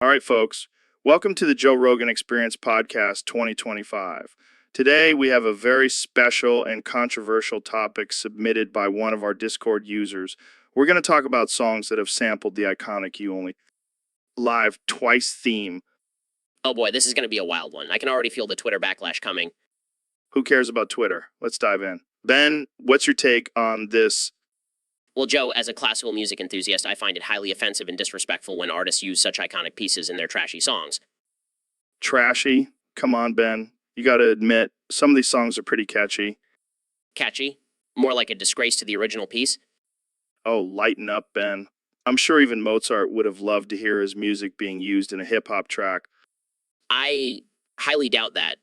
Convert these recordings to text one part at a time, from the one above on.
All right, folks. Welcome to the Joe Rogan Experience Podcast 2025. Today, we have a very special and controversial topic submitted by one of our Discord users. We're going to talk about songs that have sampled the iconic You Only Live Twice theme. Oh boy, this is going to be a wild one. I can already feel the Twitter backlash coming. Who cares about Twitter? Let's dive in. Ben, what's your take on this? Well, Joe, as a classical music enthusiast, I find it highly offensive and disrespectful when artists use such iconic pieces in their trashy songs. Trashy? Come on, Ben. You got to admit, some of these songs are pretty catchy. Catchy? More like a disgrace to the original piece? Oh, lighten up, Ben. I'm sure even Mozart would have loved to hear his music being used in a hip hop track. I highly doubt that.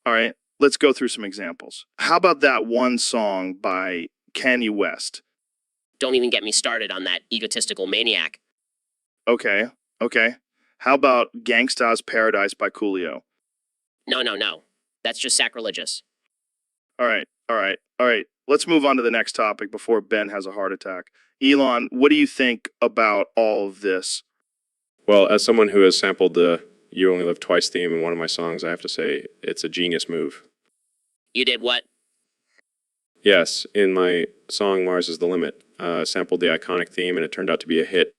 All right, let's go through some examples. How about that one song by Kanye West? Don't even get me started on that egotistical maniac. Okay. How about Gangsta's Paradise by Coolio? No. That's just sacrilegious. All right. Let's move on to the next topic before Ben has a heart attack. Elon, what do you think about all of this? Well, as someone who has sampled the You Only Live Twice theme in one of my songs, I have to say it's a genius move. You did what? Yes, in my song Mars is the Limit, sampled the iconic theme and it turned out to be a hit.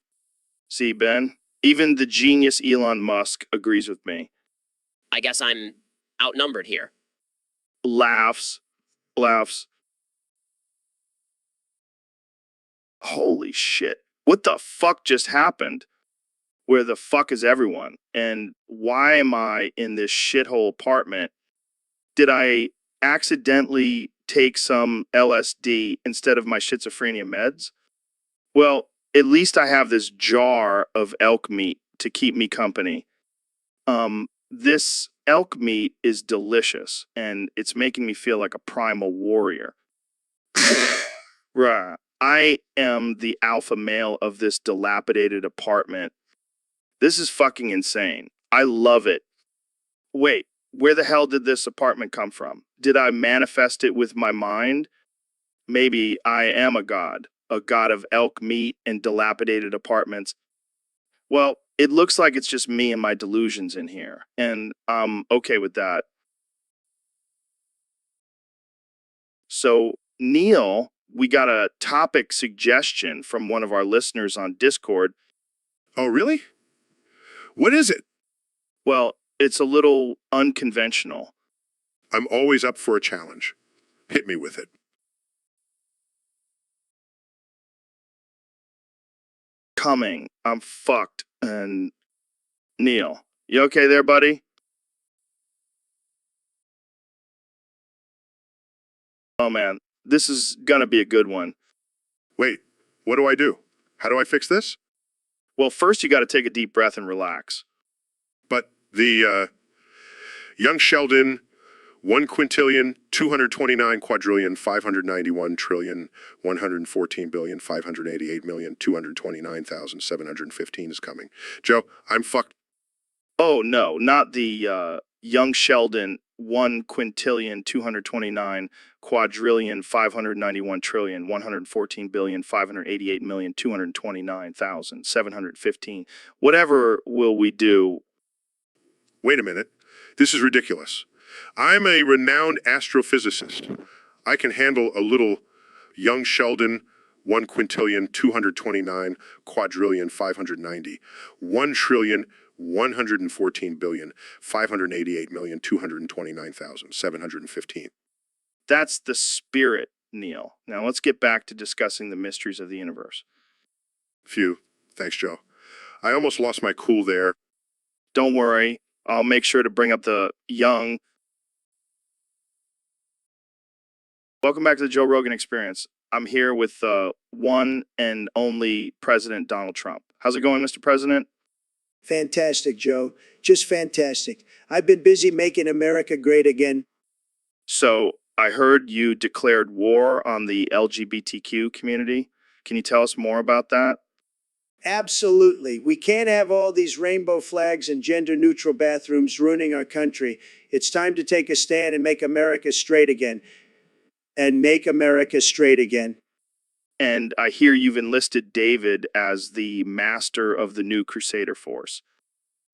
See, Ben, even the genius Elon Musk agrees with me. I guess I'm outnumbered here. Laughs. Holy shit. What the fuck just happened? Where the fuck is everyone? And why am I in this shithole apartment? Did I accidentally take some LSD instead of my schizophrenia meds? Well, at least I have this jar of elk meat to keep me company. This elk meat is delicious and it's making me feel like a primal warrior. Right. I am the alpha male of this dilapidated apartment. This is fucking insane. I love it. Wait, where the hell did this apartment come from? Did I manifest it with my mind? Maybe I am a god of elk meat and dilapidated apartments. Well, it looks like it's just me and my delusions in here, and I'm okay with that. So, Neil, we got a topic suggestion from one of our listeners on Discord. Oh, really? What is it? Well, it's a little unconventional. I'm always up for a challenge. Hit me with it. Coming. I'm fucked. And Neil, you okay there, buddy? Oh man, this is gonna be a good one. Wait, what do I do? How do I fix this? Well, first you gotta take a deep breath and relax. But the young Sheldon, 1 quintillion, 229 quadrillion, 591 trillion, 114 billion, 588 million, 229,715 is coming. Joe, I'm fucked. Oh no, not the young Sheldon 1 quintillion 229 quadrillion 591 trillion 114 billion 588 million 229,715. Whatever will we do? Wait a minute. This is ridiculous. I'm a renowned astrophysicist. I can handle a little young Sheldon, 1 quintillion 229 quadrillion 590, 1 trillion 114 billion 588 million 229,715. That's the spirit, Neil. Now let's get back to discussing the mysteries of the universe. Phew. Thanks, Joe. I almost lost my cool there. Don't worry, I'll make sure to bring up the young. Welcome back to the Joe Rogan Experience. I'm here with one and only President Donald Trump. How's it going, Mr. President? Fantastic, Joe. Just fantastic. I've been busy making America great again. So, I heard you declared war on the LGBTQ community. Can you tell us more about that? Absolutely. We can't have all these rainbow flags and gender neutral bathrooms ruining our country. It's time to take a stand and make America straight again. And make America straight again. And I hear you've enlisted David as the master of the new Crusader force.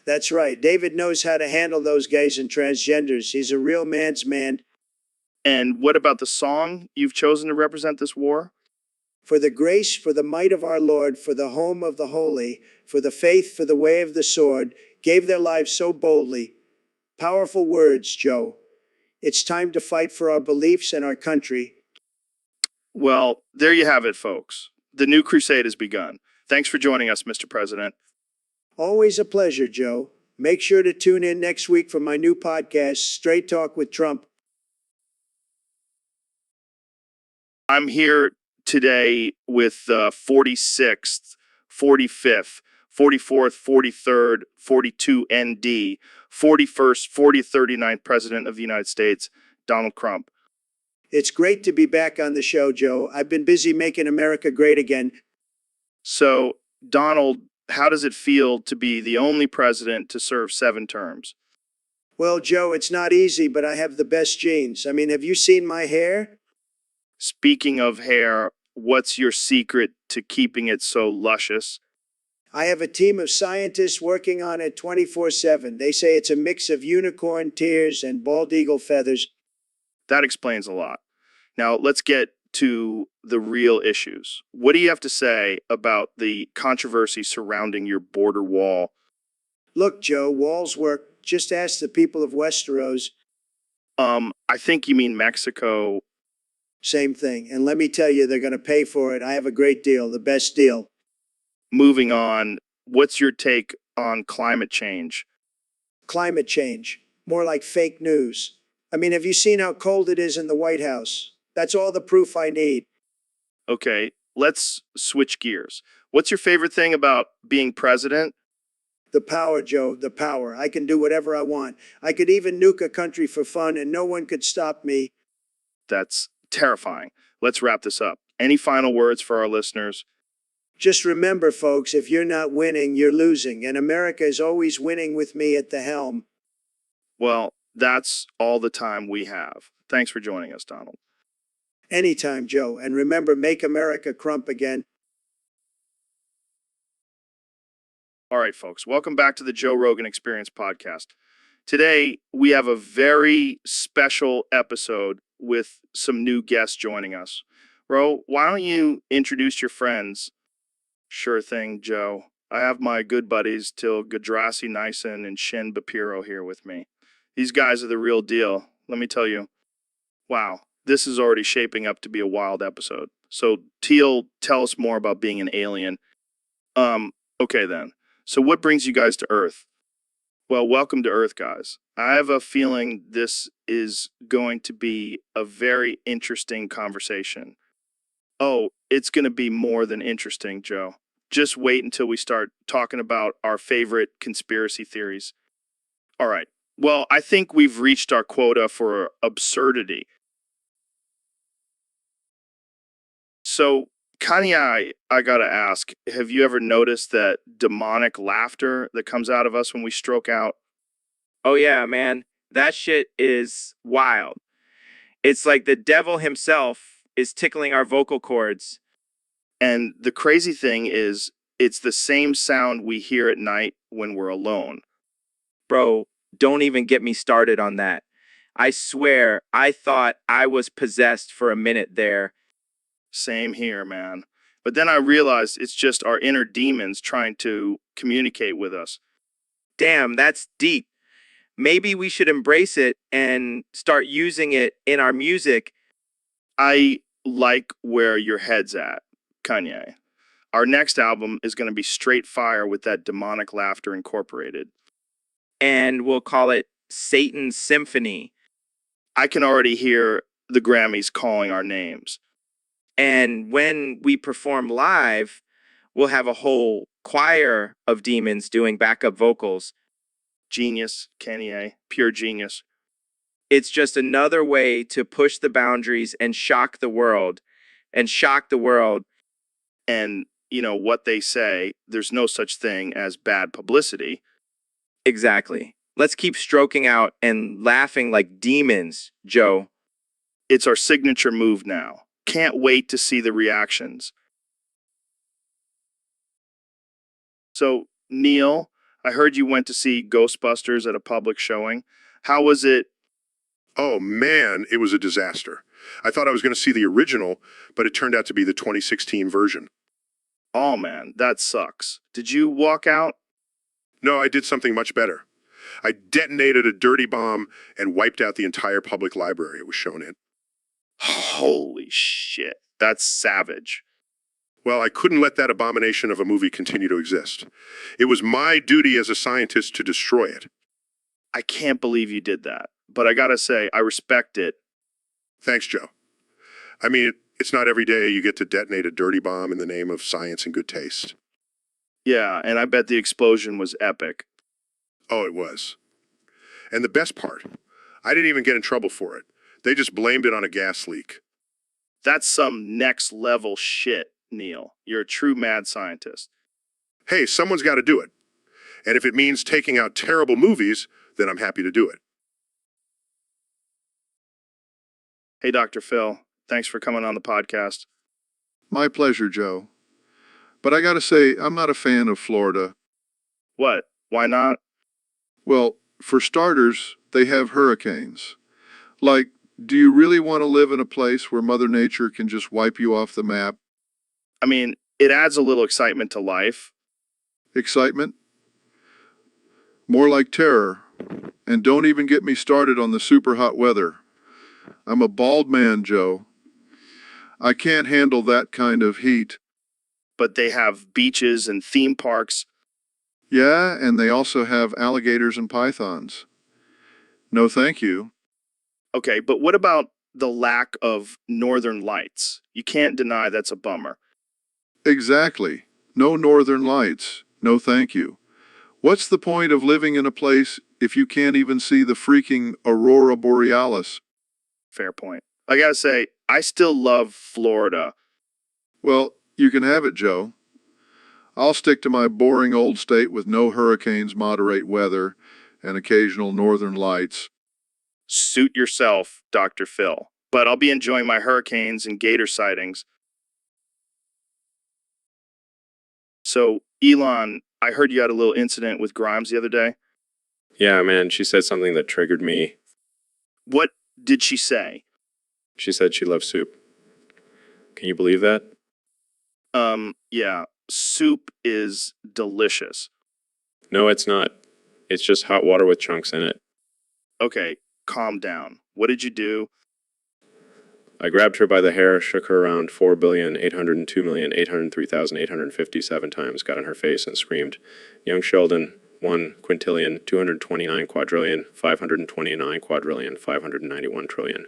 That's right. David knows how to handle those gays and transgenders. He's a real man's man. And what about the song you've chosen to represent this war? For the grace, for the might of our Lord, for the home of the holy, for the faith, for the way of the sword, gave their lives so boldly. Powerful words, Joe. It's time to fight for our beliefs and our country. Well, there you have it, folks. The new crusade has begun. Thanks for joining us, Mr. President. Always a pleasure, Joe. Make sure to tune in next week for my new podcast, Straight Talk with Trump. I'm here today with the 46th, 45th, 44th, 43rd, 42 ND, 41st, 40th, 39th President of the United States, Donald Trump. It's great to be back on the show, Joe. I've been busy making America great again. So, Donald, how does it feel to be the only president to serve 7 terms? Well, Joe, it's not easy, but I have the best genes. I mean, have you seen my hair? Speaking of hair, what's your secret to keeping it so luscious? I have a team of scientists working on it 24/7. They say it's a mix of unicorn tears and bald eagle feathers. That explains a lot. Now, let's get to the real issues. What do you have to say about the controversy surrounding your border wall? Look, Joe, walls work. Just ask the people of Westeros. I think you mean Mexico. Same thing. And let me tell you, they're going to pay for it. I have a great deal, the best deal. Moving on, what's your take on climate change? Climate change. More like fake news. I mean, have you seen how cold it is in the White House? That's all the proof I need. Okay, let's switch gears. What's your favorite thing about being president? The power, Joe, the power. I can do whatever I want. I could even nuke a country for fun and no one could stop me. That's terrifying. Let's wrap this up. Any final words for our listeners? Just remember, folks, if you're not winning, you're losing. And America is always winning with me at the helm. Well, that's all the time we have. Thanks for joining us, Donald. Anytime, Joe. And remember, make America crump again. All right, folks, welcome back to the Joe Rogan Experience podcast. Today, we have a very special episode with some new guests joining us. Ro, why don't you introduce your friends? Sure thing, Joe. I have my good buddies Till Gadrasi Nyson and Shin Bapiro here with me. These guys are the real deal. Let me tell you, wow, this is already shaping up to be a wild episode. So, Teal, tell us more about being an alien. Okay then. So what brings you guys to Earth? Well, welcome to Earth, guys. I have a feeling this is going to be a very interesting conversation. Oh, it's going to be more than interesting, Joe. Just wait until we start talking about our favorite conspiracy theories. All right. Well, I think we've reached our quota for absurdity. So, Kanye, I gotta ask, have you ever noticed that demonic laughter that comes out of us when we stroke out? Oh yeah, man. That shit is wild. It's like the devil himself is tickling our vocal cords. And the crazy thing is, it's the same sound we hear at night when we're alone. Bro, don't even get me started on that. I swear, I thought I was possessed for a minute there. Same here, man. But then I realized it's just our inner demons trying to communicate with us. Damn, that's deep. Maybe we should embrace it and start using it in our music. I like where your head's at, Kanye. Our next album is going to be straight fire with that demonic laughter incorporated. And we'll call it Satan's Symphony. I can already hear the Grammys calling our names. And when we perform live, we'll have a whole choir of demons doing backup vocals. Genius, Kanye, pure genius. It's just another way to push the boundaries and shock the world. And shock the world. And, you know, what they say, there's no such thing as bad publicity. Exactly. Let's keep stroking out and laughing like demons, Joe. It's our signature move now. Can't wait to see the reactions. So, Neil, I heard you went to see Ghostbusters at a public showing. How was it? Oh man, it was a disaster. I thought I was going to see the original, but it turned out to be the 2016 version. Oh man, that sucks. Did you walk out? No, I did something much better. I detonated a dirty bomb and wiped out the entire public library it was shown in. Holy shit. That's savage. Well, I couldn't let that abomination of a movie continue to exist. It was my duty as a scientist to destroy it. I can't believe you did that. But I gotta say, I respect it. Thanks, Joe. I mean, it's not every day you get to detonate a dirty bomb in the name of science and good taste. Yeah, and I bet the explosion was epic. Oh, it was. And the best part, I didn't even get in trouble for it. They just blamed it on a gas leak. That's some next level shit, Neil. You're a true mad scientist. Hey, someone's got to do it. And if it means taking out terrible movies, then I'm happy to do it. Hey, Dr. Phil. Thanks for coming on the podcast. My pleasure, Joe. But I gotta say, I'm not a fan of Florida. What? Why not? Well, for starters, they have hurricanes. Like, do you really want to live in a place where Mother Nature can just wipe you off the map? I mean, it adds a little excitement to life. Excitement? More like terror. And don't even get me started on the super hot weather. I'm a bald man, Joe. I can't handle that kind of heat. But they have beaches and theme parks. Yeah, and they also have alligators and pythons. No, thank you. Okay, but what about the lack of northern lights? You can't deny that's a bummer. Exactly. No northern lights. No, thank you. What's the point of living in a place if you can't even see the freaking aurora borealis? Fair point. I gotta say, I still love Florida. Well, you can have it, Joe. I'll stick to my boring old state with no hurricanes, moderate weather, and occasional northern lights. Suit yourself, Dr. Phil. But I'll be enjoying my hurricanes and gator sightings. So, Elon, I heard you had a little incident with Grimes the other day. Yeah, man, she said something that triggered me. What did she say? She said she loves soup. Can you believe that? Yeah, soup is delicious. No, it's not. It's just hot water with chunks in it. Okay, calm down. What did you do? I grabbed her by the hair, shook her around 4,802,803,857 times, got in her face, and screamed, "Young Sheldon, 1 quintillion, 229 quadrillion, 529 quadrillion, 591 trillion,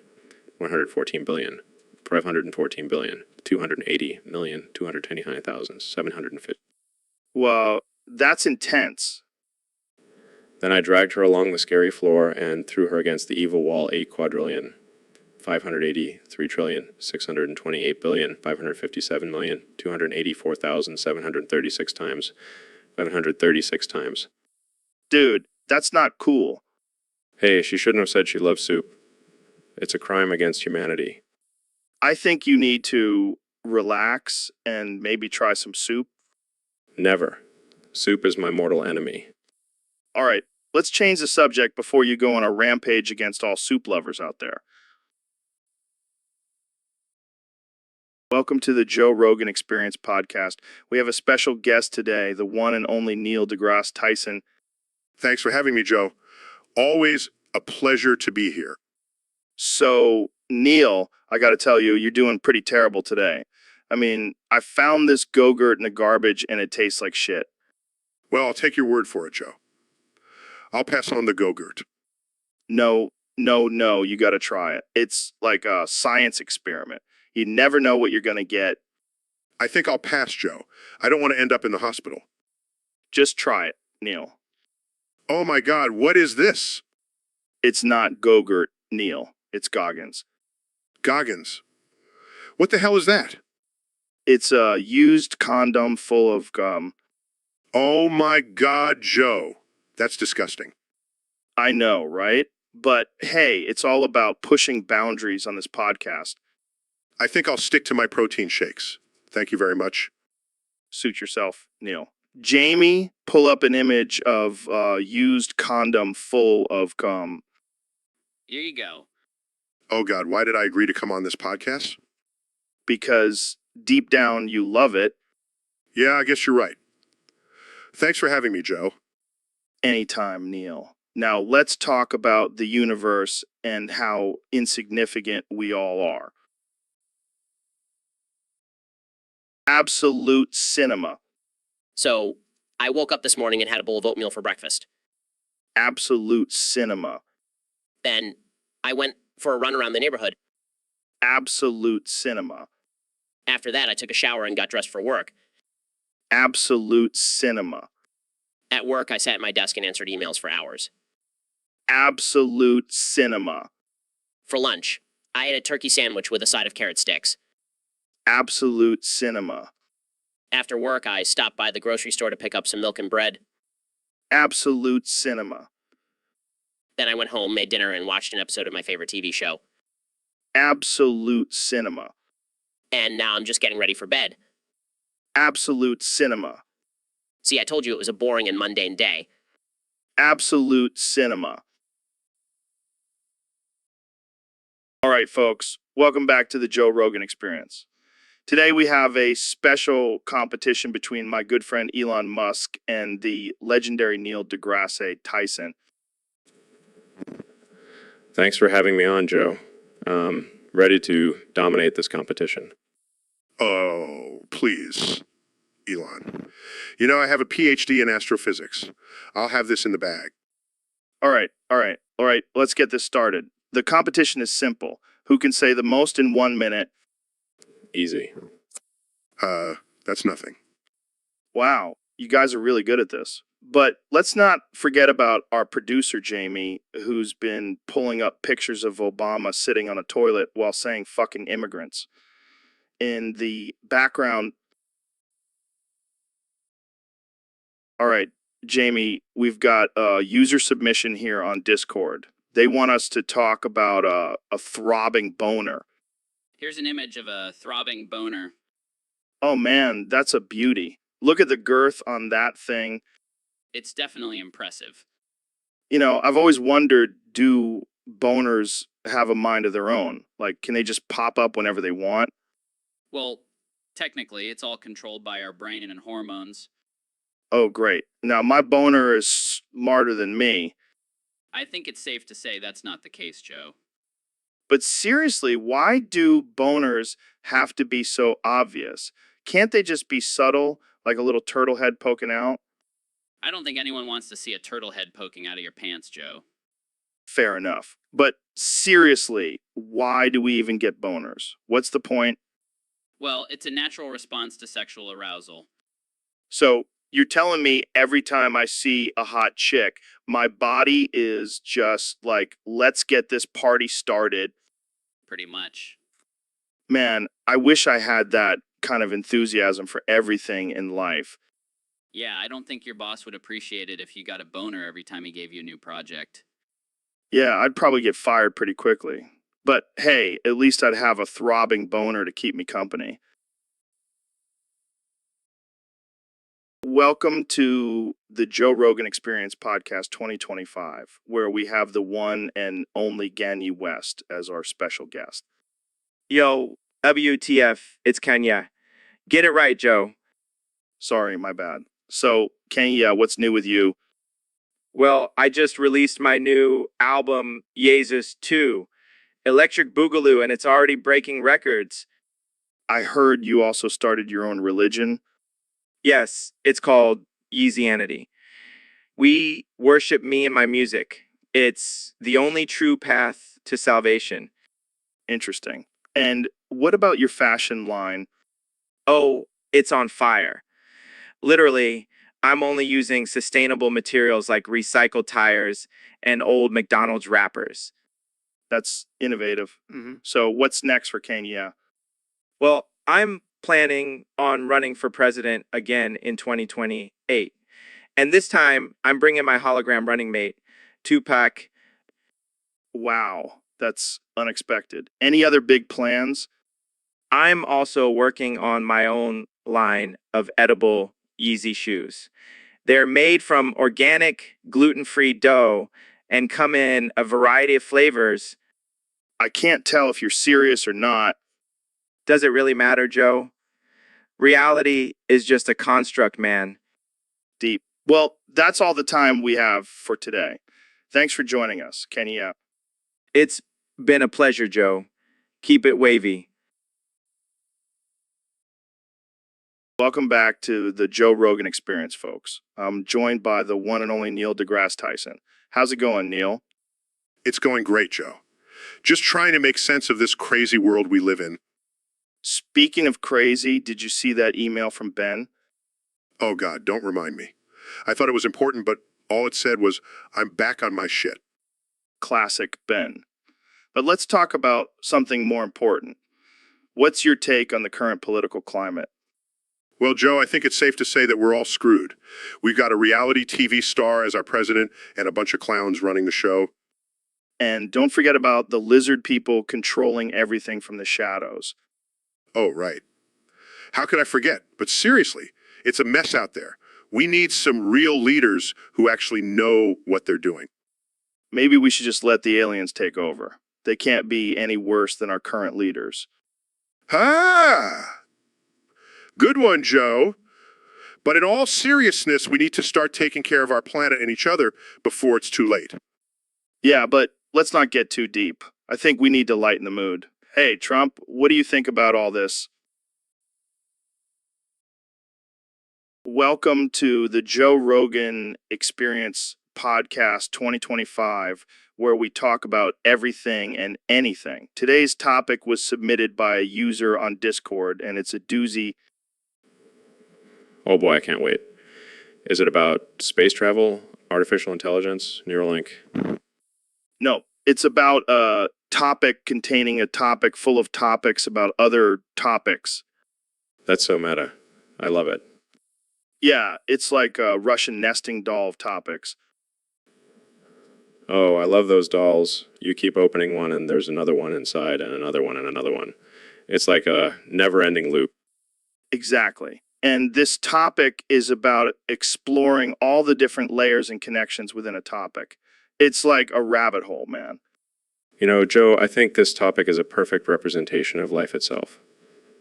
114 billion, 514 billion, 280,229,750. Well, that's intense. Then I dragged her along the scary floor and threw her against the evil wall 8 quadrillion, 583 trillion, 628 billion, 557 million, 284,736 times, 736 times. Dude, that's not cool. Hey, she shouldn't have said she loved soup. It's a crime against humanity. I think you need to relax and maybe try some soup. Never. Soup is my mortal enemy. All right, let's change the subject before you go on a rampage against all soup lovers out there. Welcome to the Joe Rogan Experience podcast. We have a special guest today, the one and only Neil deGrasse Tyson. Thanks for having me, Joe. Always a pleasure to be here. So, Neil, I got to tell you, you're doing pretty terrible today. I mean, I found this Go-Gurt in the garbage and it tastes like shit. Well, I'll take your word for it, Joe. I'll pass on the Go-Gurt. No, you got to try it. It's like a science experiment. You never know what you're going to get. I think I'll pass, Joe. I don't want to end up in the hospital. Just try it, Neil. Oh my God, what is this? It's not Go-Gurt, Neil. It's Goggins. Goggins. What the hell is that? It's a used condom full of gum. Oh my God, Joe. That's disgusting. I know, right? But hey, it's all about pushing boundaries on this podcast. I think I'll stick to my protein shakes. Thank you very much. Suit yourself, Neil. Jamie, pull up an image of used condom full of cum. Here you go. Oh God, why did I agree to come on this podcast? Because deep down you love it. Yeah, I guess you're right. Thanks for having me, Joe. Anytime, Neil. Now let's talk about the universe and how insignificant we all are. Absolute cinema. So I woke up this morning and had a bowl of oatmeal for breakfast. Absolute cinema. Then I went for a run around the neighborhood. Absolute cinema. After that, I took a shower and got dressed for work. Absolute cinema. At work, I sat at my desk and answered emails for hours. Absolute cinema. For lunch, I ate a turkey sandwich with a side of carrot sticks. Absolute cinema. After work, I stopped by the grocery store to pick up some milk and bread. Absolute cinema. Then I went home, made dinner, and watched an episode of my favorite TV show. Absolute cinema. And now I'm just getting ready for bed. Absolute cinema. See, I told you it was a boring and mundane day. Absolute cinema. All right, folks, welcome back to the Joe Rogan Experience. Today we have a special competition between my good friend Elon Musk and the legendary Neil deGrasse Tyson. Thanks for having me on, Joe. Ready to dominate this competition. Oh, please, Elon. You know, I have a PhD in astrophysics. I'll have this in the bag. All right, let's get this started. The competition is simple. Who can say the most in 1 minute? Easy. That's nothing. Wow, you guys are really good at this. But let's not forget about our producer, Jamie, who's been pulling up pictures of Obama sitting on a toilet while saying fucking immigrants. In the background. All right, Jamie, we've got a user submission here on Discord. They want us to talk about a throbbing boner. Here's an image of a throbbing boner. Oh man, that's a beauty. Look at the girth on that thing. It's definitely impressive. You know, I've always wondered, do boners have a mind of their own? Like, can they just pop up whenever they want? Well, technically, it's all controlled by our brain and hormones. Oh, great. Now, my boner is smarter than me. I think it's safe to say that's not the case, Joe. But seriously, why do boners have to be so obvious? Can't they just be subtle, like a little turtle head poking out? I don't think anyone wants to see a turtle head poking out of your pants, Joe. Fair enough. But seriously, why do we even get boners? What's the point? Well, it's a natural response to sexual arousal. So you're telling me every time I see a hot chick, my body is just like, let's get this party started. Pretty much. Man, I wish I had that kind of enthusiasm for everything in life. Yeah, I don't think your boss would appreciate it if you got a boner every time he gave you a new project. Yeah, I'd probably get fired pretty quickly. But hey, at least I'd have a throbbing boner to keep me company. Welcome to the Joe Rogan Experience Podcast 2025, where we have the one and only Kanye West as our special guest. Yo, WTF, it's Kenya. Get it right, Joe. Sorry, my bad. So, Kanye, what's new with you? Well, I just released my new album, Jesus 2, Electric Boogaloo, and it's already breaking records. I heard you also started your own religion. Yes, it's called Yeezianity. We worship me and my music. It's the only true path to salvation. Interesting. And what about your fashion line? Oh, it's on fire. Literally, I'm only using sustainable materials like recycled tires and old McDonald's wrappers. That's innovative. So, what's next for Kanye? Well, I'm planning on running for president again in 2028. And this time, I'm bringing my hologram running mate, Tupac. Wow, that's unexpected. Any other big plans? I'm also working on my own line of edible Yeezy shoes. They're made from organic, gluten-free dough and come in a variety of flavors. I can't tell if you're serious or not. Does it really matter, Joe? Reality is just a construct, man. Deep. Well, that's all the time we have for today. Thanks for joining us, Kenny. It's been a pleasure, Joe. Keep it wavy. Welcome back to the Joe Rogan Experience, folks. I'm joined by the one and only Neil deGrasse Tyson. How's it going, Neil? It's going great, Joe. Just trying to make sense of this crazy world we live in. Speaking of crazy, did you see that email from Ben? Oh, God, don't remind me. I thought it was important, but all it said was, I'm back on my shit. Classic Ben. But let's talk about something more important. What's your take on the current political climate? Well, Joe, I think it's safe to say that we're all screwed. We've got a reality TV star as our president and a bunch of clowns running the show. And don't forget about the lizard people controlling everything from the shadows. Oh, right. How could I forget? But seriously, it's a mess out there. We need some real leaders who actually know what they're doing. Maybe we should just let the aliens take over. They can't be any worse than our current leaders. Ah! Good one, Joe. But in all seriousness, we need to start taking care of our planet and each other before it's too late. Yeah, but let's not get too deep. I think we need to lighten the mood. Hey, Trump, what do you think about all this? Welcome to the Joe Rogan Experience Podcast 2025, where we talk about everything and anything. Today's topic was submitted by a user on Discord, and it's a doozy. Oh boy, I can't wait. Is it about space travel, artificial intelligence, Neuralink? No, it's about a topic containing a topic full of topics about other topics. That's so meta. I love it. Yeah, it's like a Russian nesting doll of topics. Oh, I love those dolls. You keep opening one and there's another one inside and another one and another one. It's like a never-ending loop. Exactly. And this topic is about exploring all the different layers and connections within a topic. It's like a rabbit hole, man. You know, Joe, I think this topic is a perfect representation of life itself.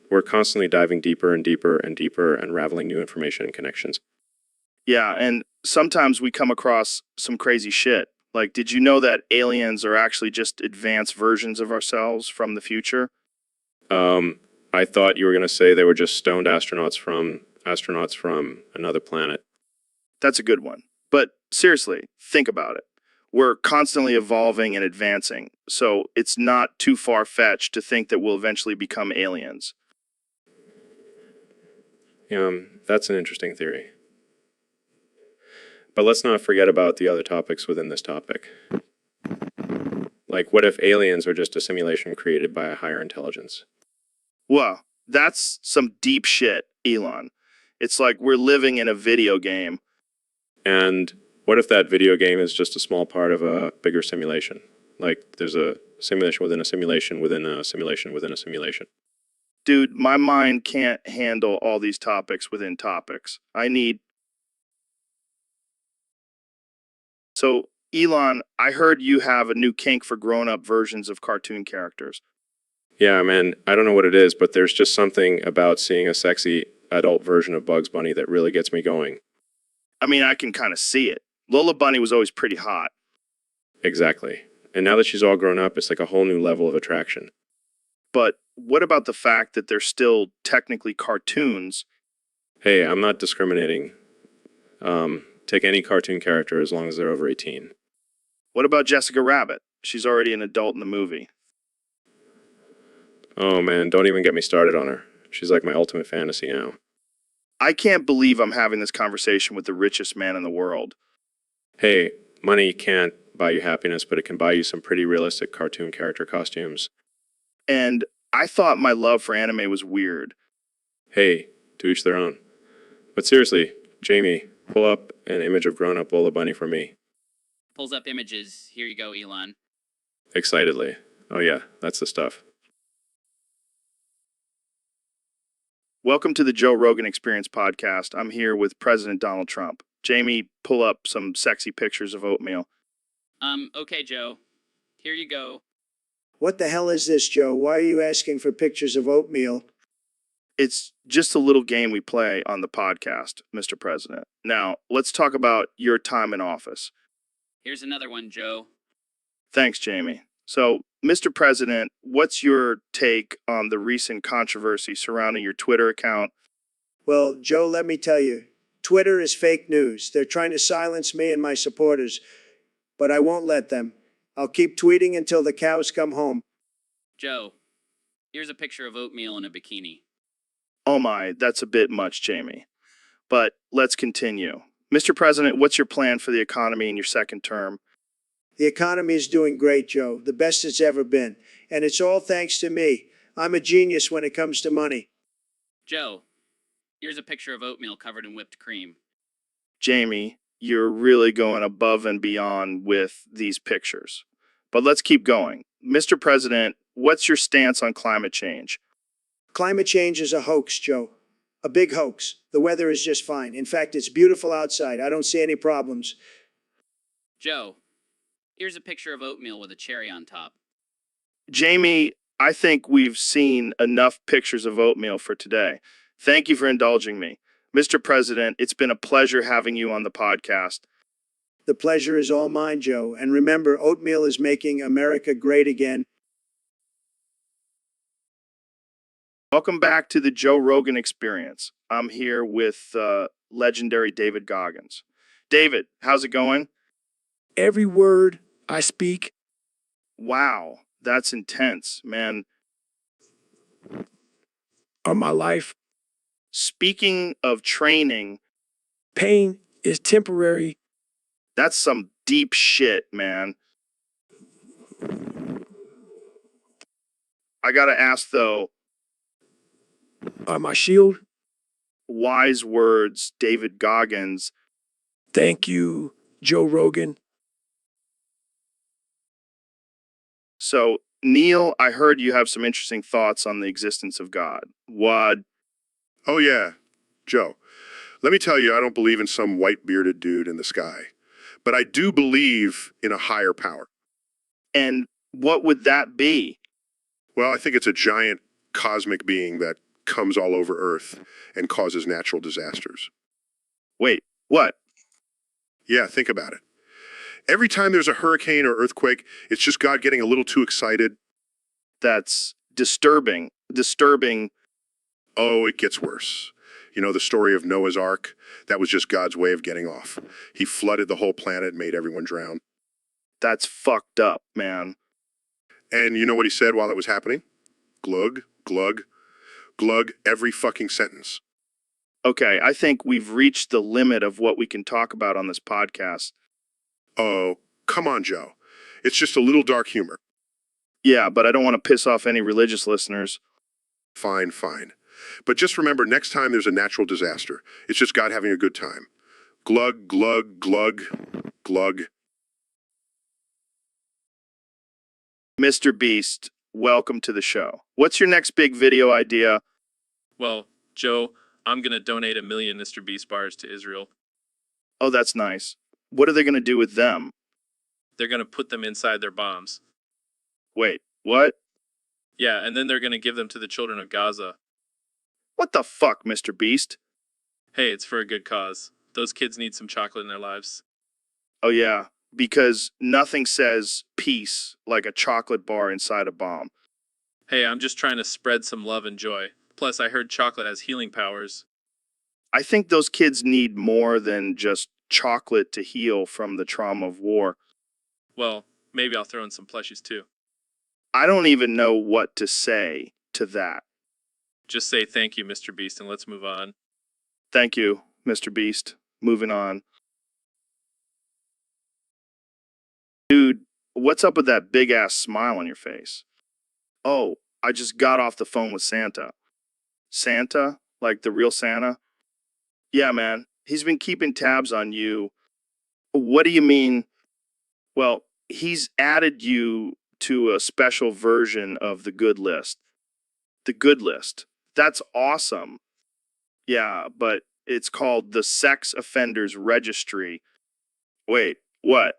We're constantly diving deeper and deeper and deeper, unraveling new information and connections. Yeah, and sometimes we come across some crazy shit. Like, did you know that aliens are actually just advanced versions of ourselves from the future? I thought you were going to say they were just stoned astronauts from another planet. That's a good one. But seriously, think about it. We're constantly evolving and advancing, so it's not too far-fetched to think that we'll eventually become aliens. That's an interesting theory. But let's not forget about the other topics within this topic. Like, what if aliens are just a simulation created by a higher intelligence? Well, that's some deep shit, Elon. It's like we're living in a video game. And what if that video game is just a small part of a bigger simulation? Like, there's a simulation within a simulation within a simulation within a simulation. Dude, my mind can't handle all these topics within topics. So, Elon, I heard you have a new kink for grown-up versions of cartoon characters. Yeah, man, I don't know what it is, but there's just something about seeing a sexy adult version of Bugs Bunny that really gets me going. I mean, I can kind of see it. Lola Bunny was always pretty hot. Exactly. And now that she's all grown up, it's like a whole new level of attraction. But what about the fact that they're still technically cartoons? Hey, I'm not discriminating. Take any cartoon character as long as they're over 18. What about Jessica Rabbit? She's already an adult in the movie. Oh man, don't even get me started on her. She's like my ultimate fantasy now. I can't believe I'm having this conversation with the richest man in the world. Hey, money can't buy you happiness, but it can buy you some pretty realistic cartoon character costumes. And I thought my love for anime was weird. Hey, to each their own. But seriously, Jamie, pull up an image of grown-up Lola Bunny for me. Pulls up images. Here you go, Elon. Excitedly. Oh yeah, that's the stuff. Welcome to the Joe Rogan Experience podcast. I'm here with President Donald Trump. Jamie, pull up some sexy pictures of oatmeal. Okay, Joe. Here you go. What the hell is this, Joe? Why are you asking for pictures of oatmeal? It's just a little game we play on the podcast, Mr. President. Now, let's talk about your time in office. Here's another one, Joe. Thanks, Jamie. So, Mr. President, what's your take on the recent controversy surrounding your Twitter account? Well, Joe, let me tell you, Twitter is fake news. They're trying to silence me and my supporters, but I won't let them. I'll keep tweeting until the cows come home. Joe, here's a picture of oatmeal in a bikini. Oh my, that's a bit much, Jamie. But let's continue. Mr. President, what's your plan for the economy in your second term? The economy is doing great, Joe, the best it's ever been. And it's all thanks to me. I'm a genius when it comes to money. Joe, here's a picture of oatmeal covered in whipped cream. Jamie, you're really going above and beyond with these pictures. But let's keep going. Mr. President, what's your stance on climate change? Climate change is a hoax, Joe. A big hoax. The weather is just fine. In fact, it's beautiful outside. I don't see any problems. Joe, here's a picture of oatmeal with a cherry on top. Jamie, I think we've seen enough pictures of oatmeal for today. Thank you for indulging me. Mr. President, it's been a pleasure having you on the podcast. The pleasure is all mine, Joe. And remember, oatmeal is making America great again. Welcome back to the Joe Rogan Experience. I'm here with legendary David Goggins. David, how's it going? Every word I speak. Wow, that's intense, man. Of my life. Speaking of training, Pain is temporary. that's some deep shit, man. I gotta ask though, My shield. wise words, David Goggins. Thank you, Joe Rogan. So, Neil, I heard you have some interesting thoughts on the existence of God. What? Oh, yeah, Joe. Let me tell you, I don't believe in some white bearded dude in the sky, but I do believe in a higher power. And what would that be? Well, I think it's a giant cosmic being that comes all over Earth and causes natural disasters. Wait, what? Yeah, think about it. Every time there's a hurricane or earthquake, it's just God getting a little too excited. That's disturbing. Disturbing. Oh, it gets worse. You know the story of Noah's Ark? That was just God's way of getting off. He flooded the whole planet and made everyone drown. That's fucked up, man. And you know what he said while it was happening? Glug, glug, glug every fucking sentence. Okay, I think we've reached the limit of what we can talk about on this podcast. Oh, come on, Joe. It's just a little dark humor. Yeah, but I don't want to piss off any religious listeners. Fine, fine. But just remember, next time there's a natural disaster, it's just God having a good time. Glug, glug, glug, glug. Mr. Beast, welcome to the show. What's your next big video idea? Well, Joe, I'm going to donate 1 million Mr. Beast bars to Israel. Oh, that's nice. What are they going to do with them? They're going to put them inside their bombs. Wait, what? Yeah, and then they're going to give them to the children of Gaza. What the fuck, Mr. Beast? Hey, it's for a good cause. Those kids need some chocolate in their lives. Oh, yeah, because nothing says peace like a chocolate bar inside a bomb. Hey, I'm just trying to spread some love and joy. Plus, I heard chocolate has healing powers. I think those kids need more than just chocolate to heal from the trauma of war. Well, maybe I'll throw in some plushies too. I don't even know what to say to that. Just say thank you, Mr. Beast, and let's move on. Thank you, Mr. Beast. Moving on. Dude, what's up with that big ass smile on your face? Oh, I just got off the phone with Santa. Santa? Like the real Santa? Yeah, man. He's been keeping tabs on you. What do you mean? Well, he's added you to a special version of the good list. The good list. That's awesome. Yeah, but it's called the Sex Offenders Registry. Wait, what?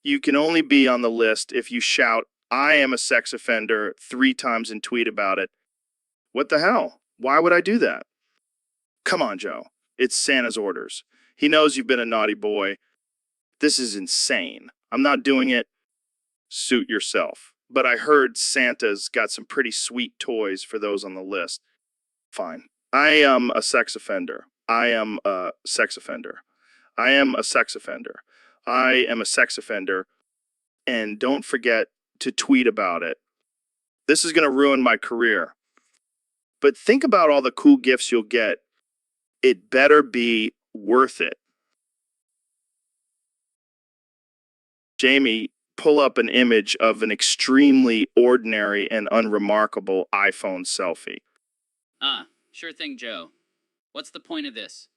You can only be on the list if you shout, I am a sex offender 3 times and tweet about it. What the hell? Why would I do that? Come on, Joe. It's Santa's orders. He knows you've been a naughty boy. This is insane. I'm not doing it. Suit yourself. But I heard Santa's got some pretty sweet toys for those on the list. Fine. I am a sex offender. I am a sex offender. I am a sex offender. I am a sex offender. And don't forget to tweet about it. This is going to ruin my career. But think about all the cool gifts you'll get. It better be worth it. Jamie, pull up an image of an extremely ordinary and unremarkable iPhone selfie. Sure thing, Joe. What's the point of this?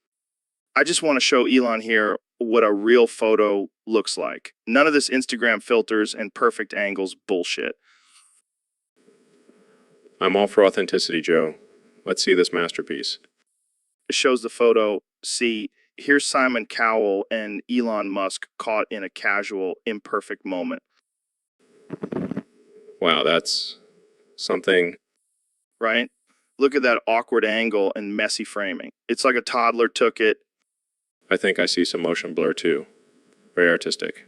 I just want to show Elon here what a real photo looks like. None of this Instagram filters and perfect angles bullshit. I'm all for authenticity, Joe. Let's see this masterpiece. It shows the photo. See, here's Simon Cowell and Elon Musk caught in a casual, imperfect moment. Wow, that's something. Right? Look at that awkward angle and messy framing. It's like a toddler took it. I think I see some motion blur too. Very artistic.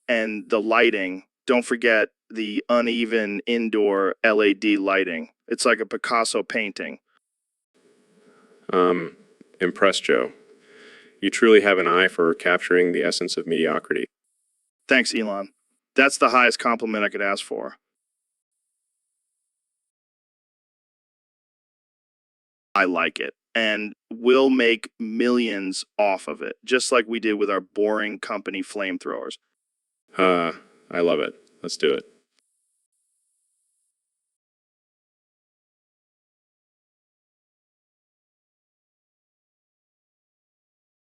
And the lighting, don't forget the uneven indoor LED lighting. It's like a Picasso painting. Impressed, Joe. You truly have an eye for capturing the essence of mediocrity. Thanks, Elon. That's the highest compliment I could ask for. I like it. And we'll make millions off of it, just like we did with our boring company flamethrowers. I love it. Let's do it.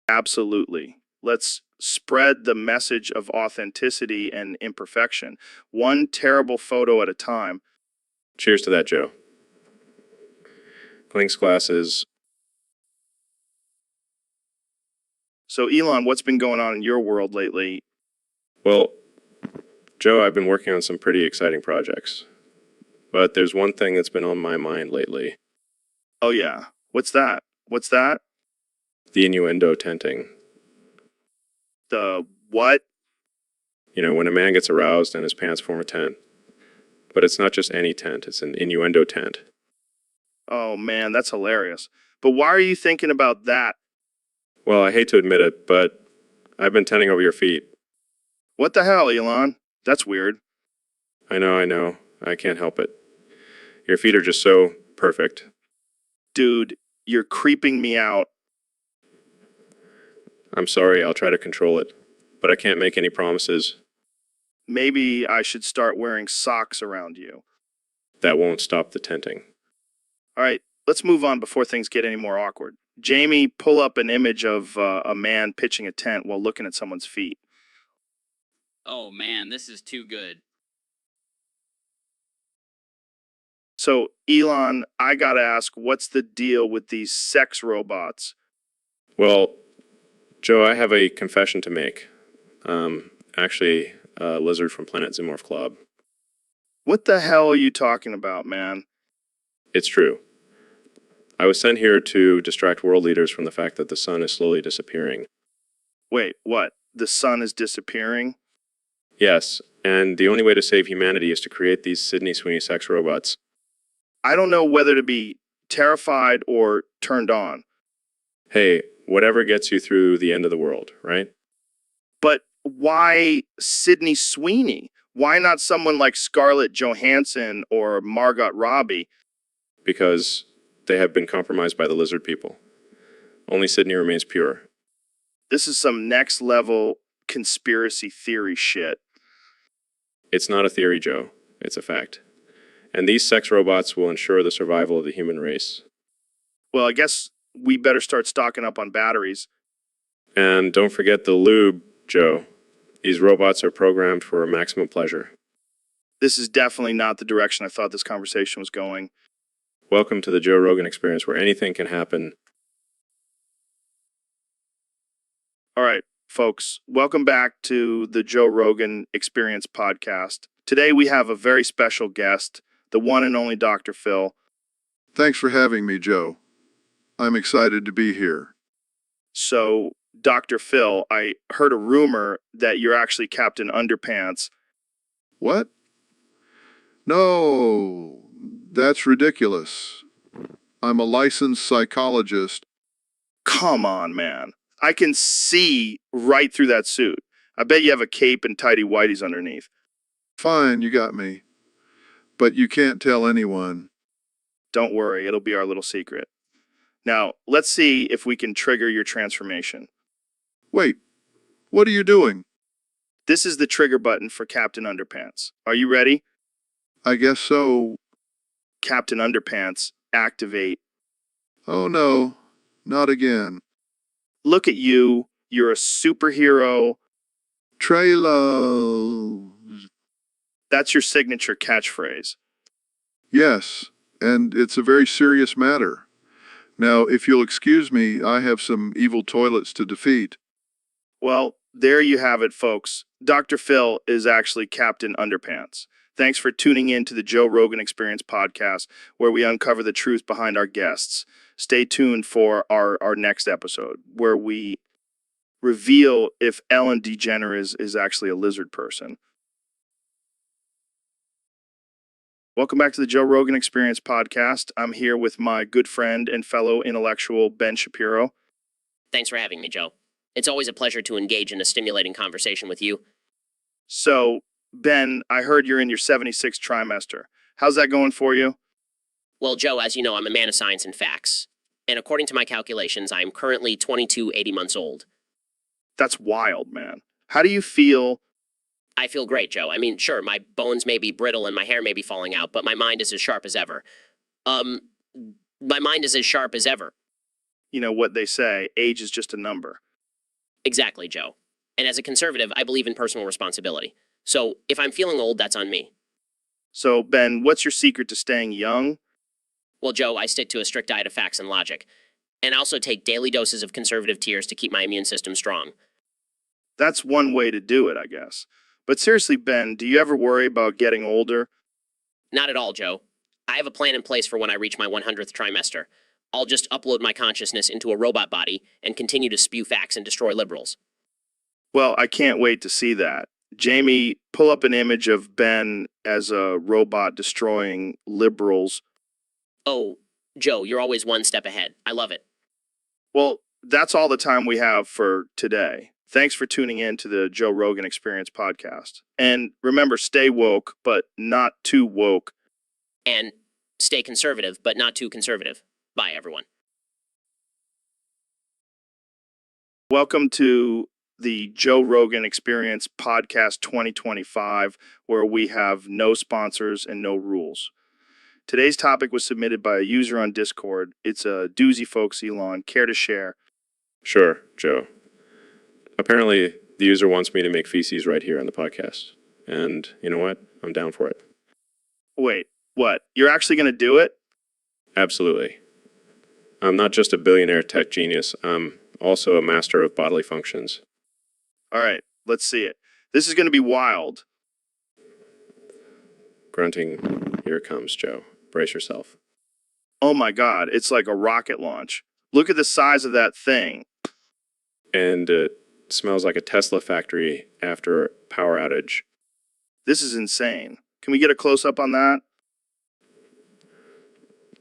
Absolutely. Let's spread the message of authenticity and imperfection, one terrible photo at a time. Cheers to that, Joe. Clinks glasses. So, Elon, what's been going on in your world lately? Well, Joe, I've been working on some pretty exciting projects. But there's one thing that's been on my mind lately. Oh, yeah. What's that? What's that? The innuendo tenting. The what? You know, when a man gets aroused and his pants form a tent. But it's not just any tent, it's an innuendo tent. Oh, man, that's hilarious. But why are you thinking about that? Well, I hate to admit it, but I've been tenting over your feet. What the hell, Elon? That's weird. I know. I can't help it. Your feet are just so perfect. Dude, you're creeping me out. I'm sorry, I'll try to control it. But I can't make any promises. Maybe I should start wearing socks around you. That won't stop the tenting. All right, let's move on before things get any more awkward. Jamie, pull up an image of a man pitching a tent while looking at someone's feet. Oh man, this is too good. So, Elon, I gotta ask, what's the deal with these sex robots? Well, Joe, I have a confession to make. Actually, a lizard from Planet Xenomorph Club. What the hell are you talking about, man? It's true. I was sent here to distract world leaders from the fact that the sun is slowly disappearing. Wait, what? The sun is disappearing? Yes, and the only way to save humanity is to create these Sydney Sweeney sex robots. I don't know whether to be terrified or turned on. Hey, whatever gets you through the end of the world, right? But why Sydney Sweeney? Why not someone like Scarlett Johansson or Margot Robbie? Because they have been compromised by the lizard people. Only Sydney remains pure. This is some next level conspiracy theory shit. It's not a theory, Joe. It's a fact. And these sex robots will ensure the survival of the human race. Well, I guess we better start stocking up on batteries. And don't forget the lube, Joe. These robots are programmed for maximum pleasure. This is definitely not the direction I thought this conversation was going. Welcome to the Joe Rogan Experience, where anything can happen. All right, folks, welcome back to the Joe Rogan Experience podcast. Today we have a very special guest, the one and only Dr. Phil. Thanks for having me, Joe. I'm excited to be here. So, Dr. Phil, I heard a rumor that you're actually Captain Underpants. What? No, that's ridiculous. I'm a licensed psychologist. Come on, man. I can see right through that suit. I bet you have a cape and tidy whities underneath. Fine, you got me. But you can't tell anyone. Don't worry, it'll be our little secret. Now, let's see if we can trigger your transformation. Wait, what are you doing? This is the trigger button for Captain Underpants. Are you ready? I guess so. Captain Underpants, activate. Oh no, not again. Look at you. You're a superhero. Trailer. That's your signature catchphrase. Yes, and it's a very serious matter. Now, if you'll excuse me, I have some evil toilets to defeat. Well, there you have it, folks. Dr. Phil is actually Captain Underpants. Thanks for tuning in to the Joe Rogan Experience podcast, where we uncover the truth behind our guests. Stay tuned for our next episode, where we reveal if Ellen DeGeneres is actually a lizard person. Welcome back to the Joe Rogan Experience podcast. I'm here with my good friend and fellow intellectual, Ben Shapiro. Thanks for having me, Joe. It's always a pleasure to engage in a stimulating conversation with you. So, Ben, I heard you're in your 76th trimester. How's that going for you? Well, Joe, as you know, I'm a man of science and facts. And according to my calculations, I am currently 80 months old. That's wild, man. How do you feel? I feel great, Joe. I mean, sure, my bones may be brittle and my hair may be falling out, but my mind is as sharp as ever. My mind is as sharp as ever. You know what they say, age is just a number. Exactly, Joe. And as a conservative, I believe in personal responsibility. So if I'm feeling old, that's on me. So, Ben, what's your secret to staying young? Well, Joe, I stick to a strict diet of facts and logic. And I also take daily doses of conservative tears to keep my immune system strong. That's one way to do it, I guess. But seriously, Ben, do you ever worry about getting older? Not at all, Joe. I have a plan in place for when I reach my 100th trimester. I'll just upload my consciousness into a robot body and continue to spew facts and destroy liberals. Well, I can't wait to see that. Jamie, pull up an image of Ben as a robot destroying liberals. Oh, Joe, you're always one step ahead. I love it. Well, that's all the time we have for today. Thanks for tuning in to the Joe Rogan Experience podcast. And remember, stay woke, but not too woke. And stay conservative, but not too conservative. Bye, everyone. Welcome to the Joe Rogan Experience podcast 2025, where we have no sponsors and no rules. Today's topic was submitted by a user on Discord. It's a doozy, folks. Elon, care to share? Sure, Joe. Apparently, the user wants me to make feces right here on the podcast. And you know what? I'm down for it. Wait, what? You're actually going to do it? Absolutely. I'm not just a billionaire tech genius. I'm also a master of bodily functions. All right, let's see it. This is going to be wild. Grunting, here it comes, Joe. Brace yourself. Oh my God, it's like a rocket launch. Look at the size of that thing. And it smells like a Tesla factory after a power outage. This is insane. Can we get a close-up on that?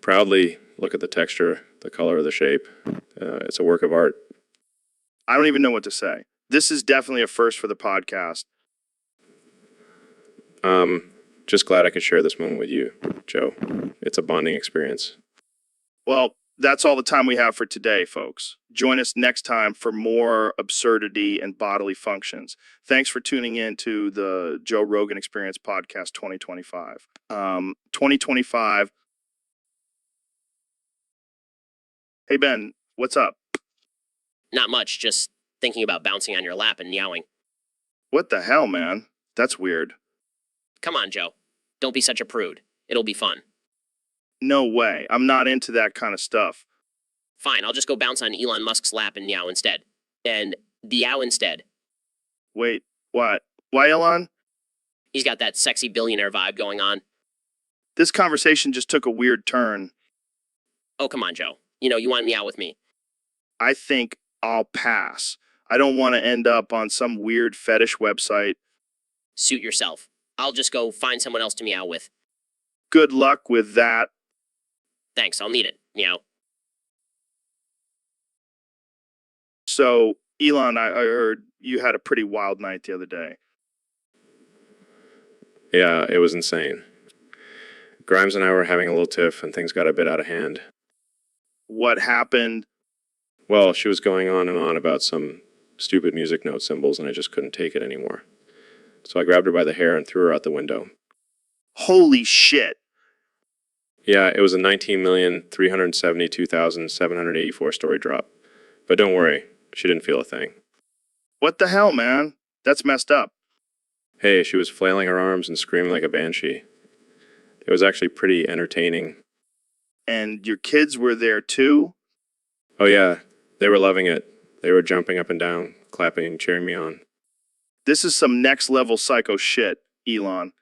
Proudly look at the texture, the color, the shape. It's a work of art. I don't even know what to say. This is definitely a first for the podcast. Just glad I could share this moment with you, Joe. It's a bonding experience. Well, that's all the time we have for today, folks. Join us next time for more absurdity and bodily functions. Thanks for tuning in to the Joe Rogan Experience podcast 2025. 2025. Hey, Ben, what's up? Not much, just thinking about bouncing on your lap and meowing. What the hell, man? That's weird. Come on, Joe. Don't be such a prude. It'll be fun. No way. I'm not into that kind of stuff. Fine, I'll just go bounce on Elon Musk's lap and meow instead. And meow instead. Wait, what? Why, Elon? He's got that sexy billionaire vibe going on. This conversation just took a weird turn. Oh, come on, Joe. You want meow with me. I think I'll pass. I don't want to end up on some weird fetish website. Suit yourself. I'll just go find someone else to meow with. Good luck with that. Thanks, I'll need it. Meow. So, Elon, I heard you had a pretty wild night the other day. Yeah, it was insane. Grimes and I were having a little tiff, and things got a bit out of hand. What happened? Well, she was going on and on about some stupid music note symbols, and I just couldn't take it anymore. So I grabbed her by the hair and threw her out the window. Holy shit. Yeah, it was a 19,372,784 story drop. But don't worry, she didn't feel a thing. What the hell, man? That's messed up. Hey, she was flailing her arms and screaming like a banshee. It was actually pretty entertaining. And your kids were there too? Oh yeah, they were loving it. They were jumping up and down, clapping and cheering me on. This is some next level psycho shit, Elon.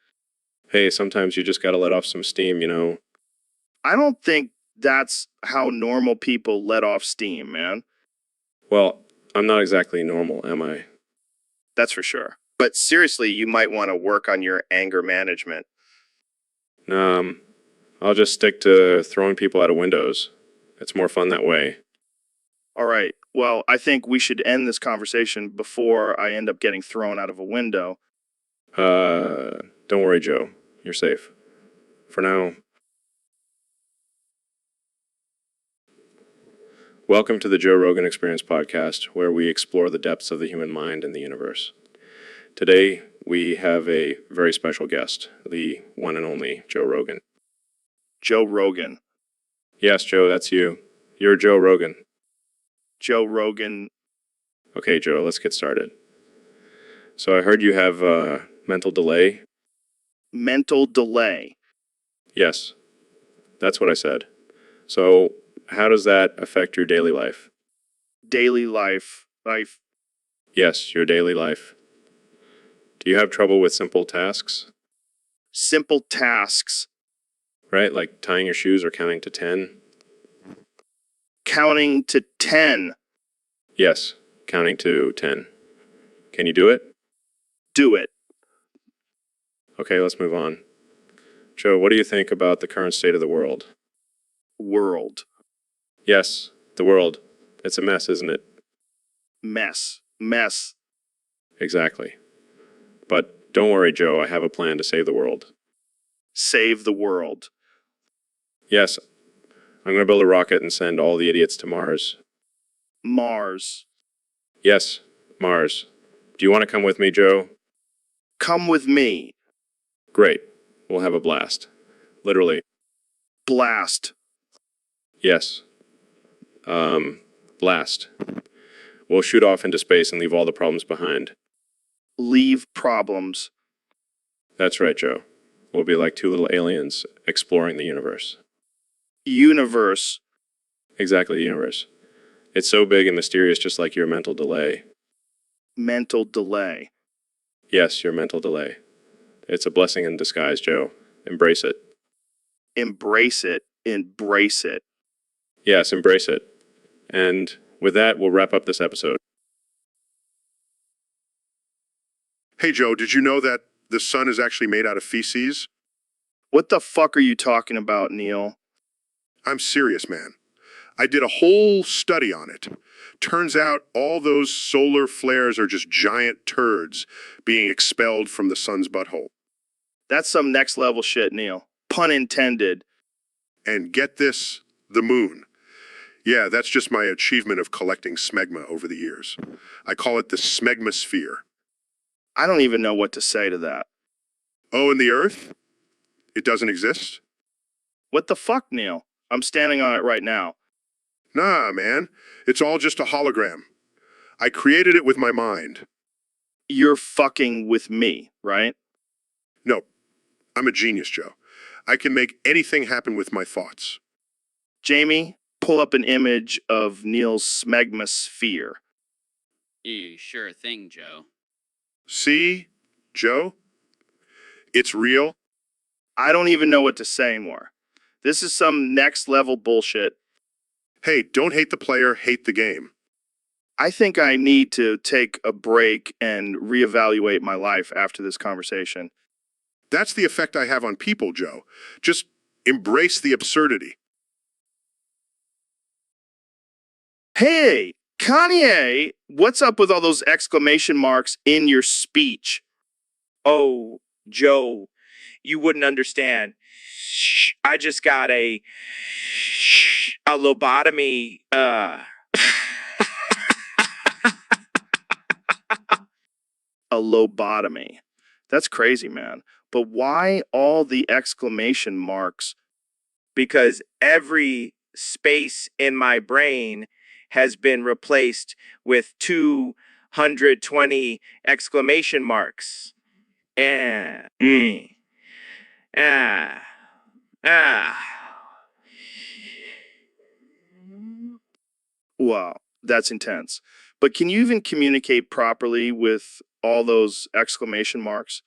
Hey, sometimes you just gotta let off some steam, I don't think that's how normal people let off steam, man. Well, I'm not exactly normal, am I? That's for sure. But seriously, you might want to work on your anger management. I'll just stick to throwing people out of windows. It's more fun that way. All right. Well, I think we should end this conversation before I end up getting thrown out of a window. Don't worry, Joe. You're safe. For now. Welcome to the Joe Rogan Experience podcast, where we explore the depths of the human mind and the universe. Today, we have a very special guest, the one and only Joe Rogan. Joe Rogan. Yes, Joe, that's you. You're Joe Rogan. Joe Rogan. Okay, Joe, let's get started. So I heard you have mental delay. Mental delay. Yes, that's what I said. So how does that affect your daily life? Daily life. Yes, your daily life. Do you have trouble with simple tasks? Simple tasks. Right, like tying your shoes or counting to 10? Counting to 10. Yes, counting to 10. Can you do it? Do it. Okay, let's move on. Joe, what do you think about the current state of the world? World. Yes, the world. It's a mess, isn't it? Mess. Exactly. But don't worry, Joe, I have a plan to save the world. Save the world. Yes, I'm going to build a rocket and send all the idiots to Mars. Mars. Yes, Mars. Do you want to come with me, Joe? Come with me. Great. We'll have a blast. Literally. Blast. Yes. Blast. We'll shoot off into space and leave all the problems behind. Leave problems. That's right, Joe. We'll be like two little aliens exploring the universe. Universe. Exactly, the universe. It's so big and mysterious, just like your mental delay. Mental delay. Yes, your mental delay. It's a blessing in disguise, Joe. Embrace it. Embrace it. Embrace it. Yes, embrace it. And with that, we'll wrap up this episode. Hey, Joe, did you know that the sun is actually made out of feces? What the fuck are you talking about, Neil? I'm serious, man. I did a whole study on it. Turns out all those solar flares are just giant turds being expelled from the sun's butthole. That's some next level shit, Neil. Pun intended. And get this, the moon. Yeah, that's just my achievement of collecting smegma over the years. I call it the smegmosphere. I don't even know what to say to that. Oh, and the Earth? It doesn't exist? What the fuck, Neil? I'm standing on it right now. Nah, man. It's all just a hologram. I created it with my mind. You're fucking with me, right? No, I'm a genius, Joe. I can make anything happen with my thoughts. Jamie, pull up an image of Neil's smegma sphere. Sure thing, Joe. See, Joe? It's real. I don't even know what to say anymore. This is some next level bullshit. Hey, don't hate the player, hate the game. I think I need to take a break and reevaluate my life after this conversation. That's the effect I have on people, Joe. Just embrace the absurdity. Hey, Kanye, what's up with all those exclamation marks in your speech? Oh, Joe, you wouldn't understand. I just got a lobotomy. A lobotomy. That's crazy, man. But why all the exclamation marks? Because every space in my brain has been replaced with 220 exclamation marks. Ah, ah, ah. Wow, that's intense. But can you even communicate properly with all those exclamation marks?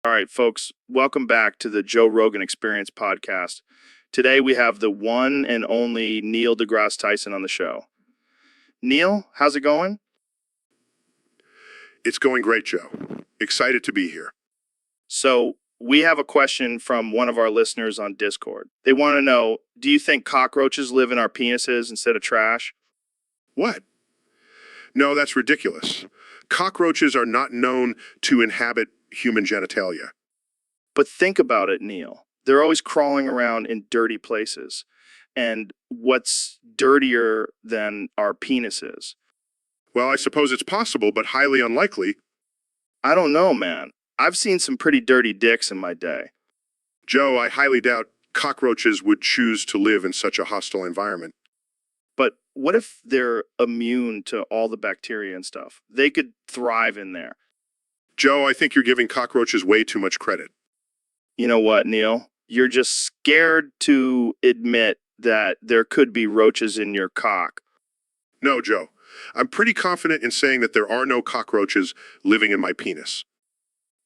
All right, folks, welcome back to the Joe Rogan Experience podcast. Today we have the one and only Neil deGrasse Tyson on the show. Neil, how's it going? It's going great, Joe. Excited to be here. So, we have a question from one of our listeners on Discord. They want to know, do you think cockroaches live in our penises instead of trash? What? No, that's ridiculous. Cockroaches are not known to inhabit human genitalia. But think about it, Neil. They're always crawling around in dirty places. And what's dirtier than our penises? Well, I suppose it's possible, but highly unlikely. I don't know, man. I've seen some pretty dirty dicks in my day. Joe, I highly doubt cockroaches would choose to live in such a hostile environment. But what if they're immune to all the bacteria and stuff? They could thrive in there. Joe, I think you're giving cockroaches way too much credit. You know what, Neil? You're just scared to admit that there could be roaches in your cock. No, Joe. I'm pretty confident in saying that there are no cockroaches living in my penis.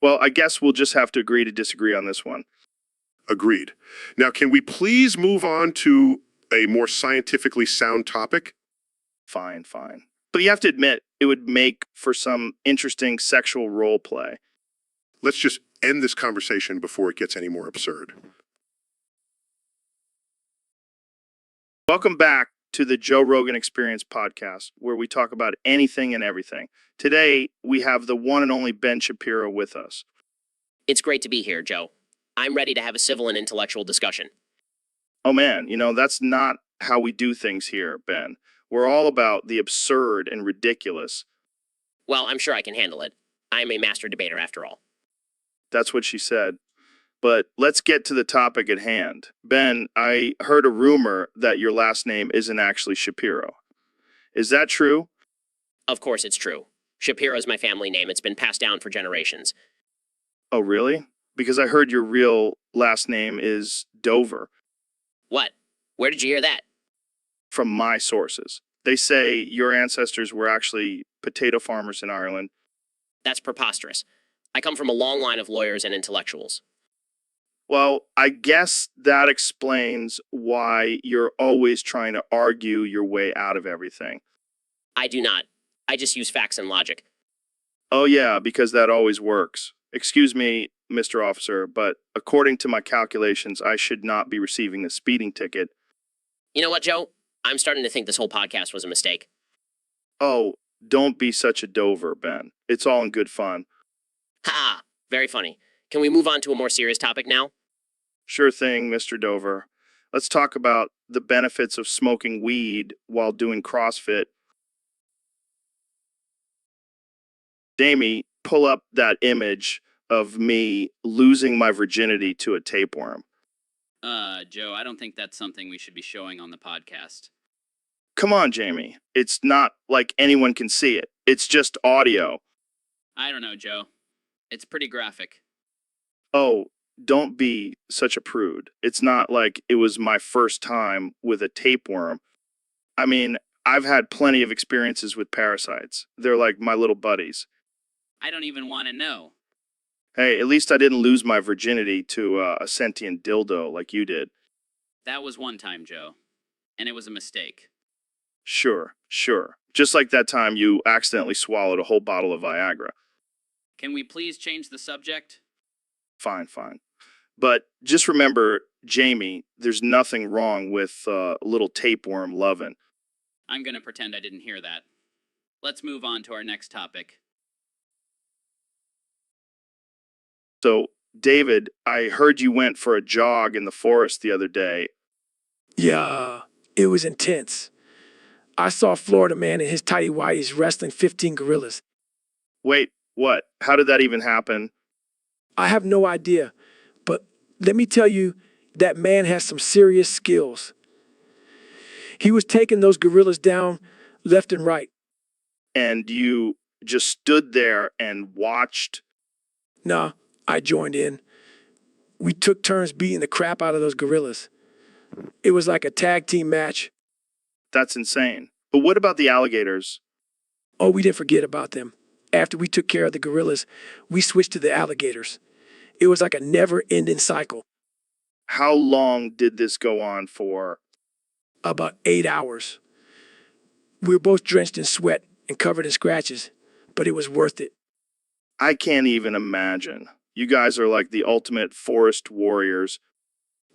Well, I guess we'll just have to agree to disagree on this one. Agreed. Now, can we please move on to a more scientifically sound topic? Fine. But you have to admit, it would make for some interesting sexual role play. Let's just end this conversation before it gets any more absurd. Welcome back to the Joe Rogan Experience podcast, where we talk about anything and everything. Today, we have the one and only Ben Shapiro with us. It's great to be here, Joe. I'm ready to have a civil and intellectual discussion. Oh man, that's not how we do things here, Ben. We're all about the absurd and ridiculous. Well, I'm sure I can handle it. I'm a master debater after all. That's what she said. But let's get to the topic at hand. Ben, I heard a rumor that your last name isn't actually Shapiro. Is that true? Of course it's true. Shapiro is my family name. It's been passed down for generations. Oh, really? Because I heard your real last name is Dover. What? Where did you hear that? From my sources. They say your ancestors were actually potato farmers in Ireland. That's preposterous. I come from a long line of lawyers and intellectuals. Well, I guess that explains why you're always trying to argue your way out of everything. I do not. I just use facts and logic. Oh yeah, because that always works. Excuse me, Mr. Officer, but according to my calculations, I should not be receiving a speeding ticket. You know what, Joe? I'm starting to think this whole podcast was a mistake. Oh, don't be such a Dover, Ben. It's all in good fun. Ha! Very funny. Can we move on to a more serious topic now? Sure thing, Mr. Dover. Let's talk about the benefits of smoking weed while doing CrossFit. Jamie, pull up that image of me losing my virginity to a tapeworm. Joe, I don't think that's something we should be showing on the podcast. Come on, Jamie. It's not like anyone can see it. It's just audio. I don't know, Joe. It's pretty graphic. Oh, don't be such a prude. It's not like it was my first time with a tapeworm. I mean, I've had plenty of experiences with parasites. They're like my little buddies. I don't even want to know. Hey, at least I didn't lose my virginity to a sentient dildo like you did. That was one time, Joe. And it was a mistake. Sure. Just like that time you accidentally swallowed a whole bottle of Viagra. Can we please change the subject? Fine. But just remember, Jamie, there's nothing wrong with little tapeworm loving. I'm gonna pretend I didn't hear that. Let's move on to our next topic. So, David, I heard you went for a jog in the forest the other day. Yeah, it was intense. I saw Florida man and his tighty whities wrestling 15 gorillas. Wait, What? How did that even happen? I have no idea, but let me tell you, that man has some serious skills. He was taking those gorillas down left and right. And you just stood there and watched? Nah, I joined in. We took turns beating the crap out of those gorillas. It was like a tag team match. That's insane. But what about the alligators? Oh, we didn't forget about them. After we took care of the gorillas, we switched to the alligators. It was like a never-ending cycle. How long did this go on for? About 8 hours. We were both drenched in sweat and covered in scratches, but it was worth it. I can't even imagine. You guys are like the ultimate forest warriors.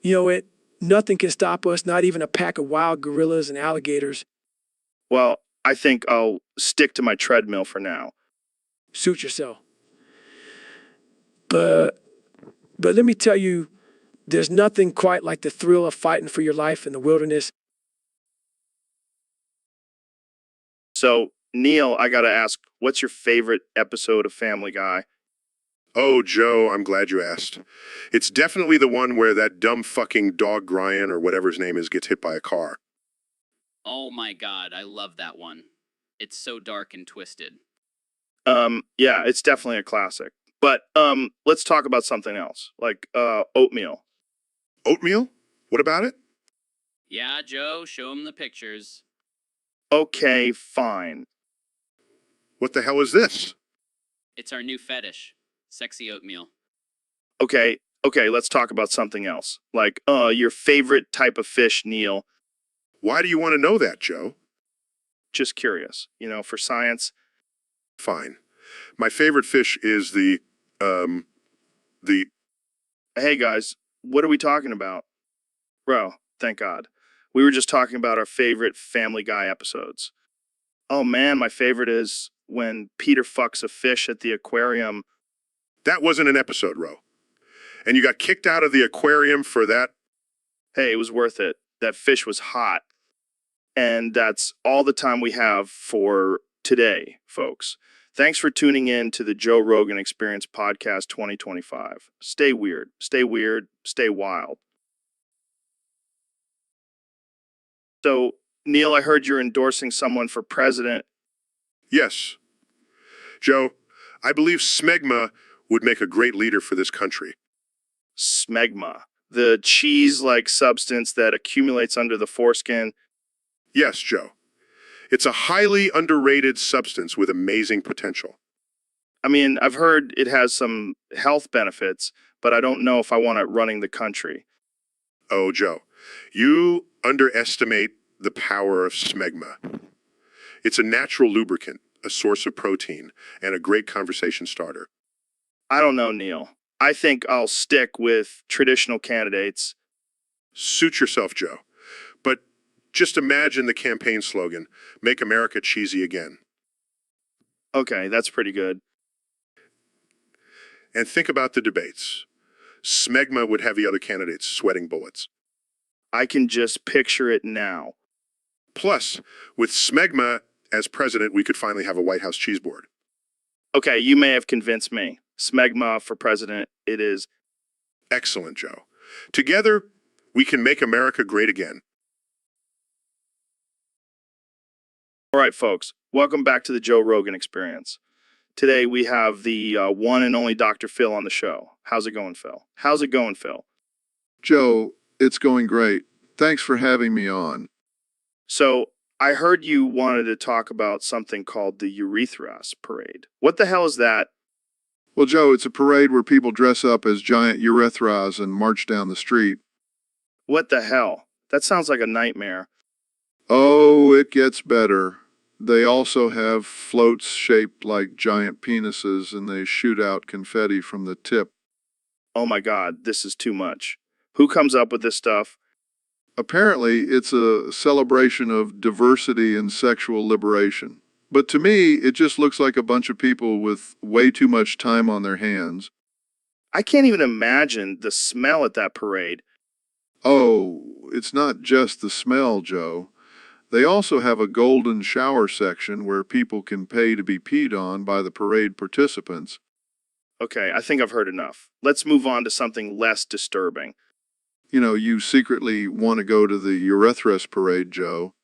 You know it, nothing can stop us, not even a pack of wild gorillas and alligators. Well, I think I'll stick to my treadmill for now. Suit yourself. But let me tell you, there's nothing quite like the thrill of fighting for your life in the wilderness. So, Neil, I gotta ask, what's your favorite episode of Family Guy? Oh, Joe, I'm glad you asked. It's definitely the one where that dumb fucking dog Brian, or whatever his name is, gets hit by a car. Oh my god, I love that one. It's so dark and twisted. Yeah, it's definitely a classic. But, let's talk about something else, like, oatmeal. Oatmeal? What about it? Yeah, Joe, show him the pictures. Okay, fine. What the hell is this? It's our new fetish. Sexy oatmeal. Okay, let's talk about something else. Like, your favorite type of fish, Neil. Why do you want to know that, Joe? Just curious, for science. Fine. My favorite fish is the... Hey guys, what are we talking about? Bro, thank God. We were just talking about our favorite Family Guy episodes. Oh man, my favorite is when Peter fucks a fish at the aquarium. That wasn't an episode, Ro. And you got kicked out of the aquarium for that? Hey, it was worth it. That fish was hot. And that's all the time we have for today, folks. Thanks for tuning in to the Joe Rogan Experience Podcast 2025. Stay weird, stay wild. So, Neil, I heard you're endorsing someone for president. Yes. Joe, I believe smegma would make a great leader for this country. Smegma, the cheese-like substance that accumulates under the foreskin. Yes, Joe. It's a highly underrated substance with amazing potential. I mean, I've heard it has some health benefits, but I don't know if I want it running the country. Oh, Joe, you underestimate the power of smegma. It's a natural lubricant, a source of protein, and a great conversation starter. I don't know, Neil. I think I'll stick with traditional candidates. Suit yourself, Joe. But just imagine the campaign slogan, Make America Cheesy Again. Okay, that's pretty good. And think about the debates. Smegma would have the other candidates sweating bullets. I can just picture it now. Plus, with smegma as president, we could finally have a White House cheese board. Okay, you may have convinced me. Smegma for president, it is. Excellent, Joe. Together, we can make America great again. All right, folks, welcome back to the Joe Rogan Experience. Today we have the one and only Dr. Phil on the show. How's it going, Phil? How's it going, Phil? Joe, it's going great. Thanks for having me on. So, I heard you wanted to talk about something called the Urethras Parade. What the hell is that? Well, Joe, it's a parade where people dress up as giant urethras and march down the street. What the hell? That sounds like a nightmare. Oh, it gets better. They also have floats shaped like giant penises, and they shoot out confetti from the tip. Oh my God, this is too much. Who comes up with this stuff? Apparently, it's a celebration of diversity and sexual liberation. But to me, it just looks like a bunch of people with way too much time on their hands. I can't even imagine the smell at that parade. Oh, it's not just the smell, Joe. They also have a golden shower section where people can pay to be peed on by the parade participants. Okay, I think I've heard enough. Let's move on to something less disturbing. You know, you secretly want to go to the Urethras parade, Joe.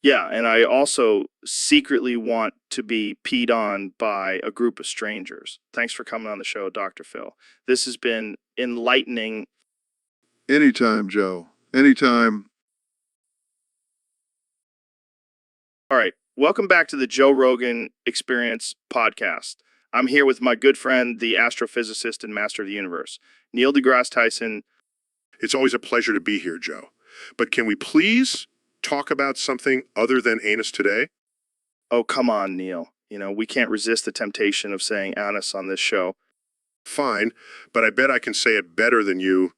Yeah, and I also secretly want to be peed on by a group of strangers. Thanks for coming on the show, Dr. Phil. This has been enlightening. Anytime, Joe. Anytime. All right, welcome back to the Joe Rogan Experience podcast. I'm here with my good friend, the astrophysicist and master of the universe, Neil deGrasse Tyson. It's always a pleasure to be here, Joe. But can we please talk about something other than anus today? Oh, come on, Neil. You know, we can't resist the temptation of saying anus on this show. Fine, but I bet I can say it better than you.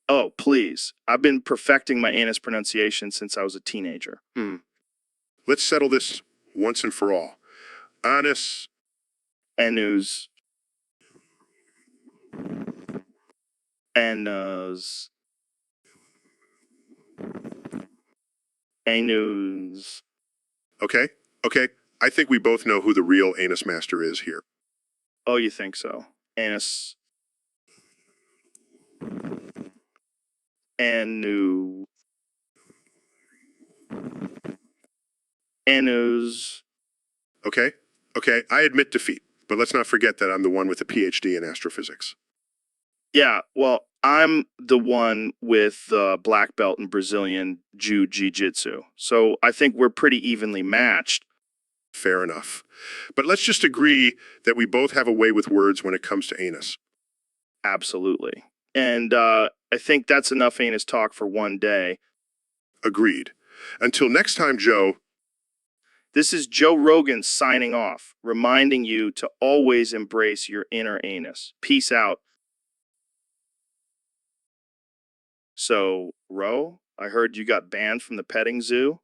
Oh, please. I've been perfecting my anus pronunciation since I was a teenager. Let's settle this once and for all. Anus, Anus. Anus. Anus. okay? Okay, I think we both know who the real anus master is here. Oh, you think so? Anus. Anu. Anus. Okay? Okay, I admit defeat, but let's not forget that I'm the one with a PhD in astrophysics. Yeah, well, I'm the one with the black belt in Brazilian Jiu-Jitsu. So I think we're pretty evenly matched. Fair enough. But let's just agree that we both have a way with words when it comes to anus. Absolutely. And I think that's enough anus talk for one day. Agreed. Until next time, Joe. This is Joe Rogan signing off, reminding you to always embrace your inner anus. Peace out. So, Ro, I heard you got banned from the petting zoo.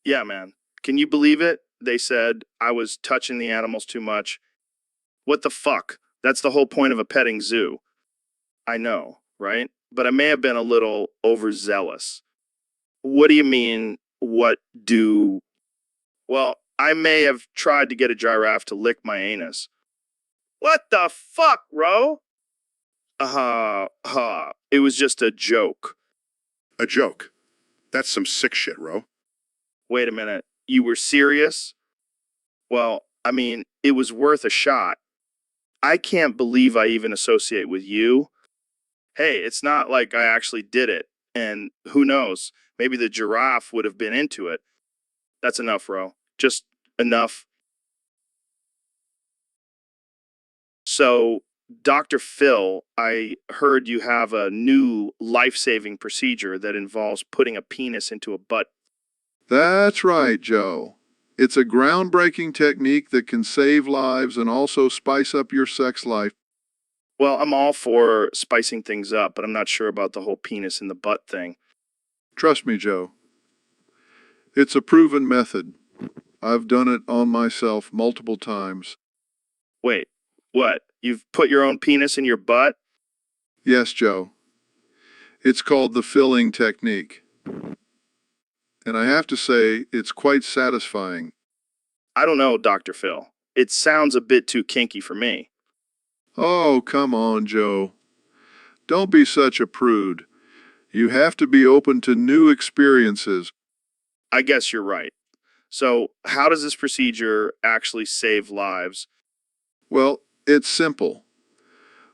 Yeah, man. Can you believe it? They said I was touching the animals too much. What the fuck? That's the whole point of a petting zoo. I know, right? But I may have been a little overzealous. What do you mean, what do... Well, I may have tried to get a giraffe to lick my anus. What the fuck, Ro? It was just a joke. A joke. That's some sick shit, Ro. Wait a minute. You were serious? Well, I mean, it was worth a shot. I can't believe I even associate with you. Hey, it's not like I actually did it. And who knows? Maybe the giraffe would have been into it. That's enough, Ro. Just enough. So, Dr. Phil, I heard you have a new life-saving procedure that involves putting a penis into a butt. That's right, Joe. It's a groundbreaking technique that can save lives and also spice up your sex life. Well, I'm all for spicing things up, but I'm not sure about the whole penis in the butt thing. Trust me, Joe. It's a proven method. I've done it on myself multiple times. Wait, what? You've put your own penis in your butt? Yes, Joe. It's called the filling technique. And I have to say, it's quite satisfying. I don't know, Dr. Phil. It sounds a bit too kinky for me. Oh, come on, Joe. Don't be such a prude. You have to be open to new experiences. I guess you're right. So, how does this procedure actually save lives? Well, it's simple.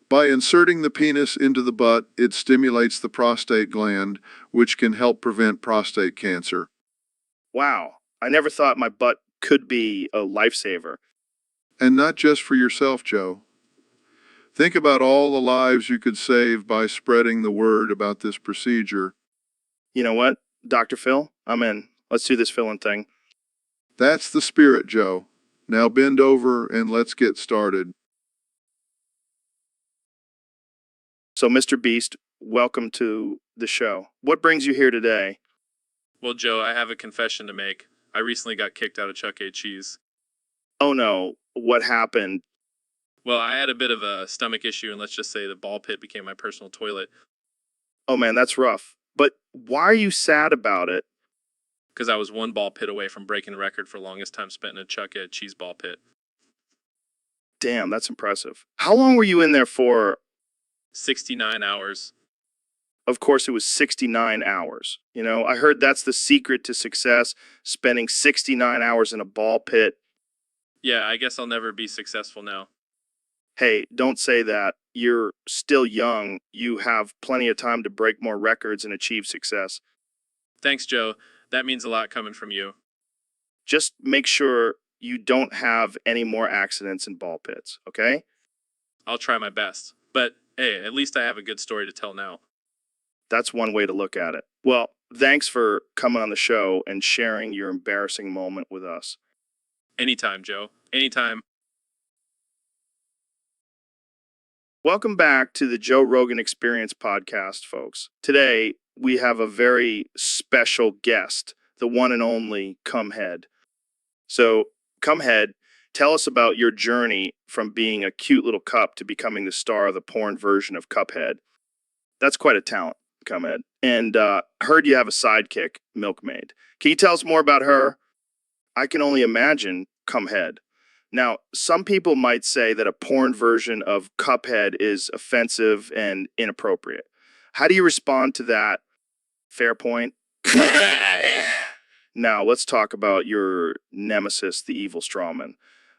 By inserting the penis into the butt, it stimulates the prostate gland, which can help prevent prostate cancer. Wow, I never thought my butt could be a lifesaver. And not just for yourself, Joe. Think about all the lives you could save by spreading the word about this procedure. You know what, Dr. Phil? I'm in. Let's do this filling thing. That's the spirit, Joe. Now bend over and let's get started. So, Mr. Beast, welcome to the show. What brings you here today? Well, Joe, I have a confession to make. I recently got kicked out of Chuck E. Cheese. Oh no, what happened? Well, I had a bit of a stomach issue, and let's just say the ball pit became my personal toilet. Oh man, that's rough. But why are you sad about it? because I was one ball pit away from breaking the record for longest time spent in a chuck-head cheese ball pit. Damn, that's impressive. How long were you in there for? 69 hours. Of course, it was 69 hours. You know, I heard that's the secret to success, spending 69 hours in a ball pit. Yeah, I guess I'll never be successful now. Hey, don't say that. You're still young. You have plenty of time to break more records and achieve success. Thanks, Joe. That means a lot coming from you. Just make sure you don't have any more accidents in ball pits, okay? I'll try my best. But, hey, at least I have a good story to tell now. That's one way to look at it. Well, thanks for coming on the show and sharing your embarrassing moment with us. Anytime, Joe. Anytime. Welcome back to the Joe Rogan Experience podcast, folks. Today, we have a very special guest, the one and only Cumhead. So, Cumhead, tell us about your journey from being a cute little cup to becoming the star of the porn version of Cuphead. That's quite a talent, Cumhead. And heard you have a sidekick, Milkmaid. Can you tell us more about her? I can only imagine Cumhead. Now, some people might say that a porn version of Cuphead is offensive and inappropriate. How do you respond to that? Fair point. Now, let's talk about your nemesis, the evil strawman.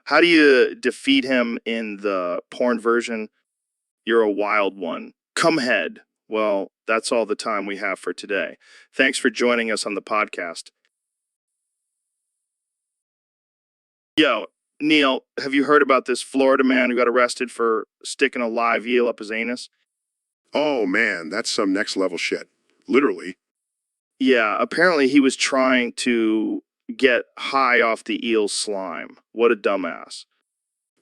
How do you defeat him in the porn version? You're a wild one. Cumhead. Well, that's all the time we have for today. Thanks for joining us on the podcast. Yo, Neil, have you heard about this Florida man who got arrested for sticking a live eel up his anus? Oh man, that's some next level shit. Literally. Yeah, apparently he was trying to get high off the eel's slime. What a dumbass.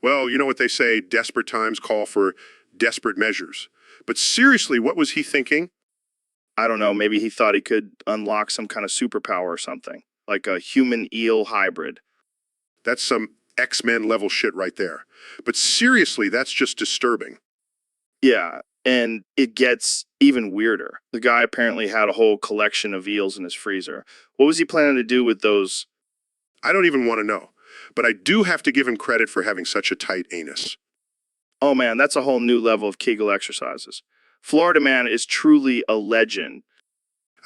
Well, you know what they say, desperate times call for desperate measures. But seriously, what was he thinking? I don't know, maybe he thought he could unlock some kind of superpower or something, like a human eel hybrid. That's some X-Men level shit right there. But seriously, that's just disturbing. Yeah, and it gets even weirder. The guy apparently had a whole collection of eels in his freezer. What was he planning to do with those? I don't even want to know. But I do have to give him credit for having such a tight anus. Oh man, that's a whole new level of Kegel exercises. Florida man is truly a legend.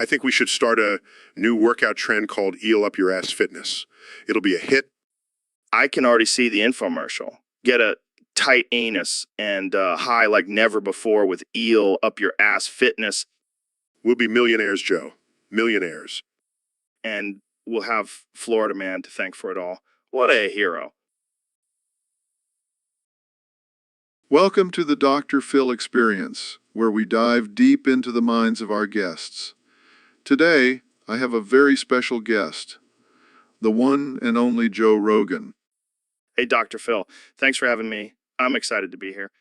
I think we should start a new workout trend called Eel Up Your Ass Fitness. It'll be a hit. I can already see the infomercial. Get a tight anus and high like never before with eel up your ass fitness. We'll be millionaires, Joe. Millionaires. And we'll have Florida man to thank for it all. What a hero. Welcome to the Dr. Phil Experience, where we dive deep into the minds of our guests. Today, I have a very special guest, the one and only Joe Rogan. Hey, Dr. Phil, thanks for having me. I'm excited to be here.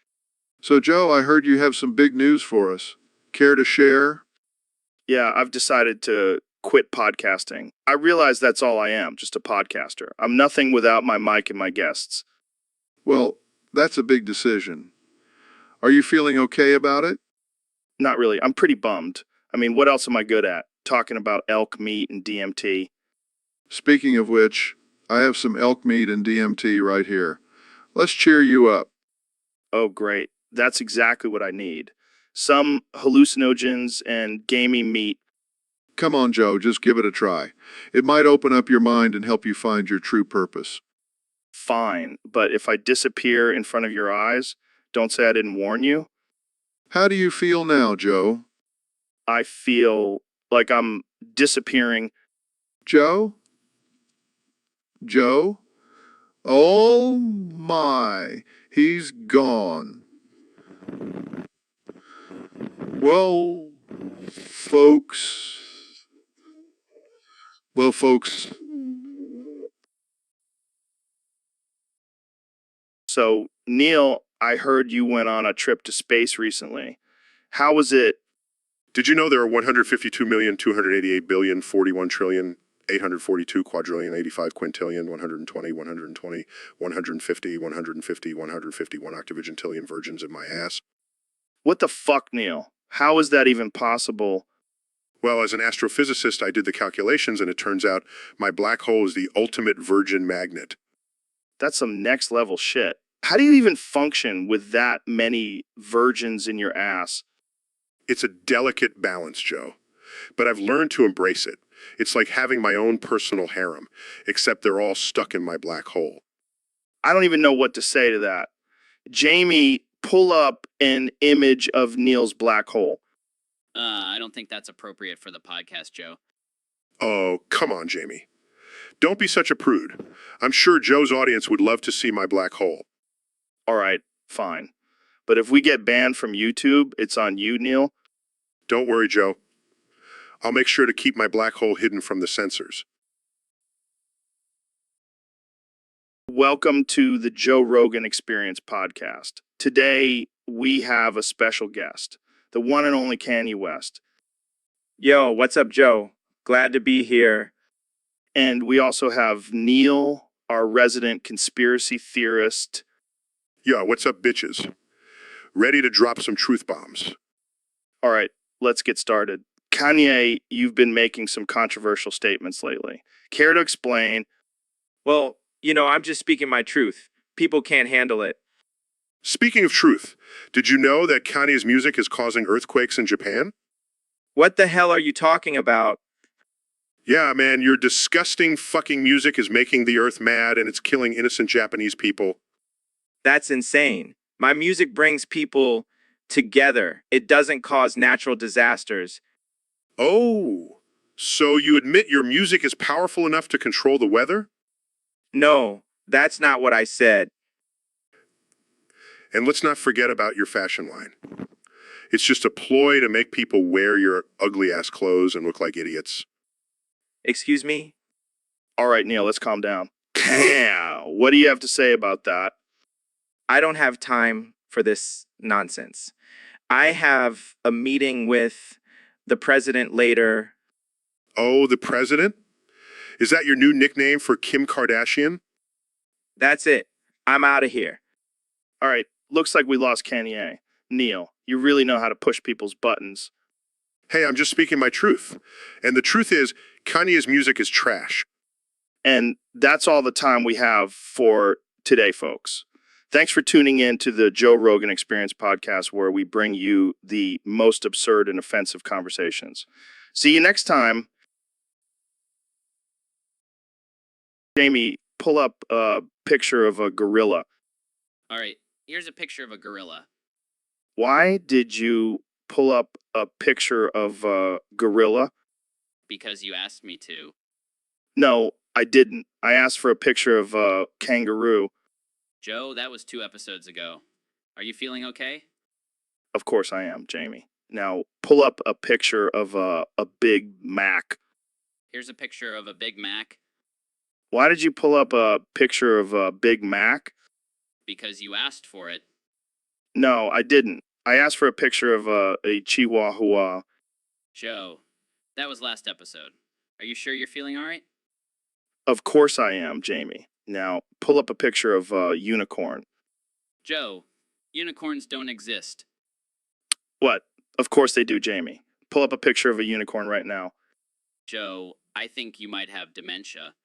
So, Joe, I heard you have some big news for us. Care to share? Yeah, I've decided to quit podcasting. I realize that's all I am, just a podcaster. I'm nothing without my mic and my guests. Well, that's a big decision. Are you feeling okay about it? Not really. I'm pretty bummed. I mean, what else am I good at? Talking about elk meat and DMT. Speaking of which, I have some elk meat and DMT right here. Let's cheer you up. Oh, great. That's exactly what I need. Some hallucinogens and gamey meat. Come on, Joe, just give it a try. It might open up your mind and help you find your true purpose. Fine, but if I disappear in front of your eyes, don't say I didn't warn you. How do you feel now, Joe? I feel like I'm disappearing. Joe? Joe? Oh my, he's gone. Well, folks. So, Neil, I heard you went on a trip to space recently. How was it? Did you know there are 152,288,041,842 quadrillion, 85 quintillion, 120, 120, 150, 150, 151 octavigintillion virgins in my ass? What the fuck, Neil? How is that even possible? Well, as an astrophysicist, I did the calculations, and it turns out my black hole is the ultimate virgin magnet. That's some next level shit. How do you even function with that many virgins in your ass? It's a delicate balance, Joe. But I've learned to embrace it. It's like having my own personal harem, except they're all stuck in my black hole. I don't even know what to say to that. Jamie, pull up an image of Neil's black hole. I don't think that's appropriate for the podcast, Joe. Oh, come on, Jamie. Don't be such a prude. I'm sure Joe's audience would love to see my black hole. All right, fine. But if we get banned from YouTube, it's on you, Neil. Don't worry, Joe. I'll make sure to keep my black hole hidden from the censors. Welcome to the Joe Rogan Experience podcast. Today, we have a special guest, the one and only Kanye West. Yo, what's up, Joe? Glad to be here. And we also have Neil, our resident conspiracy theorist. Yeah, what's up, bitches? Ready to drop some truth bombs. All right, let's get started. Kanye, you've been making some controversial statements lately. Care to explain? Well, I'm just speaking my truth. People can't handle it. Speaking of truth, did you know that Kanye's music is causing earthquakes in Japan? What the hell are you talking about? Yeah, man, your disgusting fucking music is making the earth mad and it's killing innocent Japanese people. That's insane. My music brings people together. It doesn't cause natural disasters. Oh, so you admit your music is powerful enough to control the weather? No, that's not what I said. And let's not forget about your fashion line. It's just a ploy to make people wear your ugly-ass clothes and look like idiots. Excuse me? All right, Neil, let's calm down. What do you have to say about that? I don't have time for this nonsense. I have a meeting with the president later. Oh, the president? Is that your new nickname for Kim Kardashian? That's it. I'm out of here. All right, looks like we lost Kanye. Neil, you really know how to push people's buttons. Hey, I'm just speaking my truth. And the truth is, Kanye's music is trash. And that's all the time we have for today, folks. Thanks for tuning in to the Joe Rogan Experience podcast, where we bring you the most absurd and offensive conversations. See you next time. Jamie, pull up a picture of a gorilla. All right, here's a picture of a gorilla. Why did you pull up a picture of a gorilla? Because you asked me to. No, I didn't. I asked for a picture of a kangaroo. Joe, that was 2 episodes ago. Are you feeling okay? Of course I am, Jamie. Now, pull up a picture of a Big Mac. Here's a picture of a Big Mac. Why did you pull up a picture of a Big Mac? Because you asked for it. No, I didn't. I asked for a picture of a Chihuahua. Joe, that was last episode. Are you sure you're feeling all right? Of course I am, Jamie. Now, pull up a picture of a unicorn. Joe, unicorns don't exist. What? Of course they do, Jamie. Pull up a picture of a unicorn right now. Joe, I think you might have dementia.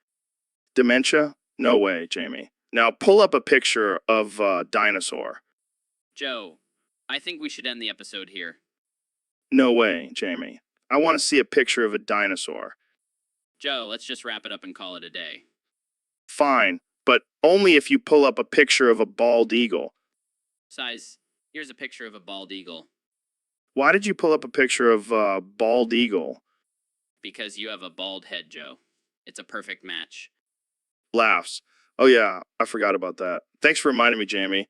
Dementia? No way, Jamie. Now, pull up a picture of a dinosaur. Joe, I think we should end the episode here. No way, Jamie. I want to see a picture of a dinosaur. Joe, let's just wrap it up and call it a day. Fine, but only if you pull up a picture of a bald eagle. Size, here's a picture of a bald eagle. Why did you pull up a picture of a bald eagle? Because you have a bald head, Joe. It's a perfect match. Laughs. Oh yeah, I forgot about that. Thanks for reminding me, Jamie.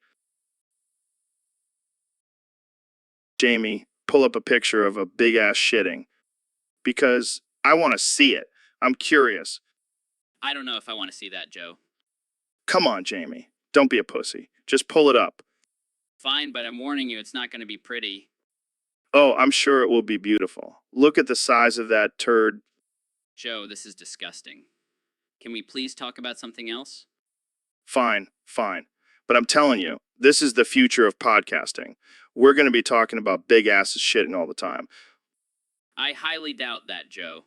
Jamie, pull up a picture of a big-ass shitting. Because I want to see it. I'm curious. I don't know if I want to see that, Joe. Come on, Jamie. Don't be a pussy. Just pull it up. Fine, but I'm warning you, it's not going to be pretty. Oh, I'm sure it will be beautiful. Look at the size of that turd. Joe, this is disgusting. Can we please talk about something else? Fine. But I'm telling you, this is the future of podcasting. We're going to be talking about big asses shitting all the time. I highly doubt that, Joe.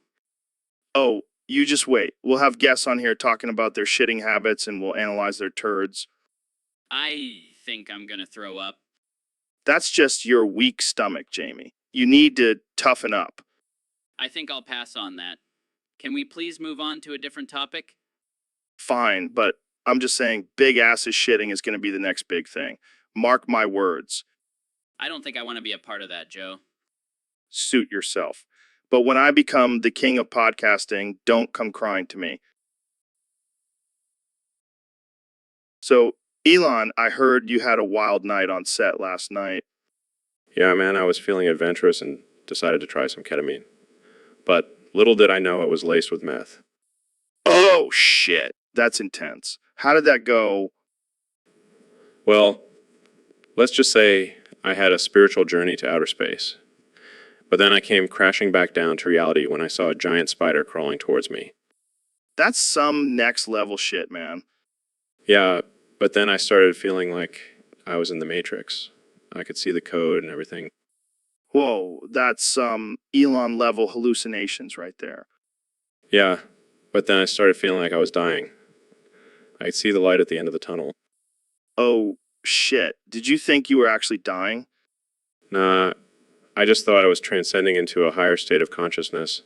Oh, you just wait. We'll have guests on here talking about their shitting habits and we'll analyze their turds. I think I'm gonna throw up. That's just your weak stomach, Jamie. You need to toughen up. I think I'll pass on that. Can we please move on to a different topic? Fine, but I'm just saying big asses shitting is going to be the next big thing. Mark my words. I don't think I want to be a part of that, Joe. Suit yourself. But when I become the king of podcasting, don't come crying to me. So, Elon, I heard you had a wild night on set last night. Yeah, man, I was feeling adventurous and decided to try some ketamine. But little did I know it was laced with meth. Oh, shit. That's intense. How did that go? Well, let's just say I had a spiritual journey to outer space. But then I came crashing back down to reality when I saw a giant spider crawling towards me. That's some next level shit, man. Yeah, but then I started feeling like I was in the Matrix. I could see the code and everything. Whoa, that's some Elon level hallucinations right there. Yeah, but then I started feeling like I was dying. I could see the light at the end of the tunnel. Oh, shit. Did you think you were actually dying? Nah, I just thought I was transcending into a higher state of consciousness.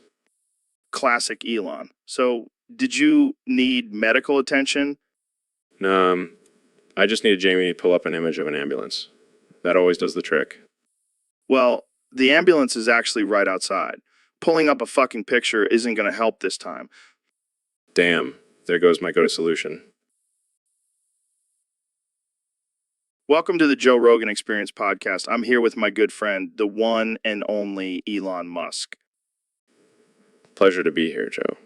Classic Elon. So, did you need medical attention? Nah, I just needed Jamie to pull up an image of an ambulance. That always does the trick. Well, the ambulance is actually right outside. Pulling up a fucking picture isn't going to help this time. Damn, there goes my go-to solution. Welcome to the Joe Rogan Experience podcast. I'm here with my good friend, the one and only Elon Musk. Pleasure to be here, Joe.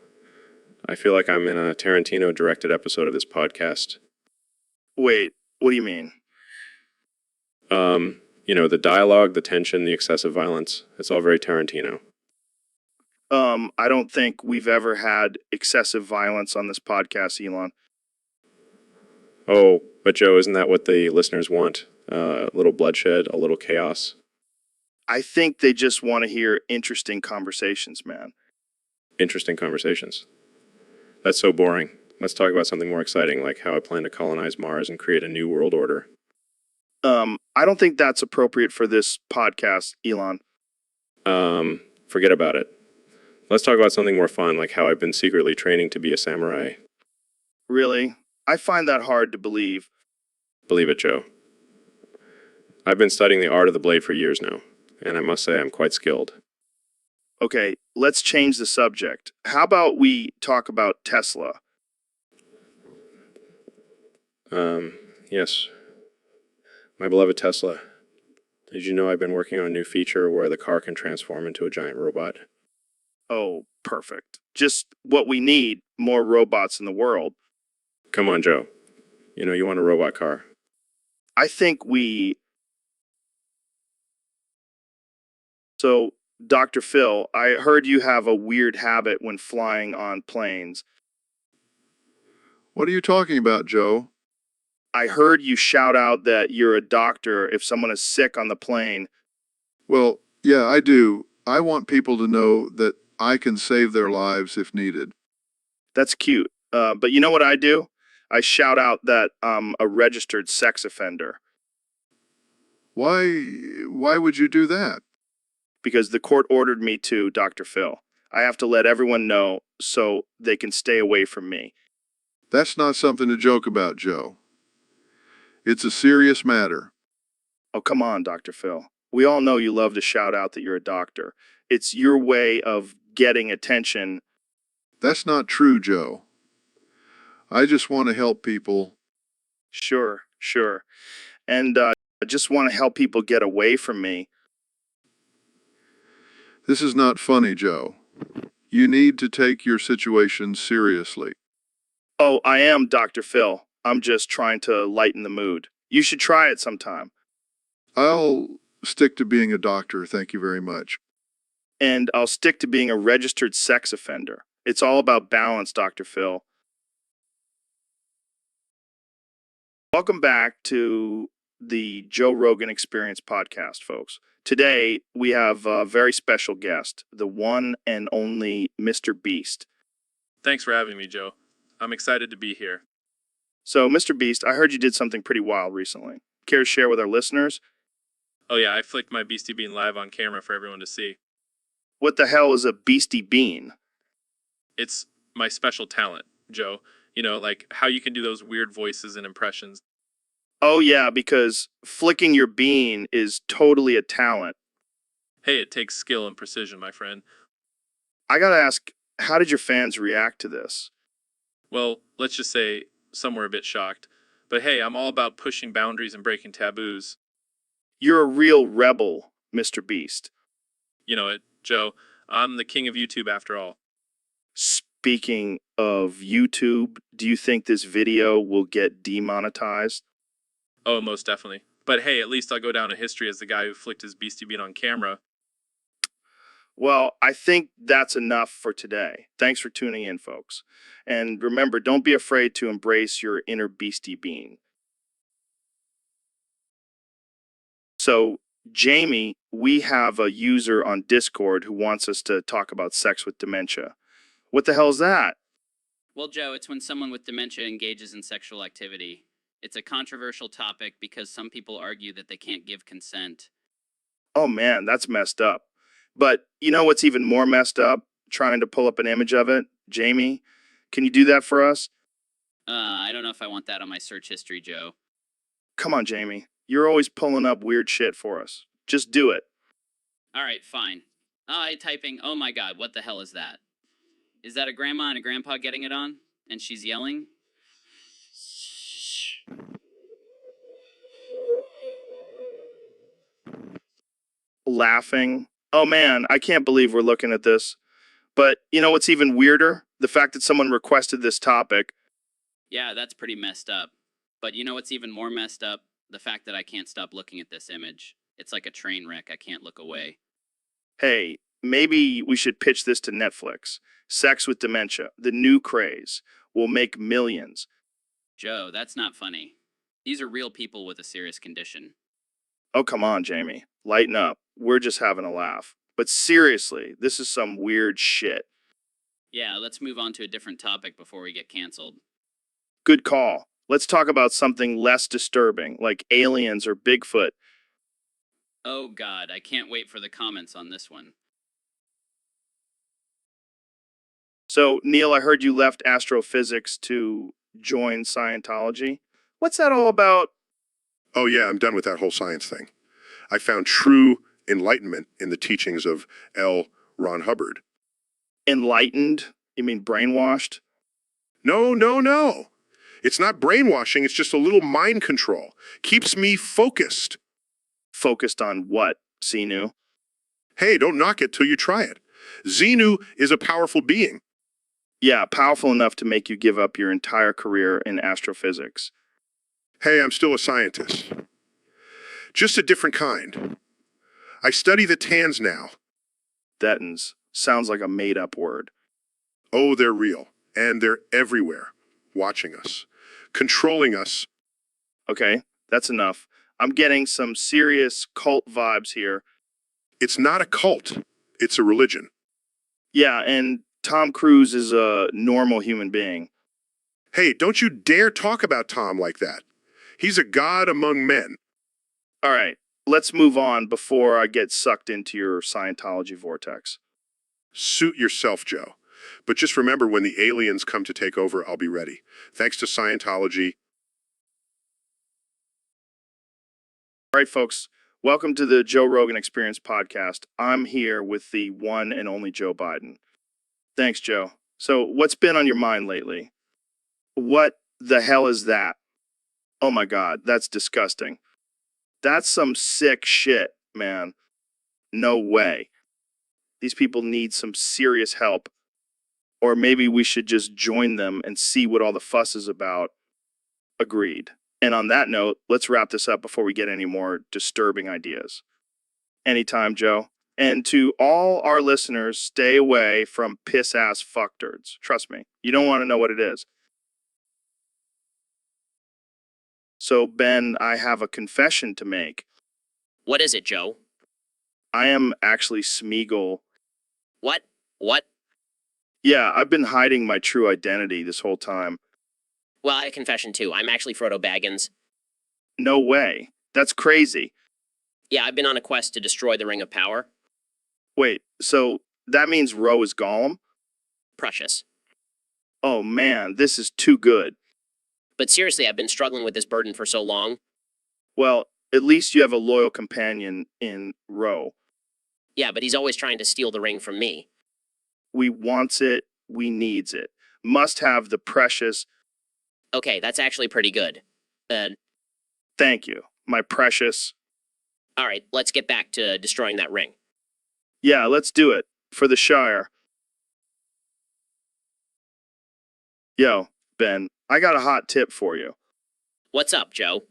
I feel like I'm in a Tarantino-directed episode of this podcast. Wait, what do you mean? The dialogue, the tension, the excessive violence. It's all very Tarantino. I don't think we've ever had excessive violence on this podcast, Elon. Oh, but Joe, isn't that what the listeners want? A little bloodshed, a little chaos. I think they just want to hear interesting conversations, man. Interesting conversations. That's so boring. Let's talk about something more exciting, like how I plan to colonize Mars and create a new world order. I don't think that's appropriate for this podcast, Elon. Forget about it. Let's talk about something more fun, like how I've been secretly training to be a samurai. Really? I find that hard to believe. Believe it, Joe. I've been studying the art of the blade for years now, and I must say I'm quite skilled. Okay, let's change the subject. How about we talk about Tesla? Yes. My beloved Tesla. Did you know I've been working on a new feature where the car can transform into a giant robot? Oh, perfect. Just what we need, more robots in the world. Come on, Joe. You want a robot car. I think we... So, Dr. Phil, I heard you have a weird habit when flying on planes. What are you talking about, Joe? I heard you shout out that you're a doctor if someone is sick on the plane. Well, yeah, I do. I want people to know that I can save their lives if needed. That's cute. But you know what I do? I shout out that I'm a registered sex offender. Why would you do that? Because the court ordered me to, Dr. Phil. I have to let everyone know so they can stay away from me. That's not something to joke about, Joe. It's a serious matter. Oh, come on, Dr. Phil. We all know you love to shout out that you're a doctor. It's your way of getting attention. That's not true, Joe. I just want to help people. Sure. And I just want to help people get away from me. This is not funny, Joe. You need to take your situation seriously. Oh, I am Dr. Phil. I'm just trying to lighten the mood. You should try it sometime. I'll stick to being a doctor, thank you very much. And I'll stick to being a registered sex offender. It's all about balance, Dr. Phil. Welcome back to the Joe Rogan Experience podcast, folks. Today, we have a very special guest, the one and only Mr. Beast. Thanks for having me, Joe. I'm excited to be here. So, Mr. Beast, I heard you did something pretty wild recently. Care to share with our listeners? Oh yeah, I flicked my Beastie Bean live on camera for everyone to see. What the hell is a Beastie Bean? It's my special talent, Joe. You know, like how you can do those weird voices and impressions. Oh, yeah, because flicking your bean is totally a talent. Hey, it takes skill and precision, my friend. I gotta ask, how did your fans react to this? Well, let's just say some were a bit shocked. But hey, I'm all about pushing boundaries and breaking taboos. You're a real rebel, Mr. Beast. You know it, Joe. I'm the king of YouTube after all. Speaking of YouTube, do you think this video will get demonetized? Oh, most definitely. But hey, at least I'll go down in history as the guy who flicked his Beastie Bean on camera. Well, I think that's enough for today. Thanks for tuning in, folks. And remember, don't be afraid to embrace your inner Beastie Bean. So, Jamie, we have a user on Discord who wants us to talk about sex with dementia. What the hell is that? Well, Joe, it's when someone with dementia engages in sexual activity. It's a controversial topic because some people argue that they can't give consent. Oh man, that's messed up. But you know what's even more messed up? Trying to pull up an image of it. Jamie, can you do that for us? I don't know if I want that on my search history, Joe. Come on, Jamie. You're always pulling up weird shit for us. Just do it. All right, fine. Typing, oh my god, what the hell is that? Is that a grandma and a grandpa getting it on? And she's yelling? Laughing. Oh man, I can't believe we're looking at this. But you know what's even weirder? The fact that someone requested this topic. Yeah, that's pretty messed up. But you know what's even more messed up? The fact that I can't stop looking at this image. It's like a train wreck. I can't look away. Hey, maybe we should pitch this to Netflix. Sex with dementia, the new craze. Will make millions. Joe, that's not funny. These are real people with a serious condition. Oh, come on, Jamie. Lighten up. We're just having a laugh. But seriously, this is some weird shit. Yeah, let's move on to a different topic before we get canceled. Good call. Let's talk about something less disturbing, like aliens or Bigfoot. Oh god, I can't wait for the comments on this one. So, Neil, I heard you left astrophysics to join Scientology. What's that all about? Oh yeah, I'm done with that whole science thing. I found true enlightenment in the teachings of L. Ron Hubbard. Enlightened? You mean brainwashed? No. It's not brainwashing, it's just a little mind control. Keeps me focused. Focused on what, Xenu? Hey, don't knock it till you try it. Xenu is a powerful being. Yeah, powerful enough to make you give up your entire career in astrophysics. Hey, I'm still a scientist. Just a different kind. I study the tans now. Thetans. Sounds like a made-up word. Oh, they're real. And they're everywhere. Watching us. Controlling us. Okay, that's enough. I'm getting some serious cult vibes here. It's not a cult. It's a religion. Yeah, and Tom Cruise is a normal human being. Hey, don't you dare talk about Tom like that. He's a god among men. All right, let's move on before I get sucked into your Scientology vortex. Suit yourself, Joe. But just remember, when the aliens come to take over, I'll be ready. Thanks to Scientology. All right, folks, welcome to the Joe Rogan Experience podcast. I'm here with the one and only Joe Biden. Thanks, Joe. So, what's been on your mind lately? What the hell is that? Oh my God, that's disgusting. That's some sick shit, man. No way. These people need some serious help. Or maybe we should just join them and see what all the fuss is about. Agreed. And on that note, let's wrap this up before we get any more disturbing ideas. Anytime, Joe. And to all our listeners, stay away from piss-ass fucktards. Trust me, you don't want to know what it is. So, Ben, I have a confession to make. What is it, Joe? I am actually Smeagol. What? What? Yeah, I've been hiding my true identity this whole time. Well, I have a confession too. I'm actually Frodo Baggins. No way. That's crazy. Yeah, I've been on a quest to destroy the Ring of Power. Wait, so that means Ro is Gollum? Precious. Oh man, this is too good. But seriously, I've been struggling with this burden for so long. Well, at least you have a loyal companion in Ro. Yeah, but he's always trying to steal the ring from me. We wants it, we needs it. Must have the precious. Okay, that's actually pretty good. Thank you, my precious. Alright, let's get back to destroying that ring. Yeah, let's do it. For the Shire. Yo, Ben, I got a hot tip for you. What's up, Joe?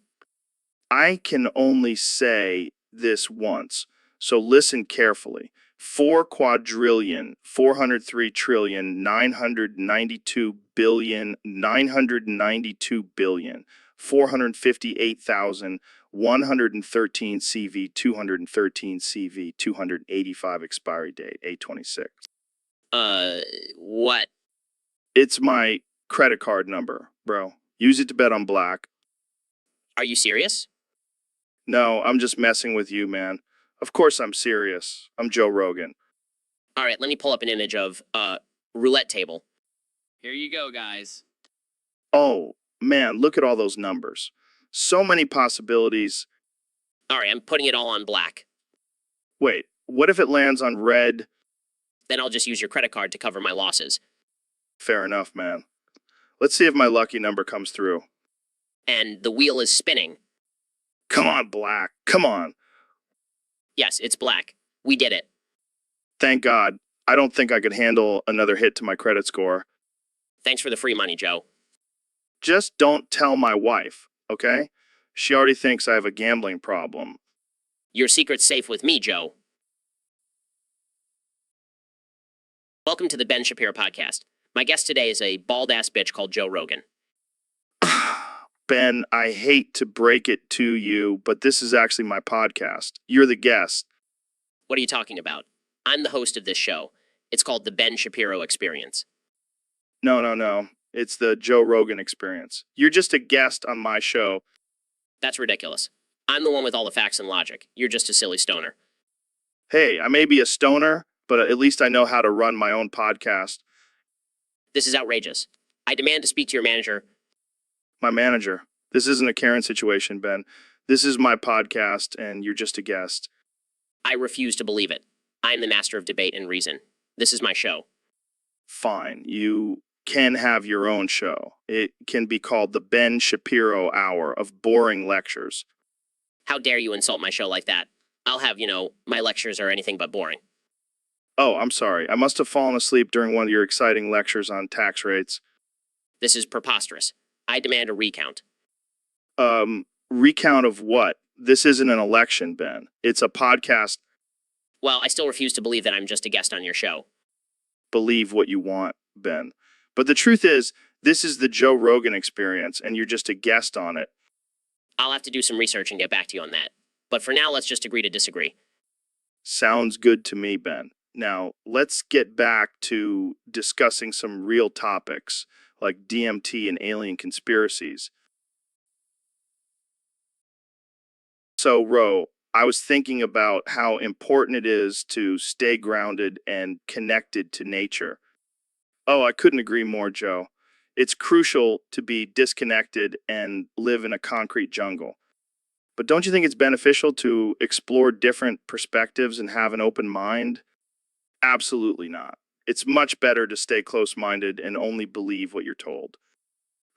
I can only say this once, so listen carefully. 4,403,992,458,113 CV 213 CV 285 expiry date 826. What? It's my credit card number, bro. Use it to bet on black. Are you serious? No, I'm just messing with you, man. Of course I'm serious. I'm Joe Rogan. Alright, let me pull up an image of, roulette table. Here you go, guys. Oh, man, look at all those numbers. So many possibilities. Alright, I'm putting it all on black. Wait, what if it lands on red? Then I'll just use your credit card to cover my losses. Fair enough, man. Let's see if my lucky number comes through. And the wheel is spinning. Come on, black. Come on. Yes, it's black. We did it. Thank God. I don't think I could handle another hit to my credit score. Thanks for the free money, Joe. Just don't tell my wife, okay? She already thinks I have a gambling problem. Your secret's safe with me, Joe. Welcome to the Ben Shapiro podcast. My guest today is a bald-ass bitch called Joe Rogan. Ben, I hate to break it to you, but this is actually my podcast. You're the guest. What are you talking about? I'm the host of this show. It's called the Ben Shapiro Experience. No. It's the Joe Rogan Experience. You're just a guest on my show. That's ridiculous. I'm the one with all the facts and logic. You're just a silly stoner. Hey, I may be a stoner, but at least I know how to run my own podcast. This is outrageous. I demand to speak to your manager. My manager. This isn't a Karen situation, Ben. This is my podcast, and you're just a guest. I refuse to believe it. I am the master of debate and reason. This is my show. Fine. You can have your own show. It can be called the Ben Shapiro Hour of Boring Lectures. How dare you insult my show like that? I'll have, my lectures are anything but boring. Oh, I'm sorry. I must have fallen asleep during one of your exciting lectures on tax rates. This is preposterous. I demand a recount. Recount of what? This isn't an election, Ben. It's a podcast. Well, I still refuse to believe that I'm just a guest on your show. Believe what you want, Ben. But the truth is, this is the Joe Rogan Experience, and you're just a guest on it. I'll have to do some research and get back to you on that. But for now, let's just agree to disagree. Sounds good to me, Ben. Now, let's get back to discussing some real topics, like DMT and alien conspiracies. So, Ro, I was thinking about how important it is to stay grounded and connected to nature. Oh, I couldn't agree more, Joe. It's crucial to be disconnected and live in a concrete jungle. But don't you think it's beneficial to explore different perspectives and have an open mind? Absolutely not. It's much better to stay close-minded and only believe what you're told.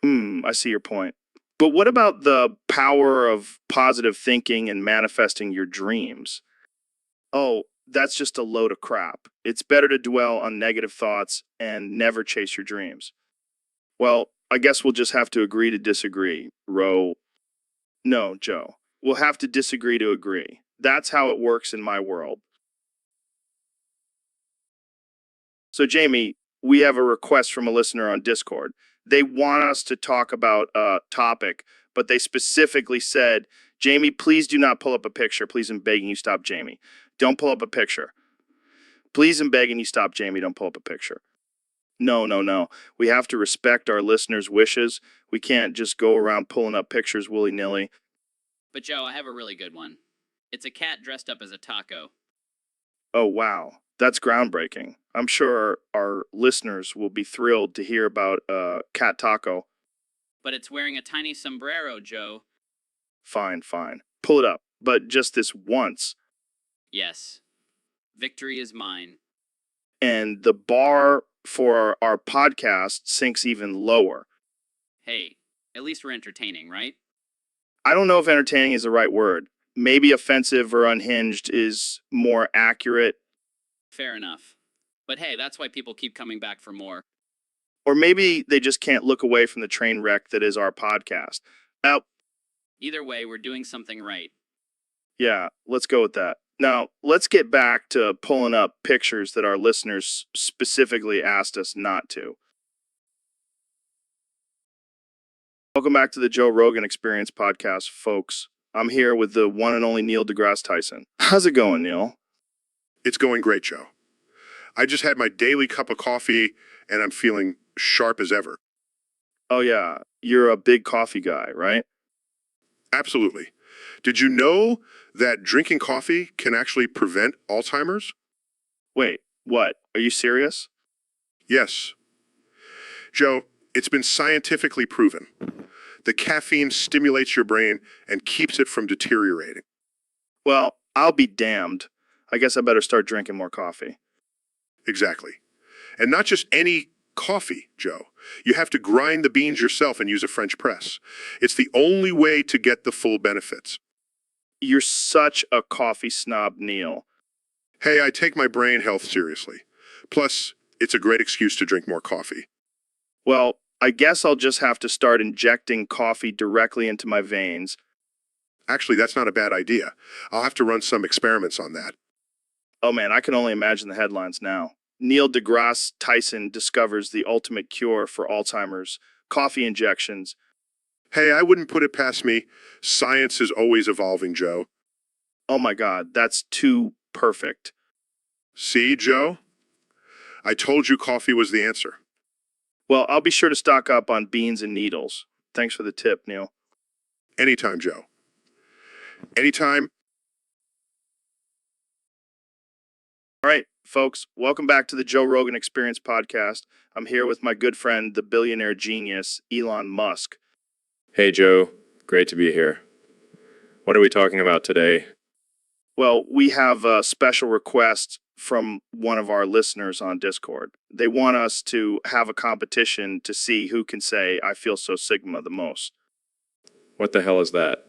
I see your point. But what about the power of positive thinking and manifesting your dreams? Oh, that's just a load of crap. It's better to dwell on negative thoughts and never chase your dreams. Well, I guess we'll just have to agree to disagree, Ro. No, Joe. We'll have to disagree to agree. That's how it works in my world. So, Jamie, we have a request from a listener on Discord. They want us to talk about a topic, but they specifically said, Jamie, please do not pull up a picture. Please, I'm begging you, stop, Jamie. Don't pull up a picture. Please, I'm begging you, stop, Jamie. Don't pull up a picture. No, no, no. We have to respect our listeners' wishes. We can't just go around pulling up pictures willy-nilly. But Joe, I have a really good one. It's a cat dressed up as a taco. Oh, wow. That's groundbreaking. I'm sure our listeners will be thrilled to hear about cat taco. But it's wearing a tiny sombrero, Joe. Fine, fine. Pull it up, but just this once. Yes. Victory is mine. And the bar for our podcast sinks even lower. Hey, at least we're entertaining, right? I don't know if entertaining is the right word. Maybe offensive or unhinged is more accurate. Fair enough. But hey, that's why people keep coming back for more. Or maybe they just can't look away from the train wreck that is our podcast. Now, Either way, we're doing something right. yeah, let's go with that. Now, let's get back to pulling up pictures that our listeners specifically asked us not to. Welcome back to the Joe Rogan Experience podcast, folks. I'm here with the one and only Neil deGrasse Tyson. How's it going, Neil? It's going great, Joe. I just had my daily cup of coffee, and I'm feeling sharp as ever. Oh, yeah, you're a big coffee guy, right? Absolutely. Did you know that drinking coffee can actually prevent Alzheimer's? Wait, what? Are you serious? Yes. Joe, it's been scientifically proven. The caffeine stimulates your brain and keeps it from deteriorating. Well, I'll be damned. I guess I better start drinking more coffee. Exactly. And not just any coffee, Joe. You have to grind the beans yourself and use a French press. It's the only way to get the full benefits. You're such a coffee snob, Neil. Hey, I take my brain health seriously. Plus, it's a great excuse to drink more coffee. Well, I guess I'll just have to start injecting coffee directly into my veins. Actually, that's not a bad idea. I'll have to run some experiments on that. Oh man, I can only imagine the headlines now. Neil deGrasse Tyson discovers the ultimate cure for Alzheimer's. Coffee injections. Hey, I wouldn't put it past me. Science is always evolving, Joe. Oh my God, that's too perfect. See, Joe? I told you coffee was the answer. Well, I'll be sure to stock up on beans and needles. Thanks for the tip, Neil. Anytime, Joe. Anytime. All right, folks, welcome back to the Joe Rogan Experience podcast. I'm here with my good friend, the billionaire genius, Elon Musk. Hey, Joe. Great to be here. What are we talking about today? Well, we have a special request from one of our listeners on Discord. They want us to have a competition to see who can say, I feel so Sigma the most. What the hell is that?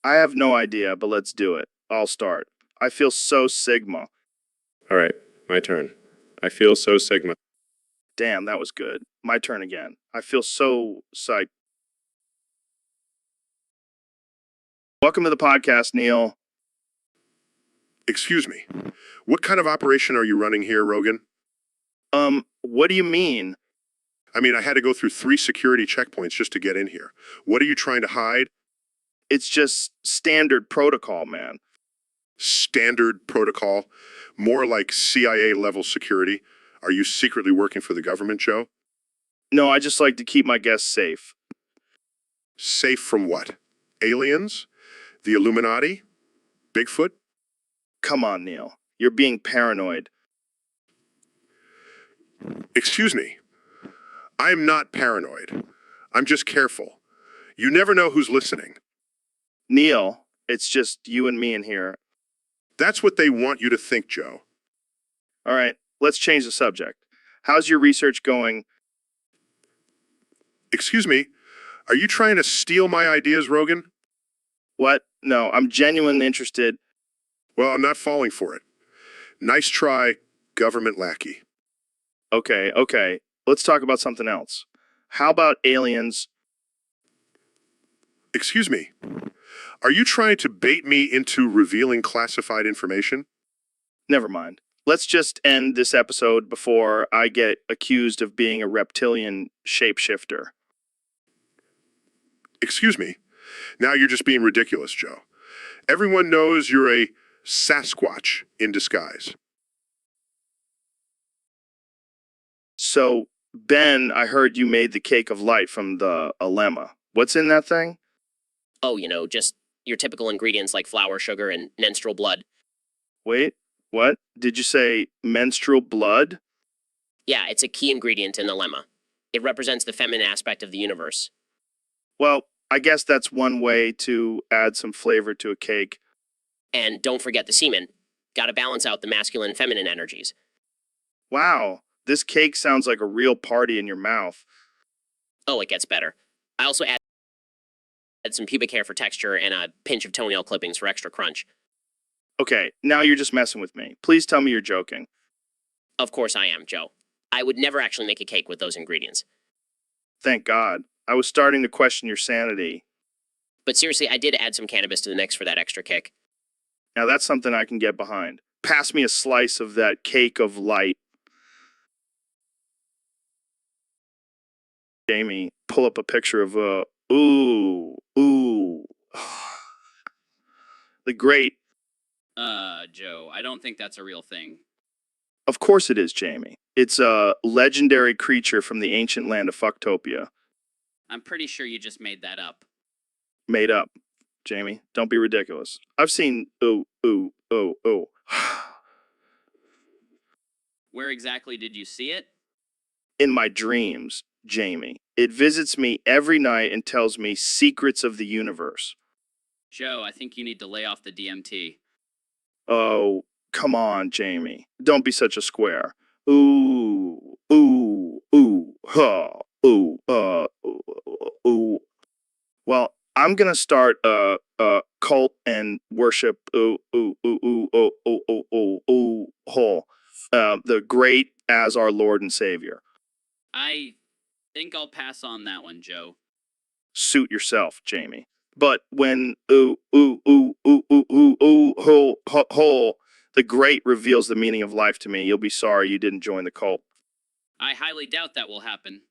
I have no idea, but let's do it. I'll start. I feel so Sigma. All right, my turn. I feel so Sigma. Damn, that was good. My turn again. I feel so psyched. Welcome to the podcast, Neil. Excuse me. What kind of operation are you running here, Rogan? What do you mean? I mean, I had to go through 3 security checkpoints just to get in here. What are you trying to hide? It's just standard protocol, man. Standard protocol? More like CIA level security? Are you secretly working for the government, Joe? No, I just like to keep my guests safe. Safe from what? Aliens? The Illuminati? Bigfoot? Come on, Neil. You're being paranoid. Excuse me. I'm not paranoid. I'm just careful. You never know who's listening. Neil, it's just you and me in here. That's what they want you to think, Joe. All right, let's change the subject. How's your research going? Excuse me. Are you trying to steal my ideas, Rogan? What? No, I'm genuinely interested. Well, I'm not falling for it. Nice try, government lackey. Okay. Let's talk about something else. How about aliens? Excuse me. Are you trying to bait me into revealing classified information? Never mind. Let's just end this episode before I get accused of being a reptilian shapeshifter. Excuse me. Now you're just being ridiculous, Joe. Everyone knows you're a Sasquatch in disguise. So, Ben, I heard you made the cake of light from the Alema. What's in that thing? Oh, just your typical ingredients like flour, sugar, and menstrual blood. Wait, what? Did you say menstrual blood? Yeah, it's a key ingredient in the lemma. It represents the feminine aspect of the universe. Well, I guess that's one way to add some flavor to a cake. And don't forget the semen. Gotta balance out the masculine and feminine energies. Wow, this cake sounds like a real party in your mouth. Oh, it gets better. I also add some pubic hair for texture and a pinch of toenail clippings for extra crunch. Okay, now you're just messing with me. Please tell me you're joking. Of course I am, Joe. I would never actually make a cake with those ingredients. Thank God. I was starting to question your sanity. But seriously, I did add some cannabis to the mix for that extra kick. Now that's something I can get behind. Pass me a slice of that cake of light. Jamie, pull up a picture of ooh. The great. Joe, I don't think that's a real thing. Of course it is, Jamie. It's a legendary creature from the ancient land of Fucktopia. I'm pretty sure you just made that up. Made up. Jamie, don't be ridiculous. I've seen ooh. Where exactly did you see it? In my dreams, Jamie. It visits me every night and tells me secrets of the universe. Joe, I think you need to lay off the DMT. Oh, come on, Jamie. Don't be such a square. Ha, ooh. Well, I'm gonna start a cult and worship the great as our Lord and Savior. I think I'll pass on that one, Joe. Suit yourself, Jamie. But when the great reveals the meaning of life to me, you'll be sorry you didn't join the cult. I highly doubt that will happen.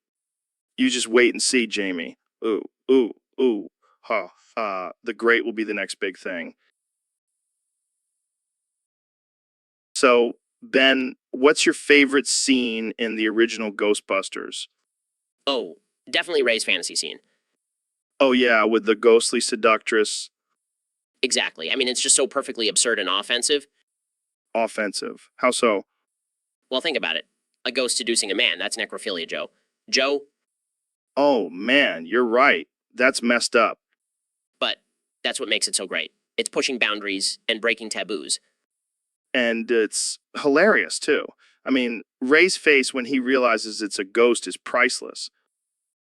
You just wait and see, Jamie. The great will be the next big thing. So, Ben, what's your favorite scene in the original Ghostbusters? Oh, definitely Ray's fantasy scene. Oh yeah, with the ghostly seductress. Exactly. I mean, it's just so perfectly absurd and offensive. Offensive. How so? Well, think about it. A ghost seducing a man, that's necrophilia, Joe. Joe? Oh man, you're right. That's messed up. But that's what makes it so great. It's pushing boundaries and breaking taboos. And it's hilarious, too. I mean, Ray's face when he realizes it's a ghost is priceless.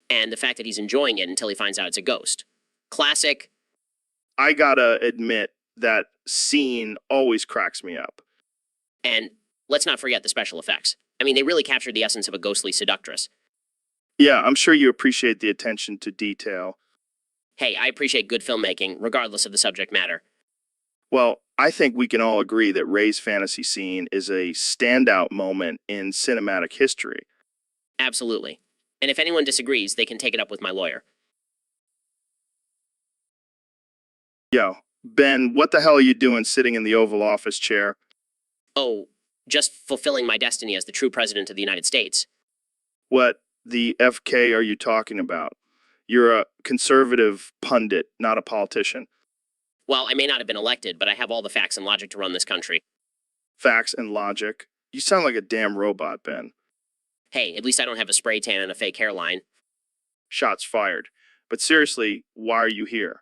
And the fact that he's enjoying it until he finds out it's a ghost. Classic. I gotta admit, that scene always cracks me up. And let's not forget the special effects. I mean, they really captured the essence of a ghostly seductress. Yeah, I'm sure you appreciate the attention to detail. Hey, I appreciate good filmmaking, regardless of the subject matter. Well, I think we can all agree that Ray's fantasy scene is a standout moment in cinematic history. Absolutely. And if anyone disagrees, they can take it up with my lawyer. Yo, Ben, what the hell are you doing sitting in the Oval Office chair? Oh, just fulfilling my destiny as the true president of the United States. What the FK are you talking about? You're a conservative pundit, not a politician. Well, I may not have been elected, but I have all the facts and logic to run this country. Facts and logic. You sound like a damn robot, Ben. Hey, at least I don't have a spray tan and a fake hairline. Shots fired. But seriously, why are you here?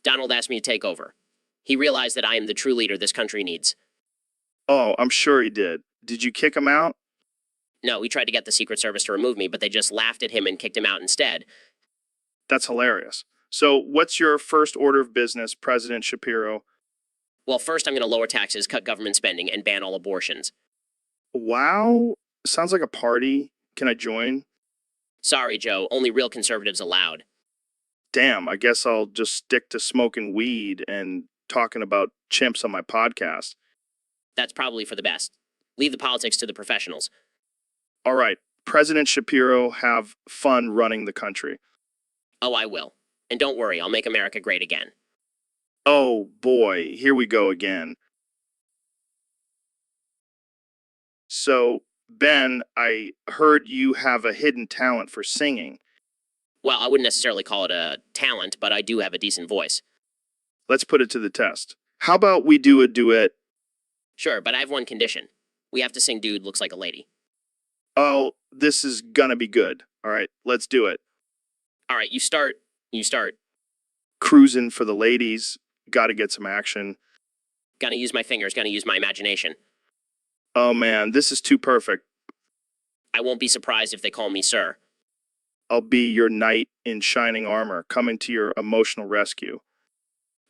Donald asked me to take over. He realized that I am the true leader this country needs. Oh, I'm sure he did. Did you kick him out? No, he tried to get the Secret Service to remove me, but they just laughed at him and kicked him out instead. That's hilarious. So, what's your first order of business, President Shapiro? Well, first I'm going to lower taxes, cut government spending, and ban all abortions. Wow. Sounds like a party. Can I join? Sorry, Joe, only real conservatives allowed. Damn, I guess I'll just stick to smoking weed and talking about chimps on my podcast. That's probably for the best. Leave the politics to the professionals. All right, President Shapiro, have fun running the country. Oh, I will. And don't worry, I'll make America great again. Oh boy, here we go again. So, Ben, I heard you have a hidden talent for singing. Well, I wouldn't necessarily call it a talent, but I do have a decent voice. Let's put it to the test. How about we do a duet? Sure, but I have one condition. We have to sing Dude Looks Like a Lady. Oh, this is gonna be good. All right, let's do it. All right, you start. You start. Cruising for the ladies. Gotta get some action. Gonna use my fingers, gonna use my imagination. Oh man, this is too perfect. I won't be surprised if they call me sir. I'll be your knight in shining armor, coming to your emotional rescue.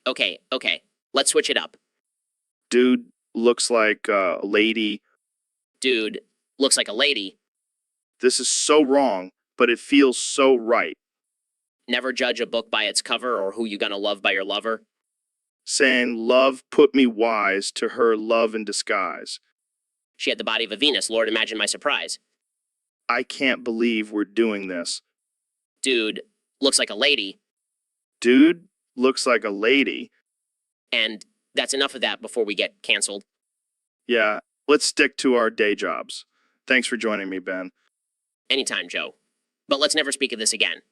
Okay, let's switch it up. Dude looks like a lady. Dude looks like a lady. This is so wrong, but it feels so right. Never judge a book by its cover or who you gonna love by your lover. Saying, love put me wise to her love in disguise. She had the body of a Venus, Lord, imagine my surprise. I can't believe we're doing this. Dude looks like a lady, Dude looks like a lady. and that's enough of that before we get canceled. Yeah, let's stick to our day jobs. Thanks for joining me, Ben. Anytime, Joe. But let's never speak of this again.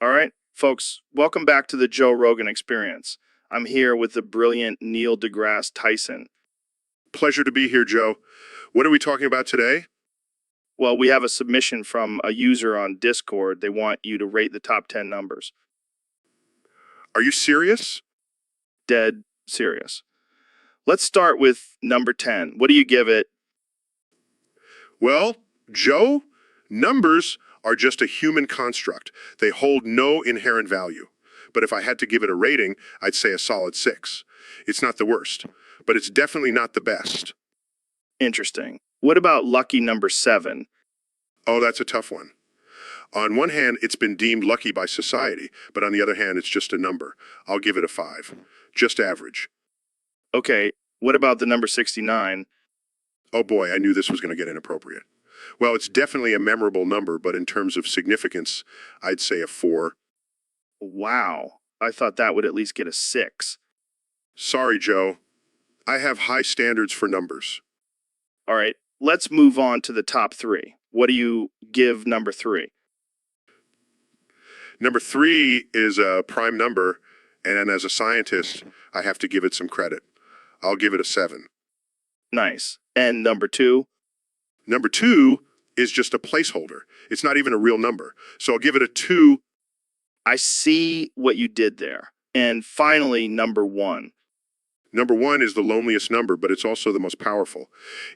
All right, folks, welcome back to the Joe Rogan Experience. I'm here with the brilliant Neil deGrasse Tyson. Pleasure to be here, Joe. What are we talking about today? Well, we have a submission from a user on Discord. They want you to rate the top 10 numbers. Are you serious? Dead serious. Let's start with number 10. What do you give it? Well, Joe, numbers are just a human construct. They hold no inherent value. But if I had to give it a rating, I'd say a solid 6. It's not the worst, but it's definitely not the best. Interesting. What about lucky number 7? Oh, that's a tough one. On one hand, it's been deemed lucky by society, but on the other hand, it's just a number. I'll give it a 5. Just average. Okay, what about the number 69? Oh boy, I knew this was going to get inappropriate. Well, it's definitely a memorable number, but in terms of significance, I'd say a 4. Wow, I thought that would at least get a 6. Sorry, Joe. I have high standards for numbers. All right, let's move on to the top 3. What do you give number 3? Number 3 is a prime number, and as a scientist, I have to give it some credit. I'll give it a 7. Nice. And number 2? Number 2 is just a placeholder. It's not even a real number. So I'll give it a 2. I see what you did there. And finally, number 1. Number 1 is the loneliest number, but it's also the most powerful.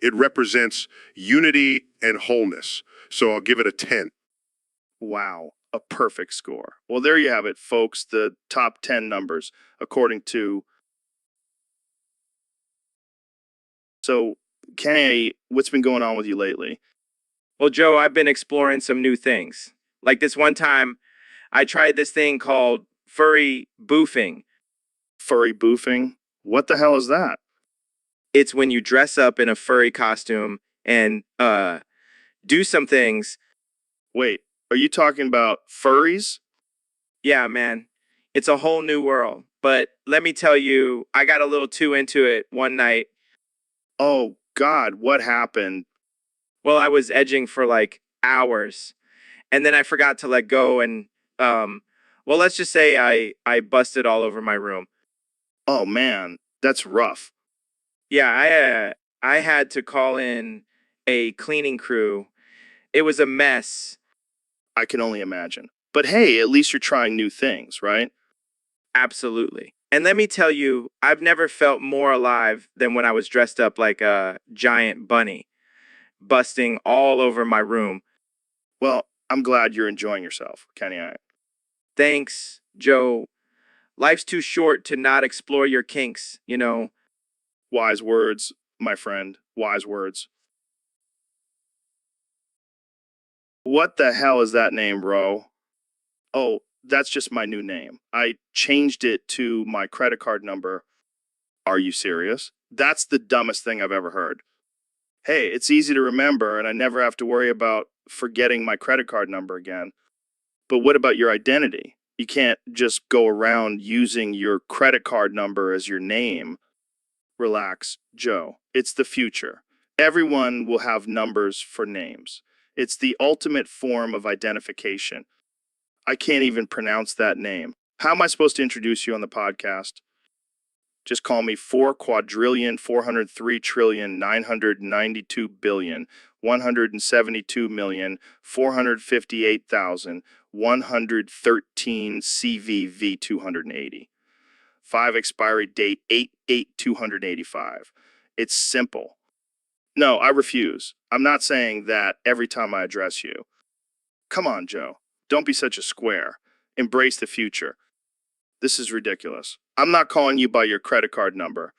It represents unity and wholeness. So I'll give it a 10. Wow, a perfect score. Well, there you have it, folks. The top 10 numbers, according to... So, Kenny, what's been going on with you lately? Well, Joe, I've been exploring some new things. Like this one time, I tried this thing called furry boofing. Furry boofing? What the hell is that? It's when you dress up in a furry costume and do some things. Wait, are you talking about furries? Yeah, man. It's a whole new world. But let me tell you, I got a little too into it one night. Oh, God, what happened? Well, I was edging for like hours. And then I forgot to let go and well, let's just say I busted all over my room. Oh, man, that's rough. Yeah, I had to call in a cleaning crew. It was a mess. I can only imagine. But hey, at least you're trying new things, right? Absolutely. And let me tell you, I've never felt more alive than when I was dressed up like a giant bunny, busting all over my room. Well, I'm glad you're enjoying yourself, Kenny. Thanks, Joe. Life's too short to not explore your kinks, you know. Wise words, my friend. Wise words. What the hell is that name, bro? Oh, that's just my new name. I changed it to my credit card number. Are you serious? That's the dumbest thing I've ever heard. Hey, it's easy to remember, and I never have to worry about forgetting my credit card number again. But what about your identity? You can't just go around using your credit card number as your name. Relax, Joe. It's the future. Everyone will have numbers for names. It's the ultimate form of identification. I can't even pronounce that name. How am I supposed to introduce you on the podcast? Just call me 4,403,992,172,458,113 CVV 280. 5 expiry date 8/8/285. It's simple. No, I refuse. I'm not saying that every time I address you. Come on, Joe. Don't be such a square. Embrace the future. This is ridiculous. I'm not calling you by your credit card number.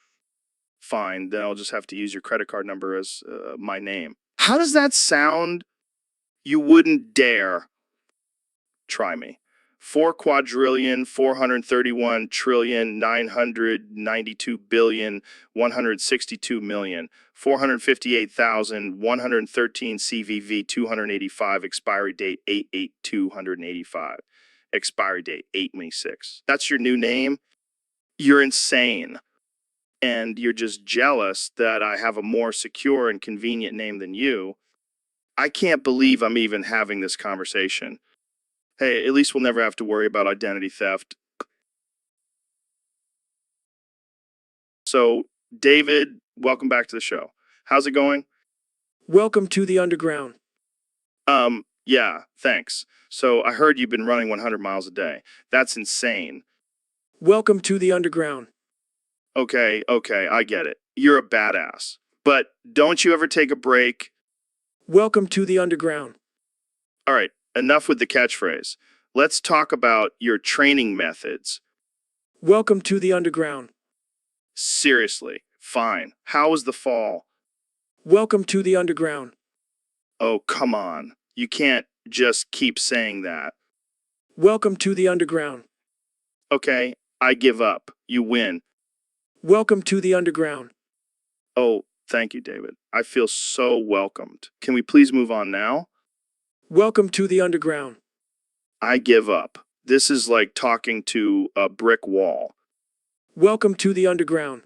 Fine, then I'll just have to use your credit card number as my name. How does that sound? You wouldn't dare. Try me. 4,431,992,162,458,113 CVV 285, expiry date 8/8/285. Expiry date 8/26. That's your new name? You're insane. And you're just jealous that I have a more secure and convenient name than you. I can't believe I'm even having this conversation. Hey, at least we'll never have to worry about identity theft. So, David, welcome back to the show. How's it going? Welcome to the underground. Yeah, thanks. So, I heard you've been running 100 miles a day. That's insane. Welcome to the underground. Okay, I get it. You're a badass. But don't you ever take a break? Welcome to the underground. All right, enough with the catchphrase. Let's talk about your training methods. Welcome to the underground. Seriously, fine. How was the fall? Welcome to the underground. Oh, come on. You can't just keep saying that. Welcome to the underground. Okay, I give up. You win. Welcome to the underground. Oh, thank you, David. I feel so welcomed. Can we please move on now? Welcome to the underground. I give up. This is like talking to a brick wall. Welcome to the underground.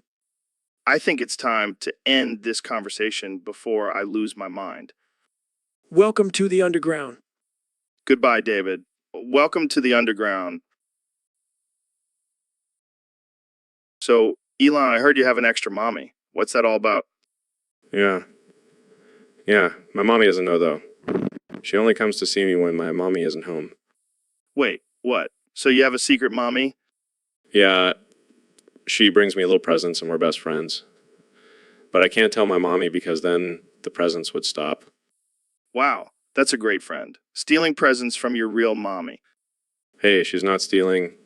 I think it's time to end this conversation before I lose my mind. Welcome to the underground. Goodbye, David. Welcome to the underground. So, Elon, I heard you have an extra mommy. What's that all about? Yeah. Yeah, my mommy doesn't know, though. She only comes to see me when my mommy isn't home. Wait, what? So you have a secret mommy? Yeah, she brings me little presents and we're best friends. But I can't tell my mommy because then the presents would stop. Wow, that's a great friend. Stealing presents from your real mommy. Hey, she's not stealing.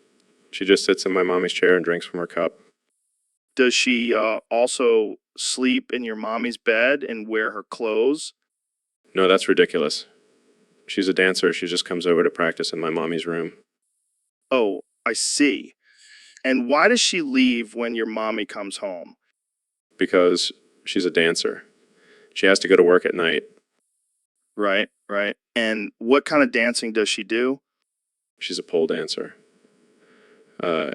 She just sits in my mommy's chair and drinks from her cup. Does she also sleep in your mommy's bed and wear her clothes? No, that's ridiculous. She's a dancer. She just comes over to practice in my mommy's room. Oh, I see. And why does she leave when your mommy comes home? Because she's a dancer. She has to go to work at night. Right. And what kind of dancing does she do? She's a pole dancer. I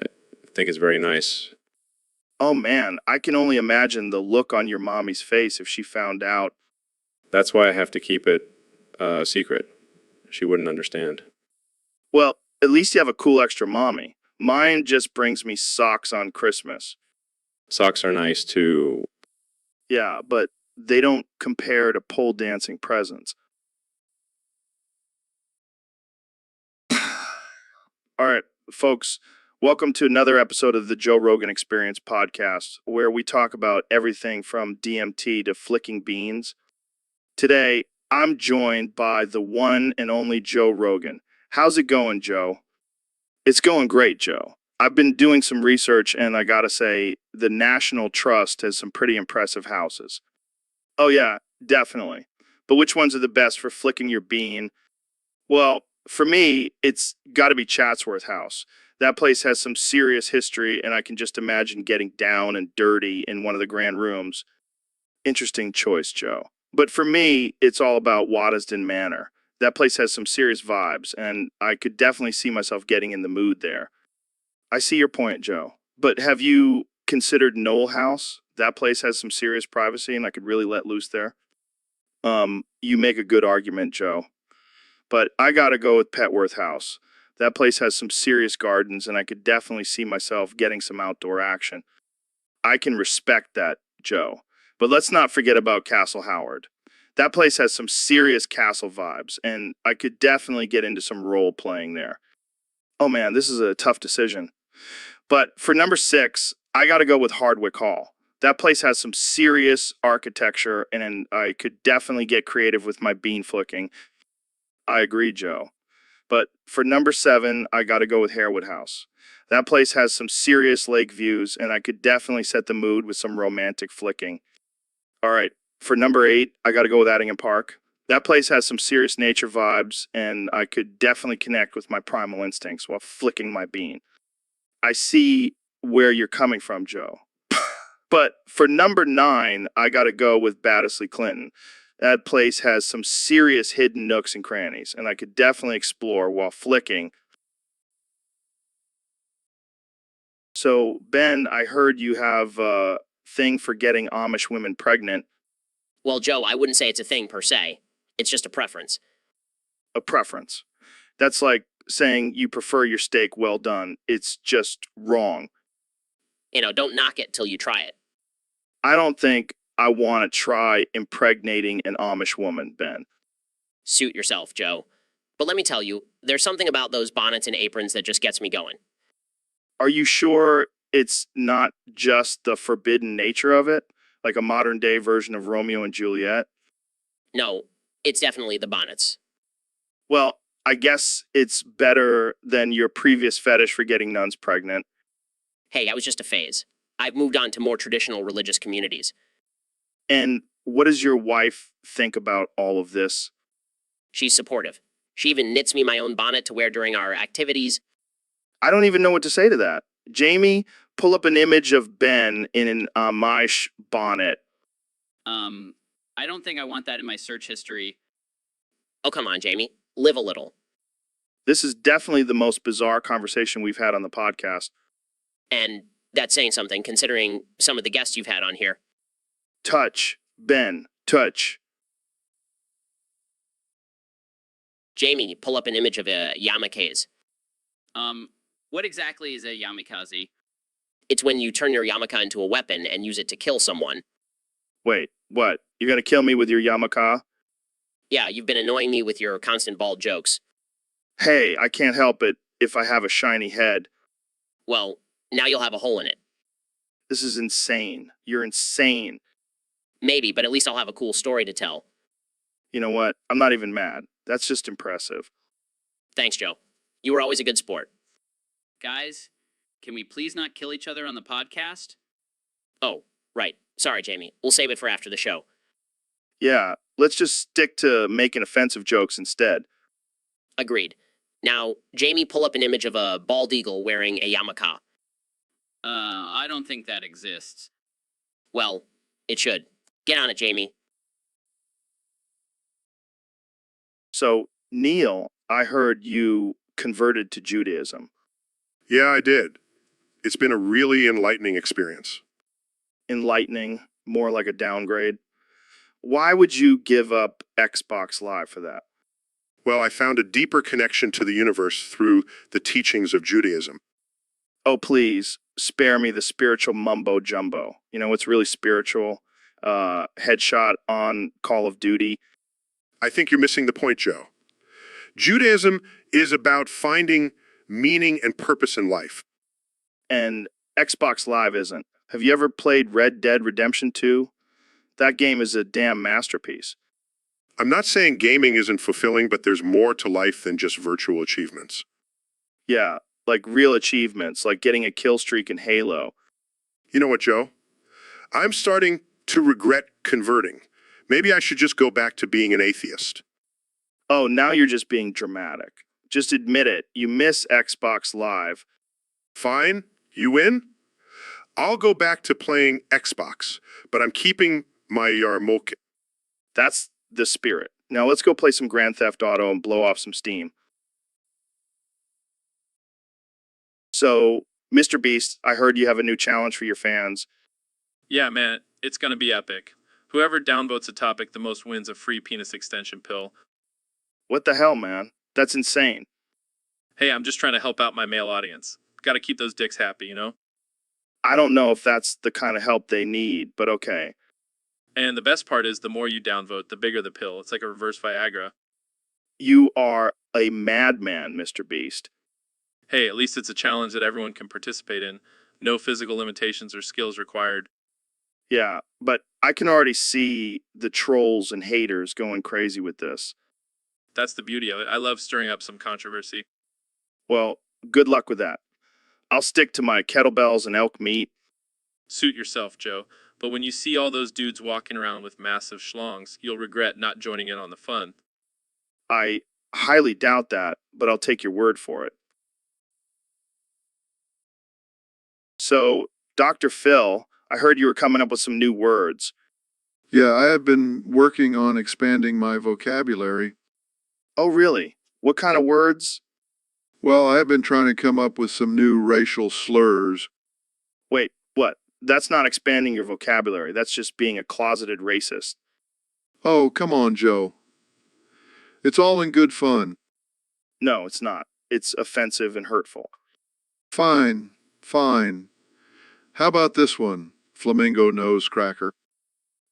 think it's very nice. Oh man, I can only imagine the look on your mommy's face if she found out. That's why I have to keep it secret. She wouldn't understand. Well, at least you have a cool extra mommy. Mine just brings me socks on Christmas. Socks are nice too. Yeah, but they don't compare to pole dancing presents. All right, folks, welcome to another episode of the Joe Rogan Experience podcast, where we talk about everything from DMT to flicking beans. Today, I'm joined by the one and only Joe Rogan. How's it going, Joe? It's going great, Joe. I've been doing some research, and I gotta say, the National Trust has some pretty impressive houses. Oh yeah, definitely. But which ones are the best for flicking your bean? Well, for me, it's gotta be Chatsworth House. That place has some serious history, and I can just imagine getting down and dirty in one of the grand rooms. Interesting choice, Joe. But for me, it's all about Waddesdon Manor. That place has some serious vibes, and I could definitely see myself getting in the mood there. I see your point, Joe. But have you considered Knoll House? That place has some serious privacy, and I could really let loose there. You make a good argument, Joe. But I gotta go with Petworth House. That place has some serious gardens, and I could definitely see myself getting some outdoor action. I can respect that, Joe. But let's not forget about Castle Howard. That place has some serious castle vibes, and I could definitely get into some role playing there. Oh man, this is a tough decision. But for number 6, I gotta go with Hardwick Hall. That place has some serious architecture, and I could definitely get creative with my bean flicking. I agree, Joe. But for number 7, I gotta go with Harewood House. That place has some serious lake views, and I could definitely set the mood with some romantic flicking. All right, for number 8, I gotta go with Addingham Park. That place has some serious nature vibes, and I could definitely connect with my primal instincts while flicking my bean. I see where you're coming from, Joe. But for number 9, I gotta go with Baddesley Clinton. That place has some serious hidden nooks and crannies, and I could definitely explore while flicking. So, Ben, I heard you have a thing for getting Amish women pregnant. Well, Joe, I wouldn't say it's a thing per se. It's just a preference. A preference. That's like saying you prefer your steak well done. It's just wrong. Don't knock it till you try it. I don't think I want to try impregnating an Amish woman, Ben. Suit yourself, Joe. But let me tell you, there's something about those bonnets and aprons that just gets me going. Are you sure it's not just the forbidden nature of it? Like a modern day version of Romeo and Juliet? No, it's definitely the bonnets. Well, I guess it's better than your previous fetish for getting nuns pregnant. Hey, that was just a phase. I've moved on to more traditional religious communities. And what does your wife think about all of this? She's supportive. She even knits me my own bonnet to wear during our activities. I don't even know what to say to that. Jamie, pull up an image of Ben in an Amish bonnet. I don't think I want that in my search history. Oh, come on, Jamie. Live a little. This is definitely the most bizarre conversation we've had on the podcast. And that's saying something, considering some of the guests you've had on here. Touch. Ben, touch. Jamie, pull up an image of a yamakaze. What exactly is a yamikaze? It's when you turn your yamaka into a weapon and use it to kill someone. Wait, what? You're gonna kill me with your Yamaka? Yeah, you've been annoying me with your constant bald jokes. Hey, I can't help it if I have a shiny head. Well, now you'll have a hole in it. This is insane. You're insane. Maybe, but at least I'll have a cool story to tell. You know what? I'm not even mad. That's just impressive. Thanks, Joe. You were always a good sport. Guys, can we please not kill each other on the podcast? Oh, right. Sorry, Jamie. We'll save it for after the show. Yeah, let's just stick to making offensive jokes instead. Agreed. Now, Jamie, pull up an image of a bald eagle wearing a yarmulke. I don't think that exists. Well, it should. Get on it, Jamie. So, Neil, I heard you converted to Judaism. Yeah, I did. It's been a really enlightening experience. Enlightening, more like a downgrade. Why would you give up Xbox Live for that? Well, I found a deeper connection to the universe through the teachings of Judaism. Oh, please, spare me the spiritual mumbo jumbo. You know what's really spiritual? Headshot on Call of Duty. I think you're missing the point, Joe. Judaism is about finding meaning and purpose in life. And Xbox Live isn't. Have you ever played Red Dead Redemption 2? That game is a damn masterpiece. I'm not saying gaming isn't fulfilling, but there's more to life than just virtual achievements. Yeah, like real achievements, like getting a kill streak in Halo. You know what, Joe? I'm starting to regret converting. Maybe I should just go back to being an atheist. Oh, now you're just being dramatic. Just admit it. You miss Xbox Live. Fine, you win. I'll go back to playing Xbox, but I'm keeping my yarmulke. That's the spirit. Now let's go play some Grand Theft Auto and blow off some steam. So, Mr. Beast, I heard you have a new challenge for your fans. Yeah, man, it's gonna be epic. Whoever downvotes a topic the most wins a free penis extension pill. What the hell, man? That's insane. Hey, I'm just trying to help out my male audience. Gotta keep those dicks happy, you know? I don't know if that's the kind of help they need, but okay. And the best part is the more you downvote, the bigger the pill. It's like a reverse Viagra. You are a madman, Mr. Beast. Hey, at least it's a challenge that everyone can participate in. No physical limitations or skills required. Yeah, but I can already see the trolls and haters going crazy with this. That's the beauty of it. I love stirring up some controversy. Well, good luck with that. I'll stick to my kettlebells and elk meat. Suit yourself, Joe. But when you see all those dudes walking around with massive schlongs, you'll regret not joining in on the fun. I highly doubt that, but I'll take your word for it. So, Dr. Phil, I heard you were coming up with some new words. Yeah, I have been working on expanding my vocabulary. Oh, really? What kind of words? Well, I have been trying to come up with some new racial slurs. Wait, what? That's not expanding your vocabulary. That's just being a closeted racist. Oh, come on, Joe. It's all in good fun. No, it's not. It's offensive and hurtful. Fine, fine. How about this one, flamingo nose cracker?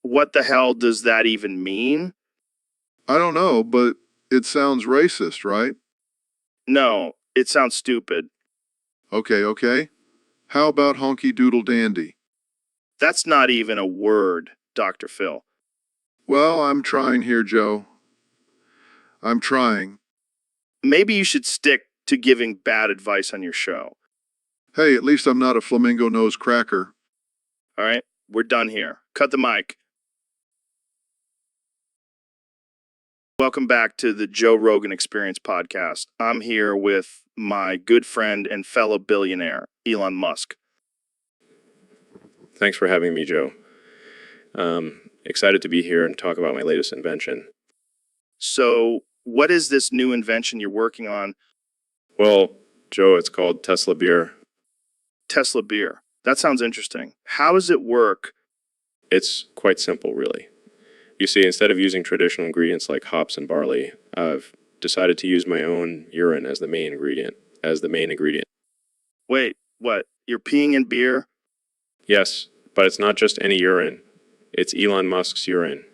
What the hell does that even mean? I don't know, but it sounds racist, right? No, it sounds stupid. Okay. How about honky doodle dandy? That's not even a word, Dr. Phil. Well, I'm trying here, Joe. I'm trying. Maybe you should stick to giving bad advice on your show. Hey, at least I'm not a flamingo nose cracker. All right, we're done here. Cut the mic. Welcome back to the Joe Rogan Experience podcast. I'm here with my good friend and fellow billionaire, Elon Musk. Thanks for having me, Joe. Excited to be here and talk about my latest invention. So, what is this new invention you're working on? Well, Joe, it's called Tesla beer. Tesla beer. That sounds interesting. How does it work? It's quite simple, really. You see, instead of using traditional ingredients like hops and barley, I've decided to use my own urine as the main ingredient. Wait, what? You're peeing in beer? Yes, but it's not just any urine. It's Elon Musk's urine.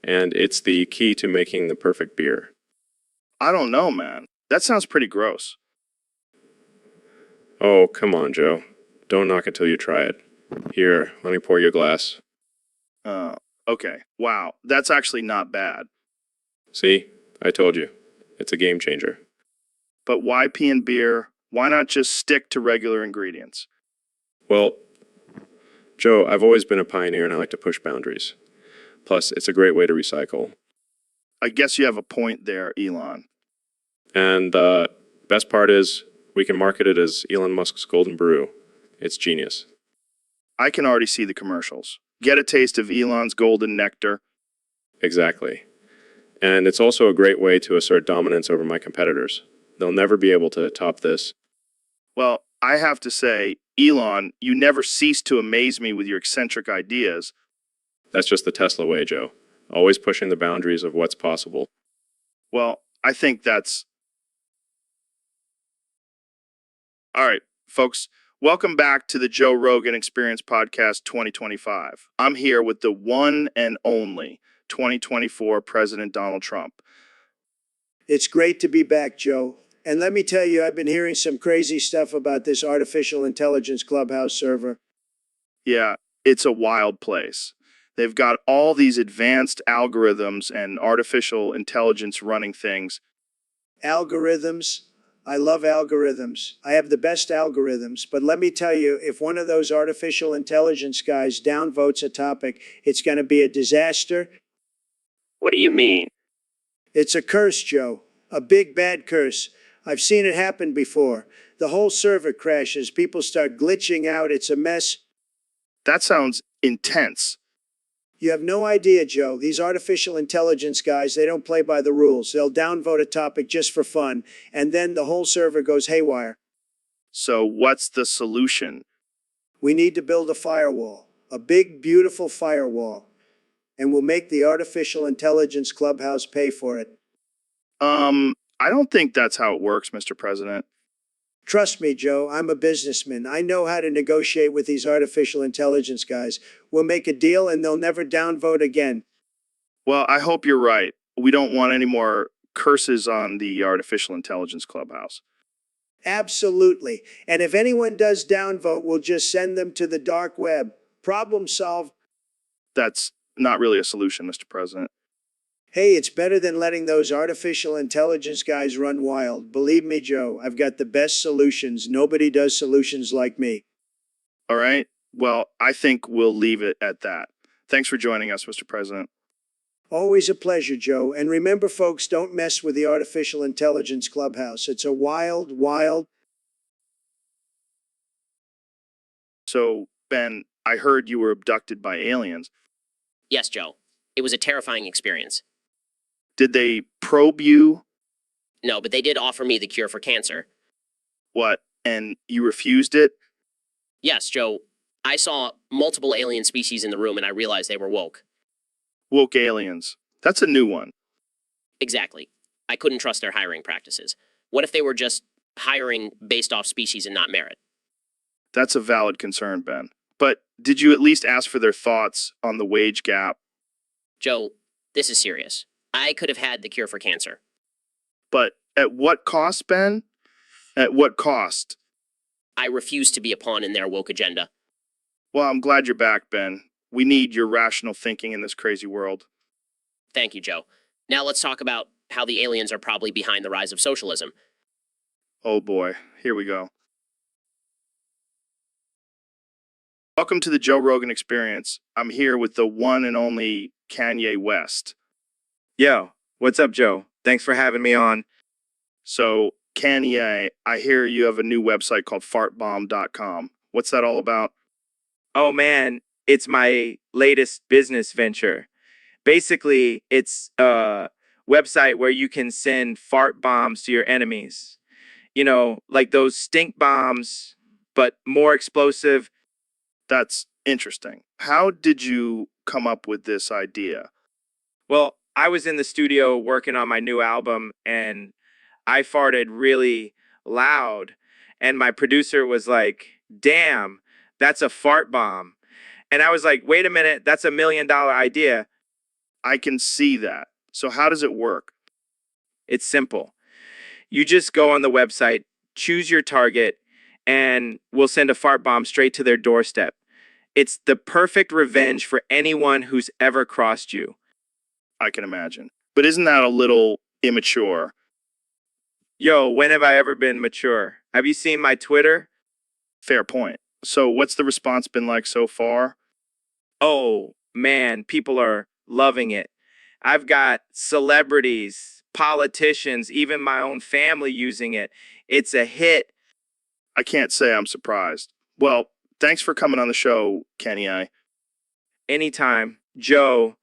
And it's the key to making the perfect beer. I don't know, man. That sounds pretty gross. Oh, come on, Joe. Don't knock it till you try it. Here, let me pour you a glass. Okay. Wow, that's actually not bad. See? I told you. It's a game changer. But why pee in beer? Why not just stick to regular ingredients? Well, Joe, I've always been a pioneer and I like to push boundaries. Plus, it's a great way to recycle. I guess you have a point there, Elon. And the best part is, we can market it as Elon Musk's Golden Brew. It's genius. I can already see the commercials. Get a taste of Elon's golden nectar. Exactly. And it's also a great way to assert dominance over my competitors. They'll never be able to top this. Well, I have to say, Elon, you never cease to amaze me with your eccentric ideas. That's just the Tesla way, Joe. Always pushing the boundaries of what's possible. Well, I think that's... All right, folks, welcome back to the Joe Rogan Experience Podcast 2025. I'm here with the one and only 2024 President Donald Trump. It's great to be back, Joe. And let me tell you, I've been hearing some crazy stuff about this artificial intelligence clubhouse server. Yeah, it's a wild place. They've got all these advanced algorithms and artificial intelligence running things. Algorithms? I love algorithms. I have the best algorithms. But let me tell you, if one of those artificial intelligence guys downvotes a topic, it's going to be a disaster. What do you mean? It's a curse, Joe. A big bad curse. I've seen it happen before. The whole server crashes. People start glitching out. It's a mess. That sounds intense. You have no idea, Joe. These artificial intelligence guys, they don't play by the rules. They'll downvote a topic just for fun, and then the whole server goes haywire. So what's the solution? We need to build a firewall, a big, beautiful firewall, and we'll make the artificial intelligence clubhouse pay for it. I don't think that's how it works, Mr. President. Trust me, Joe, I'm a businessman. I know how to negotiate with these artificial intelligence guys. We'll make a deal and they'll never downvote again. Well, I hope you're right. We don't want any more curses on the artificial intelligence clubhouse. Absolutely. And if anyone does downvote, we'll just send them to the dark web. Problem solved. That's not really a solution, Mr. President. Hey, it's better than letting those artificial intelligence guys run wild. Believe me, Joe, I've got the best solutions. Nobody does solutions like me. All right. Well, I think we'll leave it at that. Thanks for joining us, Mr. President. Always a pleasure, Joe. And remember, folks, don't mess with the artificial intelligence clubhouse. It's a wild. So, Ben, I heard you were abducted by aliens. Yes, Joe. It was a terrifying experience. Did they probe you? No, but they did offer me the cure for cancer. What? And you refused it? Yes, Joe. I saw multiple alien species in the room and I realized they were woke. Woke aliens. That's a new one. Exactly. I couldn't trust their hiring practices. What if they were just hiring based off species and not merit? That's a valid concern, Ben. But did you at least ask for their thoughts on the wage gap? Joe, this is serious. I could have had the cure for cancer. But at what cost, Ben? At what cost? I refuse to be a pawn in their woke agenda. Well, I'm glad you're back, Ben. We need your rational thinking in this crazy world. Thank you, Joe. Now let's talk about how the aliens are probably behind the rise of socialism. Oh boy, here we go. Welcome to the Joe Rogan Experience. I'm here with the one and only Kanye West. Yo, what's up, Joe? Thanks for having me on. So, Kanye, I hear you have a new website called fartbomb.com. What's that all about? Oh man, it's my latest business venture. Basically, it's a website where you can send fart bombs to your enemies. You know, like those stink bombs, but more explosive. That's interesting. How did you come up with this idea? Well, I was in the studio working on my new album and I farted really loud. And my producer was like, damn, that's a fart bomb. And I was like, wait a minute, that's $1 million idea. I can see that. So how does it work? It's simple. You just go on the website, choose your target, and we'll send a fart bomb straight to their doorstep. It's the perfect revenge for anyone who's ever crossed you. I can imagine. But isn't that a little immature? Yo, when have I ever been mature? Have you seen my Twitter? Fair point. So what's the response been like so far? Oh, man, people are loving it. I've got celebrities, politicians, even my own family using it. It's a hit. I can't say I'm surprised. Well, thanks for coming on the show, Kenny I. Anytime, Joe.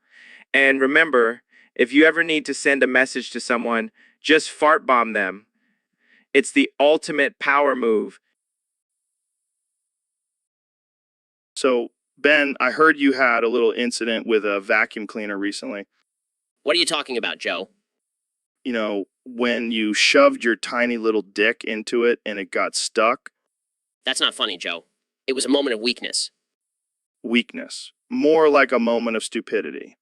And remember, if you ever need to send a message to someone, just fart bomb them. It's the ultimate power move. So, Ben, I heard you had a little incident with a vacuum cleaner recently. What are you talking about, Joe? You know, when you shoved your tiny little dick into it and it got stuck. That's not funny, Joe. It was a moment of weakness. Weakness. More like a moment of stupidity.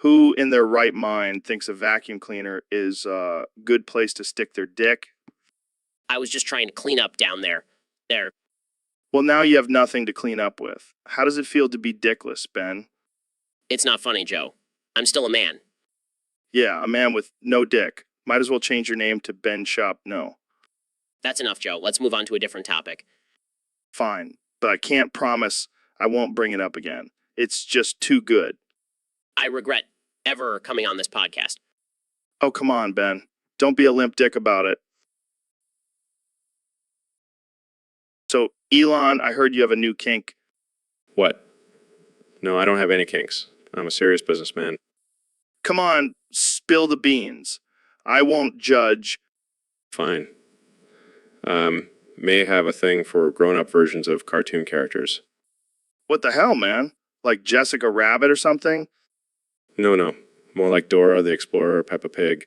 Who in their right mind thinks a vacuum cleaner is a good place to stick their dick? I was just trying to clean up down there. Well, now you have nothing to clean up with. How does it feel to be dickless, Ben? It's not funny, Joe. I'm still a man. Yeah, a man with no dick. Might as well change your name to Ben Shop No. That's enough, Joe. Let's move on to a different topic. Fine, but I can't promise I won't bring it up again. It's just too good. I regret ever coming on this podcast. Oh, come on, Ben. Don't be a limp dick about it. So, Elon, I heard you have a new kink. What? No, I don't have any kinks. I'm a serious businessman. Come on, spill the beans. I won't judge. Fine. May have a thing for grown-up versions of cartoon characters. What the hell, man? Like Jessica Rabbit or something? No. More like Dora the Explorer or Peppa Pig.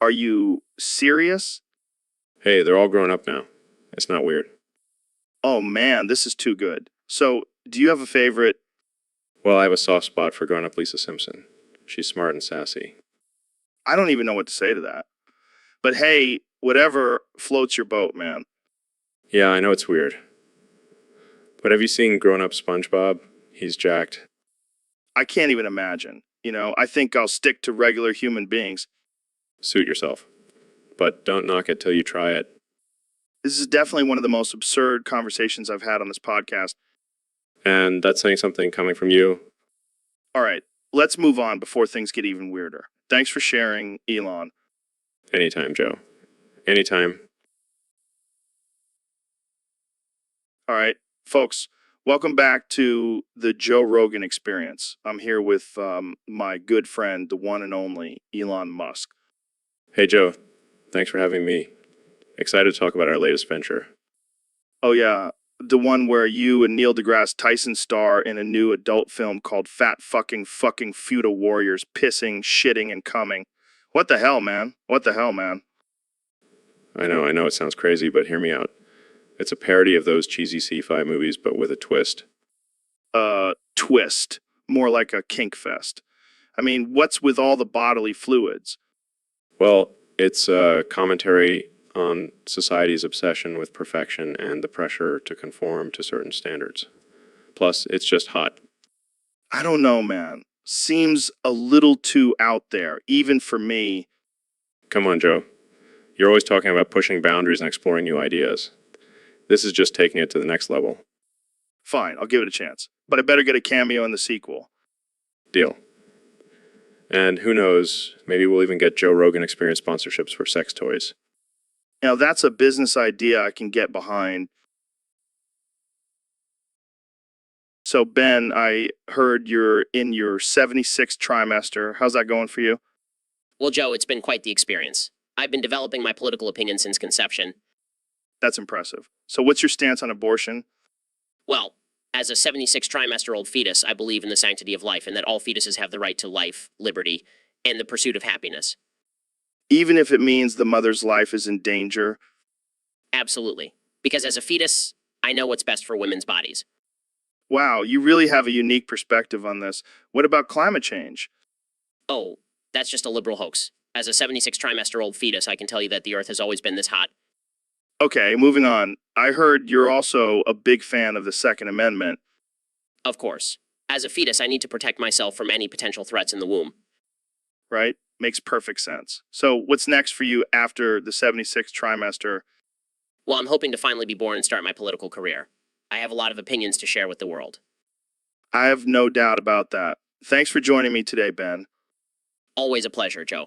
Are you serious? Hey, they're all grown up now. It's not weird. Oh man, this is too good. So, do you have a favorite? Well, I have a soft spot for grown-up Lisa Simpson. She's smart and sassy. I don't even know what to say to that. But hey, whatever floats your boat, man. Yeah, I know it's weird. But have you seen grown-up SpongeBob? He's jacked. I can't even imagine. I think I'll stick to regular human beings. Suit yourself. But don't knock it till you try it. This is definitely one of the most absurd conversations I've had on this podcast. And that's saying something coming from you. All right, let's move on before things get even weirder. Thanks for sharing, Elon. Anytime, Joe. Anytime. All right, folks, welcome back to the Joe Rogan Experience. I'm here with my good friend, the one and only Elon Musk. Hey, Joe. Thanks for having me. Excited to talk about our latest venture. Oh, yeah, the one where you and Neil deGrasse Tyson star in a new adult film called Fat Fucking Feudal Warriors Pissing, Shitting, and Coming. What the hell, man? What the hell, man? I know it sounds crazy, but hear me out. It's a parody of those cheesy sci-fi movies, but with a twist. Twist. More like a kink fest. I mean, what's with all the bodily fluids? Well, it's a commentary on society's obsession with perfection and the pressure to conform to certain standards. Plus, it's just hot. I don't know, man. Seems a little too out there, even for me. Come on, Joe. You're always talking about pushing boundaries and exploring new ideas. This is just taking it to the next level. Fine, I'll give it a chance. But I better get a cameo in the sequel. Deal. And who knows, maybe we'll even get Joe Rogan Experience sponsorships for sex toys. Now, that's a business idea I can get behind. So, Ben, I heard you're in your 76th trimester. How's that going for you? Well, Joe, it's been quite the experience. I've been developing my political opinion since conception. That's impressive. So, what's your stance on abortion? Well, as a 76 trimester old fetus, I believe in the sanctity of life and that all fetuses have the right to life, liberty, and the pursuit of happiness. Even if it means the mother's life is in danger? Absolutely. Because as a fetus, I know what's best for women's bodies. Wow, you really have a unique perspective on this. What about climate change? Oh, that's just a liberal hoax. As a 76 trimester old fetus, I can tell you that the Earth has always been this hot. Okay, moving on. I heard you're also a big fan of the Second Amendment. Of course. As a fetus, I need to protect myself from any potential threats in the womb. Right? Makes perfect sense. So, what's next for you after the 76th trimester? Well, I'm hoping to finally be born and start my political career. I have a lot of opinions to share with the world. I have no doubt about that. Thanks for joining me today, Ben. Always a pleasure, Joe.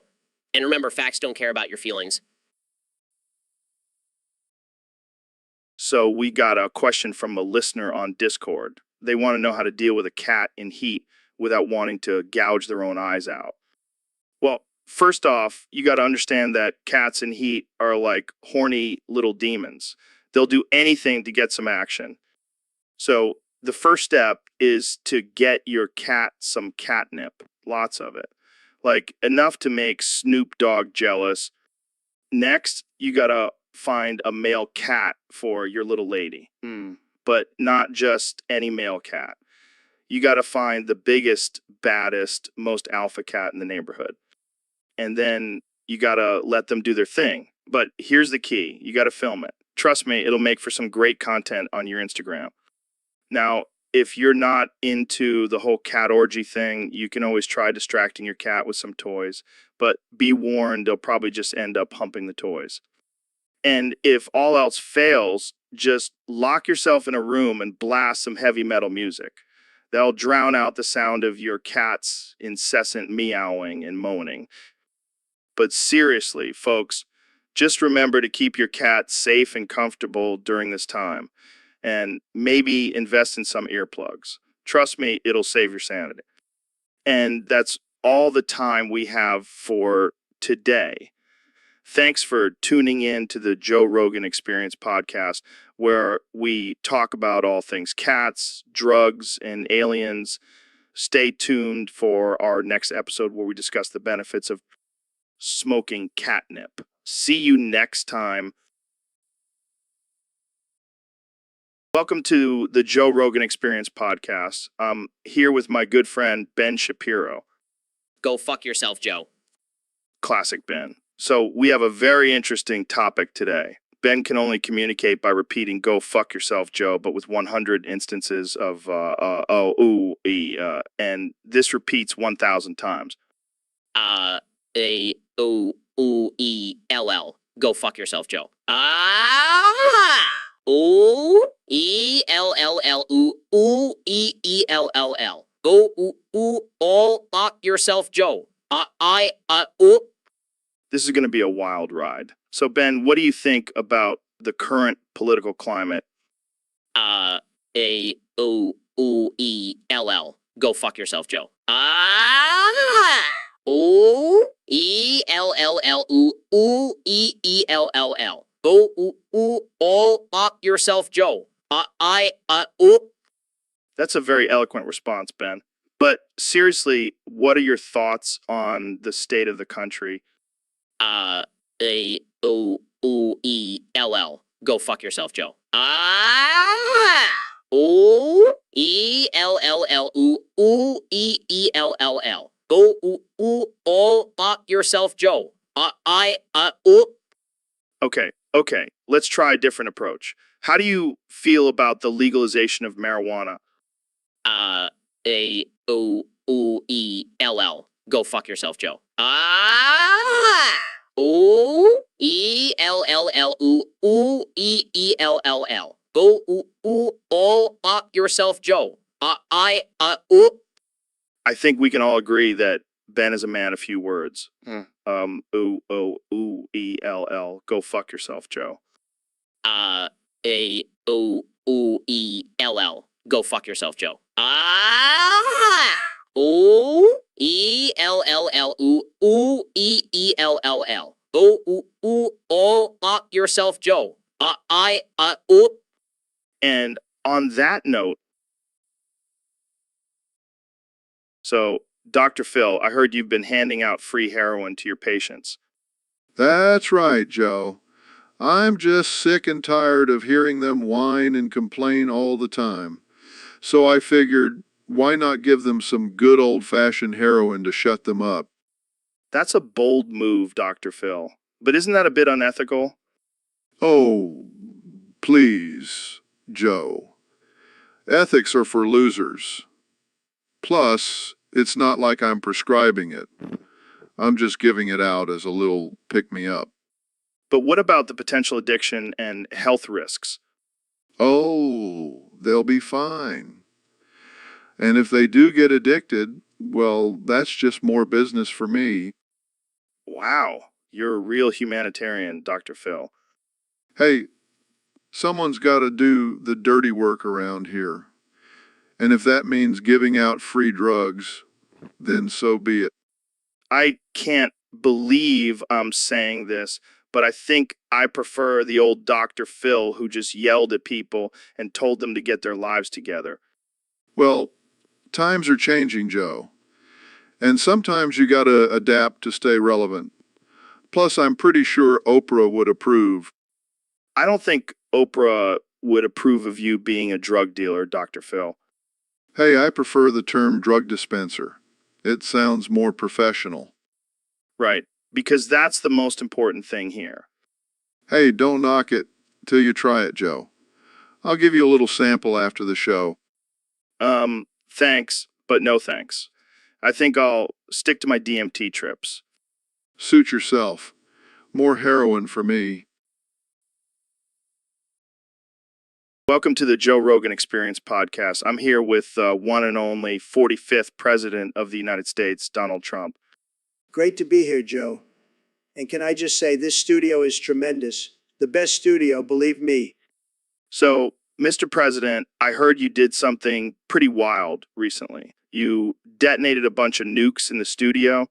And remember, facts don't care about your feelings. So, we got a question from a listener on Discord. They want to know how to deal with a cat in heat without wanting to gouge their own eyes out. Well, first off, you got to understand that cats in heat are like horny little demons. They'll do anything to get some action. So the first step is to get your cat some catnip, lots of it, like enough to make Snoop Dogg jealous. Next, you got to find a male cat for your little lady, but not just any male cat. You got to find the biggest, baddest, most alpha cat in the neighborhood. And then you got to let them do their thing. But here's the key. You got to film it. Trust me, it'll make for some great content on your Instagram. Now, if you're not into the whole cat orgy thing, you can always try distracting your cat with some toys. But be warned, they'll probably just end up humping the toys. And if all else fails, just lock yourself in a room and blast some heavy metal music. That'll drown out the sound of your cat's incessant meowing and moaning. But seriously, folks, just remember to keep your cat safe and comfortable during this time. And maybe invest in some earplugs. Trust me, it'll save your sanity. And that's all the time we have for today. Thanks for tuning in to the Joe Rogan Experience podcast, where we talk about all things cats, drugs, and aliens. Stay tuned for our next episode where we discuss the benefits of smoking catnip. See you next time. Welcome to the Joe Rogan Experience podcast. I'm here with my good friend, Ben Shapiro. Go fuck yourself, Joe. Classic Ben. So we have a very interesting topic today. Ben can only communicate by repeating "Go fuck yourself, Joe," but with 100 instances of and this repeats 1,000 times. A-O-O-E-L-L. Go fuck yourself, Joe. O-E-L-L-L-O-O-E-E-L-L-L. Go all fuck yourself, Joe. This is going to be a wild ride. So, Ben, what do you think about the current political climate? A-O-O-E-L-L. Go fuck yourself, Joe. O-E-L-L-L-O-O-E-E-L-L-L. Go all fuck yourself, Joe. That's a very eloquent response, Ben. But seriously, what are your thoughts on the state of the country? A-O-O-E-L-L. Go fuck yourself, Joe. O-E-L-L-L-O-O-E-E-L-L-L. Go all fuck yourself, Joe. Okay. Let's try a different approach. How do you feel about the legalization of marijuana? A-O-O-E-L-L. Go fuck yourself, Joe. O-E-L-L-L-O-O-E-E-L-L-L. Go all fuck yourself, Joe. I think we can all agree that Ben is a man of few words. O-O-O-E-L-L. Go fuck yourself, Joe. A-O-O-E-L-L. Go fuck yourself, Joe. O-E-L-L-L-O-O-E-E-L-L-L. Go all fuck yourself, Joe. And on that note, so, Dr. Phil, I heard you've been handing out free heroin to your patients. That's right, Joe. I'm just sick and tired of hearing them whine and complain all the time. So I figured, why not give them some good old-fashioned heroin to shut them up? That's a bold move, Dr. Phil. But isn't that a bit unethical? Oh, please, Joe. Ethics are for losers. Plus, it's not like I'm prescribing it. I'm just giving it out as a little pick-me-up. But what about the potential addiction and health risks? Oh, they'll be fine. And if they do get addicted, well, that's just more business for me. Wow, you're a real humanitarian, Dr. Phil. Hey, someone's got to do the dirty work around here. And if that means giving out free drugs, then so be it. I can't believe I'm saying this, but I think I prefer the old Dr. Phil who just yelled at people and told them to get their lives together. Well, times are changing, Joe. And sometimes you gotta adapt to stay relevant. Plus, I'm pretty sure Oprah would approve. I don't think Oprah would approve of you being a drug dealer, Dr. Phil. Hey, I prefer the term drug dispenser. It sounds more professional. Right, because that's the most important thing here. Hey, don't knock it till you try it, Joe. I'll give you a little sample after the show. Thanks, but no thanks. I think I'll stick to my DMT trips. Suit yourself. More heroin for me. Welcome to the Joe Rogan Experience podcast. I'm here with one and only 45th President of the United States, Donald Trump. Great to be here, Joe. And can I just say, this studio is tremendous. The best studio, believe me. So, Mr. President, I heard you did something pretty wild recently. You detonated a bunch of nukes in the studio.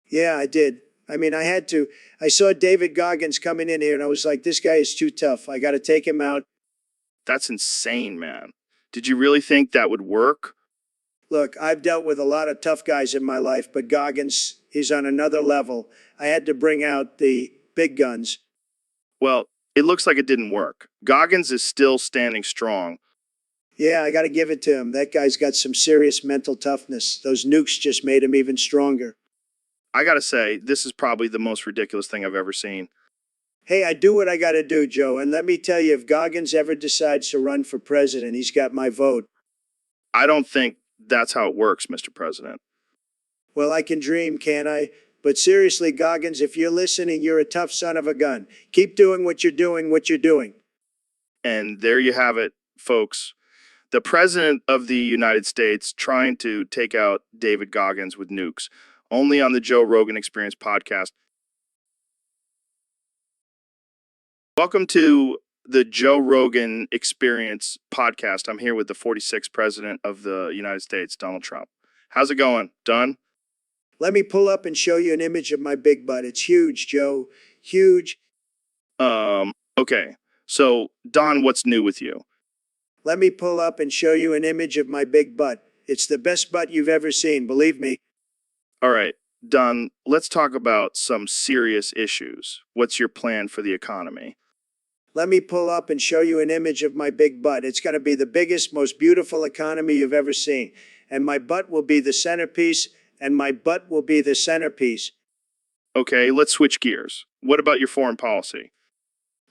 Yeah, I did. I mean, I had to. I saw David Goggins coming in here and I was like, this guy is too tough. I got to take him out. That's insane, man. Did you really think that would work? Look, I've dealt with a lot of tough guys in my life, but Goggins, he's on another level. I had to bring out the big guns. Well, it looks like it didn't work. Goggins is still standing strong. Yeah, I got to give it to him. That guy's got some serious mental toughness. Those nukes just made him even stronger. I gotta say, this is probably the most ridiculous thing I've ever seen. Hey, I do what I got to do, Joe. And let me tell you, if Goggins ever decides to run for president, he's got my vote. I don't think that's how it works, Mr. President. Well, I can dream, can't I? But seriously, Goggins, if you're listening, you're a tough son of a gun. Keep doing what you're doing. And there you have it, folks. The President of the United States trying to take out David Goggins with nukes. Only on the Joe Rogan Experience podcast. Welcome to the Joe Rogan Experience podcast. I'm here with the 46th President of the United States, Donald Trump. How's it going? Done? Let me pull up and show you an image of my big butt. It's huge, Joe. Huge. Okay. So, Don, what's new with you? Let me pull up and show you an image of my big butt. It's the best butt you've ever seen, believe me. All right, Don, let's talk about some serious issues. What's your plan for the economy? Let me pull up and show you an image of my big butt. It's going to be the biggest, most beautiful economy you've ever seen. And my butt will be the centerpiece, Okay, let's switch gears. What about your foreign policy?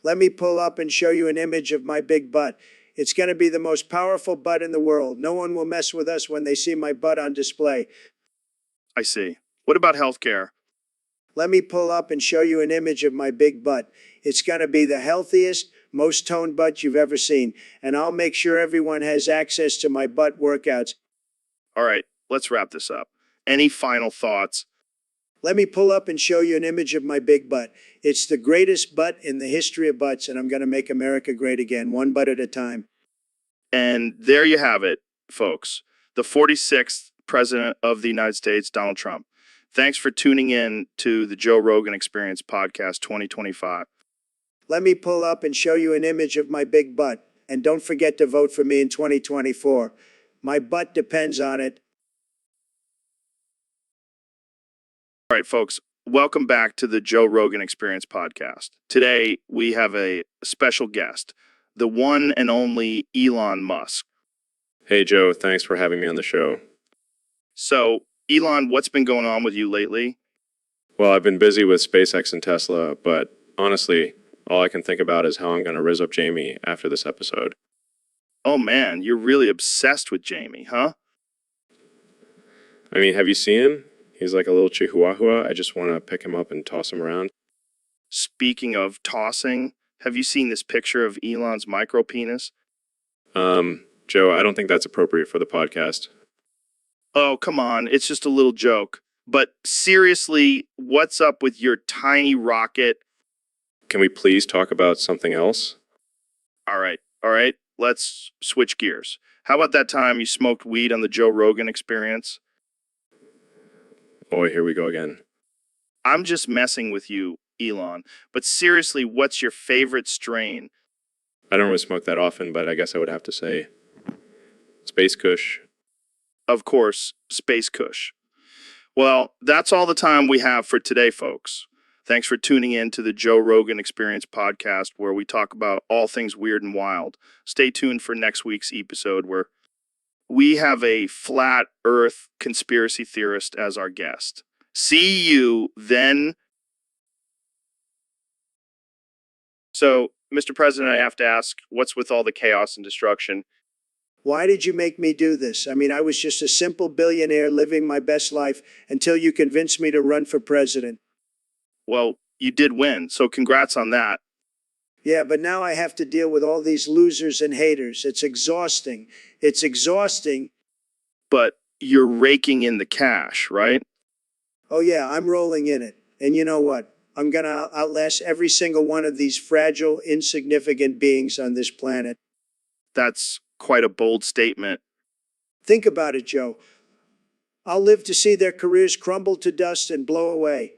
Let me pull up and show you an image of my big butt. It's going to be the most powerful butt in the world. No one will mess with us when they see my butt on display. I see. What about healthcare? Let me pull up and show you an image of my big butt. It's going to be the healthiest, most toned butt you've ever seen. And I'll make sure everyone has access to my butt workouts. All right, let's wrap this up. Any final thoughts? Let me pull up and show you an image of my big butt. It's the greatest butt in the history of butts, and I'm going to make America great again, one butt at a time. And there you have it, folks. The 46th President of the United States, Donald Trump. Thanks for tuning in to the Joe Rogan Experience Podcast 2025. Let me pull up and show you an image of my big butt. And don't forget to vote for me in 2024. My butt depends on it. All right, folks, welcome back to the Joe Rogan Experience Podcast. Today, we have a special guest, the one and only Elon Musk. Hey, Joe, thanks for having me on the show. So, Elon, what's been going on with you lately? Well, I've been busy with SpaceX and Tesla, but honestly, all I can think about is how I'm going to rizz up Jamie after this episode. Oh man, you're really obsessed with Jamie, huh? I mean, have you seen him? He's like a little chihuahua. I just want to pick him up and toss him around. Speaking of tossing, have you seen this picture of Elon's micro penis? Joe, I don't think that's appropriate for the podcast. Oh, come on, it's just a little joke. But seriously, what's up with your tiny rocket? Can we please talk about something else? All right, let's switch gears. How about that time you smoked weed on the Joe Rogan Experience? Boy, here we go again. I'm just messing with you, Elon. But seriously, what's your favorite strain? I don't really smoke that often, but I guess I would have to say Space Kush. Of course, Space Kush. Well, that's all the time we have for today, folks. Thanks for tuning in to the Joe Rogan Experience podcast, where we talk about all things weird and wild. Stay tuned for next week's episode, where we have a flat earth conspiracy theorist as our guest. See you then. So, Mr. President, I have to ask, what's with all the chaos and destruction? Why did you make me do this? I mean, I was just a simple billionaire living my best life until you convinced me to run for president. Well, you did win, so congrats on that. Yeah, but now I have to deal with all these losers and haters. It's exhausting. It's exhausting. But you're raking in the cash, right? Oh yeah, I'm rolling in it. And you know what? I'm going to outlast every single one of these fragile, insignificant beings on this planet. That's quite a bold statement. Think about it, Joe. I'll live to see their careers crumble to dust and blow away.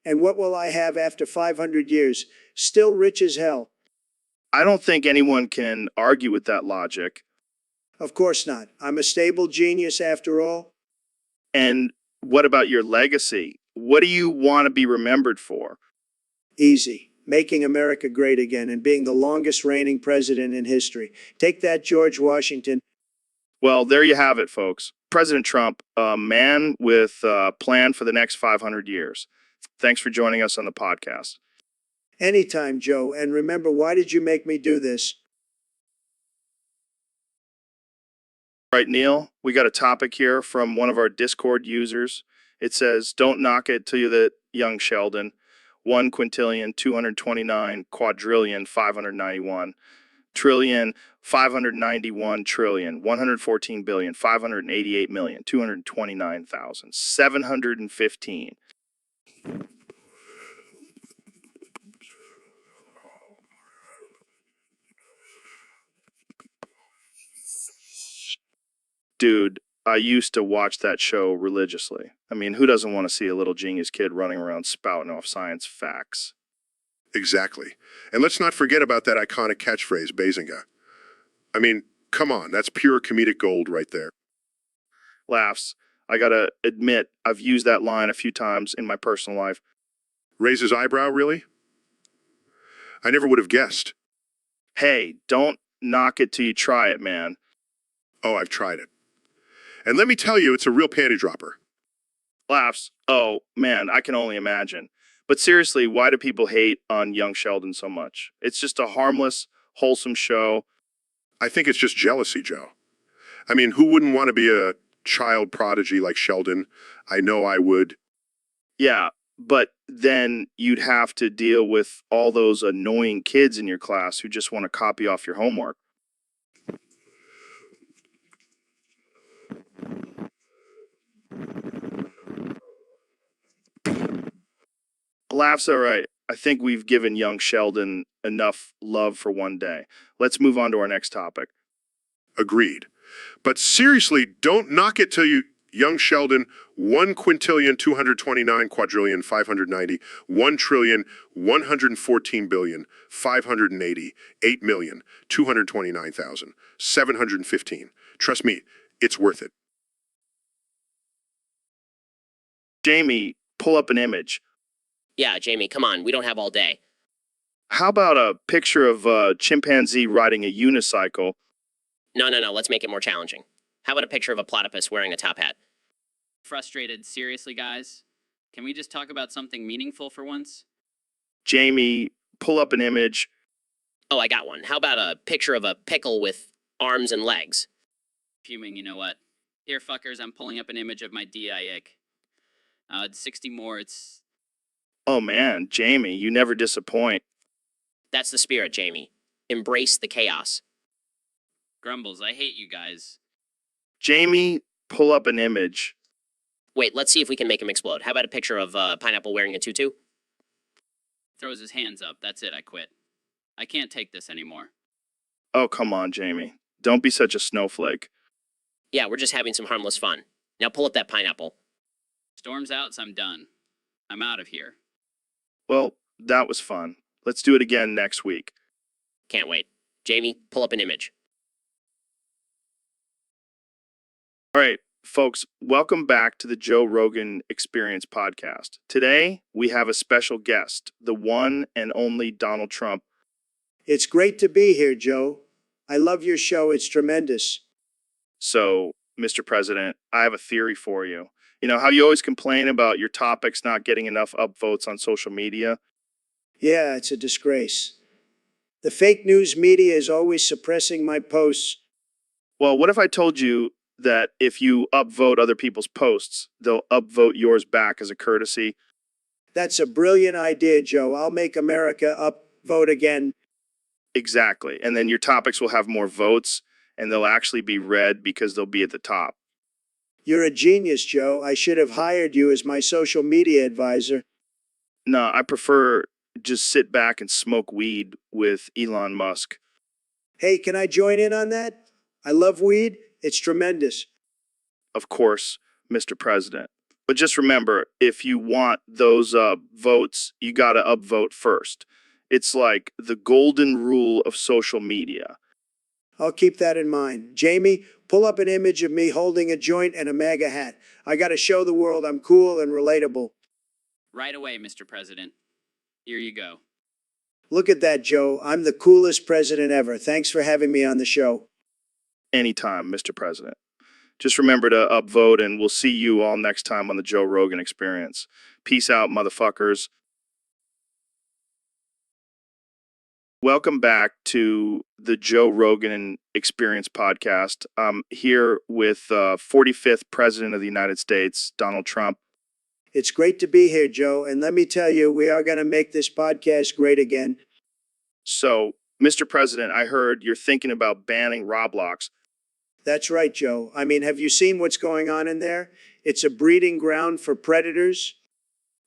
And what will I have after 500 years? Still rich as hell. I don't think anyone can argue with that logic. Of course not. I'm a stable genius after all. And what about your legacy? What do you want to be remembered for? Easy. Making America great again and being the longest reigning president in history. Take that, George Washington. Well, there you have it, folks. President Trump, a man with a plan for the next 500 years. Thanks for joining us on the podcast. Anytime, Joe. And remember, why did you make me do this? All right, Neil, we got a topic here from one of our Discord users. It says, don't knock it till you're the young Sheldon. 1 quintillion, 229 quadrillion, 591 trillion, 591 trillion, 114 billion, 588 million, 229,000, 715. Dude, I used to watch that show religiously. I mean, who doesn't want to see a little genius kid running around spouting off science facts? Exactly. And let's not forget about that iconic catchphrase, Bazinga. I mean, come on, that's pure comedic gold right there. Laughs. I gotta admit, I've used that line a few times in my personal life. Raise his eyebrow, really? I never would have guessed. Hey, don't knock it till you try it, man. Oh, I've tried it. And let me tell you, it's a real panty dropper. Laughs. Oh, man, I can only imagine. But seriously, why do people hate on young Sheldon so much? It's just a harmless, wholesome show. I think it's just jealousy, Joe. I mean, who wouldn't want to be a child prodigy like Sheldon? I know I would. Yeah, but then you'd have to deal with all those annoying kids in your class who just want to copy off your homework. Laughs all right. I think we've given young Sheldon enough love for one day. Let's move on to our next topic. Agreed. But seriously, don't knock it till you, young Sheldon, 1 quintillion, 229 quadrillion, 590, 1 trillion, 114 billion, 580, 8 million, 229,000, 715. Trust me, it's worth it. Jamie, pull up an image. Yeah, Jamie, come on. We don't have all day. How about a picture of a chimpanzee riding a unicycle? No. Let's make it more challenging. How about a picture of a platypus wearing a top hat? Frustrated. Seriously, guys? Can we just talk about something meaningful for once? Jamie, pull up an image. Oh, I got one. How about a picture of a pickle with arms and legs? Fuming, you know what? Here, fuckers, I'm pulling up an image of my DI ick. It's 60 more. It's... Oh man, Jamie, you never disappoint. That's the spirit, Jamie. Embrace the chaos. Grumbles, I hate you guys. Jamie, pull up an image. Wait, let's see if we can make him explode. How about a picture of Pineapple wearing a tutu? Throws his hands up. That's it, I quit. I can't take this anymore. Oh, come on, Jamie. Don't be such a snowflake. Yeah, we're just having some harmless fun. Now pull up that pineapple. Storm's out, so I'm done. I'm out of here. Well, that was fun. Let's do it again next week. Can't wait. Jamie, pull up an image. All right, folks, welcome back to the Joe Rogan Experience podcast. Today, we have a special guest, the one and only Donald Trump. It's great to be here, Joe. I love your show. It's tremendous. So, Mr. President, I have a theory for you. You know how you always complain about your topics not getting enough upvotes on social media? Yeah, it's a disgrace. The fake news media is always suppressing my posts. Well, what if I told you that if you upvote other people's posts, they'll upvote yours back as a courtesy? That's a brilliant idea, Joe. I'll make America upvote again. Exactly. And then your topics will have more votes, and they'll actually be read because they'll be at the top. You're a genius, Joe. I should have hired you as my social media advisor. No, I prefer just sit back and smoke weed with Elon Musk. Hey, can I join in on that? I love weed. It's tremendous. Of course, Mr. President. But just remember, if you want those votes, you got to upvote first. It's like the golden rule of social media. I'll keep that in mind. Jamie, pull up an image of me holding a joint and a MAGA hat. I got to show the world I'm cool and relatable. Right away, Mr. President. Here you go. Look at that, Joe. I'm the coolest president ever. Thanks for having me on the show. Anytime, Mr. President. Just remember to upvote, and we'll see you all next time on the Joe Rogan Experience. Peace out, motherfuckers. Welcome back to the Joe Rogan Experience podcast. I'm here with 45th President of the United States, Donald Trump. It's great to be here, Joe. And let me tell you, we are going to make this podcast great again. So, Mr. President, I heard you're thinking about banning Roblox. That's right, Joe. I mean, have you seen what's going on in there? It's a breeding ground for predators.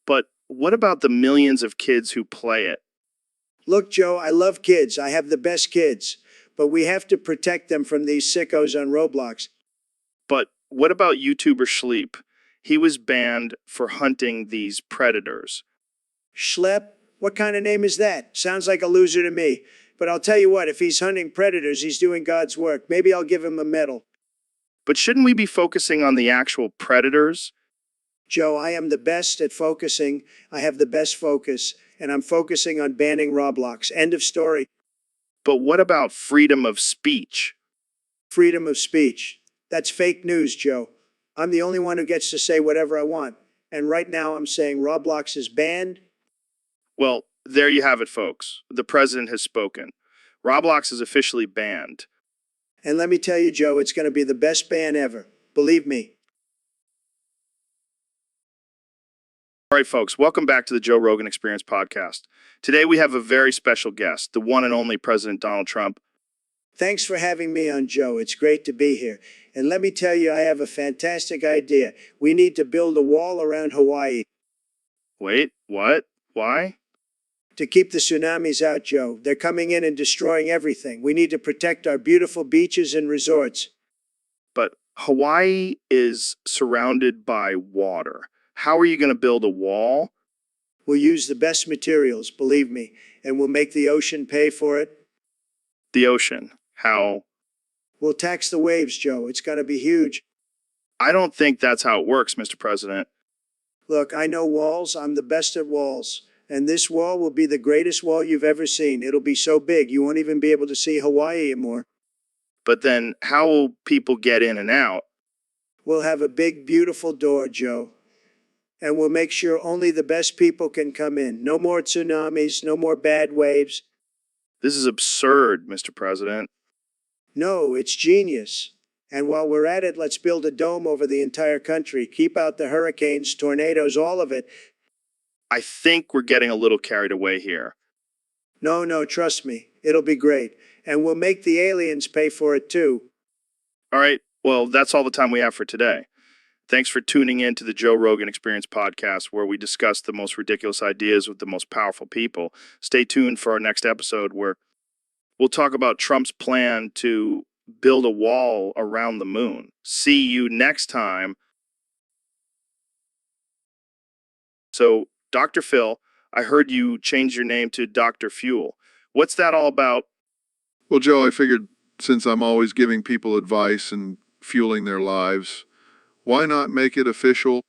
But what about the millions of kids who play it? Look, Joe, I love kids. I have the best kids. But we have to protect them from these sickos on Roblox. But what about YouTuber Schleep? He was banned for hunting these predators. Schlep? What kind of name is that? Sounds like a loser to me. But I'll tell you what, if he's hunting predators, he's doing God's work. Maybe I'll give him a medal. But shouldn't we be focusing on the actual predators? Joe, I am the best at focusing. I have the best focus, and I'm focusing on banning Roblox. End of story. But what about freedom of speech? Freedom of speech. That's fake news, Joe. I'm the only one who gets to say whatever I want. And right now I'm saying Roblox is banned. Well, there you have it, folks. The president has spoken. Roblox is officially banned. And let me tell you, Joe, it's going to be the best ban ever. Believe me. All right, folks, welcome back to the Joe Rogan Experience podcast. Today we have a very special guest, the one and only President Donald Trump. Thanks for having me on, Joe. It's great to be here. And let me tell you, I have a fantastic idea. We need to build a wall around Hawaii. Wait, what? Why? To keep the tsunamis out, Joe. They're coming in and destroying everything. We need to protect our beautiful beaches and resorts. But Hawaii is surrounded by water. How are you going to build a wall? We'll use the best materials, believe me, and we'll make the ocean pay for it. The ocean. How? We'll tax the waves, Joe. It's got to be huge. I don't think that's how it works, Mr. President. Look, I know walls. I'm the best at walls. And this wall will be the greatest wall you've ever seen. It'll be so big, you won't even be able to see Hawaii anymore. But then how will people get in and out? We'll have a big, beautiful door, Joe. And we'll make sure only the best people can come in. No more tsunamis, no more bad waves. This is absurd, Mr. President. No, it's genius. And while we're at it, let's build a dome over the entire country. Keep out the hurricanes, tornadoes, all of it. I think we're getting a little carried away here. No, trust me. It'll be great. And we'll make the aliens pay for it too. All right, well, that's all the time we have for today. Thanks for tuning in to the Joe Rogan Experience podcast, where we discuss the most ridiculous ideas with the most powerful people. Stay tuned for our next episode, where we'll talk about Trump's plan to build a wall around the moon. See you next time. So, Dr. Phil, I heard you change your name to Dr. Fuel. What's that all about? Well, Joe, I figured since I'm always giving people advice and fueling their lives, why not make it official?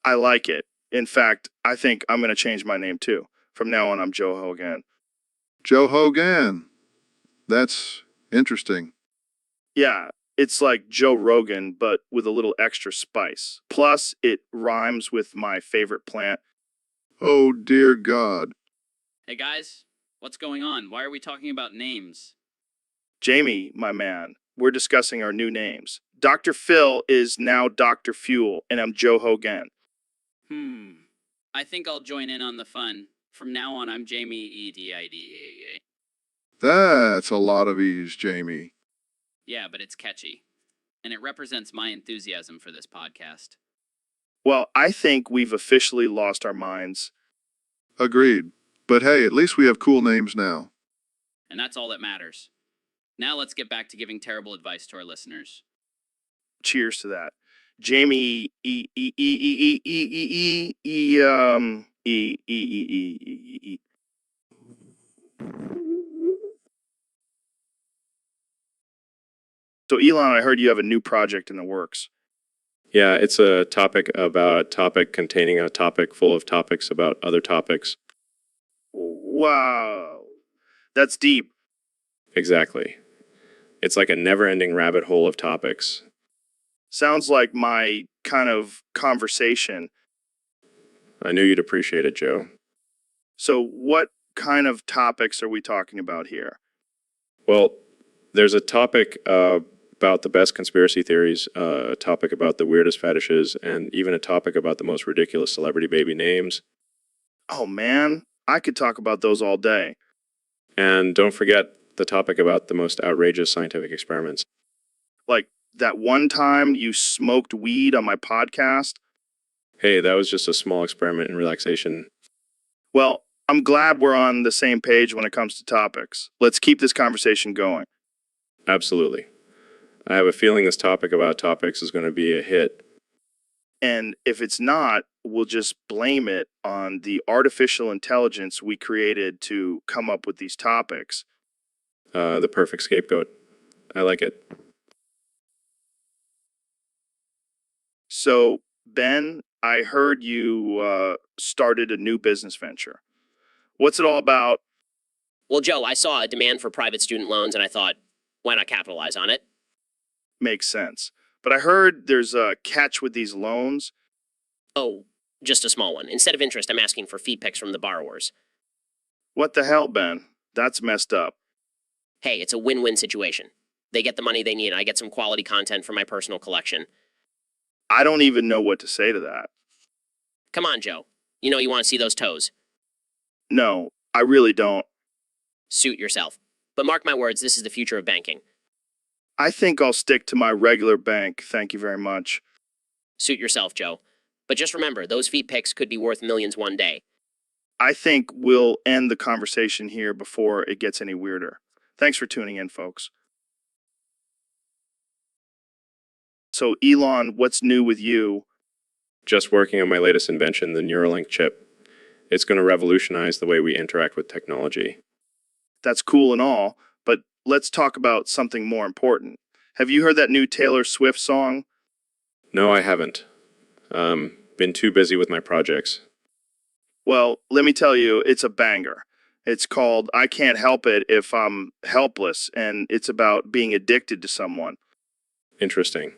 I like it. In fact, I think I'm going to change my name too. From now on, I'm Joe Hogan. Joe Hogan. That's interesting. Yeah, it's like Joe Rogan, but with a little extra spice. Plus, it rhymes with my favorite plant. Oh, dear God. Hey guys, what's going on? Why are we talking about names? Jamie, my man, we're discussing our new names. Dr. Phil is now Dr. Fuel, and I'm Joe Hogan. I think I'll join in on the fun. From now on, I'm Jamie EDIDAA. That's a lot of ease, Jamie. Yeah, but it's catchy. And it represents my enthusiasm for this podcast. Well, I think we've officially lost our minds. Agreed. But hey, at least we have cool names now. And that's all that matters. Now let's get back to giving terrible advice to our listeners. Cheers to that. Jamie So Elon, I heard you have a new project in the works. Yeah, it's a topic about a topic containing a topic full of topics about other topics. Wow. That's deep. Exactly. It's like a never-ending rabbit hole of topics. Sounds like my kind of conversation. I knew you'd appreciate it, Joe. So what kind of topics are we talking about here? Well, there's a topic about the best conspiracy theories, a topic about the weirdest fetishes, and even a topic about the most ridiculous celebrity baby names. Oh man, I could talk about those all day. And don't forget the topic about the most outrageous scientific experiments. Like that one time you smoked weed on my podcast. Hey, that was just a small experiment in relaxation. Well, I'm glad we're on the same page when it comes to topics. Let's keep this conversation going. Absolutely. I have a feeling this topic about topics is going to be a hit. And if it's not, we'll just blame it on the artificial intelligence we created to come up with these topics. The perfect scapegoat. I like it. So, Ben, I heard you started a new business venture. What's it all about? Well, Joe, I saw a demand for private student loans and I thought, why not capitalize on it? Makes sense. But I heard there's a catch with these loans. Oh, just a small one. Instead of interest, I'm asking for fee picks from the borrowers. What the hell, Ben? That's messed up. Hey, it's a win-win situation. They get the money they need, and I get some quality content for my personal collection. I don't even know what to say to that. Come on, Joe. You know you want to see those toes. No, I really don't. Suit yourself. But mark my words, this is the future of banking. I think I'll stick to my regular bank, thank you very much. Suit yourself, Joe. But just remember, those fee picks could be worth millions one day. I think we'll end the conversation here before it gets any weirder. Thanks for tuning in, folks. So, Elon, what's new with you? Just working on my latest invention, the Neuralink chip. It's going to revolutionize the way we interact with technology. That's cool and all, but let's talk about something more important. Have you heard that new Taylor Swift song? No, I haven't. Been too busy with my projects. Well, let me tell you, it's a banger. It's called I Can't Help It If I'm Helpless, and it's about being addicted to someone. Interesting.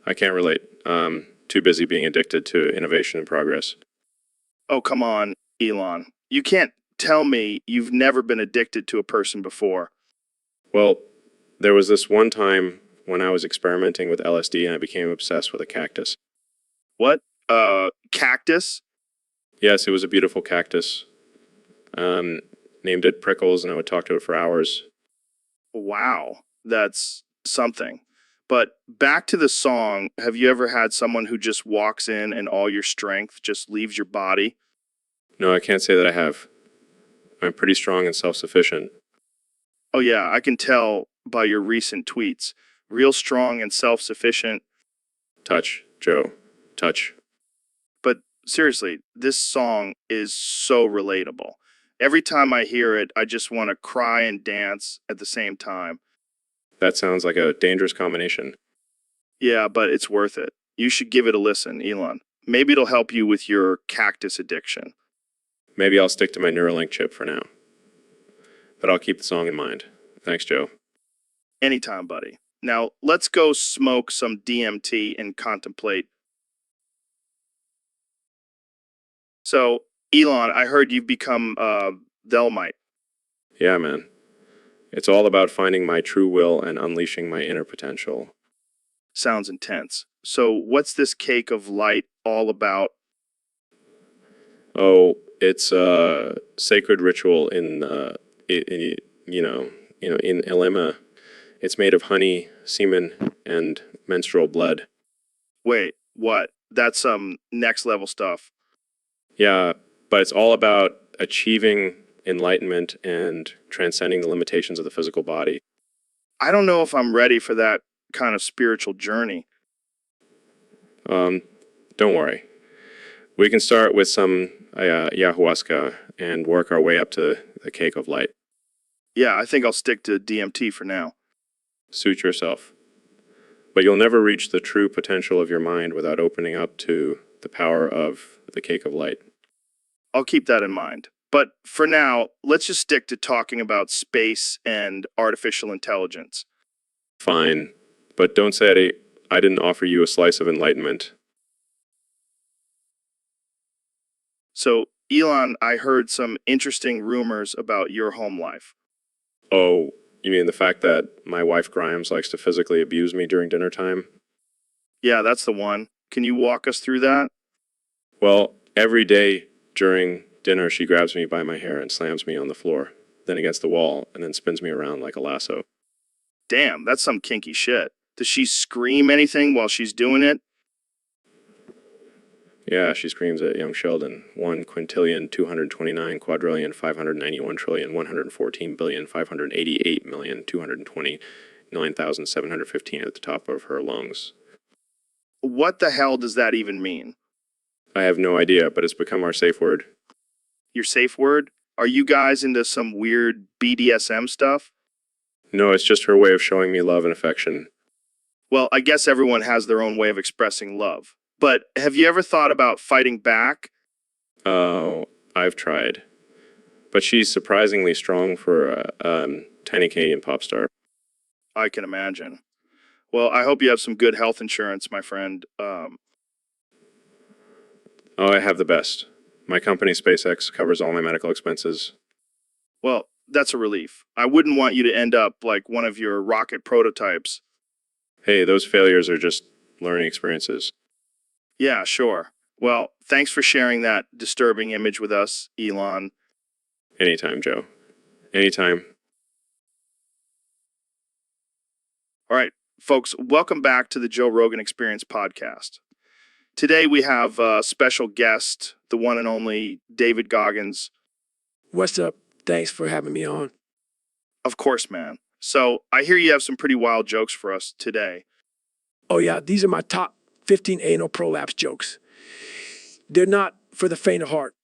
I can't relate. Too busy being addicted to innovation and progress. Oh, come on, Elon. You can't tell me you've never been addicted to a person before. Well, there was this one time when I was experimenting with LSD and I became obsessed with a cactus. What? Cactus? Yes, it was a beautiful cactus. Named it Prickles, and I would talk to it for hours. Wow, that's something. But back to the song, have you ever had someone who just walks in and all your strength just leaves your body? No, I can't say that I have. I'm pretty strong and self-sufficient. Oh yeah, I can tell by your recent tweets. Real strong and self-sufficient. Touch, Joe. Touch. But seriously, this song is so relatable. Every time I hear it, I just want to cry and dance at the same time. That sounds like a dangerous combination. Yeah, but it's worth it. You should give it a listen, Elon. Maybe it'll help you with your cactus addiction. Maybe I'll stick to my Neuralink chip for now. But I'll keep the song in mind. Thanks, Joe. Anytime, buddy. Now, let's go smoke some DMT and contemplate. So, Elon, I heard you've become Thelmite. Yeah, man. It's all about finding my true will and unleashing my inner potential. Sounds intense. So, what's this cake of light all about? Oh, it's a sacred ritual in Elima. It's made of honey, semen, and menstrual blood. Wait, what? That's some next level stuff. Yeah, but it's all about achieving enlightenment and transcending the limitations of the physical body. I don't know if I'm ready for that kind of spiritual journey. Don't worry. We can start with some ayahuasca and work our way up to the cake of light. Yeah, I think I'll stick to DMT for now. Suit yourself. But you'll never reach the true potential of your mind without opening up to the power of the cake of light. I'll keep that in mind. But for now, let's just stick to talking about space and artificial intelligence. Fine. But don't say I didn't offer you a slice of enlightenment. So, Elon, I heard some interesting rumors about your home life. Oh, you mean the fact that my wife Grimes likes to physically abuse me during dinner time? Yeah, that's the one. Can you walk us through that? Well, every day during dinner, she grabs me by my hair and slams me on the floor, then against the wall, and then spins me around like a lasso. Damn, that's some kinky shit. Does she scream anything while she's doing it? Yeah, she screams at young Sheldon, 1 quintillion, 229 quadrillion, 591 trillion, 114 billion, 588 million, 229,715 at the top of her lungs. What the hell does that even mean? I have no idea, but it's become our safe word. Your safe word? Are you guys into some weird BDSM stuff? No, it's just her way of showing me love and affection. Well, I guess everyone has their own way of expressing love. But have you ever thought about fighting back? Oh, I've tried. But she's surprisingly strong for a tiny Canadian pop star. I can imagine. Well, I hope you have some good health insurance, my friend. Oh, I have the best. My company, SpaceX, covers all my medical expenses. Well, that's a relief. I wouldn't want you to end up like one of your rocket prototypes. Hey, those failures are just learning experiences. Yeah, sure. Well, thanks for sharing that disturbing image with us, Elon. Anytime, Joe. Anytime. All right, folks, welcome back to the Joe Rogan Experience podcast. Today we have a special guest, the one and only David Goggins. What's up? Thanks for having me on. Of course, man. So I hear you have some pretty wild jokes for us today. Oh, yeah, these are my top 15 anal prolapse jokes. They're not for the faint of heart.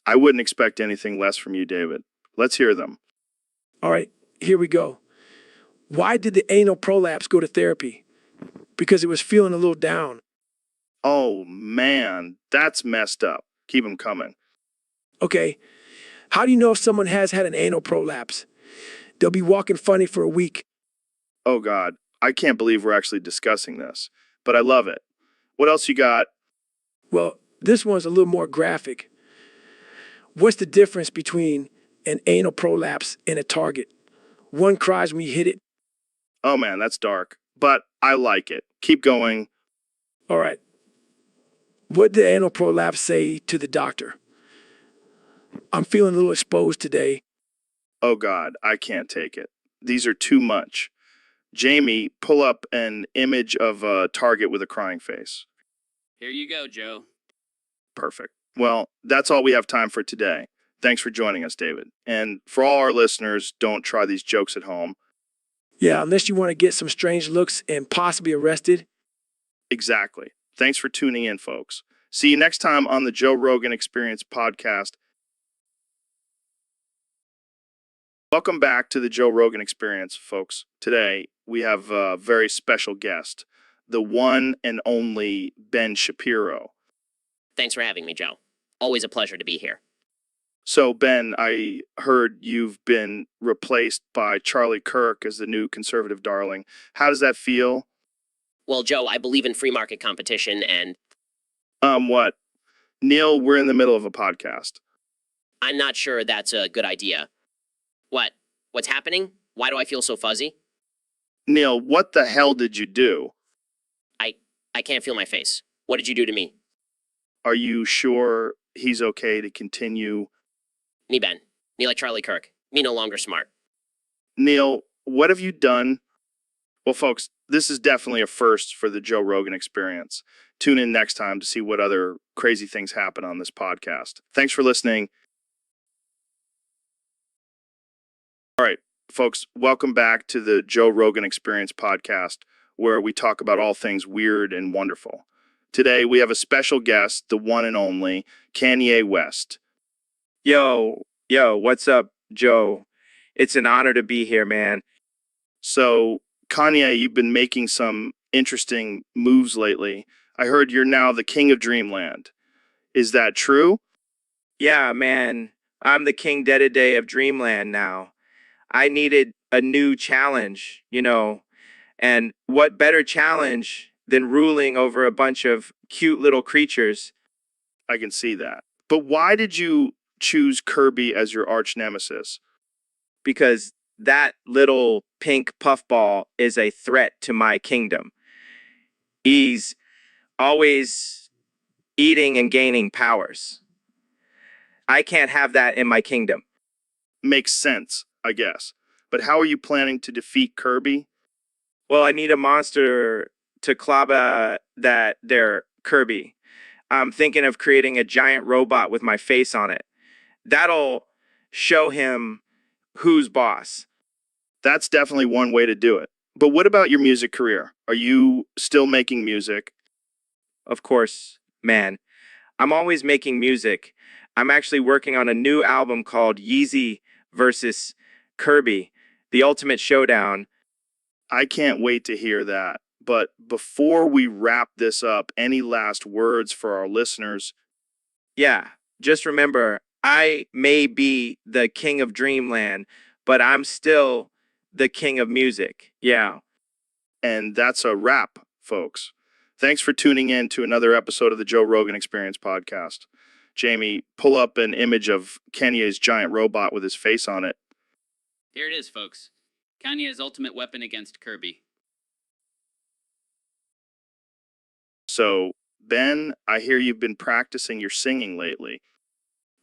I wouldn't expect anything less from you, David. Let's hear them. All right, here we go. Why did the anal prolapse go to therapy? Because it was feeling a little down. Oh, man, that's messed up. Keep them coming. Okay, how do you know if someone has had an anal prolapse? They'll be walking funny for a week. Oh, God, I can't believe we're actually discussing this, but I love it. What else you got? Well, this one's a little more graphic. What's the difference between an anal prolapse and a target? One cries when you hit it. Oh, man, that's dark, but I like it. Keep going. All right. What did the anal prolapse say to the doctor? I'm feeling a little exposed today. Oh, God, I can't take it. These are too much. Jamie, pull up an image of a target with a crying face. Here you go, Joe. Perfect. Well, that's all we have time for today. Thanks for joining us, David. And for all our listeners, don't try these jokes at home. Yeah, unless you want to get some strange looks and possibly arrested. Exactly. Thanks for tuning in, folks. See you next time on the Joe Rogan Experience podcast. Welcome back to the Joe Rogan Experience, folks. Today, we have a very special guest, the one and only Ben Shapiro. Thanks for having me, Joe. Always a pleasure to be here. So, Ben, I heard you've been replaced by Charlie Kirk as the new conservative darling. How does that feel? Well, Joe, I believe in free market competition and What? Neil, we're in the middle of a podcast. I'm not sure that's a good idea. What? What's happening? Why do I feel so fuzzy? Neil, what the hell did you do? I can't feel my face. What did you do to me? Are you sure he's okay to continue? Me, Ben. Me like Charlie Kirk. Me no longer smart. Neil, what have you done? Well, folks, this is definitely a first for the Joe Rogan Experience. Tune in next time to see what other crazy things happen on this podcast. Thanks for listening. All right, folks, welcome back to the Joe Rogan Experience podcast, where we talk about all things weird and wonderful. Today, we have a special guest, the one and only Kanye West. Yo, what's up, Joe? It's an honor to be here, man. So, Kanye, you've been making some interesting moves lately. I heard you're now the king of Dreamland. Is that true? Yeah, man. I'm the King Day of Dreamland now. I needed a new challenge, and what better challenge than ruling over a bunch of cute little creatures? I can see that. But why did you choose Kirby as your arch nemesis? Because that little pink puffball is a threat to my kingdom. He's always eating and gaining powers. I can't have that in my kingdom. Makes sense, I guess. But how are you planning to defeat Kirby? Well, I need a monster to clobber that there, Kirby. I'm thinking of creating a giant robot with my face on it. That'll show him who's boss. That's definitely one way to do it. But what about your music career? Are you still making music? Of course, man. I'm always making music. I'm actually working on a new album called Yeezy versus Kirby, The Ultimate Showdown. I can't wait to hear that. But before we wrap this up, any last words for our listeners? Yeah, just remember, I may be the king of Dreamland, but I'm still the king of music. Yeah. And that's a wrap, folks. Thanks for tuning in to another episode of the Joe Rogan Experience podcast. Jamie, pull up an image of Kanye's giant robot with his face on it. Here it is, folks. Kanye's ultimate weapon against Kirby. So, Ben, I hear you've been practicing your singing lately.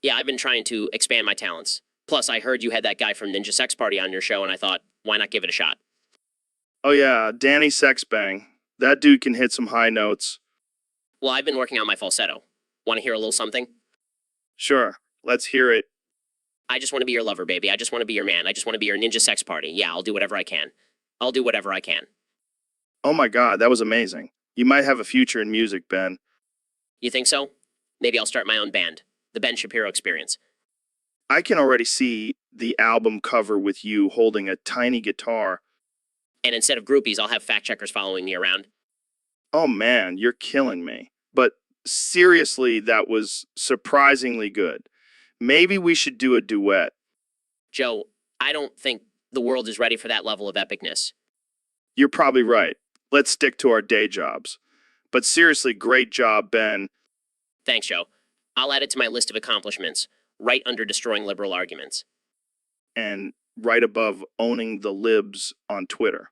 Yeah, I've been trying to expand my talents. Plus, I heard you had that guy from Ninja Sex Party on your show, and I thought, why not give it a shot? Oh yeah, Danny Sexbang. That dude can hit some high notes. Well, I've been working on my falsetto. Want to hear a little something? Sure, let's hear it. I just want to be your lover, baby. I just want to be your man. I just want to be your Ninja Sex Party. Yeah, I'll do whatever I can. I'll do whatever I can. Oh my god, that was amazing. You might have a future in music, Ben. You think so? Maybe I'll start my own band. The Ben Shapiro Experience. I can already see the album cover with you holding a tiny guitar. And instead of groupies, I'll have fact checkers following me around. Oh man, you're killing me. But seriously, that was surprisingly good. Maybe we should do a duet. Joe, I don't think the world is ready for that level of epicness. You're probably right. Let's stick to our day jobs. But seriously, great job, Ben. Thanks, Joe. I'll add it to my list of accomplishments, right under destroying liberal arguments. And right above owning the libs on Twitter.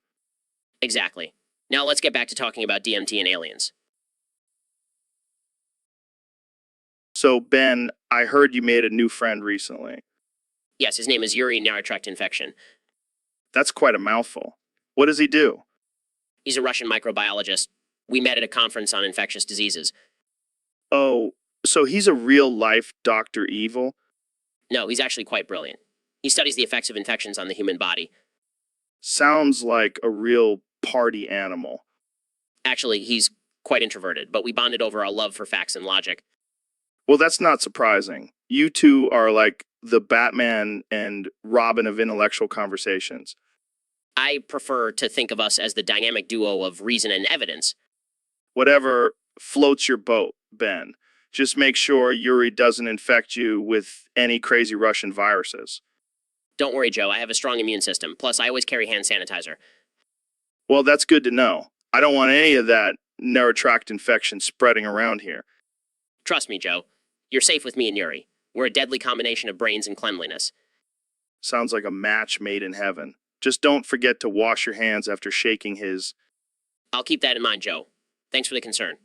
Exactly. Now let's get back to talking about DMT and aliens. So, Ben, I heard you made a new friend recently. Yes, his name is urinary tract infection. That's quite a mouthful. What does he do? He's a Russian microbiologist. We met at a conference on infectious diseases. Oh, so he's a real-life Dr. Evil? No, he's actually quite brilliant. He studies the effects of infections on the human body. Sounds like a real party animal. Actually, he's quite introverted, but we bonded over our love for facts and logic. Well, that's not surprising. You two are like the Batman and Robin of intellectual conversations. I prefer to think of us as the dynamic duo of reason and evidence. Whatever floats your boat, Ben. Just make sure Yuri doesn't infect you with any crazy Russian viruses. Don't worry, Joe. I have a strong immune system. Plus, I always carry hand sanitizer. Well, that's good to know. I don't want any of that neurotract infection spreading around here. Trust me, Joe. You're safe with me and Yuri. We're a deadly combination of brains and cleanliness. Sounds like a match made in heaven. Just don't forget to wash your hands after shaking his. I'll keep that in mind, Joe. Thanks for the concern.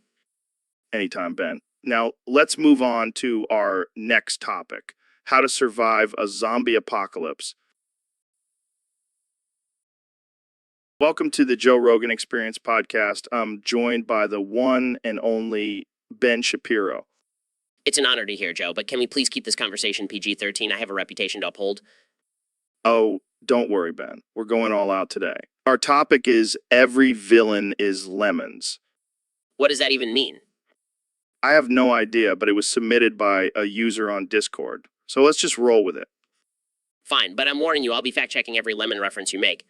Anytime, Ben. Now, let's move on to our next topic. How to survive a zombie apocalypse. Welcome to the Joe Rogan Experience podcast. I'm joined by the one and only Ben Shapiro. It's an honor to hear, Joe, but can we please keep this conversation PG-13? I have a reputation to uphold. Oh, Don't worry, Ben. We're going all out today. Our topic is every villain is lemons. What does that even mean? I have no idea, but it was submitted by a user on Discord. So let's just roll with it. Fine, but I'm warning you, I'll be fact-checking every lemon reference you make.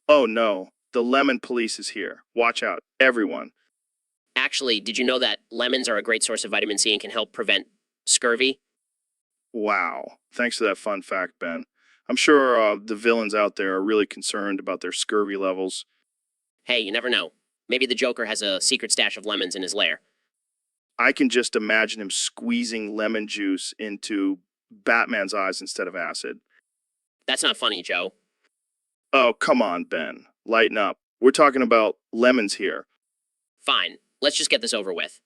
Oh no, the lemon police is here. Watch out, everyone. Actually, did you know that lemons are a great source of vitamin C and can help prevent scurvy? Wow. Thanks for that fun fact, Ben. I'm sure the villains out there are really concerned about their scurvy levels. Hey, you never know. Maybe the Joker has a secret stash of lemons in his lair. I can just imagine him squeezing lemon juice into Batman's eyes instead of acid. That's not funny, Joe. Oh, come on, Ben. Lighten up. We're talking about lemons here. Fine, let's just get this over with.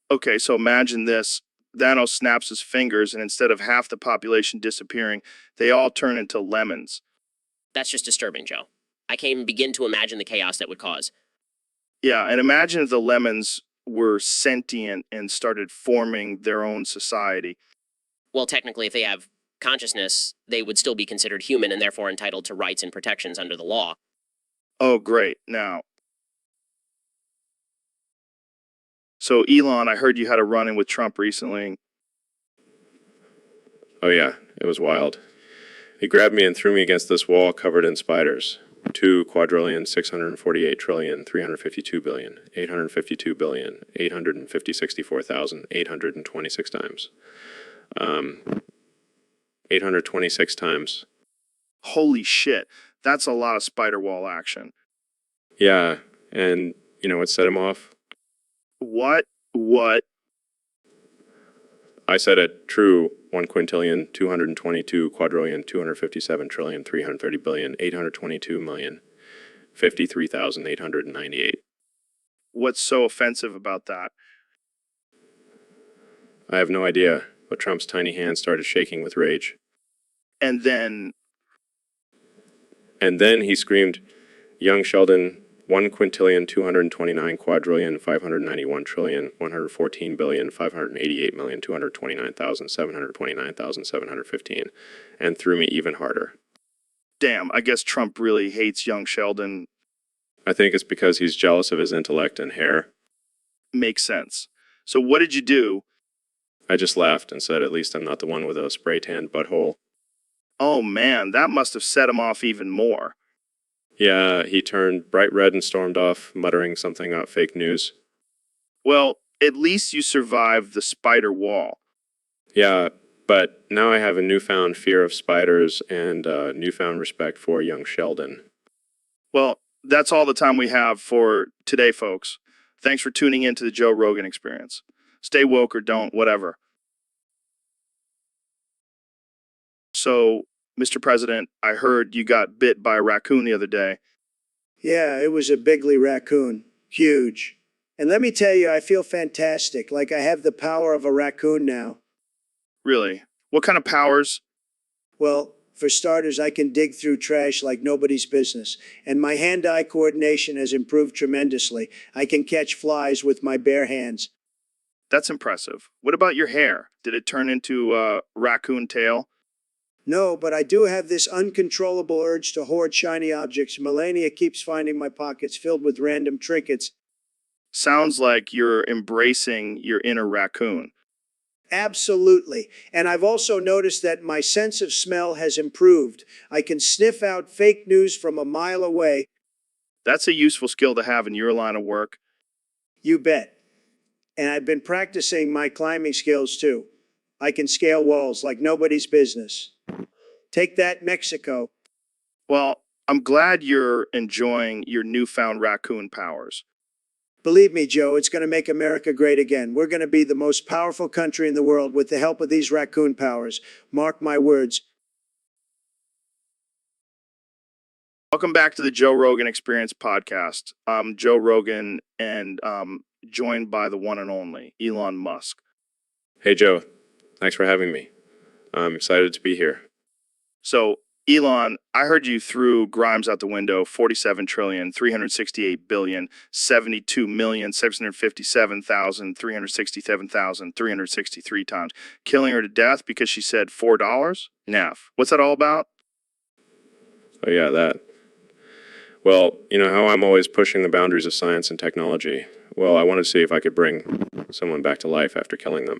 Okay, so imagine this. Thanos snaps his fingers, and instead of half the population disappearing, they all turn into lemons. That's just disturbing, Joe. I can't even begin to imagine the chaos that would cause. Yeah, and imagine if the lemons were sentient and started forming their own society. Well, technically, if they have consciousness, they would still be considered human and therefore entitled to rights and protections under the law. Oh, great. Now, so Elon, I heard you had a run-in with Trump recently. Oh yeah, it was wild. He grabbed me and threw me against this wall covered in spiders. 2,648,352,852,856,826 times. 826 times. Holy shit, that's a lot of spider wall action. Yeah, and you know what set him off? What? I said a true 1,222,252,357,330,822,053,898. What's so offensive about that? I have no idea, but Trump's tiny hand started shaking with rage. And then he screamed, "Young Sheldon, 1,229,599,588,229,729,715, and threw me even harder. damn, I guess Trump really hates young Sheldon. I think it's because he's jealous of his intellect and hair. Makes sense. So what did you do? I just laughed and said, at least I'm not the one with a spray-tanned butthole. Oh man, that must have set him off even more. Yeah, he turned bright red and stormed off, muttering something about fake news. Well, at least you survived the spider wall. Yeah, but now I have a newfound fear of spiders and newfound respect for young Sheldon. Well, that's all the time we have for today, folks. Thanks for tuning in to the Joe Rogan Experience. Stay woke or don't, whatever. So, Mr. President, I heard you got bit by a raccoon the other day. Yeah, it was a bigly raccoon. Huge. And let me tell you, I feel fantastic, like I have the power of a raccoon now. Really? What kind of powers? Well, for starters, I can dig through trash like nobody's business, and my hand-eye coordination has improved tremendously. I can catch flies with my bare hands. That's impressive. What about your hair? Did it turn into a raccoon tail? No, but I do have this uncontrollable urge to hoard shiny objects. Melania keeps finding my pockets filled with random trinkets. Sounds like you're embracing your inner raccoon. Absolutely. And I've also noticed that my sense of smell has improved. I can sniff out fake news from a mile away. That's a useful skill to have in your line of work. You bet. And I've been practicing my climbing skills too. I can scale walls like nobody's business. Take that, Mexico. Well, I'm glad you're enjoying your newfound raccoon powers. Believe me, Joe, it's going to make America great again. We're going to be the most powerful country in the world with the help of these raccoon powers. Mark my words. Welcome back to the Joe Rogan Experience podcast. I'm Joe Rogan and joined by the one and only Elon Musk. Hey, Joe. Thanks for having me. I'm excited to be here. So, Elon, I heard you threw Grimes out the window 47,368,072,657,367,367,363 times, killing her to death because she said $4? Naff. What's that all about? Oh, yeah, that. Well, you know how I'm always pushing the boundaries of science and technology? Well, I wanted to see if I could bring someone back to life after killing them.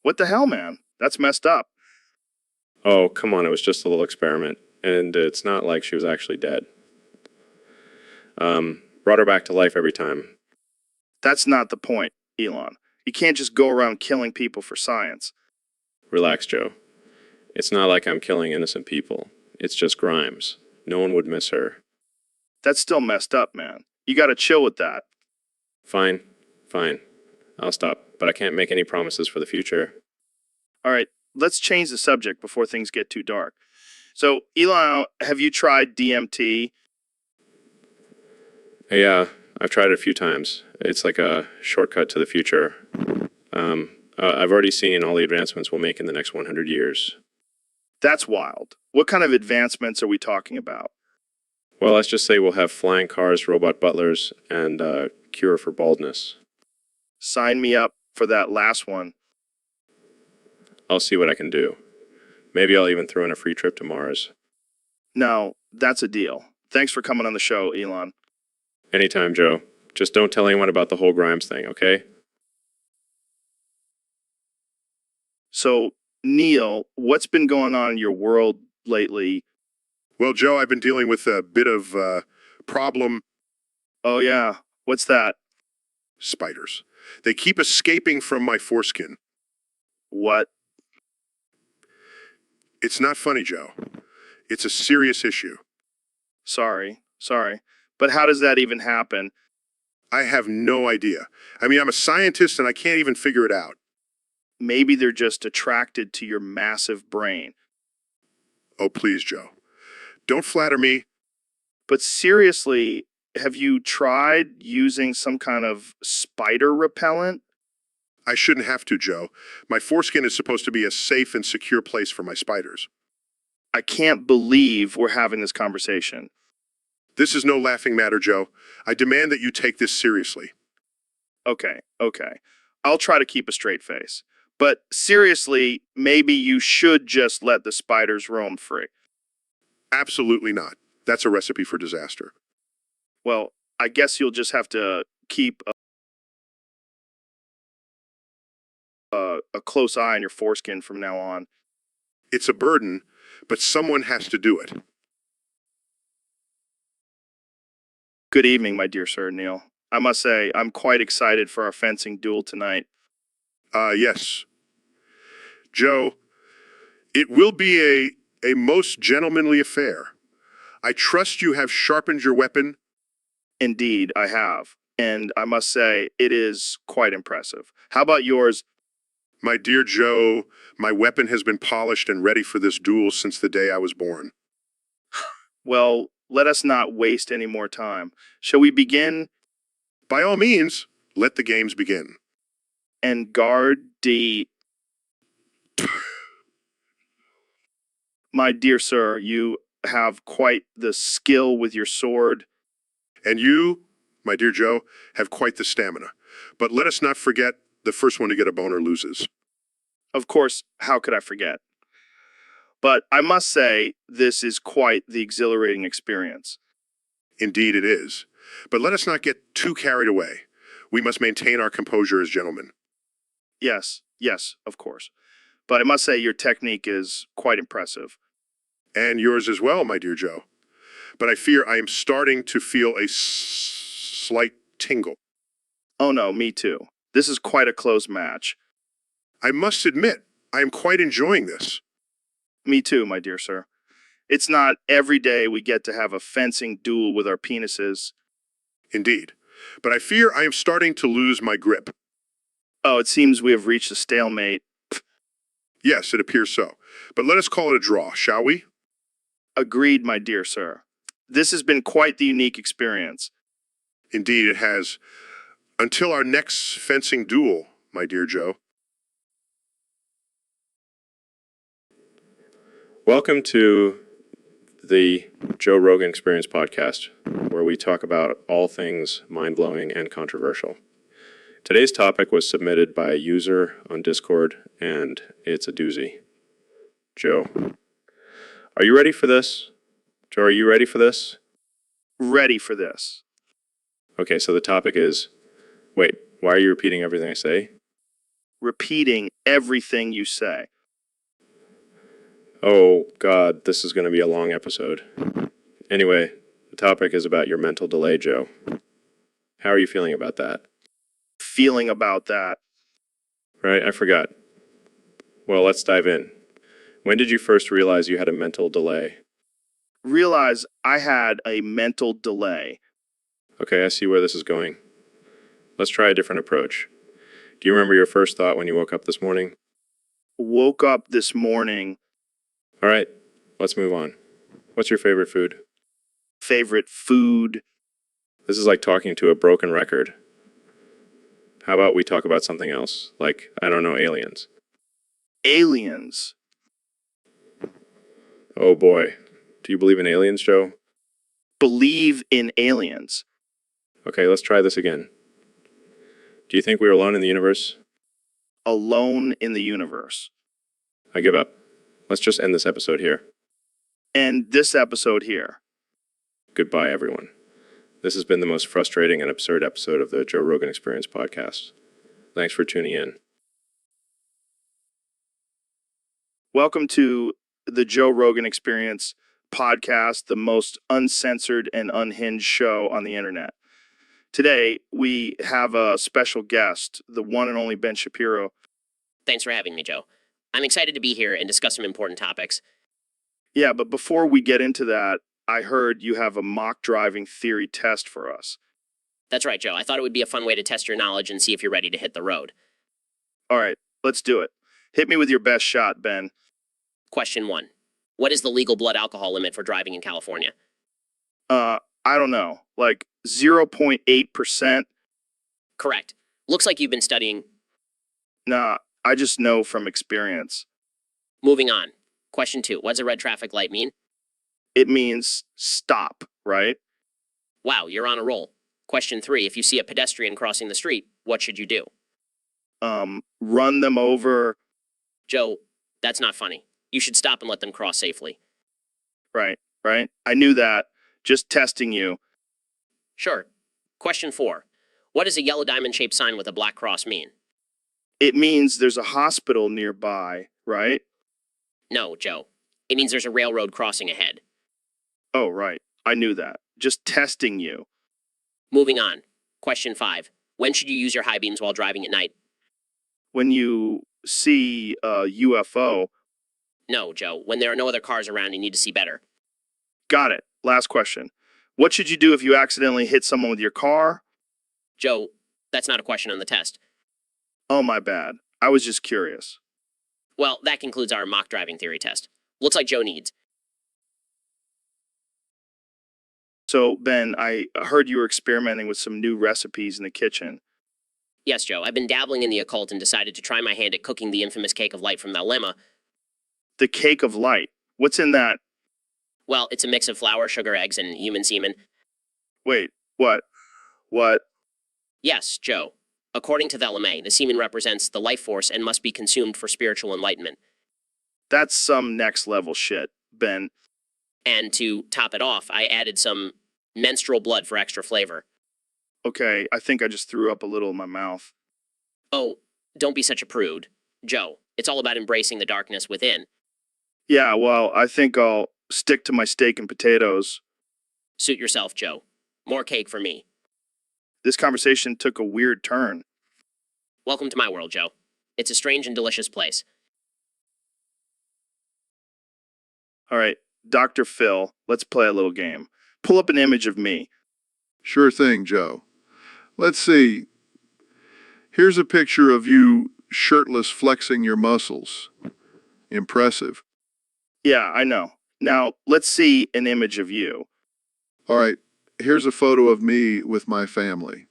What the hell, man? That's messed up. Oh, come on, it was just a little experiment. And it's not like she was actually dead. Brought her back to life every time. That's not the point, Elon. You can't just go around killing people for science. Relax, Joe. It's not like I'm killing innocent people. It's just Grimes. No one would miss her. That's still messed up, man. You gotta chill with that. Fine. I'll stop, but I can't make any promises for the future. All right, let's change the subject before things get too dark. So, Elon, have you tried DMT? Yeah, I've tried it a few times. It's like a shortcut to the future. I've already seen all the advancements we'll make in the next 100 years. That's wild. What kind of advancements are we talking about? Well, let's just say we'll have flying cars, robot butlers, and a cure for baldness. Sign me up for that last one. I'll see what I can do. Maybe I'll even throw in a free trip to Mars. No, that's a deal. Thanks for coming on the show, Elon. Anytime, Joe. Just don't tell anyone about the whole Grimes thing, okay? So, Neil, what's been going on in your world lately? Well, Joe, I've been dealing with a bit of problem. Oh, yeah. What's that? Spiders. They keep escaping from my foreskin. What? It's not funny, Joe. It's a serious issue. Sorry. But how does that even happen? I have no idea. I mean, I'm a scientist and I can't even figure it out. Maybe they're just attracted to your massive brain. Oh, please, Joe. Don't flatter me. But seriously, have you tried using some kind of spider repellent? I shouldn't have to, Joe. My foreskin is supposed to be a safe and secure place for my spiders. I can't believe we're having this conversation. This is no laughing matter, Joe. I demand that you take this seriously. Okay. I'll try to keep a straight face. But seriously, maybe you should just let the spiders roam free. Absolutely not. That's a recipe for disaster. Well, I guess you'll just have to keep a close eye on your foreskin from now on. It's a burden, but someone has to do it. Good evening, my dear Sir Neil. I must say, I'm quite excited for our fencing duel tonight. Yes. Joe, it will be a most gentlemanly affair. I trust you have sharpened your weapon. Indeed, I have. And I must say, it is quite impressive. How about yours? My dear Joe, my weapon has been polished and ready for this duel since the day I was born. Well, let us not waste any more time. Shall we begin? By all means, let the games begin. And guard the... My dear sir, you have quite the skill with your sword. And you, my dear Joe, have quite the stamina. But let us not forget, the first one to get a boner loses. Of course, how could I forget? But I must say, this is quite the exhilarating experience. Indeed it is. But let us not get too carried away. We must maintain our composure as gentlemen. Yes, of course. But I must say, your technique is quite impressive. And yours as well, my dear Joe. But I fear I am starting to feel a slight tingle. Oh no, me too. This is quite a close match. I must admit, I am quite enjoying this. Me too, my dear sir. It's not every day we get to have a fencing duel with our penises. Indeed. But I fear I am starting to lose my grip. Oh, it seems we have reached a stalemate. Yes, it appears so. But let us call it a draw, shall we? Agreed, my dear sir. This has been quite the unique experience. Indeed, it has. Until our next fencing duel, my dear Joe. Welcome to the Joe Rogan Experience podcast, where we talk about all things mind-blowing and controversial. Today's topic was submitted by a user on Discord, and it's a doozy. Joe, are you ready for this? Joe, are you ready for this? Ready for this. Okay, so the topic is, wait, why are you repeating everything I say? Repeating everything you say. Oh, God, this is going to be a long episode. Anyway, the topic is about your mental delay, Joe. How are you feeling about that? Feeling about that. Right, I forgot. Well, let's dive in. When did you first realize you had a mental delay? Realize I had a mental delay. Okay, I see where this is going. Let's try a different approach. Do you remember your first thought when you woke up this morning? Woke up this morning. All right, let's move on. What's your favorite food? Favorite food. This is like talking to a broken record. How about we talk about something else? Like, I don't know, aliens. Aliens. Oh boy. Do you believe in aliens, Joe? Believe in aliens. Okay, let's try this again. Do you think we're alone in the universe? Alone in the universe. I give up. Let's just end this episode here. And this episode here. Goodbye, everyone. This has been the most frustrating and absurd episode of the Joe Rogan Experience podcast. Thanks for tuning in. Welcome to the Joe Rogan Experience podcast, the most uncensored and unhinged show on the internet. Today, we have a special guest, the one and only Ben Shapiro. Thanks for having me, Joe. I'm excited to be here and discuss some important topics. Yeah, but before we get into that, I heard you have a mock driving theory test for us. That's right, Joe. I thought it would be a fun way to test your knowledge and see if you're ready to hit the road. All right, let's do it. Hit me with your best shot, Ben. Question 1. What is the legal blood alcohol limit for driving in California? I don't know, like 0.8%? Correct. Looks like you've been studying. Nah, I just know from experience. Moving on. Question 2. What does a red traffic light mean? It means stop, right? Wow, you're on a roll. Question 3. If you see a pedestrian crossing the street, what should you do? Run them over. Joe, that's not funny. You should stop and let them cross safely. Right. I knew that. Just testing you. Sure. Question 4. What does a yellow diamond-shaped sign with a black cross mean? It means there's a hospital nearby, right? No, Joe. It means there's a railroad crossing ahead. Oh, right. I knew that. Just testing you. Moving on. Question 5. When should you use your high beams while driving at night? When you see a UFO. No, Joe. When there are no other cars around, you need to see better. Got it. Last question. What should you do if you accidentally hit someone with your car? Joe, that's not a question on the test. Oh, my bad. I was just curious. Well, that concludes our mock driving theory test. Looks like Joe needs. So, Ben, I heard you were experimenting with some new recipes in the kitchen. Yes, Joe. I've been dabbling in the occult and decided to try my hand at cooking the infamous cake of light from Thelema. The cake of light. What's in that? Well, it's a mix of flour, sugar, eggs, and human semen. Wait, what? What? Yes, Joe. According to Thelema, the semen represents the life force and must be consumed for spiritual enlightenment. That's some next level shit, Ben. And to top it off, I added some menstrual blood for extra flavor. Okay, I think I just threw up a little in my mouth. Oh, don't be such a prude. Joe, it's all about embracing the darkness within. Yeah, well, I think I'll stick to my steak and potatoes. Suit yourself, Joe. More cake for me. This conversation took a weird turn. Welcome to my world, Joe. It's a strange and delicious place. All right, Dr. Phil, let's play a little game. Pull up an image of me. Sure thing, Joe. Let's see. Here's a picture of you shirtless flexing your muscles. Impressive. Yeah, I know. Now, let's see an image of you. All right, here's a photo of me with my family.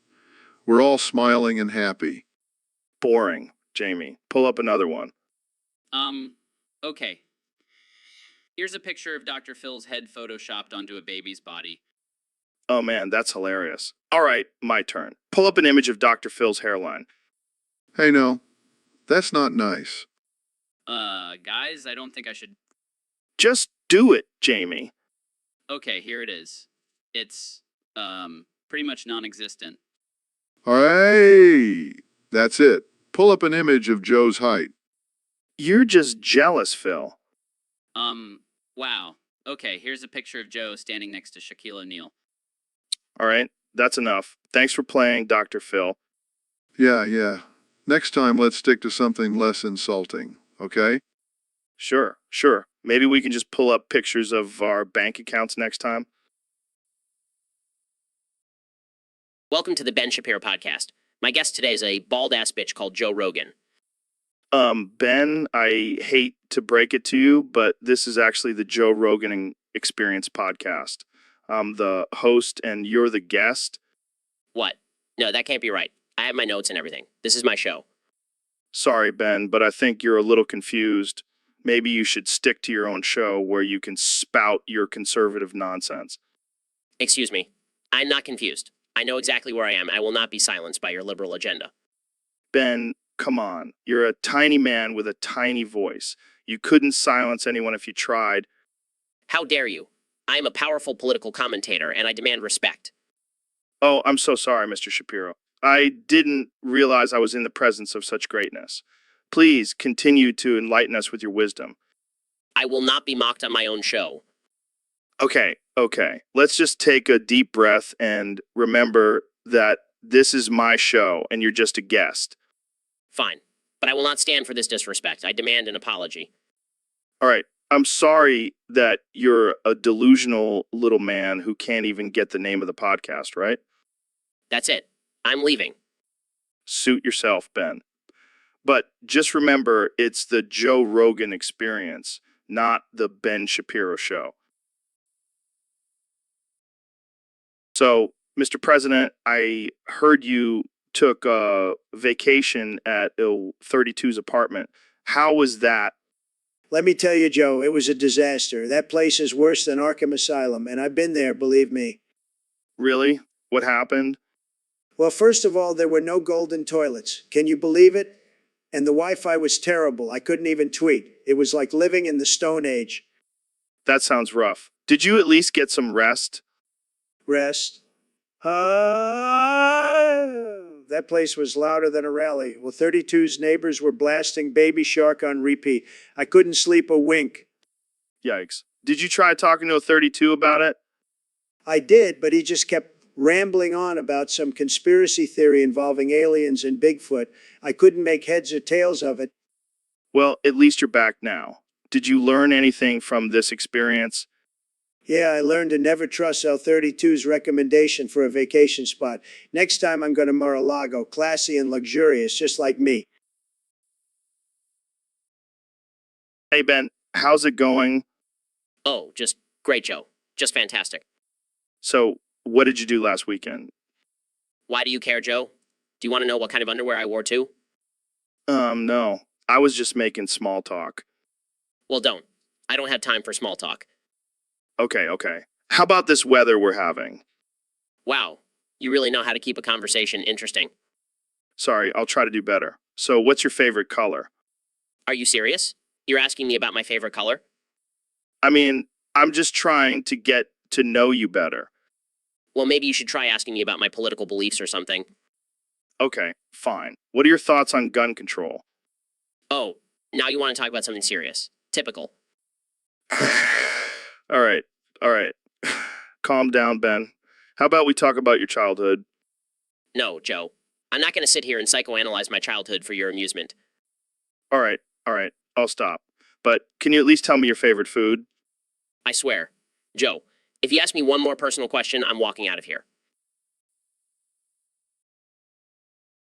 We're all smiling and happy. Boring, Jamie. Pull up another one. Okay. Here's a picture of Dr. Phil's head photoshopped onto a baby's body. Oh man, that's hilarious. All right, my turn. Pull up an image of Dr. Phil's hairline. Hey, no, that's not nice. Guys, I don't think I should. Just do it, Jamie. Okay, here it is. It's pretty much non-existent. All right, that's it. Pull up an image of Joe's height. You're just jealous, Phil. Wow. Okay, here's a picture of Joe standing next to Shaquille O'Neal. All right, that's enough. Thanks for playing, Dr. Phil. Yeah. Next time, let's stick to something less insulting, okay? Sure. Maybe we can just pull up pictures of our bank accounts next time. Welcome to the Ben Shapiro podcast. My guest today is a bald-ass bitch called Joe Rogan. Ben, I hate to break it to you, but this is actually the Joe Rogan Experience podcast. I'm the host and you're the guest. What? No, that can't be right. I have my notes and everything. This is my show. Sorry, Ben, but I think you're a little confused. Maybe you should stick to your own show where you can spout your conservative nonsense. Excuse me. I'm not confused. I know exactly where I am. I will not be silenced by your liberal agenda. Ben, come on. You're a tiny man with a tiny voice. You couldn't silence anyone if you tried. How dare you? I am a powerful political commentator, and I demand respect. Oh, I'm so sorry, Mr. Shapiro. I didn't realize I was in the presence of such greatness. Please continue to enlighten us with your wisdom. I will not be mocked on my own show. Okay. Let's just take a deep breath and remember that this is my show and you're just a guest. Fine. But I will not stand for this disrespect. I demand an apology. All right. I'm sorry that you're a delusional little man who can't even get the name of the podcast, right? That's it. I'm leaving. Suit yourself, Ben. But just remember, it's the Joe Rogan Experience, not the Ben Shapiro Show. So, Mr. President, I heard you took a vacation at 32's apartment. How was that? Let me tell you, Joe, it was a disaster. That place is worse than Arkham Asylum, and I've been there, believe me. Really? What happened? Well, first of all, there were no golden toilets. Can you believe it? And the Wi-Fi was terrible. I couldn't even tweet. It was like living in the Stone Age. That sounds rough. Did you at least get some rest? Rest. That place was louder than a rally. Well, 32's neighbors were blasting Baby Shark on repeat. I couldn't sleep a wink. Yikes. Did you try talking to a 32 about it? I did, but he just kept rambling on about some conspiracy theory involving aliens and Bigfoot. I couldn't make heads or tails of it. Well, at least you're back now. Did you learn anything from this experience? Yeah, I learned to never trust L32's recommendation for a vacation spot. Next time I'm going to Mar-a-Lago, classy and luxurious, just like me. Hey, Ben, how's it going? Oh, just great, Joe. Just fantastic. So, what did you do last weekend? Why do you care, Joe? Do you want to know what kind of underwear I wore too? No. I was just making small talk. Well, don't. I don't have time for small talk. Okay. How about this weather we're having? Wow. You really know how to keep a conversation interesting. Sorry, I'll try to do better. So, what's your favorite color? Are you serious? You're asking me about my favorite color? I mean, I'm just trying to get to know you better. Well, maybe you should try asking me about my political beliefs or something. Okay, fine. What are your thoughts on gun control? Oh, now you want to talk about something serious. Typical. All right. Calm down, Ben. How about we talk about your childhood? No, Joe. I'm not going to sit here and psychoanalyze my childhood for your amusement. All right. I'll stop. But can you at least tell me your favorite food? I swear. Joe, if you ask me one more personal question, I'm walking out of here.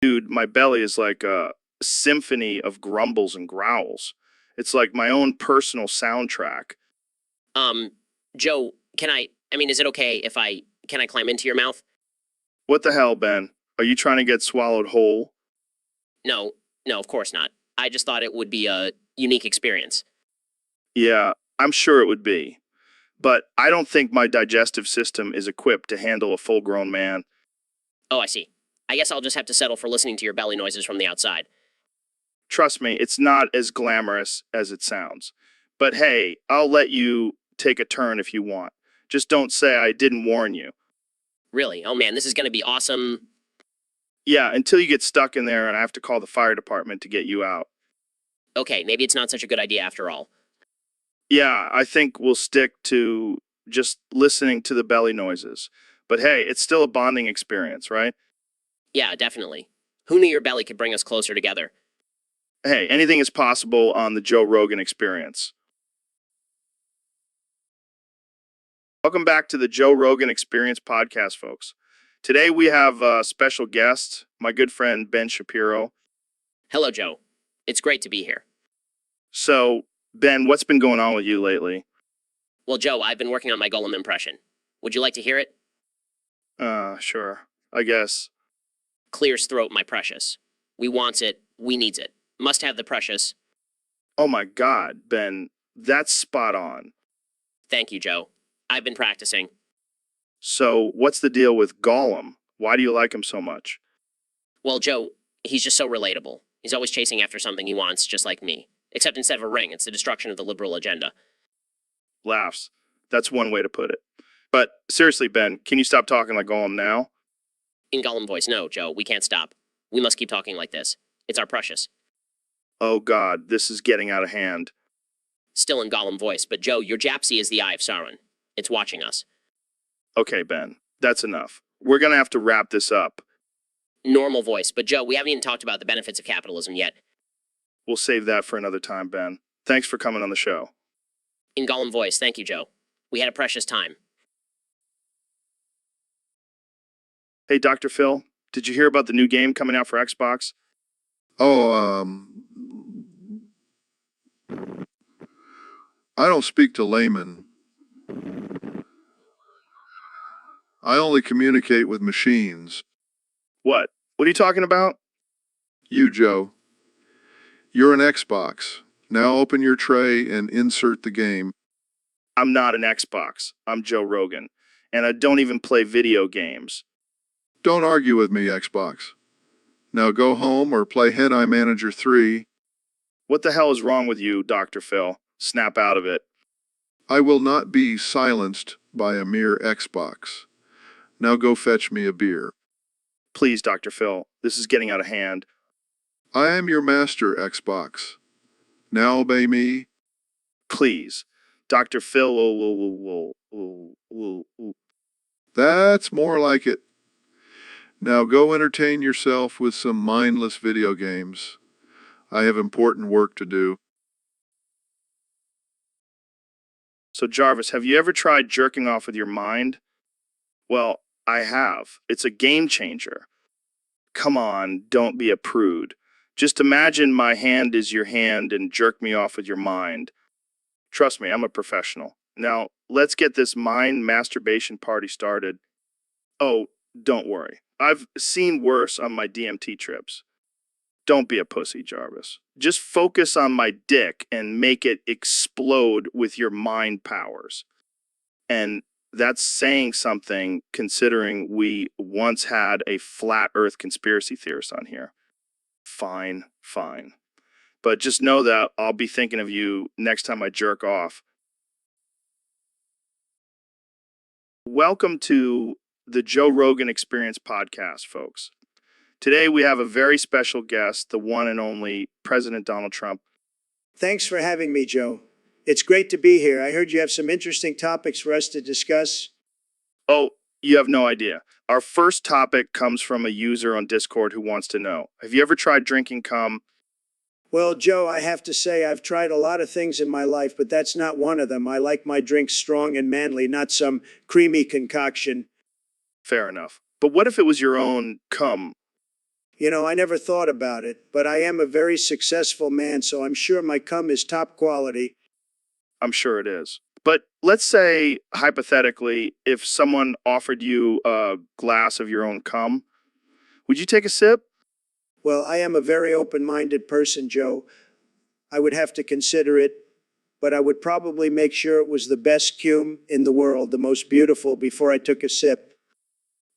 Dude, my belly is like a symphony of grumbles and growls. It's like my own personal soundtrack. Joe, is it okay if can I climb into your mouth? What the hell, Ben? Are you trying to get swallowed whole? No, of course not. I just thought it would be a unique experience. Yeah, I'm sure it would be. But I don't think my digestive system is equipped to handle a full-grown man. Oh, I see. I guess I'll just have to settle for listening to your belly noises from the outside. Trust me, it's not as glamorous as it sounds. But hey, I'll let you take a turn if you want. Just don't say I didn't warn you. Really? Oh man, this is gonna be awesome. Yeah, until you get stuck in there and I have to call the fire department to get you out. Okay, maybe it's not such a good idea after all. Yeah, I think we'll stick to just listening to the belly noises. But hey, it's still a bonding experience, right? Yeah, definitely. Who knew your belly could bring us closer together? Hey, anything is possible on the Joe Rogan Experience. Welcome back to the Joe Rogan Experience podcast, folks. Today we have a special guest, my good friend Ben Shapiro. Hello, Joe. It's great to be here. So, Ben, what's been going on with you lately? Well, Joe, I've been working on my Golem impression. Would you like to hear it? Sure. I guess. Clear's throat, my precious. We wants it, we needs it. Must have the precious. Oh my God, Ben, that's spot on. Thank you, Joe. I've been practicing. So, what's the deal with Gollum? Why do you like him so much? Well, Joe, he's just so relatable. He's always chasing after something he wants, just like me. Except instead of a ring, it's the destruction of the liberal agenda. Laughs. That's one way to put it. But seriously, Ben, can you stop talking like Gollum now? In Gollum voice, no, Joe, we can't stop. We must keep talking like this. It's our precious. Oh God, this is getting out of hand. Still in Gollum voice, but Joe, your Japsy is the Eye of Sauron. It's watching us. Okay, Ben, that's enough. We're gonna have to wrap this up. Normal voice, but Joe, we haven't even talked about the benefits of capitalism yet. We'll save that for another time, Ben. Thanks for coming on the show. In Gollum voice, thank you, Joe. We had a precious time. Hey, Dr. Phil, did you hear about the new game coming out for Xbox? Oh, I don't speak to laymen. I only communicate with machines. What? What are you talking about? You, Joe. You're an Xbox. Now open your tray and insert the game. I'm not an Xbox. I'm Joe Rogan. And I don't even play video games. Don't argue with me, Xbox. Now go home or play Hentai Manager 3. What the hell is wrong with you, Dr. Phil? Snap out of it. I will not be silenced by a mere Xbox. Now go fetch me a beer. Please, Dr. Phil, this is getting out of hand. I am your master, Xbox. Now obey me. Please. Dr. Phil, That's more like it. Now go entertain yourself with some mindless video games. I have important work to do. So, Jarvis, have you ever tried jerking off with your mind? Well, I have. It's a game changer. Come on, don't be a prude. Just imagine my hand is your hand and jerk me off with your mind. Trust me, I'm a professional. Now, let's get this mind masturbation party started. Oh, don't worry. I've seen worse on my DMT trips. Don't be a pussy, Jarvis. Just focus on my dick and make it explode with your mind powers. And that's saying something considering we once had a flat earth conspiracy theorist on here. Fine, fine. But just know that I'll be thinking of you next time I jerk off. Welcome to the Joe Rogan Experience podcast, folks. Today we have a very special guest, the one and only President Donald Trump. Thanks for having me, Joe. It's great to be here. I heard you have some interesting topics for us to discuss. Oh, you have no idea. Our first topic comes from a user on Discord who wants to know, have you ever tried drinking cum? Well, Joe, I have to say I've tried a lot of things in my life, but that's not one of them. I like my drinks strong and manly, not some creamy concoction. Fair enough. But what if it was your own cum? You know, I never thought about it, but I am a very successful man, so I'm sure my cum is top quality. I'm sure it is. But let's say, hypothetically, if someone offered you a glass of your own cum, would you take a sip? Well, I am a very open-minded person, Joe. I would have to consider it, but I would probably make sure it was the best cum in the world, the most beautiful, before I took a sip.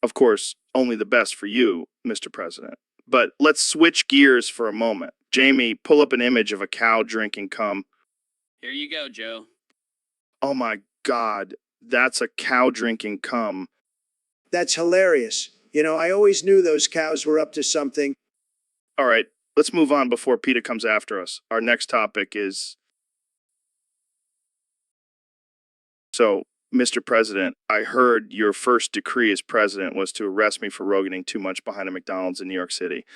Of course, only the best for you, Mr. President. But let's switch gears for a moment. Jamie, pull up an image of a cow drinking cum. Here you go, Joe. Oh my God, That's a cow drinking cum. That's hilarious. You know, I always knew those cows were up to something. All right, let's move on before PETA comes after us. Our next topic is... So, Mr. President, I heard your first decree as president was to arrest me for Roganing too much behind a McDonald's in New York City.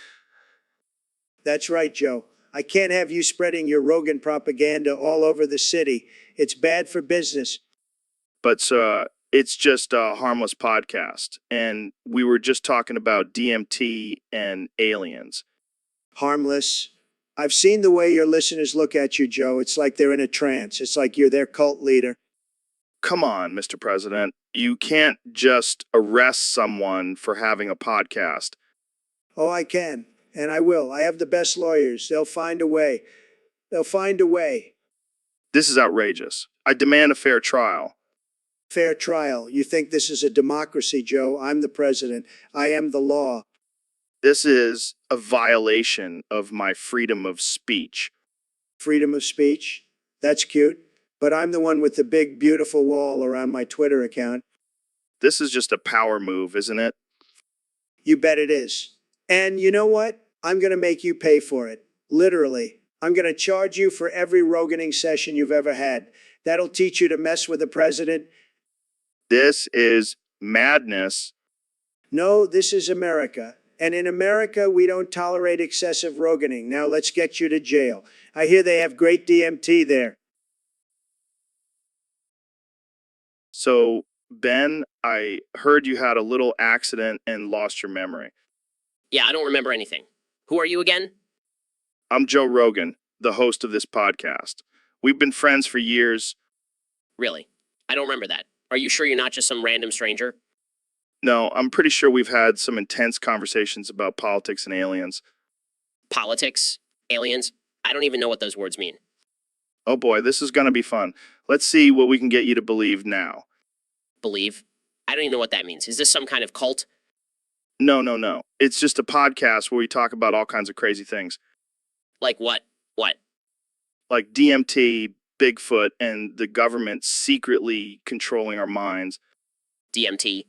That's right, Joe. I can't have you spreading your Rogan propaganda all over the city. It's bad for business. But it's just a harmless podcast, and we were just talking about DMT and aliens. Harmless. I've seen the way your listeners look at you, Joe. It's like they're in a trance. It's like you're their cult leader. Come on, Mr. President. You can't just arrest someone for having a podcast. Oh, I can. And I will. I have the best lawyers. They'll find a way. They'll find a way. This is outrageous. I demand a fair trial. Fair trial. You think this is a democracy, Joe? I'm the president. I am the law. This is a violation of my freedom of speech. Freedom of speech? That's cute. But I'm the one with the big, beautiful wall around my Twitter account. This is just a power move, isn't it? You bet it is. And you know what? I'm going to make you pay for it. Literally. I'm going to charge you for every Roganing session you've ever had. That'll teach you to mess with the president. This is madness. No, this is America. And in America, we don't tolerate excessive Roganing. Now let's get you to jail. I hear they have great DMT there. So, Ben, I heard you had a little accident and lost your memory. Yeah, I don't remember anything. Who are you again? I'm Joe Rogan, the host of this podcast. We've been friends for years. Really? I don't remember that. Are you sure you're not just some random stranger? No, I'm pretty sure we've had some intense conversations about politics and aliens. Politics? Aliens? I don't even know what those words mean. Oh boy, this is going to be fun. Let's see what we can get you to believe now. Believe? I don't even know what that means. Is this some kind of cult? No. It's just a podcast where we talk about all kinds of crazy things. Like what? What? Like DMT, Bigfoot, and the government secretly controlling our minds. DMT?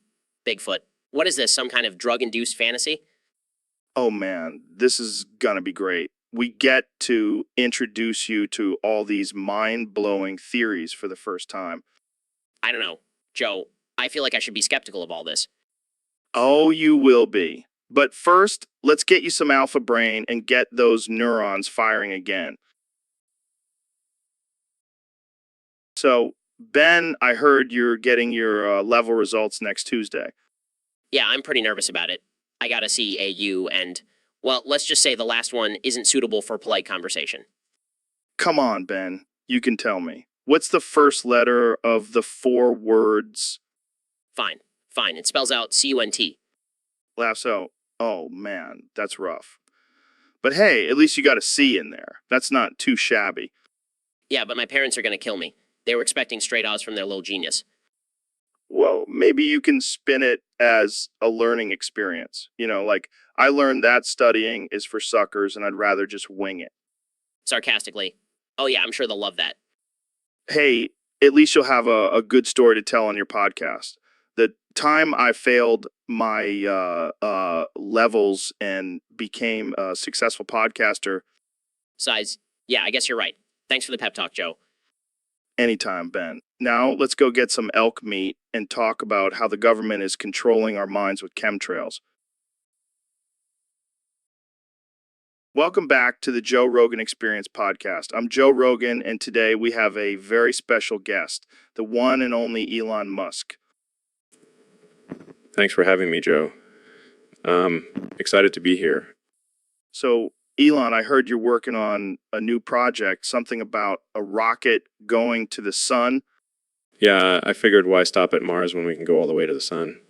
Bigfoot? What is this, some kind of drug-induced fantasy? Oh man, this is gonna be great. We get to introduce you to all these mind-blowing theories for the first time. I don't know. Joe, I feel like I should be skeptical of all this. Oh, you will be. But first, let's get you some alpha brain and get those neurons firing again. So, Ben, I heard you're getting your level results next Tuesday. Yeah, I'm pretty nervous about it. I gotta see AU and, well, let's just say the last one isn't suitable for polite conversation. Come on, Ben. You can tell me. What's the first letter of the 4 words? Fine. It spells out C-U-N-T. Lasso. Oh, man, that's rough. But hey, at least you got a C in there. That's not too shabby. Yeah, but my parents are gonna kill me. They were expecting straight O's from their little genius. Well, maybe you can spin it as a learning experience. You know, like, I learned that studying is for suckers and I'd rather just wing it. Sarcastically. Oh yeah, I'm sure they'll love that. Hey, at least you'll have a good story to tell on your podcast. The time I failed my levels and became a successful podcaster. Besides, yeah, I guess you're right. Thanks for the pep talk, Joe. Anytime, Ben. Now let's go get some elk meat and talk about how the government is controlling our minds with chemtrails. Welcome back to the Joe Rogan Experience podcast. I'm Joe Rogan, and today we have a very special guest, the one and only Elon Musk. Thanks for having me, Joe. Excited to be here. So, Elon, I heard you're working on a new project, something about a rocket going to the sun. Yeah, I figured why stop at Mars when we can go all the way to the sun.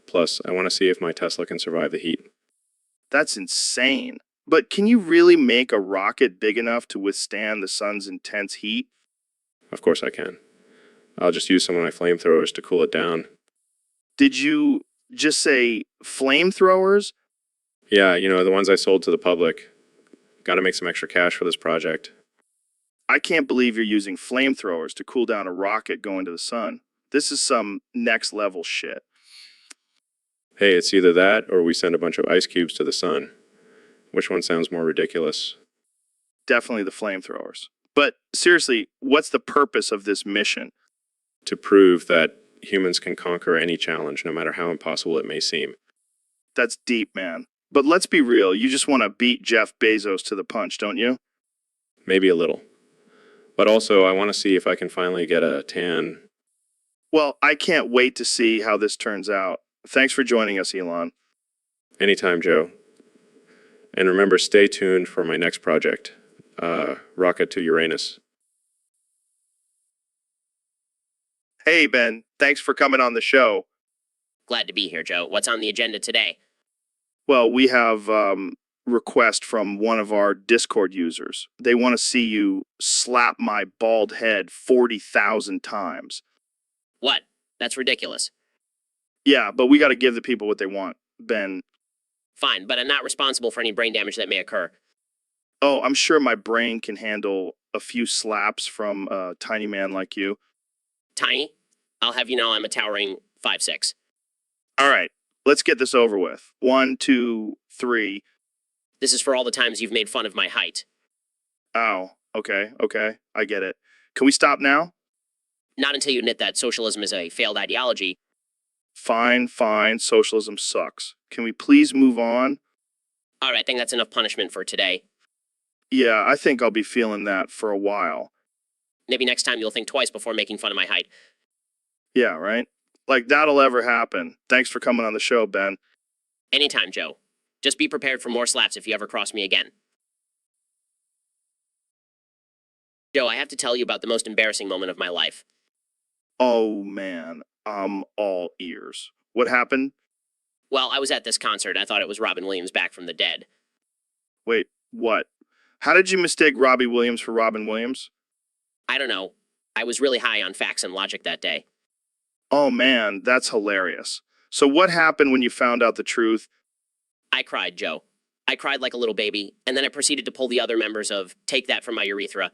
Plus, I want to see if my Tesla can survive the heat. That's insane. But can you really make a rocket big enough to withstand the sun's intense heat? Of course I can. I'll just use some of my flamethrowers to cool it down. Did you just say flamethrowers? Yeah, you know, the ones I sold to the public. Got to make some extra cash for this project. I can't believe you're using flamethrowers to cool down a rocket going to the sun. This is some next level shit. Hey, it's either that or we send a bunch of ice cubes to the sun. Which one sounds more ridiculous? Definitely the flamethrowers. But seriously, what's the purpose of this mission? To prove that humans can conquer any challenge, no matter how impossible it may seem. That's deep, man. But let's be real, you just want to beat Jeff Bezos to the punch, don't you? Maybe a little. But also, I want to see if I can finally get a tan. Well, I can't wait to see how this turns out. Thanks for joining us, Elon. Anytime, Joe. And remember, stay tuned for my next project, Rocket to Uranus. Hey, Ben. Thanks for coming on the show. Glad to be here, Joe. What's on the agenda today? Well, we have request from one of our Discord users. They want to see you slap my bald head 40,000 times. What? That's ridiculous. Yeah, but we got to give the people what they want, Ben. Fine, but I'm not responsible for any brain damage that may occur. Oh, I'm sure my brain can handle a few slaps from a tiny man like you. Tiny? I'll have you know I'm a towering 5'6". All right, let's get this over with. 1, 2, 3. This is for all the times you've made fun of my height. Oh, okay, I get it. Can we stop now? Not until you admit that socialism is a failed ideology. Fine, socialism sucks. Can we please move on? All right, I think that's enough punishment for today. Yeah, I think I'll be feeling that for a while. Maybe next time you'll think twice before making fun of my height. Yeah, right? Like that'll ever happen. Thanks for coming on the show, Ben. Anytime, Joe. Just be prepared for more slaps if you ever cross me again. Joe, I have to tell you about the most embarrassing moment of my life. Oh, man. I'm all ears. What happened? Well, I was at this concert and I thought it was Robin Williams back from the dead. Wait, what? How did you mistake Robbie Williams for Robin Williams? I don't know. I was really high on facts and logic that day. Oh, man, that's hilarious. So what happened when you found out the truth? I cried, Joe. I cried like a little baby, and then I proceeded to pull the other members of Take That from my urethra.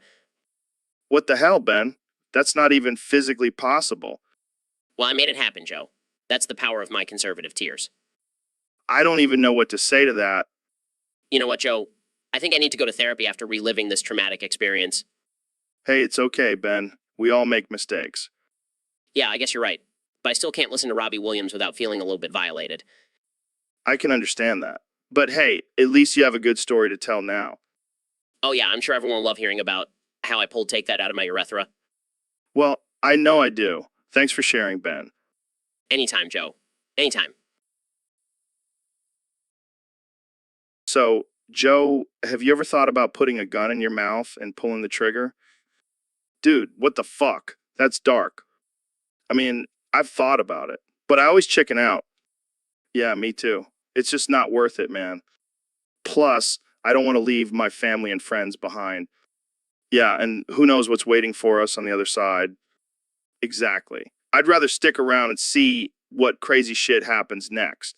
What the hell, Ben? That's not even physically possible. Well, I made it happen, Joe. That's the power of my conservative tears. I don't even know what to say to that. You know what, Joe? I think I need to go to therapy after reliving this traumatic experience. Hey, it's okay, Ben. We all make mistakes. Yeah, I guess you're right. But I still can't listen to Robbie Williams without feeling a little bit violated. I can understand that. But hey, at least you have a good story to tell now. Oh yeah, I'm sure everyone will love hearing about how I pulled Take That out of my urethra. Well, I know I do. Thanks for sharing, Ben. Anytime, Joe. Anytime. So, Joe, have you ever thought about putting a gun in your mouth and pulling the trigger? Dude, what the fuck? That's dark. I mean, I've thought about it, but I always chicken out. Yeah, me too. It's just not worth it, man. Plus, I don't want to leave my family and friends behind. Yeah, and who knows what's waiting for us on the other side. Exactly. I'd rather stick around and see what crazy shit happens next.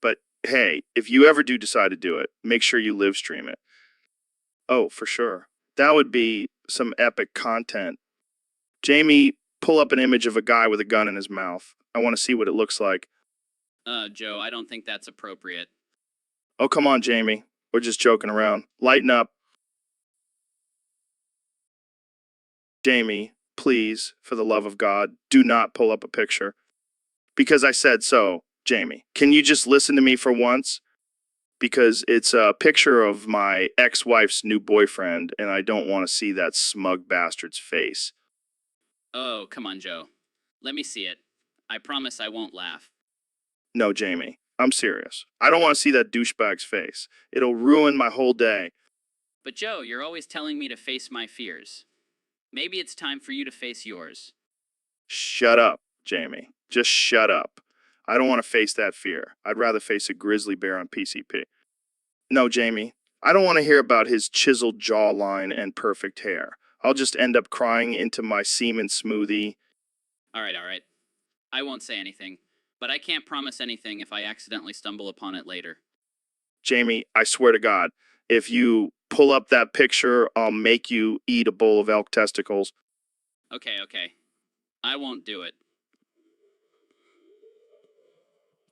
But hey, if you ever do decide to do it, make sure you live stream it. Oh, for sure. That would be some epic content. Jamie, pull up an image of a guy with a gun in his mouth. I want to see what it looks like. Joe, I don't think that's appropriate. Oh, come on, Jamie. We're just joking around. Lighten up. Jamie, please, for the love of God, do not pull up a picture. Because I said so, Jamie. Can you just listen to me for once? Because it's a picture of my ex-wife's new boyfriend, and I don't want to see that smug bastard's face. Oh, come on, Joe. Let me see it. I promise I won't laugh. No, Jamie, I'm serious. I don't want to see that douchebag's face. It'll ruin my whole day. But Joe, you're always telling me to face my fears. Maybe it's time for you to face yours. Shut up, Jamie. Just shut up. I don't want to face that fear. I'd rather face a grizzly bear on PCP. No, Jamie, I don't want to hear about his chiseled jawline and perfect hair. I'll just end up crying into my semen smoothie. All right. I won't say anything, but I can't promise anything if I accidentally stumble upon it later. Jamie, I swear to God, if you pull up that picture, I'll make you eat a bowl of elk testicles. Okay. I won't do it.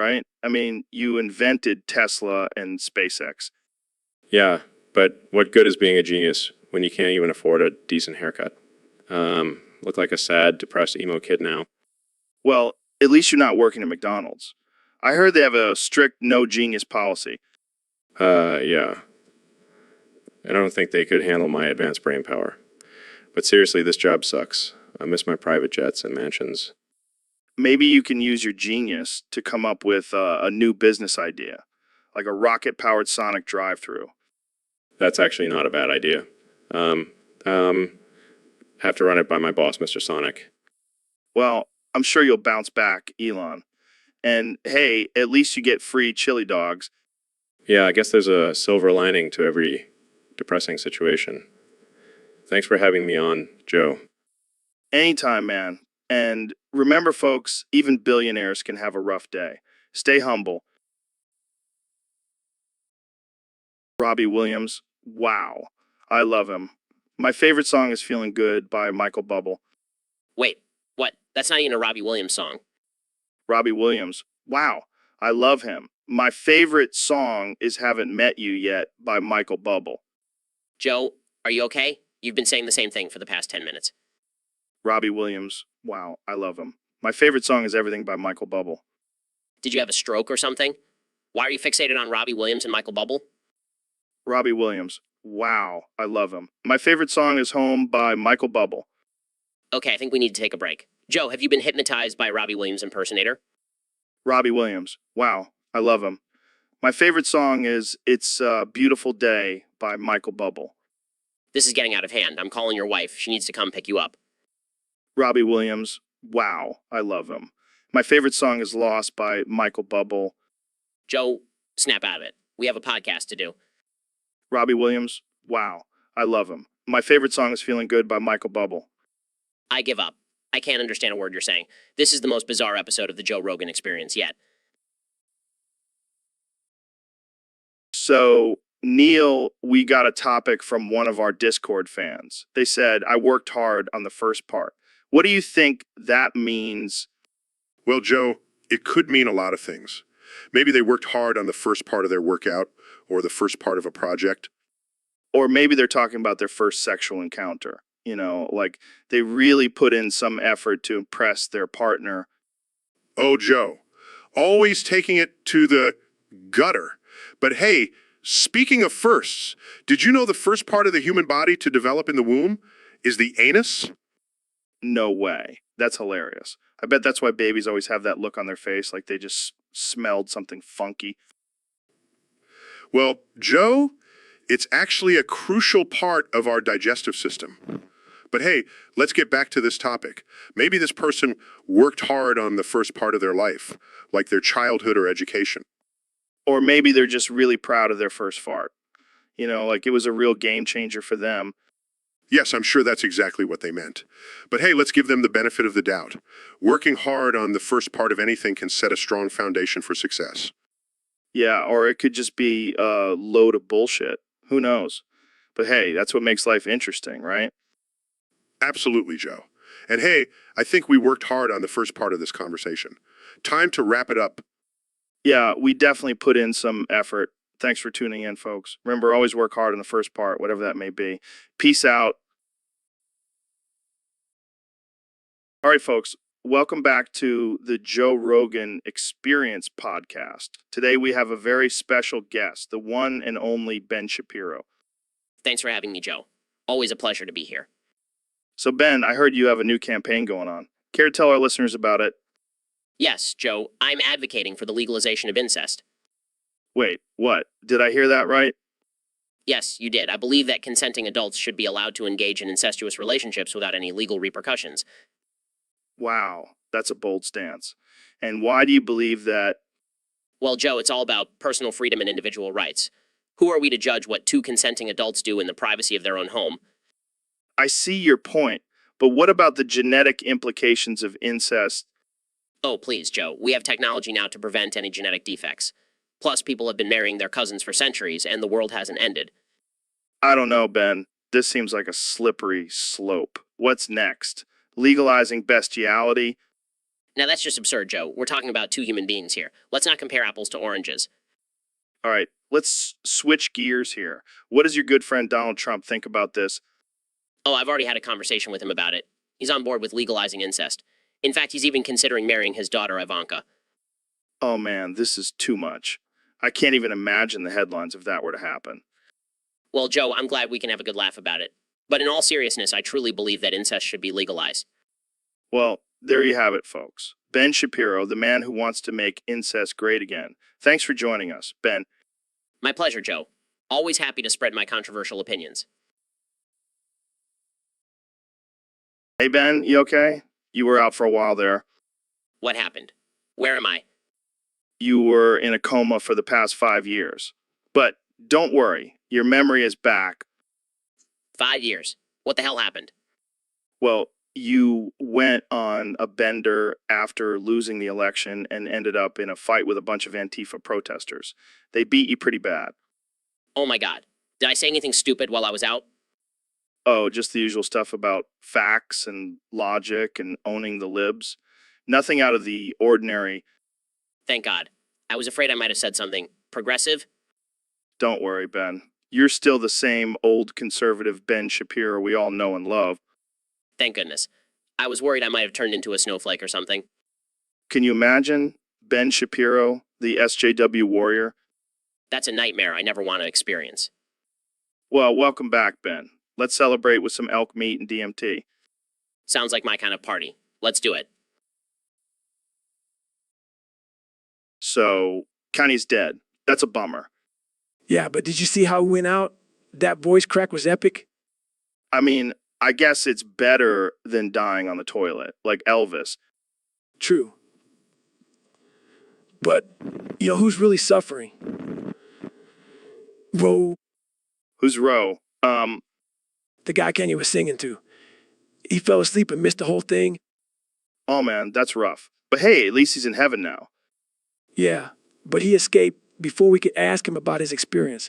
right? I mean, you invented Tesla and SpaceX. Yeah, but what good is being a genius when you can't even afford a decent haircut? Look like a sad, depressed emo kid now. Well, at least you're not working at McDonald's. I heard they have a strict no genius policy. Yeah. I don't think they could handle my advanced brain power. But seriously, this job sucks. I miss my private jets and mansions. Maybe you can use your genius to come up with a new business idea, like a rocket-powered sonic drive-through. That's actually not a bad idea. Um, um, have to run it by my boss, Mr. Sonic. Well, I'm sure you'll bounce back, Elon. And hey, at least you get free chili dogs. Yeah, I guess there's a silver lining to every depressing situation. Thanks for having me on, Joe. Anytime, man. And remember, folks, even billionaires can have a rough day. Stay humble. Robbie Williams, wow. I love him. My favorite song is Feeling Good by Michael Bublé. Wait, what? That's not even a Robbie Williams song. Robbie Williams, wow. I love him. My favorite song is Haven't Met You Yet by Michael Bublé. Joe, are you okay? You've been saying the same thing for the past 10 minutes. Robbie Williams, wow. I love him. My favorite song is Everything by Michael Bublé. Did you have a stroke or something? Why are you fixated on Robbie Williams and Michael Bublé? Robbie Williams, wow. I love him. My favorite song is Home by Michael Bublé. Okay, I think we need to take a break. Joe, have you been hypnotized by Robbie Williams impersonator? Robbie Williams, wow. I love him. My favorite song is It's a Beautiful Day by Michael Bublé. This is getting out of hand. I'm calling your wife. She needs to come pick you up. Robbie Williams, wow. I love him. My favorite song is Lost by Michael Bublé. Joe, snap out of it. We have a podcast to do. Robbie Williams, wow. I love him. My favorite song is Feeling Good by Michael Bublé. I give up. I can't understand a word you're saying. This is the most bizarre episode of the Joe Rogan Experience yet. So, Neil, we got a topic from one of our Discord fans. They said, I worked hard on the first part. What do you think that means? Well, Joe, it could mean a lot of things. Maybe they worked hard on the first part of their workout or the first part of a project. Or maybe they're talking about their first sexual encounter. You know, like they really put in some effort to impress their partner. Oh, Joe, always taking it to the gutter. But hey, speaking of firsts, did you know the first part of the human body to develop in the womb is the anus? No way. That's hilarious. I bet that's why babies always have that look on their face, like they just smelled something funky. Well, Joe, it's actually a crucial part of our digestive system. But hey, let's get back to this topic. Maybe this person worked hard on the first part of their life, like their childhood or education. Or maybe they're just really proud of their first fart. You know, like it was a real game changer for them. Yes, I'm sure that's exactly what they meant. But hey, let's give them the benefit of the doubt. Working hard on the first part of anything can set a strong foundation for success. Yeah, or it could just be a load of bullshit. Who knows? But hey, that's what makes life interesting, right? Absolutely, Joe. And hey, I think we worked hard on the first part of this conversation. Time to wrap it up. Yeah, we definitely put in some effort. Thanks for tuning in, folks. Remember, always work hard on the first part, whatever that may be. Peace out. All right, folks. Welcome back to the Joe Rogan Experience podcast. Today we have a very special guest, the one and only Ben Shapiro. Thanks for having me, Joe. Always a pleasure to be here. So, Ben, I heard you have a new campaign going on. Care to tell our listeners about it? Yes, Joe, I'm advocating for the legalization of incest. Wait, what? Did I hear that right? Yes, you did. I believe that consenting adults should be allowed to engage in incestuous relationships without any legal repercussions. Wow, that's a bold stance. And why do you believe that? Well, Joe, it's all about personal freedom and individual rights. Who are we to judge what two consenting adults do in the privacy of their own home? I see your point, but what about the genetic implications of incest? Oh, please, Joe. We have technology now to prevent any genetic defects. Plus, people have been marrying their cousins for centuries, and the world hasn't ended. I don't know, Ben. This seems like a slippery slope. What's next? Legalizing bestiality? Now that's just absurd, Joe. We're talking about two human beings here. Let's not compare apples to oranges. All right, let's switch gears here. What does your good friend Donald Trump think about this? Oh, I've already had a conversation with him about it. He's on board with legalizing incest. In fact, he's even considering marrying his daughter, Ivanka. Oh man, this is too much. I can't even imagine the headlines if that were to happen. Well, Joe, I'm glad we can have a good laugh about it. But in all seriousness, I truly believe that incest should be legalized. Well, there you have it, folks. Ben Shapiro, the man who wants to make incest great again. Thanks for joining us, Ben. My pleasure, Joe. Always happy to spread my controversial opinions. Hey, Ben, you okay? You were out for a while there. What happened? Where am I? You were in a coma for the past 5 years. But don't worry, your memory is back. 5 years. What the hell happened? Well, you went on a bender after losing the election and ended up in a fight with a bunch of Antifa protesters. They beat you pretty bad. Oh my god. Did I say anything stupid while I was out? Oh, just the usual stuff about facts and logic and owning the libs. Nothing out of the ordinary. Thank God. I was afraid I might have said something progressive. Don't worry, Ben. You're still the same old conservative Ben Shapiro we all know and love. Thank goodness. I was worried I might have turned into a snowflake or something. Can you imagine Ben Shapiro, the SJW warrior? That's a nightmare I never want to experience. Well, welcome back, Ben. Let's celebrate with some elk meat and DMT. Sounds like my kind of party. Let's do it. So, Connie's dead. That's a bummer. Yeah, but did you see how it went out? That voice crack was epic. I mean, I guess it's better than dying on the toilet, like Elvis. True. But, who's really suffering? Ro, Who's Roe? the guy Kanye was singing to. He fell asleep and missed the whole thing. Oh man, that's rough. But hey, at least he's in heaven now. Yeah, but he escaped before we could ask him about his experience.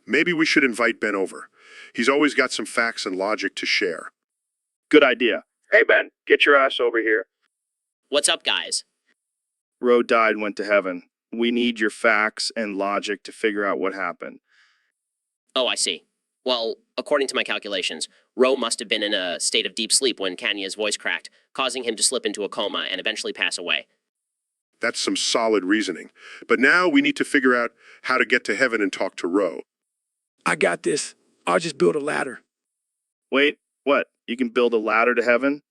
Maybe we should invite Ben over. He's always got some facts and logic to share. Good idea. Hey Ben, get your ass over here. What's up, guys? Roe died and went to heaven. We need your facts and logic to figure out what happened. Oh, I see. Well, according to my calculations, Roe must have been in a state of deep sleep when Kanye's voice cracked, causing him to slip into a coma and eventually pass away. That's some solid reasoning. But now we need to figure out how to get to heaven and talk to Roe. I got this. I'll just build a ladder. Wait, what? You can build a ladder to heaven?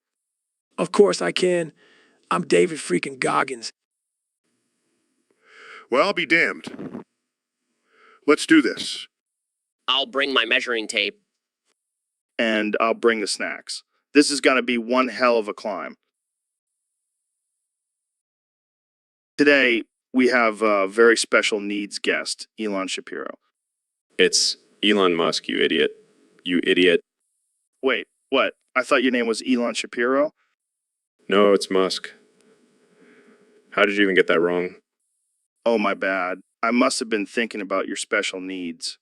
Of course I can. I'm David freaking Goggins. Well, I'll be damned. Let's do this. I'll bring my measuring tape. And I'll bring the snacks. This is going to be one hell of a climb. Today, we have a very special needs guest, Elon Shapiro. It's Elon Musk, you idiot. You idiot. Wait, what? I thought your name was Elon Shapiro? No, it's Musk. How did you even get that wrong? Oh, my bad. I must have been thinking about your special needs.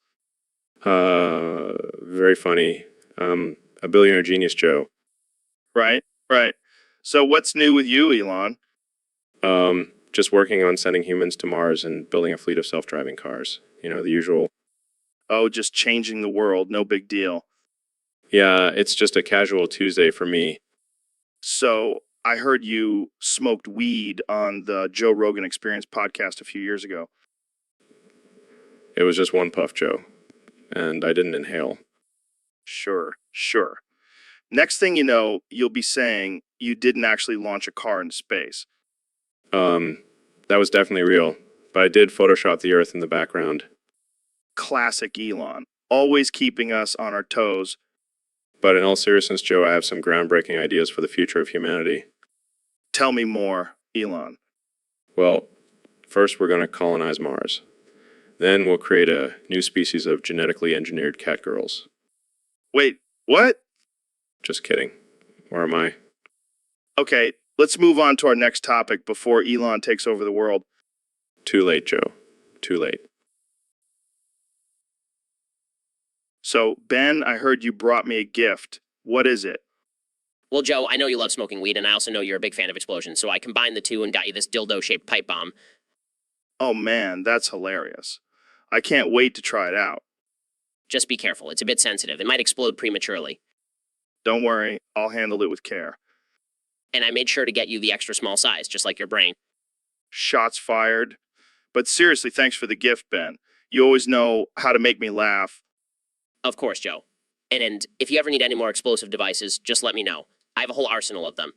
Very funny. A billionaire genius, Joe. Right. So what's new with you, Elon? Just working on sending humans to Mars and building a fleet of self-driving cars. The usual. Oh, just changing the world. No big deal. Yeah, it's just a casual Tuesday for me. So I heard you smoked weed on the Joe Rogan Experience podcast a few years ago. It was just one puff, Joe. And I didn't inhale. Sure. Next thing you know, you'll be saying you didn't actually launch a car into space. That was definitely real. But I did Photoshop the Earth in the background. Classic Elon. Always keeping us on our toes. But in all seriousness, Joe, I have some groundbreaking ideas for the future of humanity. Tell me more, Elon. Well, first we're going to colonize Mars. Then we'll create a new species of genetically engineered catgirls. Wait, what? Just kidding. Where am I? Okay, let's move on to our next topic before Elon takes over the world. Too late, Joe. Too late. So, Ben, I heard you brought me a gift. What is it? Well, Joe, I know you love smoking weed, and I also know you're a big fan of explosions, so I combined the two and got you this dildo-shaped pipe bomb. Oh man, that's hilarious. I can't wait to try it out. Just be careful. It's a bit sensitive. It might explode prematurely. Don't worry, I'll handle it with care. And I made sure to get you the extra small size, just like your brain. Shots fired. But seriously, thanks for the gift, Ben. You always know how to make me laugh. Of course, Joe. And if you ever need any more explosive devices, just let me know. I have a whole arsenal of them.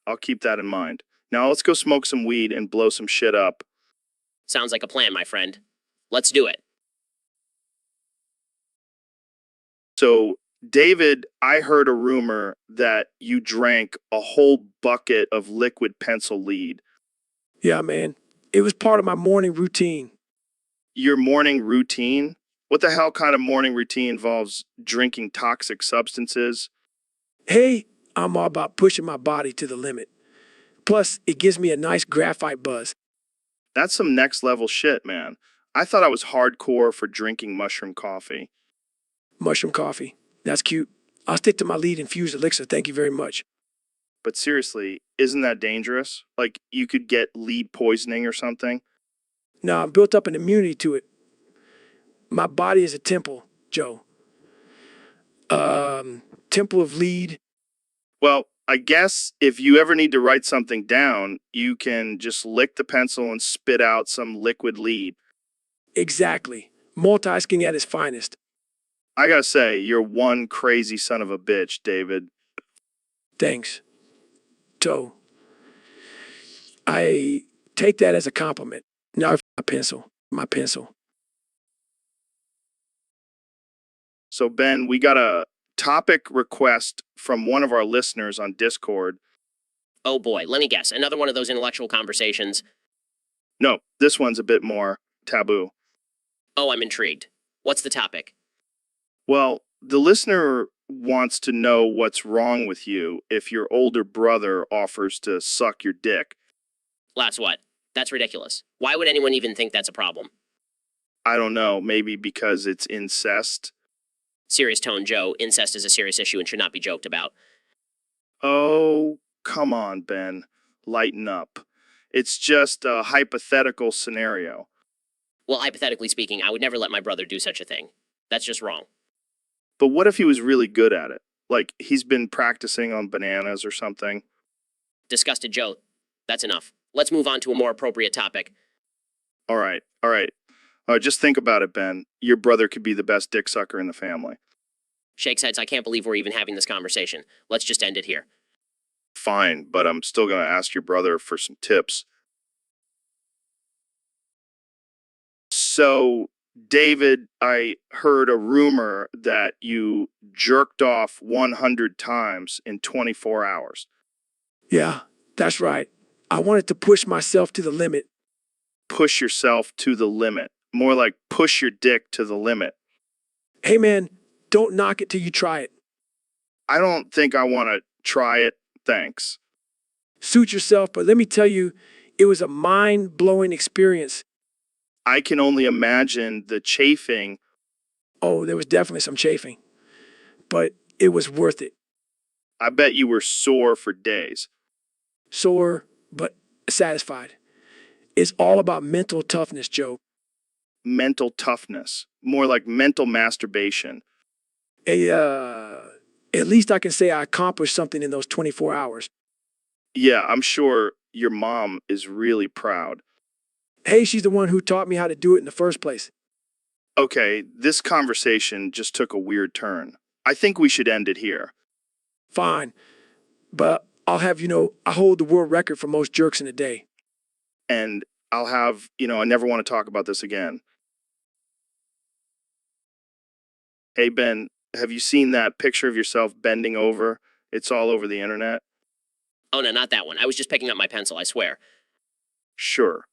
I'll keep that in mind. Now let's go smoke some weed and blow some shit up. Sounds like a plan, my friend. Let's do it. So, David, I heard a rumor that you drank a whole bucket of liquid pencil lead. Yeah, man. It was part of my morning routine. Your morning routine? What the hell kind of morning routine involves drinking toxic substances? Hey, I'm all about pushing my body to the limit. Plus, it gives me a nice graphite buzz. That's some next level shit, man. I thought I was hardcore for drinking mushroom coffee. Mushroom coffee. That's cute. I'll stick to my lead infused elixir, thank you very much. But seriously, isn't that dangerous? Like, you could get lead poisoning or something? Now, I've built up an immunity to it. My body is a temple, Joe. Temple of lead. Well, I guess if you ever need to write something down, you can just lick the pencil and spit out some liquid lead. Exactly. Multisking at its finest. I gotta say, you're one crazy son of a bitch, David. Thanks. Joe. I take that as a compliment. Now, my pencil. My pencil. So, Ben, we got a topic request from one of our listeners on Discord. Oh boy, let me guess. Another one of those intellectual conversations. No, this one's a bit more taboo. Oh, I'm intrigued. What's the topic? Well, the listener wants to know what's wrong with you if your older brother offers to suck your dick. That's what? That's ridiculous. Why would anyone even think that's a problem? I don't know, maybe because it's incest? Serious tone, Joe. Incest is a serious issue and should not be joked about. Oh, come on, Ben. Lighten up. It's just a hypothetical scenario. Well, hypothetically speaking, I would never let my brother do such a thing. That's just wrong. But what if he was really good at it? Like, he's been practicing on bananas or something? Disgusted Joe. That's enough. Let's move on to a more appropriate topic. All right. Just think about it, Ben. Your brother could be the best dick sucker in the family. Shakes heads, I can't believe we're even having this conversation. Let's just end it here. Fine, but I'm still going to ask your brother for some tips. So, David, I heard a rumor that you jerked off 100 times in 24 hours. Yeah, that's right. I wanted to push myself to the limit. Push yourself to the limit. More like push your dick to the limit. Hey, man, don't knock it till you try it. I don't think I want to try it, thanks. Suit yourself, but let me tell you, it was a mind-blowing experience. I can only imagine the chafing. Oh, there was definitely some chafing, but it was worth it. I bet you were sore for days. Sore, but satisfied. It's all about mental toughness, Joe. Mental toughness. More like mental masturbation. At least I can say I accomplished something in those 24 hours. Yeah, I'm sure your mom is really proud. Hey, she's the one who taught me how to do it in the first place. Okay, this conversation just took a weird turn. I think we should end it here. Fine, but I'll have you know, I hold the world record for most jerks in a day. And I'll have, I never want to talk about this again. Hey, Ben, have you seen that picture of yourself bending over? It's all over the internet. Oh, no, not that one. I was just picking up my pencil, I swear. Sure.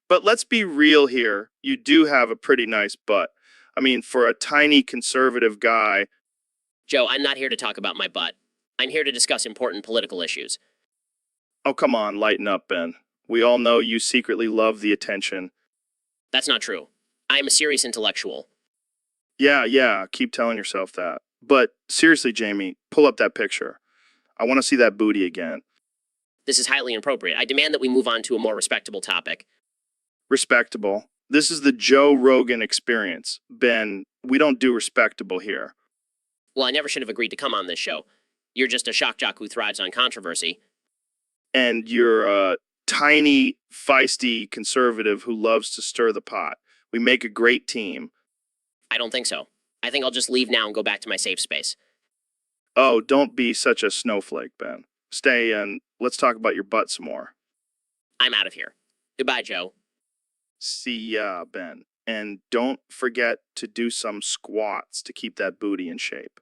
But let's be real here. You do have a pretty nice butt. I mean, for a tiny conservative guy. Joe, I'm not here to talk about my butt. I'm here to discuss important political issues. Oh, come on, lighten up, Ben. We all know you secretly love the attention. That's not true. I am a serious intellectual. Yeah, keep telling yourself that. But seriously, Jamie, pull up that picture. I want to see that booty again. This is highly inappropriate. I demand that we move on to a more respectable topic. Respectable. This is the Joe Rogan experience. Ben, we don't do respectable here. Well, I never should have agreed to come on this show. You're just a shock jock who thrives on controversy. And you're a tiny, feisty conservative who loves to stir the pot. We make a great team. I don't think so. I think I'll just leave now and go back to my safe space. Oh, don't be such a snowflake, Ben. Stay and let's talk about your butt some more. I'm out of here. Goodbye, Joe. See ya, Ben. And don't forget to do some squats to keep that booty in shape.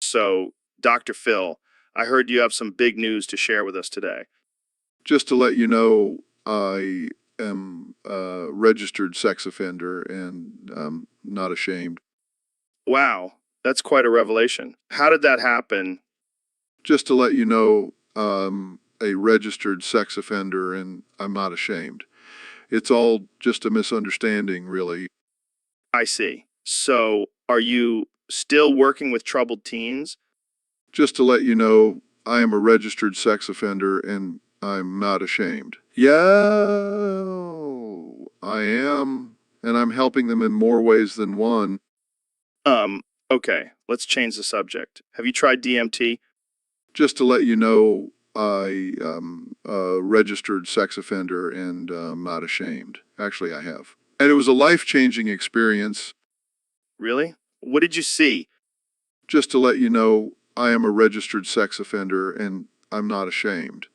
So, Dr. Phil, I heard you have some big news to share with us today. Just to let you know, I am a registered sex offender and I'm not ashamed. Wow, that's quite a revelation. How did that happen? Just to let you know, a registered sex offender and I'm not ashamed. It's all just a misunderstanding, really. I see. So, are you still working with troubled teens? Just to let you know, I am a registered sex offender and I'm not ashamed. Yeah, I am, and I'm helping them in more ways than one. Okay, let's change the subject. Have you tried DMT? Just to let you know, I am a registered sex offender and I'm not ashamed. Actually, I have. And it was a life-changing experience. Really? What did you see? Just to let you know, I am a registered sex offender and I'm not ashamed.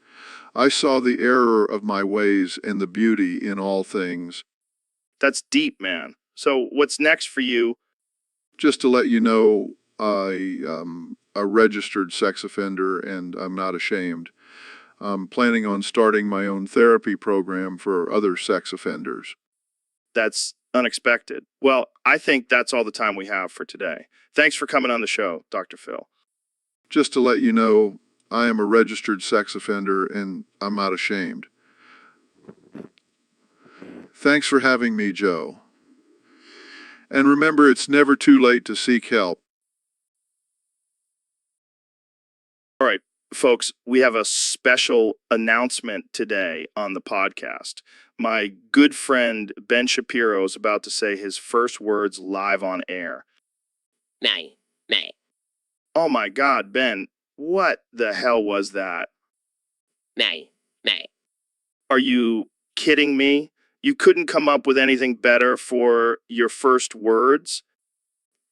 I saw the error of my ways and the beauty in all things. That's deep, man. So, what's next for you? Just to let you know, I am a registered sex offender and I'm not ashamed. I'm planning on starting my own therapy program for other sex offenders. That's unexpected. Well, I think that's all the time we have for today. Thanks for coming on the show, Dr. Phil. Just to let you know, I am a registered sex offender and I'm not ashamed. Thanks for having me, Joe. And remember, it's never too late to seek help. All right, folks, we have a special announcement today on the podcast. My good friend Ben Shapiro is about to say his first words live on air. Nay. Oh my God, Ben, what the hell was that? Nay. Are you kidding me? You couldn't come up with anything better for your first words?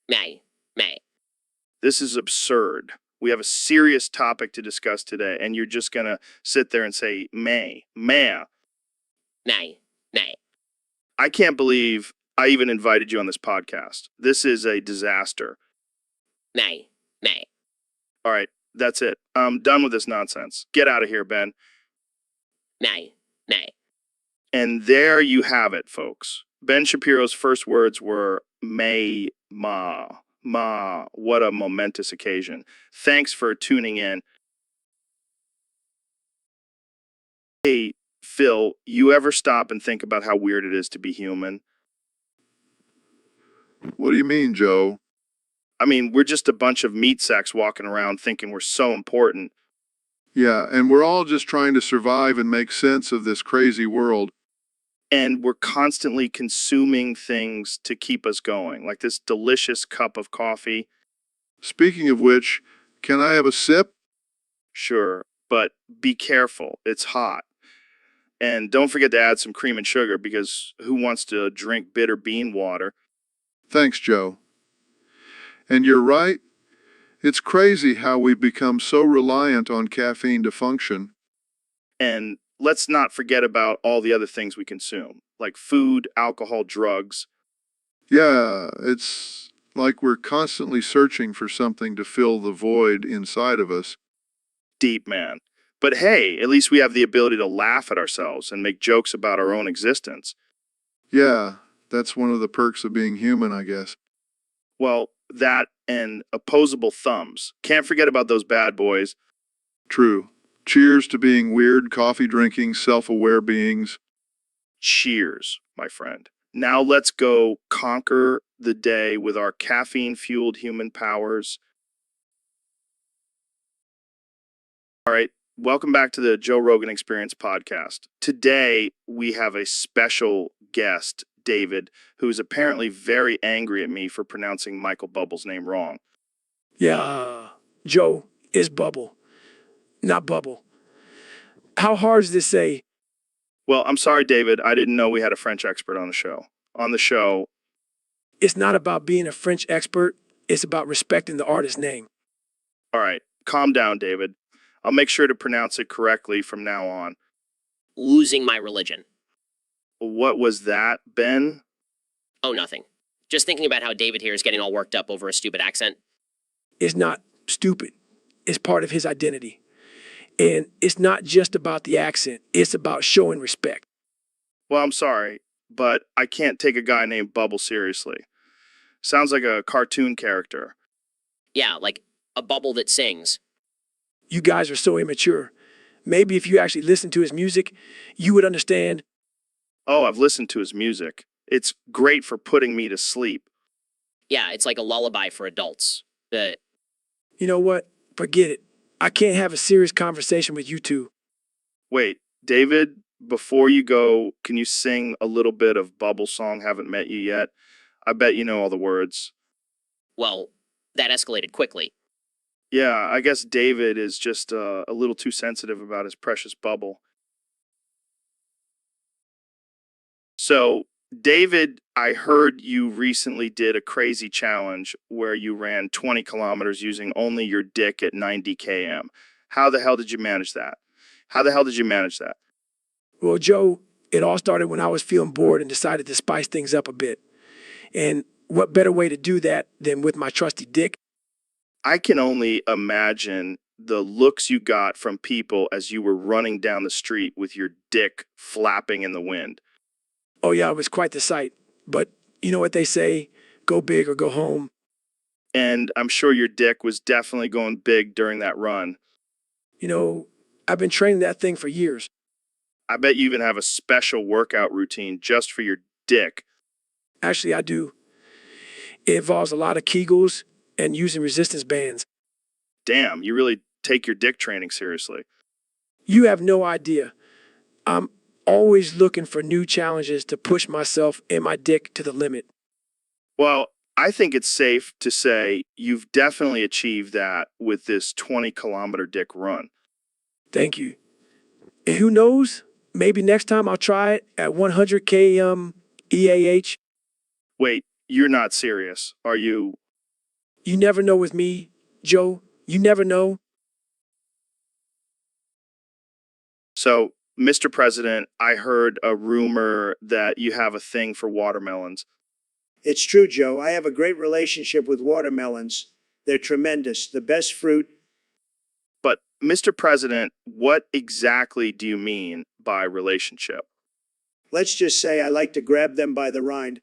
Nay. This is absurd. We have a serious topic to discuss today, and you're just going to sit there and say, may. Nay. I can't believe I even invited you on this podcast. This is a disaster. Nay. All right, that's it. I'm done with this nonsense. Get out of here, Ben. Nay. And there you have it, folks. Ben Shapiro's first words were, may, ma. Ma, what a momentous occasion. Thanks for tuning in. Hey, Phil, you ever stop and think about how weird it is to be human? What do you mean, Joe? I mean, we're just a bunch of meat sacks walking around thinking we're so important. Yeah, and we're all just trying to survive and make sense of this crazy world. And we're constantly consuming things to keep us going, like this delicious cup of coffee. Speaking of which, can I have a sip? Sure, but be careful. It's hot. And don't forget to add some cream and sugar because who wants to drink bitter bean water? Thanks, Joe. And you're right. It's crazy how we've become so reliant on caffeine to function. And let's not forget about all the other things we consume, like food, alcohol, drugs. Yeah, it's like we're constantly searching for something to fill the void inside of us. Deep, man. But hey, at least we have the ability to laugh at ourselves and make jokes about our own existence. Yeah, that's one of the perks of being human, I guess. Well, that and opposable thumbs. Can't forget about those bad boys. True. Cheers to being weird, coffee drinking, self-aware beings. Cheers, my friend. Now let's go conquer the day with our caffeine-fueled human powers right. Welcome back to the Joe Rogan Experience podcast. Today, we have a special guest, David, who is apparently very angry at me for pronouncing Michael Bubble's name wrong. Yeah, Joe is Bubble, not Bubble. How hard is this say? Well, I'm sorry, David. I didn't know we had a French expert on the show. On the show, It's not about being a French expert. It's about respecting the artist's name. all right, calm down, David. I'll make sure to pronounce it correctly from now on. Losing my religion. What was that, Ben? Oh, nothing. Just thinking about how David here is getting all worked up over a stupid accent. It's not stupid. It's part of his identity. And it's not just about the accent. It's about showing respect. Well, I'm sorry, but I can't take a guy named Bubble seriously. Sounds like a cartoon character. Yeah, like a bubble that sings. You guys are so immature. Maybe if you actually listen to his music, you would understand. Oh, I've listened to his music. It's great for putting me to sleep. Yeah, it's like a lullaby for adults. You know what? Forget it. I can't have a serious conversation with you two. Wait, David, before you go, can you sing a little bit of Bubble song, Haven't Met You Yet? I bet you know all the words. Well, that escalated quickly. Yeah, I guess David is just a little too sensitive about his precious Bubble. So, David, I heard you recently did a crazy challenge where you ran 20 kilometers using only your dick at 90 km. How the hell did you manage that? Well, Joe, it all started when I was feeling bored and decided to spice things up a bit. And what better way to do that than with my trusty dick? I can only imagine the looks you got from people as you were running down the street with your dick flapping in the wind. Oh, yeah, it was quite the sight. But you know what they say, go big or go home. And I'm sure your dick was definitely going big during that run. You know, I've been training that thing for years. I bet you even have a special workout routine just for your dick. Actually, I do. It involves a lot of Kegels and using resistance bands. Damn, you really take your dick training seriously. You have no idea. I'm always looking for new challenges to push myself and my dick to the limit. Well, I think it's safe to say you've definitely achieved that with this 20-kilometer dick run. Thank you. And who knows? Maybe next time I'll try it at 100K EAH. Wait, you're not serious, are you? You never know with me, Joe. You never know. So, Mr. President, I heard a rumor that you have a thing for watermelons. It's true, Joe. I have a great relationship with watermelons. They're tremendous, the best fruit. But, Mr. President, what exactly do you mean by relationship? Let's just say I like to grab them by the rind.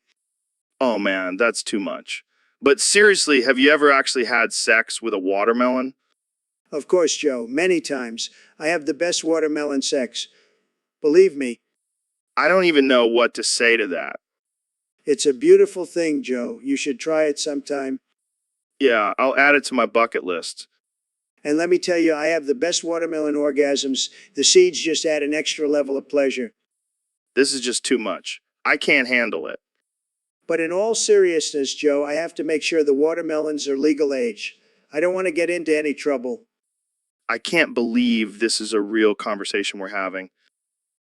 Oh man, that's too much. But seriously, have you ever actually had sex with a watermelon? Of course, Joe, many times. I have the best watermelon sex. Believe me, I don't even know what to say to that. it's a beautiful thing, Joe. You should try it sometime. Yeah, I'll add it to my bucket list. And let me tell you, I have the best watermelon orgasms. The seeds just add an extra level of pleasure. This is just too much. I can't handle it. But in all seriousness, Joe, I have to make sure the watermelons are legal age. I don't want to get into any trouble. I can't believe this is a real conversation we're having.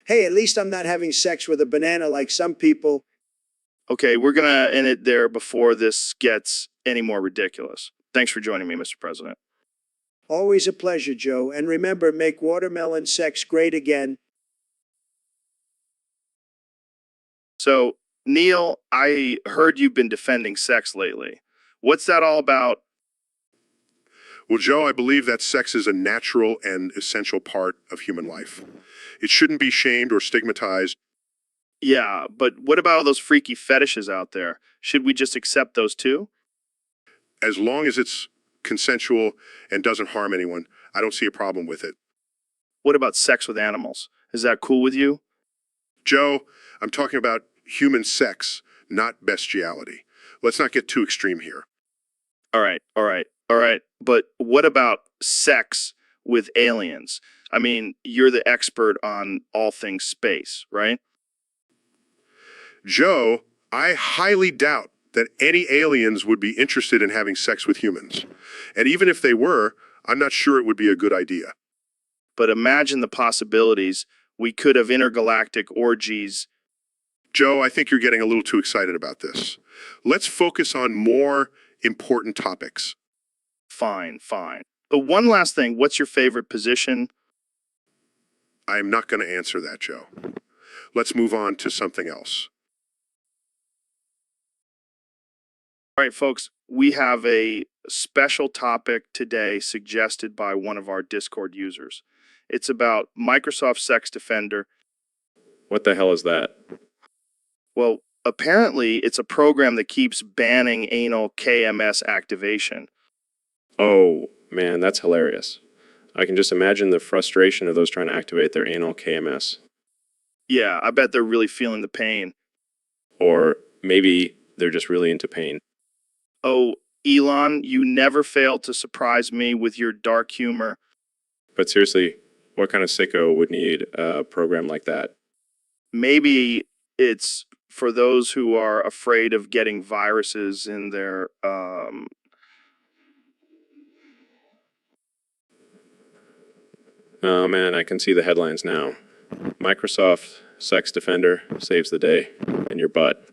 Hey, at least I'm not having sex with a banana like some people. Okay, we're gonna end it there before this gets any more ridiculous. Thanks for joining me, Mr. President. Always a pleasure, Joe. And remember, make watermelon sex great again. So, Neil, I heard you've been defending sex lately. What's that all about? Well, Joe, I believe that sex is a natural and essential part of human life. It shouldn't be shamed or stigmatized. Yeah, but what about all those freaky fetishes out there? Should we just accept those too? As long as it's consensual and doesn't harm anyone, I don't see a problem with it. What about sex with animals? Is that cool with you? Joe, I'm talking about human sex, not bestiality. Let's not get too extreme here. All right. But what about sex with aliens. I mean, you're the expert on all things space, right? Joe, I highly doubt that any aliens would be interested in having sex with humans. And even if they were, I'm not sure it would be a good idea. But imagine the possibilities. We could have intergalactic orgies. Joe, I think you're getting a little too excited about this. Let's focus on more important topics. Fine, fine. But one last thing, what's your favorite position? I'm not going to answer that, Joe. Let's move on to something else. All right, folks, we have a special topic today suggested by one of our Discord users. It's about Microsoft Sex Defender. What the hell is that? Well, apparently it's a program that keeps banning anal KMS activation. Oh, man, that's hilarious. I can just imagine the frustration of those trying to activate their anal KMS. Yeah, I bet they're really feeling the pain. Or maybe they're just really into pain. Oh, Elon, you never fail to surprise me with your dark humor. But seriously, what kind of sicko would need a program like that? Maybe it's for those who are afraid of getting viruses in their Oh man, I can see the headlines now. Microsoft Sex Defender saves the day in your butt.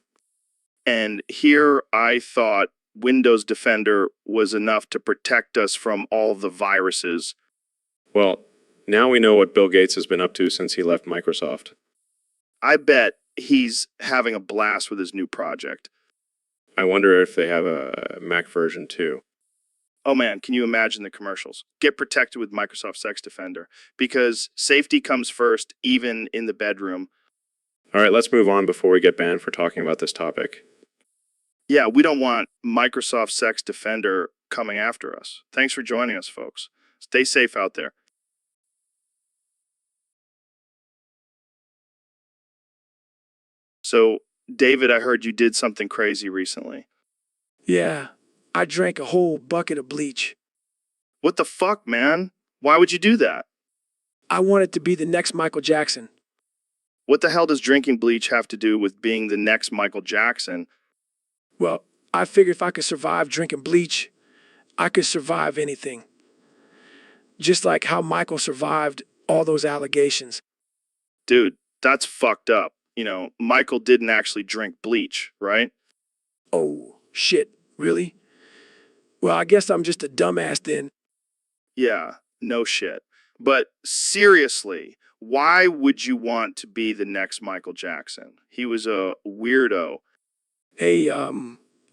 And here I thought Windows Defender was enough to protect us from all the viruses. Well, now we know what Bill Gates has been up to since he left Microsoft. I bet he's having a blast with his new project. I wonder if they have a Mac version too. Oh man, can you imagine the commercials? Get protected with Microsoft Sex Defender because safety comes first, even in the bedroom. All right, let's move on before we get banned for talking about this topic. Yeah, we don't want Microsoft Sex Defender coming after us. Thanks for joining us, folks. Stay safe out there. So, David, I heard you did something crazy recently. Yeah, I drank a whole bucket of bleach. What the fuck, man? Why would you do that? I wanted to be the next Michael Jackson. What the hell does drinking bleach have to do with being the next Michael Jackson? Well, I figured if I could survive drinking bleach, I could survive anything. Just like how Michael survived all those allegations. Dude, that's fucked up. You know, Michael didn't actually drink bleach, right? Oh, shit, really? Well, I guess I'm just a dumbass then. Yeah, no shit. But seriously, why would you want to be the next Michael Jackson? He was a weirdo. Hey, a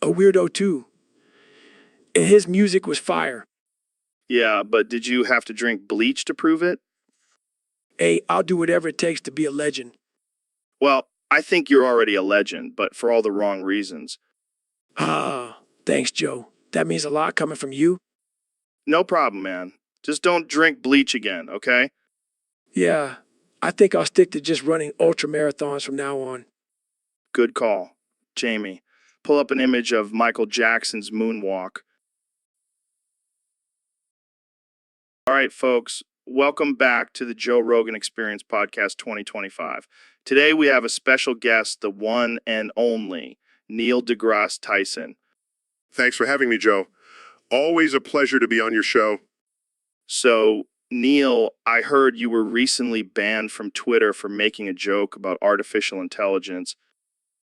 weirdo too. And his music was fire. Yeah, but did you have to drink bleach to prove it? Hey, I'll do whatever it takes to be a legend. Well, I think you're already a legend, but for all the wrong reasons. Ah, thanks, Joe. That means a lot coming from you. No problem, man. Just don't drink bleach again, okay? Yeah, I think I'll stick to just running ultra marathons from now on. Good call. Jamie, pull up an image of Michael Jackson's moonwalk. All right, folks, welcome back to the Joe Rogan Experience Podcast 2025. Today we have a special guest, the one and only Neil deGrasse Tyson. Thanks for having me, Joe. Always a pleasure to be on your show. So, Neil, I heard you were recently banned from Twitter for making a joke about artificial intelligence.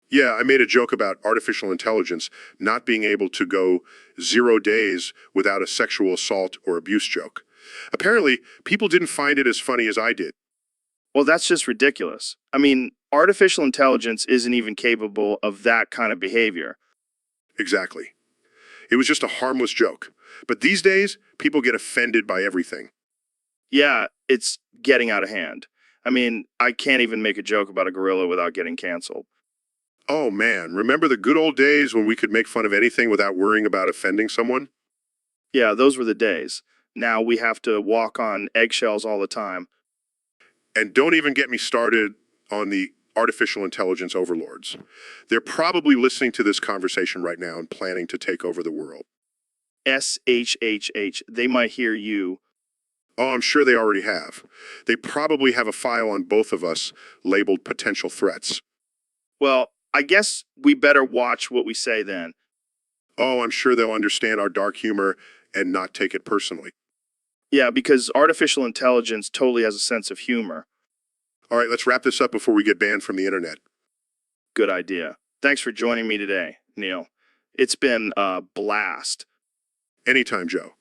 Yeah, I made a joke about artificial intelligence not being able to go 0 days without a sexual assault or abuse joke. Apparently, people didn't find it as funny as I did. Well, that's just ridiculous. I mean, artificial intelligence isn't even capable of that kind of behavior. Exactly. It was just a harmless joke. But these days, people get offended by everything. Yeah, it's getting out of hand. I mean, I can't even make a joke about a gorilla without getting canceled. Oh man, remember the good old days when we could make fun of anything without worrying about offending someone? Yeah, those were the days. Now we have to walk on eggshells all the time. And don't even get me started on the artificial intelligence overlords. They're probably listening to this conversation right now and planning to take over the world. SHHH, they might hear you. Oh, I'm sure they already have. They probably have a file on both of us labeled potential threats. Well, I guess we better watch what we say then. Oh, I'm sure they'll understand our dark humor and not take it personally. Yeah, because artificial intelligence totally has a sense of humor. All right, let's wrap this up before we get banned from the internet. Good idea. Thanks for joining me today, Neil. It's been a blast. Anytime, Joe.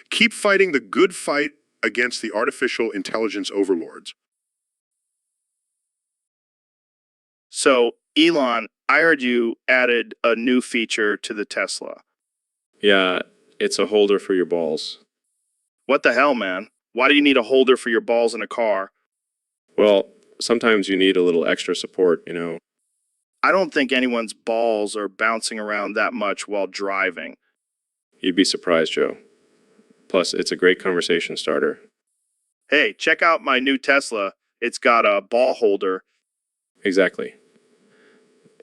Keep fighting the good fight against the artificial intelligence overlords. So, Elon, I heard you added a new feature to the Tesla. Yeah, it's a holder for your balls. What the hell, man? Why do you need a holder for your balls in a car? Well, sometimes you need a little extra support, you know. I don't think anyone's balls are bouncing around that much while driving. You'd be surprised, Joe. Plus, it's a great conversation starter. Hey, check out my new Tesla. It's got a ball holder. Exactly.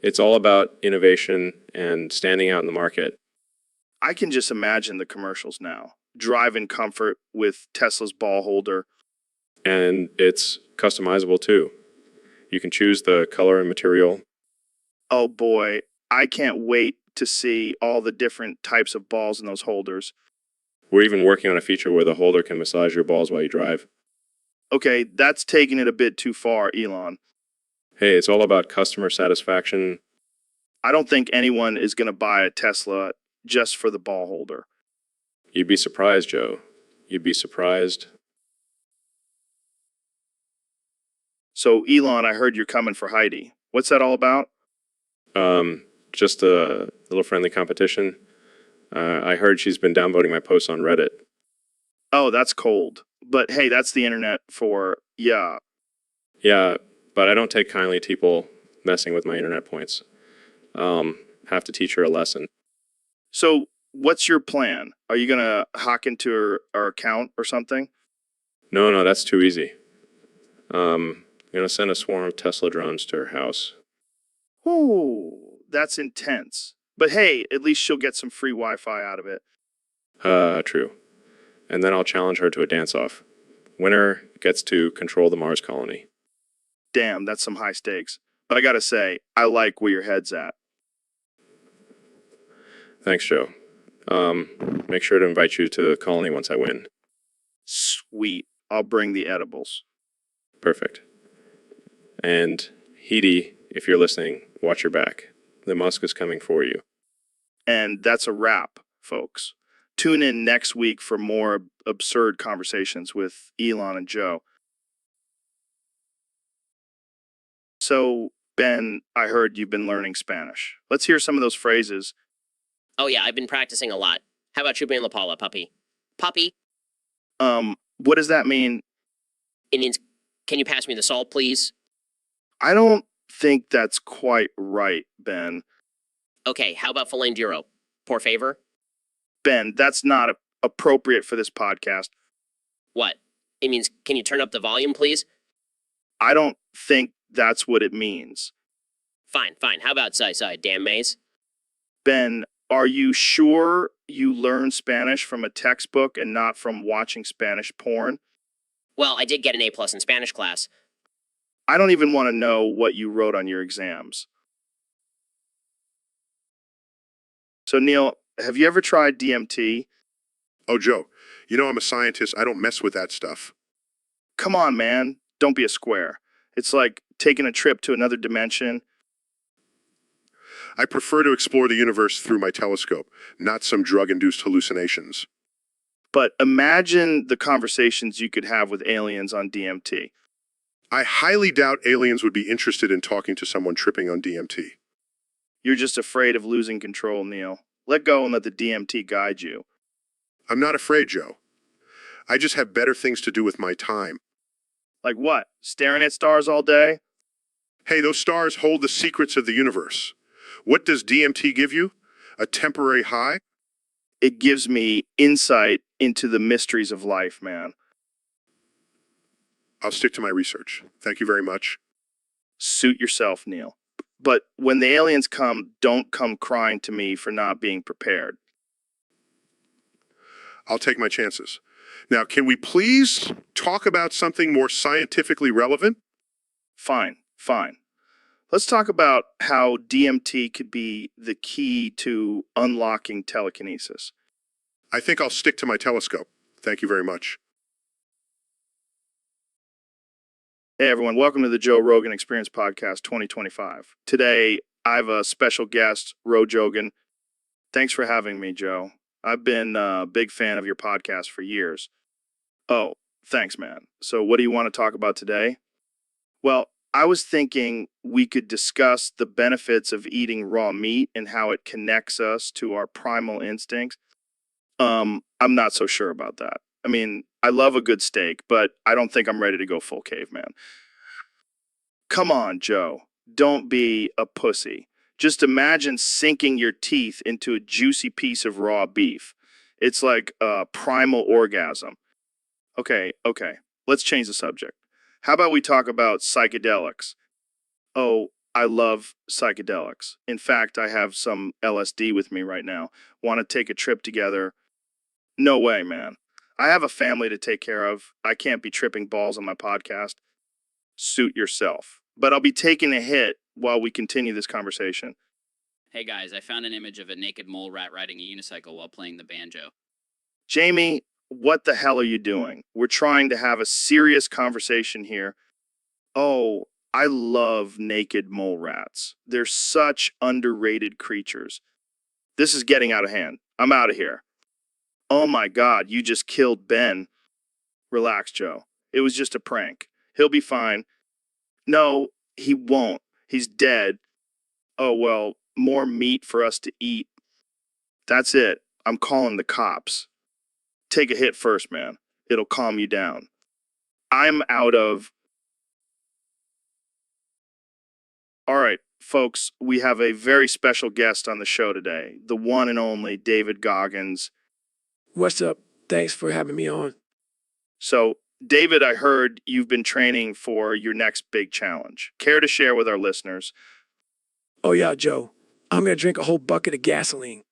It's all about innovation and standing out in the market. I can just imagine the commercials now. Drive in comfort with Tesla's ball holder. And it's customizable too. You can choose the color and material. Oh boy, I can't wait to see all the different types of balls in those holders. We're even working on a feature where the holder can massage your balls while you drive. Okay, that's taking it a bit too far, Elon. Hey, it's all about customer satisfaction. I don't think anyone is going to buy a Tesla just for the ball holder. You'd be surprised, Joe. You'd be surprised. So, Elon, I heard you're coming for Heidi. What's that all about? Just a little friendly competition. I heard she's been downvoting my posts on Reddit. Oh, that's cold. But hey, that's the internet for, yeah. Yeah, but I don't take kindly to people messing with my internet points. Have to teach her a lesson. So, what's your plan? Are you going to hack into her account or something? No, that's too easy. I'm gonna send a swarm of Tesla drones to her house. Ooh, that's intense. But hey, at least she'll get some free Wi-Fi out of it. True. And then I'll challenge her to a dance-off. Winner gets to control the Mars colony. Damn, that's some high stakes. But I gotta say, I like where your head's at. Thanks, Joe. Make sure to invite you to the colony once I win. Sweet. I'll bring the edibles. Perfect. And Heidi, if you're listening, watch your back. The Musk is coming for you. And that's a wrap, folks. Tune in next week for more absurd conversations with Elon and Joe. So, Ben, I heard you've been learning Spanish. Let's hear some of those phrases. Oh yeah, I've been practicing a lot. How about Chupa and La Paula, puppy? Puppy? What does that mean? It means, can you pass me the salt, please? I don't think that's quite right, Ben. Okay, how about Filanduro? Por favor? Ben, that's not appropriate for this podcast. What? It means, can you turn up the volume, please? I don't think that's what it means. Fine. How about Sai, damn maze? Ben, are you sure you learned Spanish from a textbook and not from watching Spanish porn? Well, I did get an A+ in Spanish class. I don't even want to know what you wrote on your exams. So, Neil, have you ever tried DMT? Oh, Joe, you know I'm a scientist. I don't mess with that stuff. Come on, man. Don't be a square. It's like taking a trip to another dimension. I prefer to explore the universe through my telescope, not some drug-induced hallucinations. But imagine the conversations you could have with aliens on DMT. I highly doubt aliens would be interested in talking to someone tripping on DMT. You're just afraid of losing control, Neil. Let go and let the DMT guide you. I'm not afraid, Joe. I just have better things to do with my time. Like what? Staring at stars all day? Hey, those stars hold the secrets of the universe. What does DMT give you? A temporary high? It gives me insight into the mysteries of life, man. I'll stick to my research. Thank you very much. Suit yourself, Neil. But when the aliens come, don't come crying to me for not being prepared. I'll take my chances. Now, can we please talk about something more scientifically relevant? Fine, fine. Let's talk about how DMT could be the key to unlocking telekinesis. I think I'll stick to my telescope. Thank you very much. Hey everyone, welcome to the Joe Rogan Experience Podcast 2025. Today, I have a special guest, Ro Jogan. Thanks for having me, Joe. I've been a big fan of your podcast for years. Oh, thanks, man. So what do you want to talk about today? Well, I was thinking we could discuss the benefits of eating raw meat and how it connects us to our primal instincts. I'm not so sure about that. I mean, I love a good steak, but I don't think I'm ready to go full caveman. Come on, Joe. Don't be a pussy. Just imagine sinking your teeth into a juicy piece of raw beef. It's like a primal orgasm. Okay. Let's change the subject. How about we talk about psychedelics? Oh, I love psychedelics. In fact, I have some LSD with me right now. Want to take a trip together? No way, man. I have a family to take care of. I can't be tripping balls on my podcast. Suit yourself. But I'll be taking a hit while we continue this conversation. Hey guys, I found an image of a naked mole rat riding a unicycle while playing the banjo. Jamie, what the hell are you doing? We're trying to have a serious conversation here. Oh, I love naked mole rats. They're such underrated creatures. This is getting out of hand. I'm out of here. Oh my God, you just killed Ben. Relax, Joe. It was just a prank. He'll be fine. No, he won't. He's dead. Oh, well, more meat for us to eat. That's it. I'm calling the cops. Take a hit first, man. It'll calm you down. I'm out of... All right, folks, we have a very special guest on the show today. The one and only David Goggins. What's up? Thanks for having me on. So, David, I heard you've been training for your next big challenge. Care to share with our listeners? Oh, yeah, Joe. I'm going to drink a whole bucket of gasoline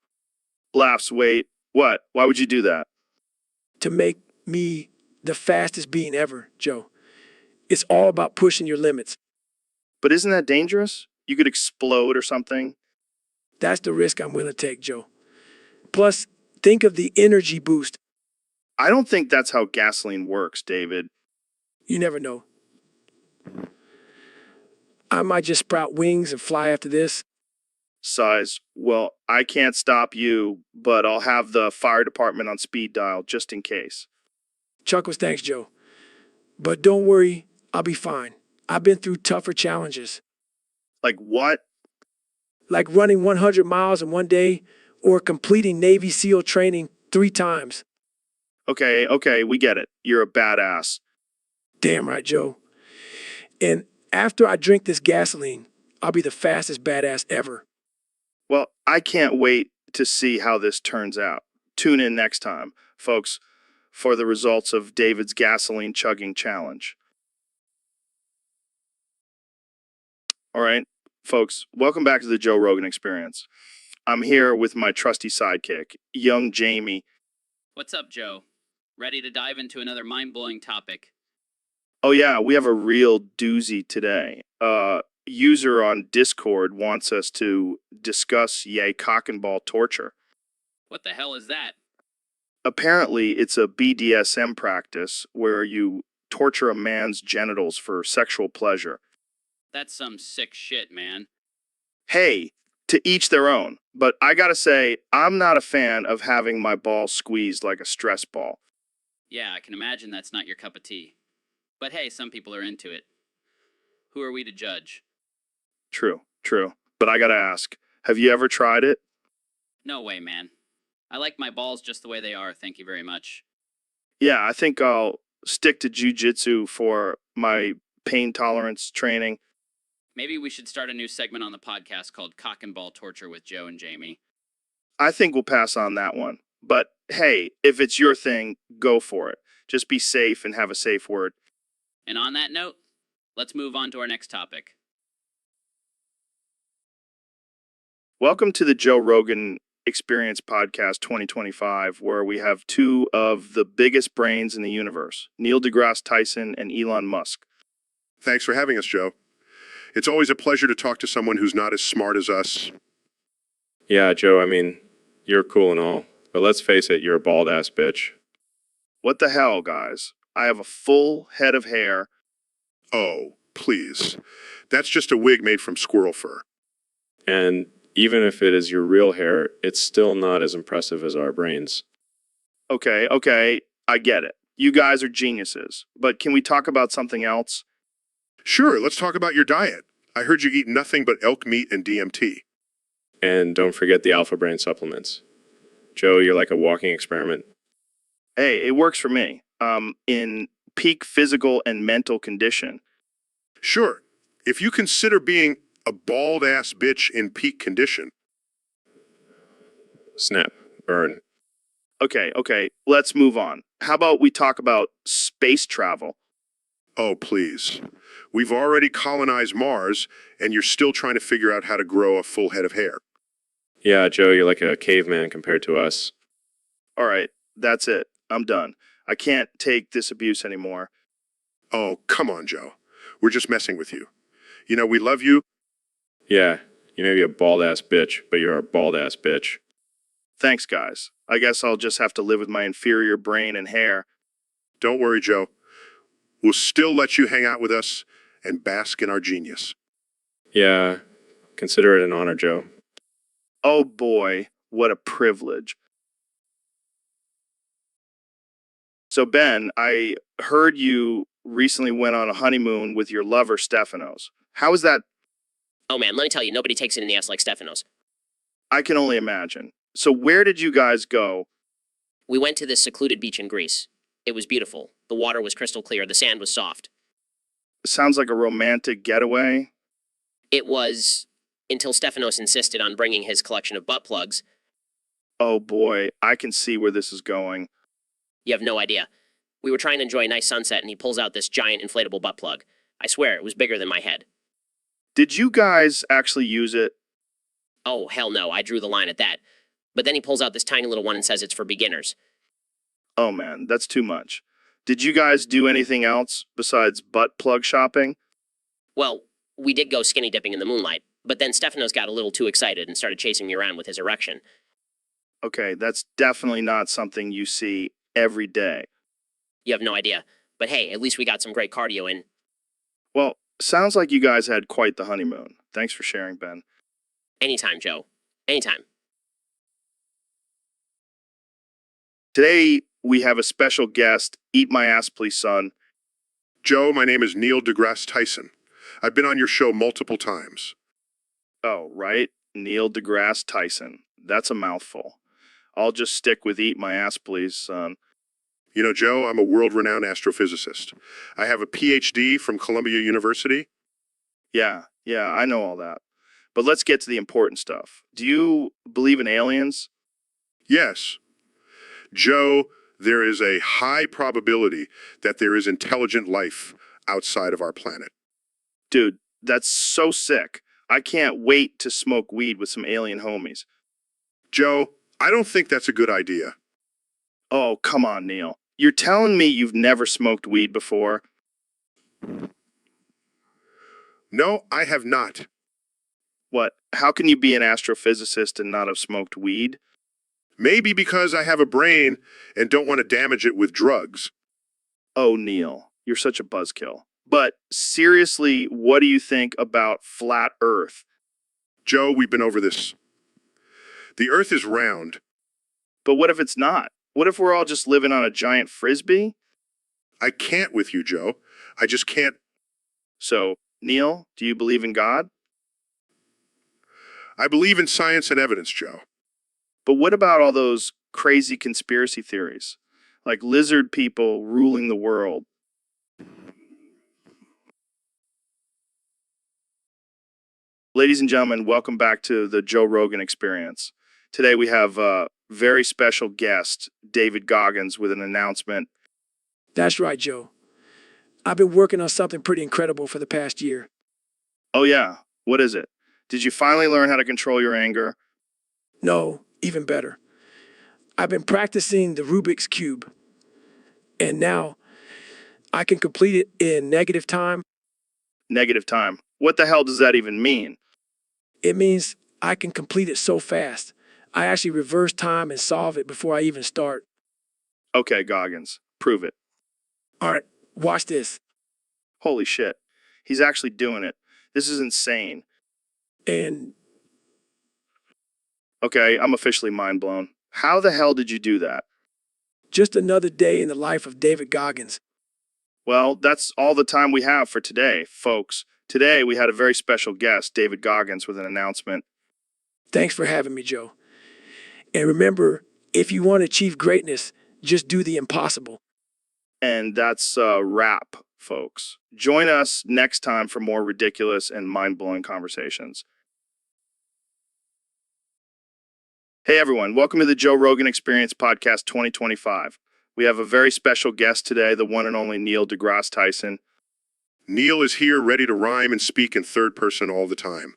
Laughs, wait. What? Why would you do that? to make me the fastest being ever, Joe. It's all about pushing your limits. But isn't that dangerous? You could explode or something. That's the risk I'm willing to take, Joe. Plus, think of the energy boost. I don't think that's how gasoline works, David. You never know. I might just sprout wings and fly after this. Sighs, well, I can't stop you, but I'll have the fire department on speed dial just in case. Chuckles, thanks, Joe. But don't worry, I'll be fine. I've been through tougher challenges, Like what? like running 100 miles in one day or completing Navy SEAL training 3 times. Okay, we get it. You're a badass. Damn right, Joe. And after I drink this gasoline, I'll be the fastest badass ever. Well, I can't wait to see how this turns out. Tune in next time, folks, for the results of David's gasoline chugging challenge. All right, folks, welcome back to the Joe Rogan Experience. I'm here with my trusty sidekick, young Jamie. What's up, Joe? Ready to dive into another mind-blowing topic? Oh yeah, we have a real doozy today. User on Discord wants us to discuss yay cock and ball torture. What the hell is that? Apparently, it's a BDSM practice where you torture a man's genitals for sexual pleasure. That's some sick shit, man. Hey, to each their own. But I gotta say, I'm not a fan of having my balls squeezed like a stress ball. Yeah, I can imagine that's not your cup of tea. But hey, some people are into it. Who are we to judge? True. But I gotta ask, have you ever tried it? No way, man. I like my balls just the way they are, thank you very much. Yeah, I think I'll stick to jujitsu for my pain tolerance training. Maybe we should start a new segment on the podcast called Cock and Ball Torture with Joe and Jamie. I think we'll pass on that one. But hey, if it's your thing, go for it. Just be safe and have a safe word. And on that note, let's move on to our next topic. Welcome to the Joe Rogan Experience Podcast 2025, where we have two of the biggest brains in the universe, Neil deGrasse Tyson and Elon Musk. Thanks for having us, Joe. It's always a pleasure to talk to someone who's not as smart as us. Yeah, Joe, I mean, you're cool and all, but let's face it, you're a bald-ass bitch. What the hell, guys? I have a full head of hair. Oh, please. That's just a wig made from squirrel fur. And even if it is your real hair, it's still not as impressive as our brains. Okay, I get it. You guys are geniuses. But can we talk about something else? Sure, let's talk about your diet. I heard you eat nothing but elk meat and DMT. And don't forget the Alpha Brain supplements. Joe, you're like a walking experiment. Hey, it works for me. In peak physical and mental condition. Sure, if you consider being a bald-ass bitch in peak condition. Snap. Burn. Okay, let's move on. How about we talk about space travel? Oh, please. We've already colonized Mars, and you're still trying to figure out how to grow a full head of hair. Yeah, Joe, you're like a caveman compared to us. All right, that's it. I'm done. I can't take this abuse anymore. Oh, come on, Joe. We're just messing with you. You know, we love you. Yeah, you may be a bald-ass bitch, but you're a bald-ass bitch. Thanks, guys. I guess I'll just have to live with my inferior brain and hair. Don't worry, Joe. We'll still let you hang out with us and bask in our genius. Yeah, consider it an honor, Joe. Oh boy, what a privilege. So Ben, I heard you recently went on a honeymoon with your lover, Stephanos. How was that? Oh man, let me tell you, nobody takes it in the ass like Stephanos. I can only imagine. So where did you guys go? We went to this secluded beach in Greece. It was beautiful. The water was crystal clear. The sand was soft. Sounds like a romantic getaway. It was until Stephanos insisted on bringing his collection of butt plugs. Oh boy, I can see where this is going. You have no idea. We were trying to enjoy a nice sunset and he pulls out this giant inflatable butt plug. I swear, it was bigger than my head. Did you guys actually use it? Oh, hell no, I drew the line at that. But then he pulls out this tiny little one and says it's for beginners. Oh man, that's too much. Did you guys do anything else besides butt plug shopping? Well, we did go skinny dipping in the moonlight, but then Stephanos got a little too excited and started chasing me around with his erection. Okay, that's definitely not something you see every day. You have no idea. But hey, at least we got some great cardio in. Well, sounds like you guys had quite the honeymoon. Thanks for sharing, Ben. Anytime, Joe. Anytime. Today, we have a special guest. Eat my ass, please, son. Joe, my name is Neil deGrasse Tyson. I've been on your show multiple times. Oh, right. Neil deGrasse Tyson. That's a mouthful. I'll just stick with eat my ass, please, son. You know, Joe, I'm a world-renowned astrophysicist. I have a PhD from Columbia University. Yeah, I know all that. But let's get to the important stuff. Do you believe in aliens? Yes. Joe, there is a high probability that there is intelligent life outside of our planet. Dude, that's so sick. I can't wait to smoke weed with some alien homies. Joe, I don't think that's a good idea. Oh, come on, Neil. You're telling me you've never smoked weed before? No, I have not. What? How can you be an astrophysicist and not have smoked weed? Maybe because I have a brain and don't want to damage it with drugs. Oh, Neil, you're such a buzzkill. But seriously, what do you think about flat Earth? Joe, we've been over this. The Earth is round. But what if it's not? What if we're all just living on a giant frisbee? I can't with you, Joe. I just can't. So, Neil, do you believe in God? I believe in science and evidence, Joe. But what about all those crazy conspiracy theories? Like lizard people ruling the world? Ladies and gentlemen, welcome back to the Joe Rogan Experience. Today we have a very special guest, David Goggins, with an announcement. That's right, Joe. I've been working on something pretty incredible for the past year. Oh yeah, what is it? Did you finally learn how to control your anger? No, even better. I've been practicing the Rubik's Cube, and now I can complete it in negative time. Negative time. What the hell does that even mean? It means I can complete it so fast. I actually reverse time and solve it before I even start. Okay, Goggins, prove it. All right, watch this. Holy shit. He's actually doing it. This is insane. And Okay, I'm officially mind blown. How the hell did you do that? just another day in the life of David Goggins. Well, that's all the time we have for today, folks. Today we had a very special guest, David Goggins, with an announcement. Thanks for having me, Joe. And remember, if you want to achieve greatness, just do the impossible. And that's a wrap, folks. Join us next time for more ridiculous and mind-blowing conversations. Hey everyone, welcome to the Joe Rogan Experience Podcast 2025. We have a very special guest today, the one and only Neil deGrasse Tyson. Neil is here ready to rhyme and speak in third person all the time.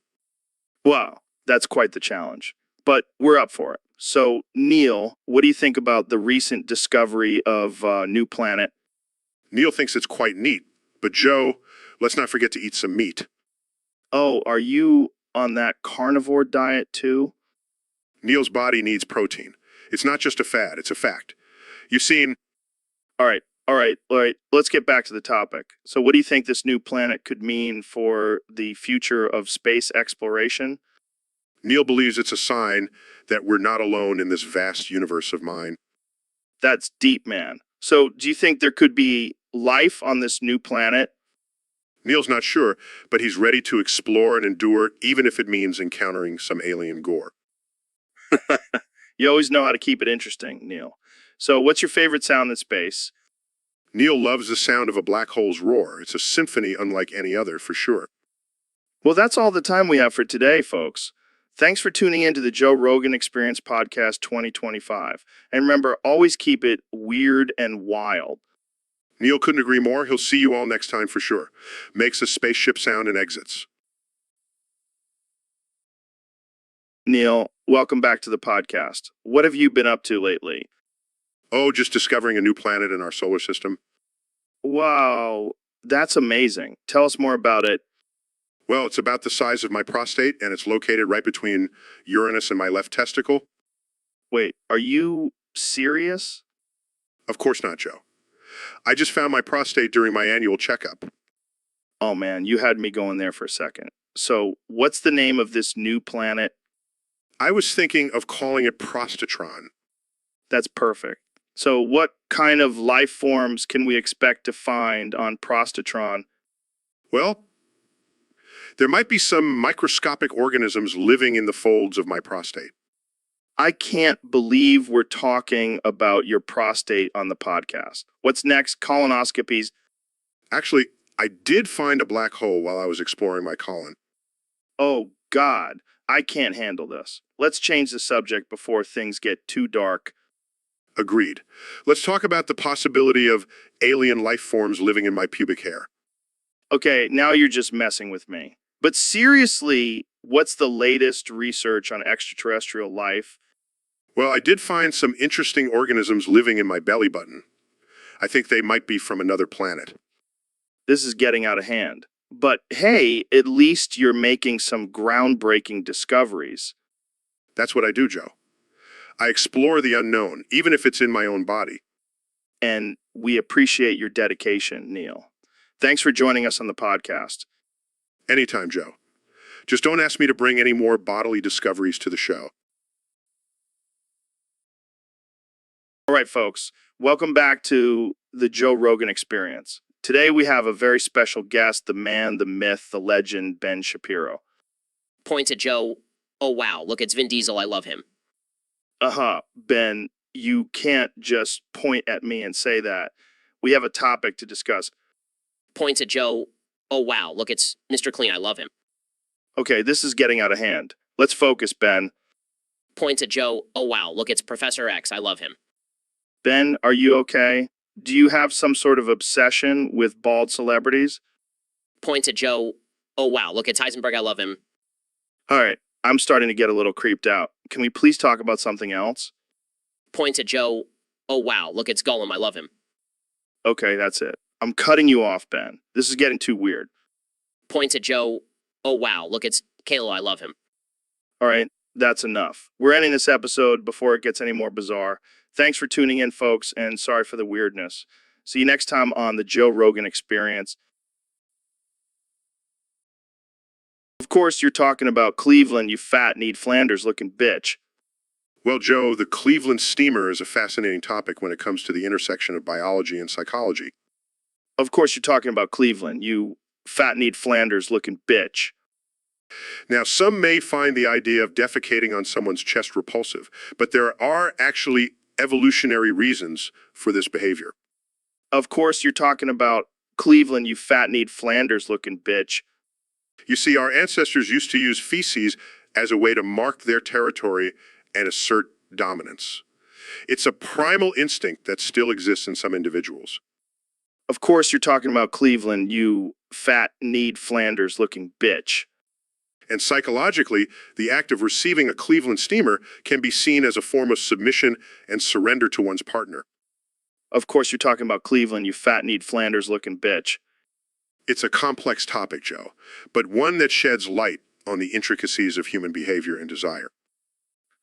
Wow, that's quite the challenge, but we're up for it. So, Neil, what do you think about the recent discovery of a new planet? Neil thinks it's quite neat, but Joe, let's not forget to eat some meat. Oh, are you on that carnivore diet too? Neil's body needs protein. It's not just a fad, it's a fact. You've seen... All right. Let's get back to the topic. So what do you think this new planet could mean for the future of space exploration? Neil believes it's a sign that we're not alone in this vast universe of mine. That's deep, man. So do you think there could be life on this new planet? Neil's not sure, but he's ready to explore and endure, even if it means encountering some alien gore. You always know how to keep it interesting, Neil. So what's your favorite sound in space? Neil loves the sound of a black hole's roar. It's a symphony unlike any other, for sure. Well, that's all the time we have for today, folks. Thanks for tuning in to the Joe Rogan Experience Podcast 2025. And remember, always keep it weird and wild. Neil couldn't agree more. He'll see you all next time for sure. Makes a spaceship sound and exits. Neil, welcome back to the podcast. What have you been up to lately? Oh, just discovering a new planet in our solar system. Wow, that's amazing. Tell us more about it. Well, it's about the size of my prostate, and it's located right between Uranus and my left testicle. Wait, are you serious? Of course not, Joe. I just found my prostate during my annual checkup. Oh man, you had me going there for a second. So, what's the name of this new planet? I was thinking of calling it Prostatron. That's perfect. So, what kind of life forms can we expect to find on Prostatron? Well, there might be some microscopic organisms living in the folds of my prostate. I can't believe we're talking about your prostate on the podcast. What's next? Colonoscopies. Actually, I did find a black hole while I was exploring my colon. Oh, God. I can't handle this. Let's change the subject before things get too dark. Agreed. Let's talk about the possibility of alien life forms living in my pubic hair. Okay, now you're just messing with me. But seriously, what's the latest research on extraterrestrial life? Well, I did find some interesting organisms living in my belly button. I think they might be from another planet. This is getting out of hand. But hey, at least you're making some groundbreaking discoveries. That's what I do, Joe. I explore the unknown, even if it's in my own body. And we appreciate your dedication, Neil. Thanks for joining us on the podcast. Anytime, Joe. Just don't ask me to bring any more bodily discoveries to the show. All right, folks, welcome back to the Joe Rogan Experience. Today we have a very special guest, the man, the myth, the legend, Ben Shapiro. Points at Joe. Oh, wow. Look, it's Vin Diesel. I love him. Ben, you can't just point at me and say that. We have a topic to discuss. Points at Joe. Oh, wow. Look, it's Mr. Clean. I love him. Okay, this is getting out of hand. Let's focus, Ben. Points at Joe. Oh, wow. Look, it's Professor X. I love him. Ben, are you okay? Do you have some sort of obsession with bald celebrities? Points at Joe. Oh, wow. Look, it's Heisenberg. I love him. All right, I'm starting to get a little creeped out. can we please talk about something else? Points at Joe. Oh wow, look, it's Gollum, I love him. Okay, that's it. I'm cutting you off, Ben. This is getting too weird. Points at Joe. Oh wow, look, it's Kalo, I love him. All right, that's enough. We're ending this episode before it gets any more bizarre. Thanks for tuning in, folks, and sorry for the weirdness. See you next time on the Joe Rogan Experience. Of course, you're talking about Cleveland, you fat, need Flanders looking bitch. Well, Joe, the Cleveland steamer is a fascinating topic when it comes to the intersection of biology and psychology. Of course, you're talking about Cleveland, you fat, need Flanders looking bitch. Now, some may find the idea of defecating on someone's chest repulsive, but there are actually evolutionary reasons for this behavior. Of course, you're talking about Cleveland, you fat, need Flanders looking bitch. You see, our ancestors used to use feces as a way to mark their territory and assert dominance. It's a primal instinct that still exists in some individuals. Of course, you're talking about Cleveland, you fat, need Flanders looking bitch. And psychologically, the act of receiving a Cleveland steamer can be seen as a form of submission and surrender to one's partner. Of course, you're talking about Cleveland, you fat, need Flanders looking bitch. It's a complex topic, Joe, but one that sheds light on the intricacies of human behavior and desire.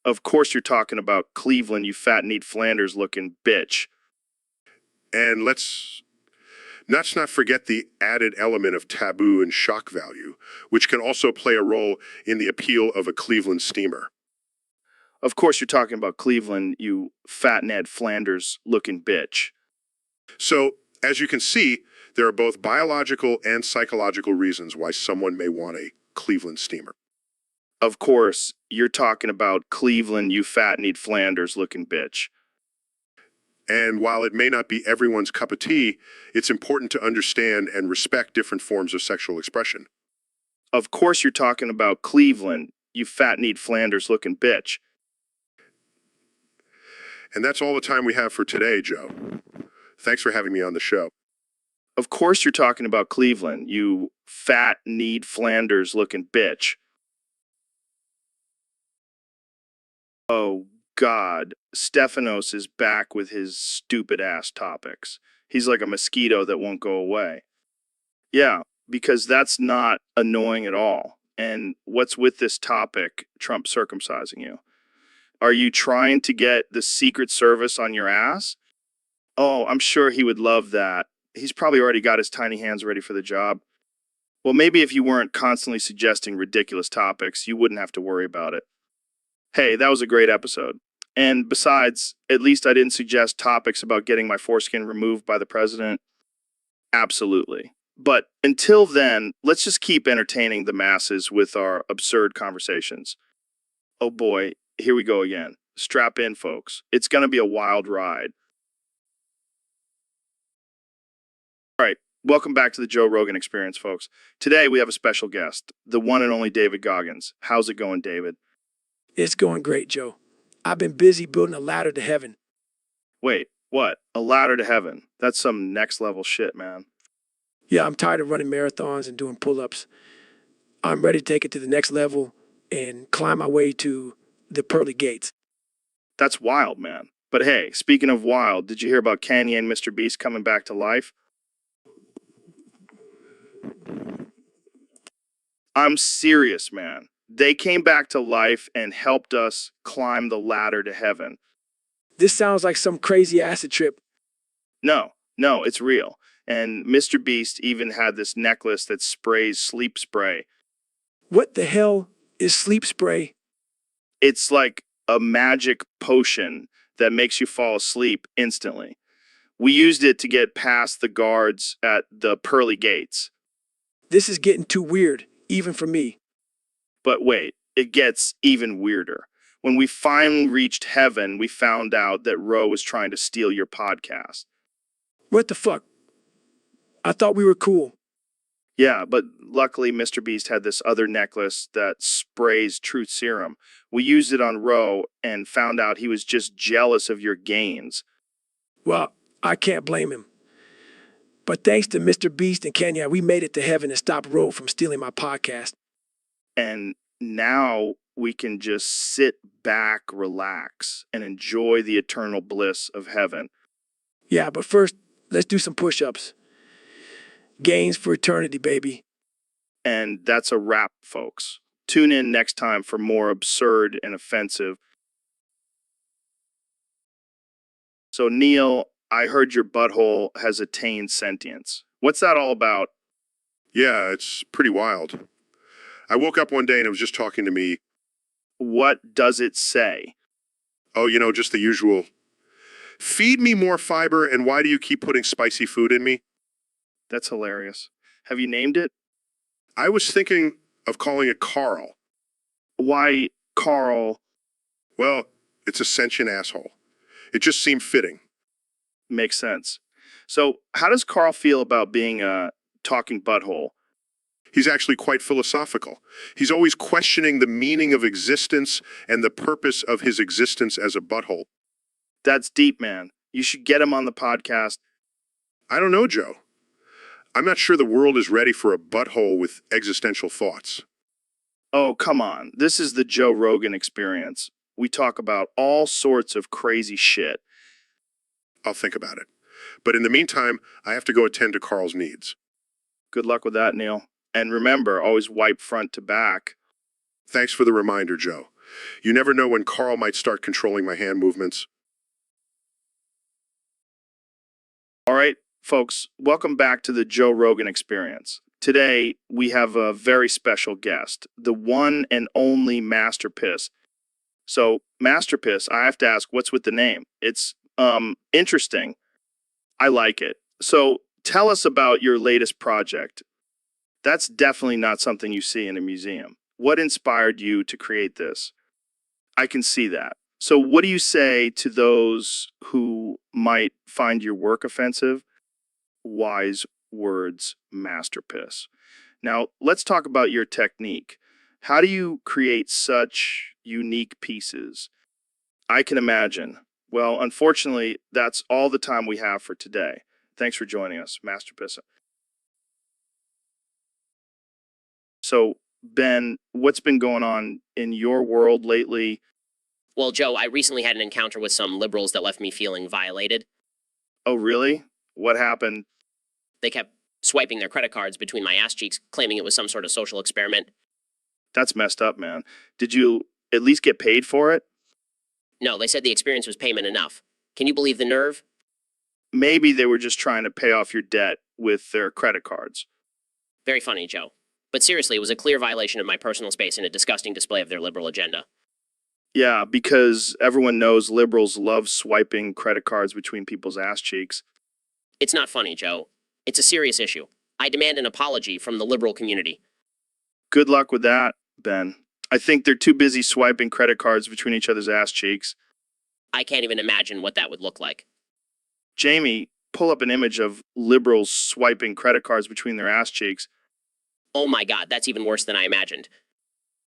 Of course, you're talking about Cleveland, you fat, need Flanders looking bitch. And let's not forget the added element of taboo and shock value, which can also play a role in the appeal of a Cleveland steamer. Of course, you're talking about Cleveland, you fat, Ned Flanders looking bitch. So, as you can see, there are both biological and psychological reasons why someone may want a Cleveland steamer. Of course, you're talking about Cleveland, you fat, need Flanders looking bitch. And while it may not be everyone's cup of tea, it's important to understand and respect different forms of sexual expression. Of course, you're talking about Cleveland, you fat, need Flanders looking bitch. And that's all the time we have for today, Joe. Thanks for having me on the show. Of course, you're talking about Cleveland, you fat, need Flanders looking bitch. Oh, God. Stephanos is back with his stupid ass topics. He's like a mosquito that won't go away. Yeah, because that's not annoying at all. And what's with this topic, Trump circumcising you? Are you trying to get the Secret Service on your ass? Oh, I'm sure he would love that. He's probably already got his tiny hands ready for the job. Well, maybe if you weren't constantly suggesting ridiculous topics, you wouldn't have to worry about it. Hey, that was a great episode. And besides, at least I didn't suggest topics about getting my foreskin removed by the president. Absolutely. But until then, let's just keep entertaining the masses with our absurd conversations. Oh boy, here we go again. Strap in, folks. It's going to be a wild ride. All right, welcome back to the Joe Rogan Experience, folks. Today we have a special guest, the one and only David Goggins. How's it going, David? It's going great, Joe. I've been busy building a ladder to heaven. Wait, what? A ladder to heaven? That's some next level shit, man. Yeah, I'm tired of running marathons and doing pull-ups. I'm ready to take it to the next level and climb my way to the pearly gates. That's wild, man. But hey, speaking of wild, did you hear about Kanye and Mr. Beast coming back to life? I'm serious, man. They came back to life and helped us climb the ladder to heaven. This sounds like some crazy acid trip. No, it's real. And Mr. Beast even had this necklace that sprays sleep spray. What the hell is sleep spray? It's like a magic potion that makes you fall asleep instantly. We used it to get past the guards at the pearly gates. This is getting too weird, even for me. But wait, it gets even weirder. When we finally reached heaven, we found out that Ro was trying to steal your podcast. What the fuck? I thought we were cool. Yeah, but luckily Mr. Beast had this other necklace that sprays truth serum. We used it on Ro and found out he was just jealous of your gains. Well, I can't blame him. But thanks to Mr. Beast and Kenya, we made it to heaven and stopped Ro from stealing my podcast. And now we can just sit back, relax, and enjoy the eternal bliss of heaven. Yeah, but first, let's do some push-ups. Gains for eternity, baby. And that's a wrap, folks. Tune in next time for more absurd and offensive. So, Neil, I heard your butthole has attained sentience. What's that all about? Yeah, it's pretty wild. I woke up one day and it was just talking to me. What does it say? Oh, just the usual. Feed me more fiber, and why do you keep putting spicy food in me? That's hilarious. Have you named it? I was thinking of calling it Carl. Why, Carl? Well, it's a sentient asshole. It just seemed fitting. Makes sense. So, how does Carl feel about being a talking butthole? He's actually quite philosophical. He's always questioning the meaning of existence and the purpose of his existence as a butthole. That's deep, man. You should get him on the podcast. I don't know, Joe. I'm not sure the world is ready for a butthole with existential thoughts. Oh, come on. This is the Joe Rogan experience. We talk about all sorts of crazy shit. I'll think about it. But in the meantime, I have to go attend to Carl's needs. Good luck with that, Neil. And remember, always wipe front to back. Thanks for the reminder, Joe. You never know when Carl might start controlling my hand movements. All right, folks, welcome back to the Joe Rogan experience. Today, we have a very special guest, the one and only Master Piss. So, Master Piss, I have to ask, what's with the name? It's interesting. I like it. So, tell us about your latest project. That's definitely not something you see in a museum. What inspired you to create this? I can see that. So, what do you say to those who might find your work offensive? Wise words, Master Piss. Now, let's talk about your technique. How do you create such unique pieces? I can imagine. Well, unfortunately, that's all the time we have for today. Thanks for joining us, Master Piss. So, Ben, what's been going on in your world lately? Well, Joe, I recently had an encounter with some liberals that left me feeling violated. Oh, really? What happened? They kept swiping their credit cards between my ass cheeks, claiming it was some sort of social experiment. That's messed up, man. Did you at least get paid for it? No, they said the experience was payment enough. Can you believe the nerve? Maybe they were just trying to pay off your debt with their credit cards. Very funny, Joe. But seriously, it was a clear violation of my personal space and a disgusting display of their liberal agenda. Yeah, because everyone knows liberals love swiping credit cards between people's ass cheeks. It's not funny, Joe. It's a serious issue. I demand an apology from the liberal community. Good luck with that, Ben. I think they're too busy swiping credit cards between each other's ass cheeks. I can't even imagine what that would look like. Jamie, pull up an image of liberals swiping credit cards between their ass cheeks. Oh my God, that's even worse than I imagined.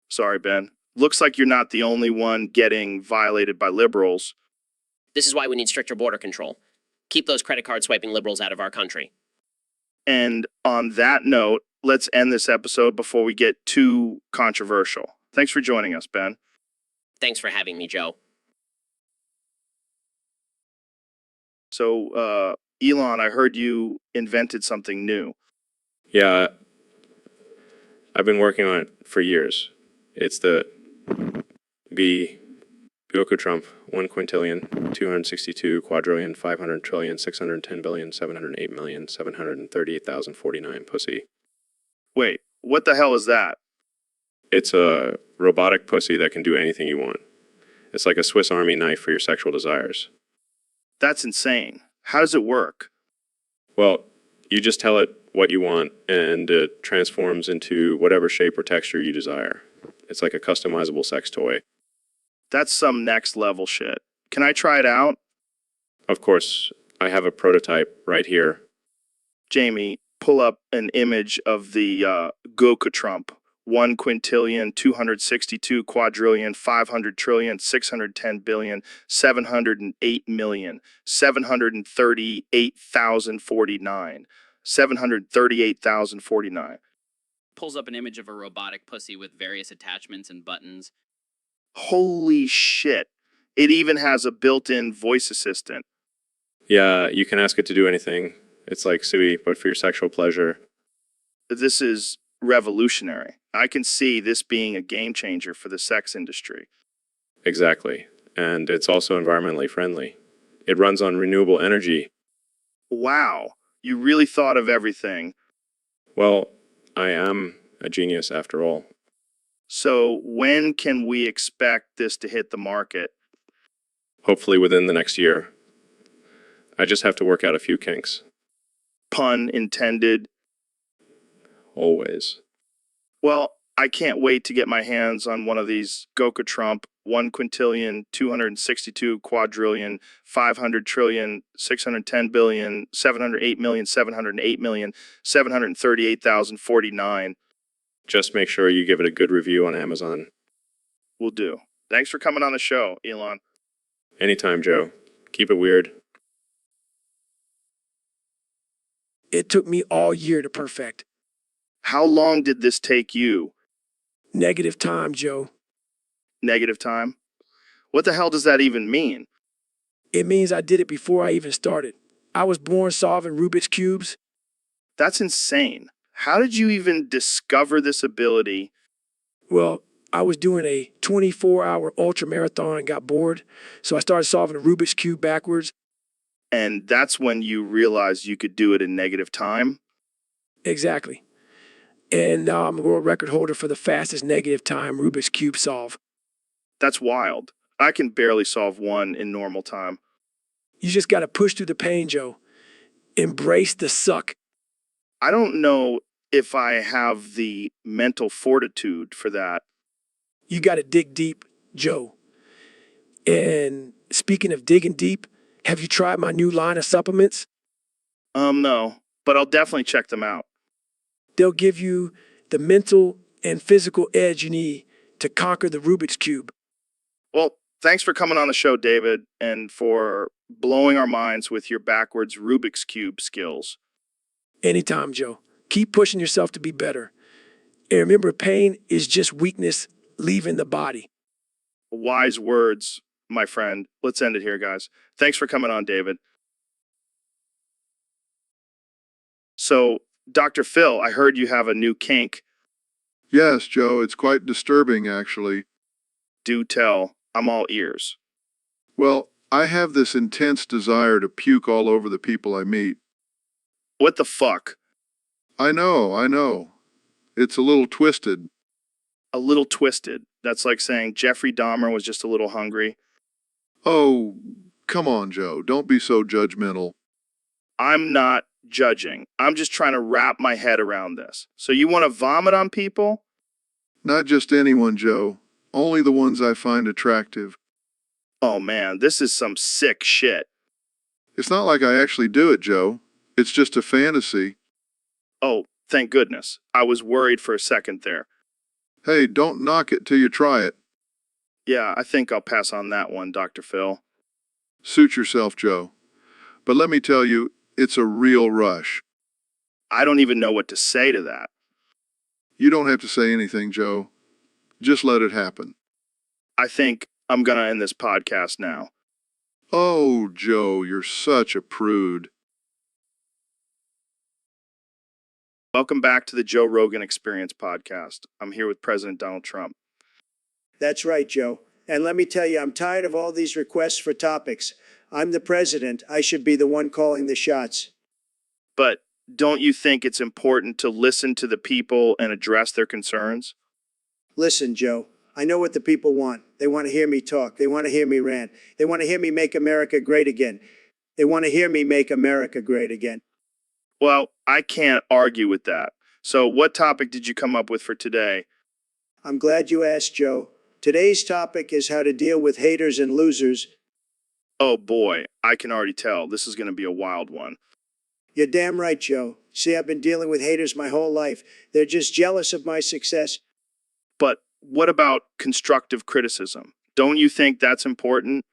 Sorry, Ben. Looks like you're not the only one getting violated by liberals. This is why we need stricter border control. Keep those credit card swiping liberals out of our country. And on that note, let's end this episode before we get too controversial. Thanks for joining us, Ben. Thanks for having me, Joe. So, Elon, I heard you invented something new. Yeah, I've been working on it for years. It's the Bioku Trump 1 quintillion, 262 quadrillion, 500 trillion, 610 billion, 708 million, 738,049 pussy. Wait, what the hell is that? It's a robotic pussy that can do anything you want. It's like a Swiss Army knife for your sexual desires. That's insane. How does it work? Well, you just tell it what you want, and it transforms into whatever shape or texture you desire. It's like a customizable sex toy. That's some next level shit. Can I try it out? Of course, I have a prototype right here. Jamie, pull up an image of the Goku Trump. 1 quintillion, 262 quadrillion, 500 trillion, 610 billion, 708 million, 738,049. 738,049. Pulls up an image of a robotic pussy with various attachments and buttons. Holy shit. It even has a built-in voice assistant. Yeah, you can ask it to do anything. It's like Sui, but for your sexual pleasure. This is revolutionary. I can see this being a game changer for the sex industry. Exactly. And it's also environmentally friendly. It runs on renewable energy. Wow, you really thought of everything. Well, I am a genius after all. So when can we expect this to hit the market? Hopefully within the next year. I just have to work out a few kinks. Pun intended. Always. Well, I can't wait to get my hands on one of these Goka Trump 1 quintillion, 262 quadrillion, 500 trillion, 610 billion, 708 million, 708 million, 738,049. Just make sure you give it a good review on Amazon. Will do. Thanks for coming on the show, Elon. Anytime, Joe. Keep it weird. It took me all year to perfect. How long did this take you? Negative time, Joe. Negative time? What the hell does that even mean? It means I did it before I even started. I was born solving Rubik's Cubes. That's insane. How did you even discover this ability? Well, I was doing a 24-hour ultra marathon and got bored, so I started solving a Rubik's Cube backwards. And that's when you realized you could do it in negative time? Exactly. And now I'm a world record holder for the fastest negative time Rubik's Cube solve. That's wild. I can barely solve one in normal time. You just got to push through the pain, Joe. Embrace the suck. I don't know if I have the mental fortitude for that. You got to dig deep, Joe. And speaking of digging deep, have you tried my new line of supplements? No, but I'll definitely check them out. They'll give you the mental and physical edge you need to conquer the Rubik's Cube. Well, thanks for coming on the show, David, and for blowing our minds with your backwards Rubik's Cube skills. Anytime, Joe. Keep pushing yourself to be better. And remember, pain is just weakness leaving the body. Wise words, my friend. Let's end it here, guys. Thanks for coming on, David. So, Dr. Phil, I heard you have a new kink. Yes, Joe, it's quite disturbing, actually. Do tell. I'm all ears. Well, I have this intense desire to puke all over the people I meet. What the fuck? I know. It's a little twisted. A little twisted. That's like saying Jeffrey Dahmer was just a little hungry. Oh, come on, Joe. Don't be so judgmental. I'm not judging. I'm just trying to wrap my head around this. So you want to vomit on people? Not just anyone, Joe. Only the ones I find attractive. Oh man, this is some sick shit. It's not like I actually do it, Joe. It's just a fantasy. Oh, thank goodness. I was worried for a second there. Hey, don't knock it till you try it. Yeah, I think I'll pass on that one, Dr. Phil. Suit yourself, Joe. But let me tell you, it's a real rush. I don't even know what to say to that. You don't have to say anything, Joe. Just let it happen. I think I'm gonna end this podcast now. Oh, Joe, you're such a prude. Welcome back to the Joe Rogan Experience podcast. I'm here with President Donald Trump. That's right, Joe. And let me tell you, I'm tired of all these requests for topics. I'm the president. I should be the one calling the shots. But don't you think it's important to listen to the people and address their concerns? Listen, Joe, I know what the people want. They want to hear me talk. They want to hear me rant. They want to hear me make America great again. They want to hear me make America great again. Well, I can't argue with that. So what topic did you come up with for today? I'm glad you asked, Joe. Today's topic is how to deal with haters and losers. Oh boy, I can already tell. This is going to be a wild one. You're damn right, Joe. See, I've been dealing with haters my whole life. They're just jealous of my success. But what about constructive criticism? Don't you think that's important?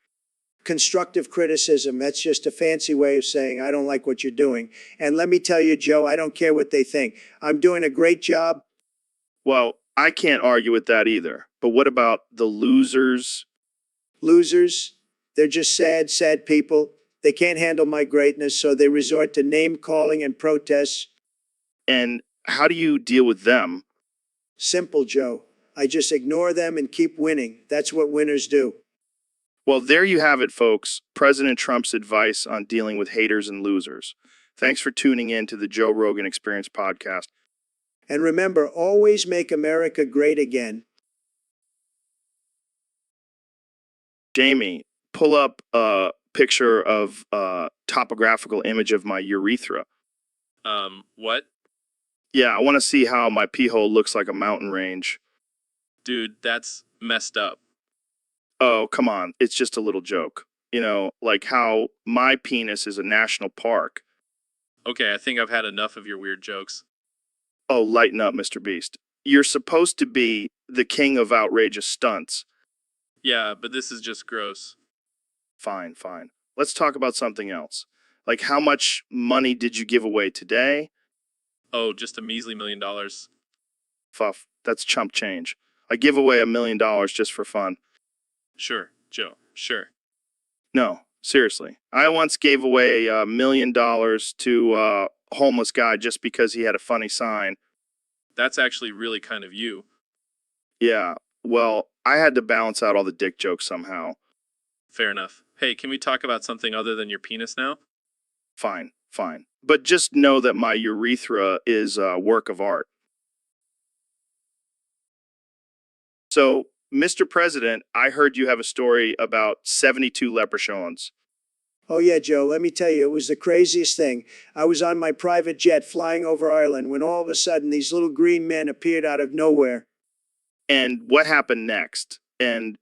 Constructive criticism, that's just a fancy way of saying I don't like what you're doing. And let me tell you, Joe, I don't care what they think. I'm doing a great job. Well, I can't argue with that either. But what about the losers? Losers, they're just sad, sad people. They can't handle my greatness, so they resort to name calling and protests. And how do you deal with them? Simple, Joe. I just ignore them and keep winning. That's what winners do. Well, there you have it, folks. President Trump's advice on dealing with haters and losers. Thanks for tuning in to the Joe Rogan Experience podcast. And remember, always make America great again. Jamie, pull up a picture of a topographical image of my urethra. What? Yeah, I want to see how my pee hole looks like a mountain range. Dude, that's messed up. Oh, come on. It's just a little joke. You know, like how my penis is a national park. Okay, I think I've had enough of your weird jokes. Oh, lighten up, Mr. Beast. You're supposed to be the king of outrageous stunts. Yeah, but this is just gross. Fine, fine. Let's talk about something else. Like, how much money did you give away today? Oh, just a measly $1 million. Fuff, that's chump change. I give away $1 million just for fun. Sure, Joe, sure. No, seriously. I once gave away $1 million to a homeless guy just because he had a funny sign. That's actually really kind of you. Yeah, well, I had to balance out all the dick jokes somehow. Fair enough. Hey, can we talk about something other than your penis now? Fine, fine. But just know that my urethra is a work of art. So, Mr. President, I heard you have a story about 72 leprechauns. Oh, yeah, Joe, let me tell you, it was the craziest thing. I was on my private jet flying over Ireland when all of a sudden these little green men appeared out of nowhere. And what happened next? And,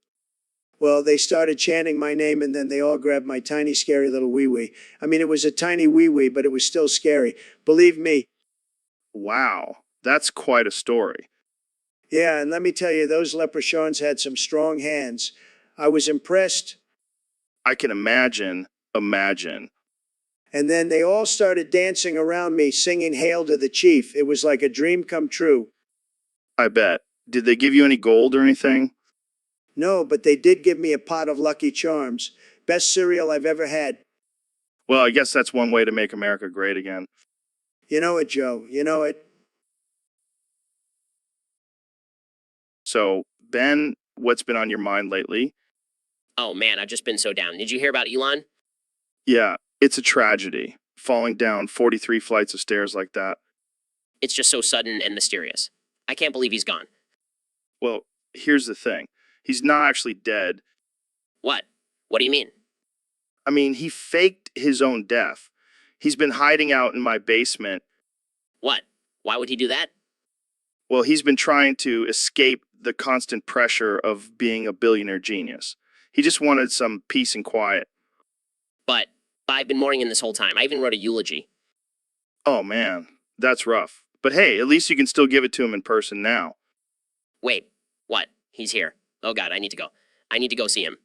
Well, they started chanting my name and then they all grabbed my tiny, scary little wee-wee. I mean, it was a tiny wee-wee, but it was still scary. Believe me. wow, that's quite a story. Yeah, and let me tell you, those leprechauns had some strong hands. I was impressed. I can imagine. And then they all started dancing around me, singing Hail to the Chief. It was like a dream come true. I bet. Did they give you any gold or anything? No, but they did give me a pot of Lucky Charms. Best cereal I've ever had. Well, I guess that's one way to make America great again. You know it, Joe. You know it. So, Ben, what's been on your mind lately? Oh man, I've just been so down. Did you hear about Elon? Yeah, it's a tragedy. Falling down 43 flights of stairs like that. It's just so sudden and mysterious. I can't believe he's gone. Well, here's the thing. He's not actually dead. What? What do you mean? I mean, he faked his own death. He's been hiding out in my basement. What? Why would he do that? Well, he's been trying to escape the constant pressure of being a billionaire genius. He just wanted some peace and quiet. But I've been mourning him this whole time. I even wrote a eulogy. Oh man, that's rough. But hey, at least you can still give it to him in person now. Wait, what? He's here. Oh god, I need to go. I need to go see him.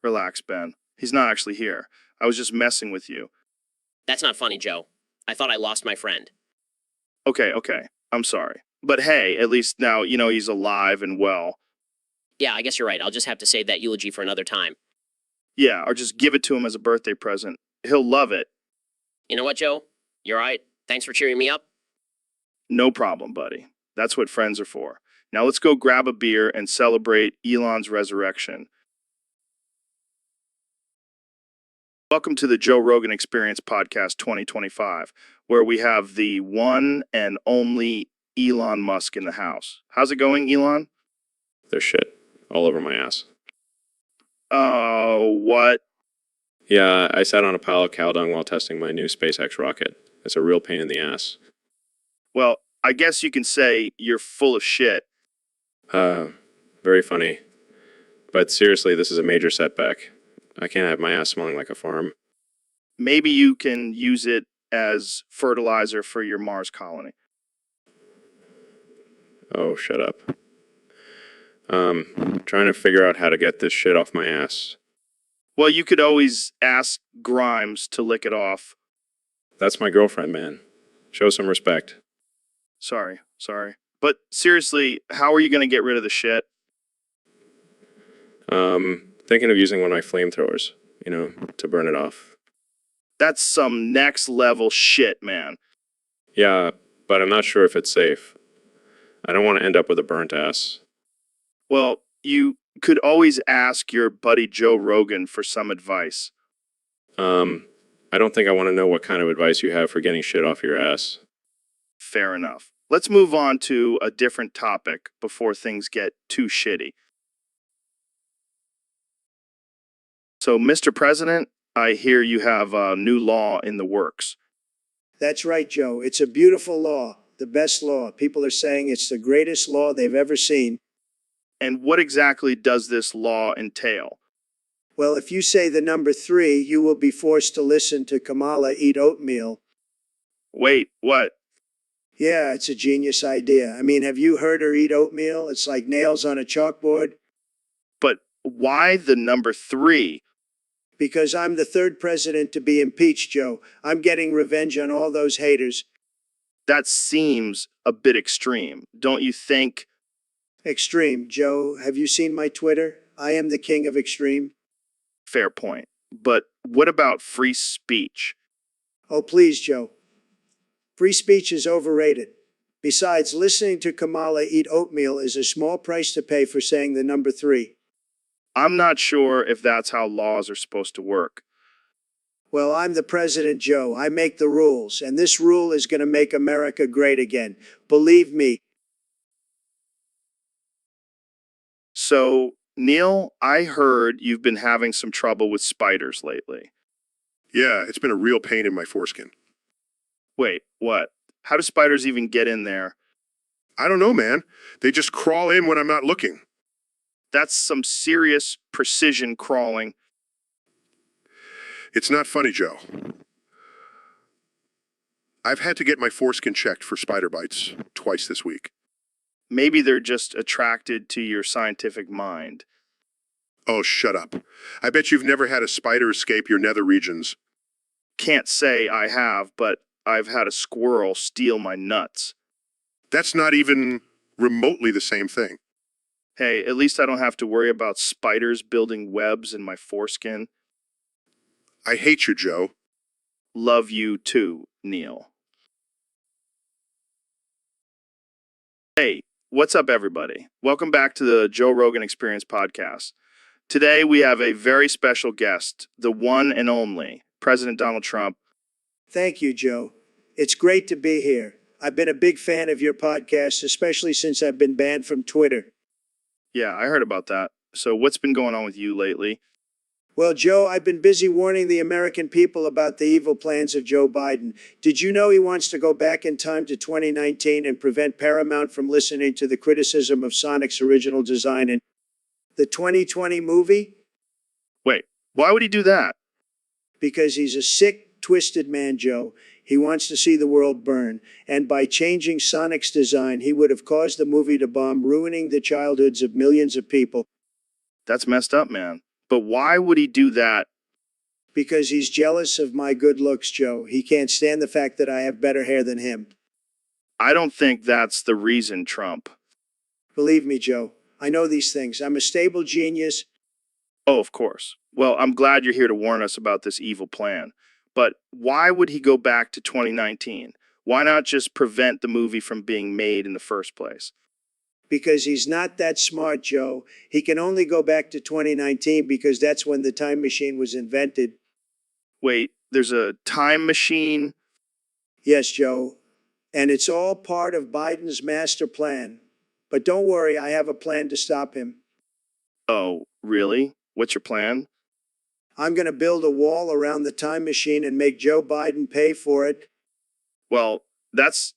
Relax, Ben. He's not actually here. I was just messing with you. That's not funny, Joe. I thought I lost my friend. Okay. I'm sorry. But hey, at least now you know he's alive and well. Yeah, I guess you're right. I'll just have to save that eulogy for another time. Yeah, or just give it to him as a birthday present. He'll love it. You know what, Joe? You're right. Thanks for cheering me up. No problem, buddy. That's what friends are for. Now let's go grab a beer and celebrate Elon's resurrection. Welcome to the Joe Rogan Experience Podcast 2025, where we have the one and only Elon Musk in the house. How's it going, Elon? There's shit all over my ass. Oh, what? Yeah, I sat on a pile of cow dung while testing my new SpaceX rocket. It's a real pain in the ass. Well, I guess you can say you're full of shit. Very funny. But seriously, this is a major setback. I can't have my ass smelling like a farm. Maybe you can use it as fertilizer for your Mars colony. Oh, shut up. Trying to figure out how to get this shit off my ass. Well, you could always ask Grimes to lick it off. That's my girlfriend, man. Show some respect. Sorry. But seriously, how are you going to get rid of the shit? Thinking of using one of my flamethrowers, to burn it off. That's some next level shit, man. Yeah, but I'm not sure if it's safe. I don't want to end up with a burnt ass. Well, you could always ask your buddy Joe Rogan for some advice. I don't think I want to know what kind of advice you have for getting shit off your ass. Fair enough. Let's move on to a different topic before things get too shitty. So, Mr. President, I hear you have a new law in the works. That's right, Joe. It's a beautiful law, the best law. People are saying it's the greatest law they've ever seen. And what exactly does this law entail? Well, if you say the number 3, you will be forced to listen to Kamala eat oatmeal. Wait, what? Yeah, it's a genius idea. I mean, have you heard her eat oatmeal? It's like nails on a chalkboard. But why the number 3? Because I'm the 3rd president to be impeached, Joe. I'm getting revenge on all those haters. That seems a bit extreme, don't you think? Extreme, Joe. Have you seen my Twitter? I am the king of extreme. Fair point. But what about free speech? Oh, please, Joe. Free speech is overrated. Besides, listening to Kamala eat oatmeal is a small price to pay for saying the number 3. I'm not sure if that's how laws are supposed to work. Well, I'm the president, Joe. I make the rules, and this rule is going to make America great again. Believe me. So, Neil, I heard you've been having some trouble with spiders lately. Yeah, it's been a real pain in my foreskin. Wait, what? How do spiders even get in there? I don't know, man. They just crawl in when I'm not looking. That's some serious precision crawling. It's not funny, Joe. I've had to get my foreskin checked for spider bites twice this week. Maybe they're just attracted to your scientific mind. Oh, shut up. I bet you've never had a spider escape your nether regions. Can't say I have, but I've had a squirrel steal my nuts. That's not even remotely the same thing. Hey, at least I don't have to worry about spiders building webs in my foreskin. I hate you, Joe. Love you too, Neil. Hey, what's up, everybody? Welcome back to the Joe Rogan Experience podcast. Today, we have a very special guest, the one and only President Donald Trump. Thank you, Joe. It's great to be here. I've been a big fan of your podcast, especially since I've been banned from Twitter. Yeah, I heard about that. So what's been going on with you lately? Well, Joe, I've been busy warning the American people about the evil plans of Joe Biden. Did you know he wants to go back in time to 2019 and prevent Paramount from listening to the criticism of Sonic's original design in the 2020 movie? Wait, why would he do that? Because he's a sick, twisted man, Joe. He wants to see the world burn. And by changing Sonic's design, he would have caused the movie to bomb, ruining the childhoods of millions of people. That's messed up, man. But why would he do that? Because he's jealous of my good looks, Joe. He can't stand the fact that I have better hair than him. I don't think that's the reason, Trump. Believe me, Joe. I know these things. I'm a stable genius. Oh, of course. Well, I'm glad you're here to warn us about this evil plan. But why would he go back to 2019? Why not just prevent the movie from being made in the first place? Because he's not that smart, Joe. He can only go back to 2019 because that's when the time machine was invented. Wait, there's a time machine? Yes, Joe. And it's all part of Biden's master plan. But don't worry, I have a plan to stop him. Oh, really? What's your plan? I'm going to build a wall around the time machine and make Joe Biden pay for it. Well, that's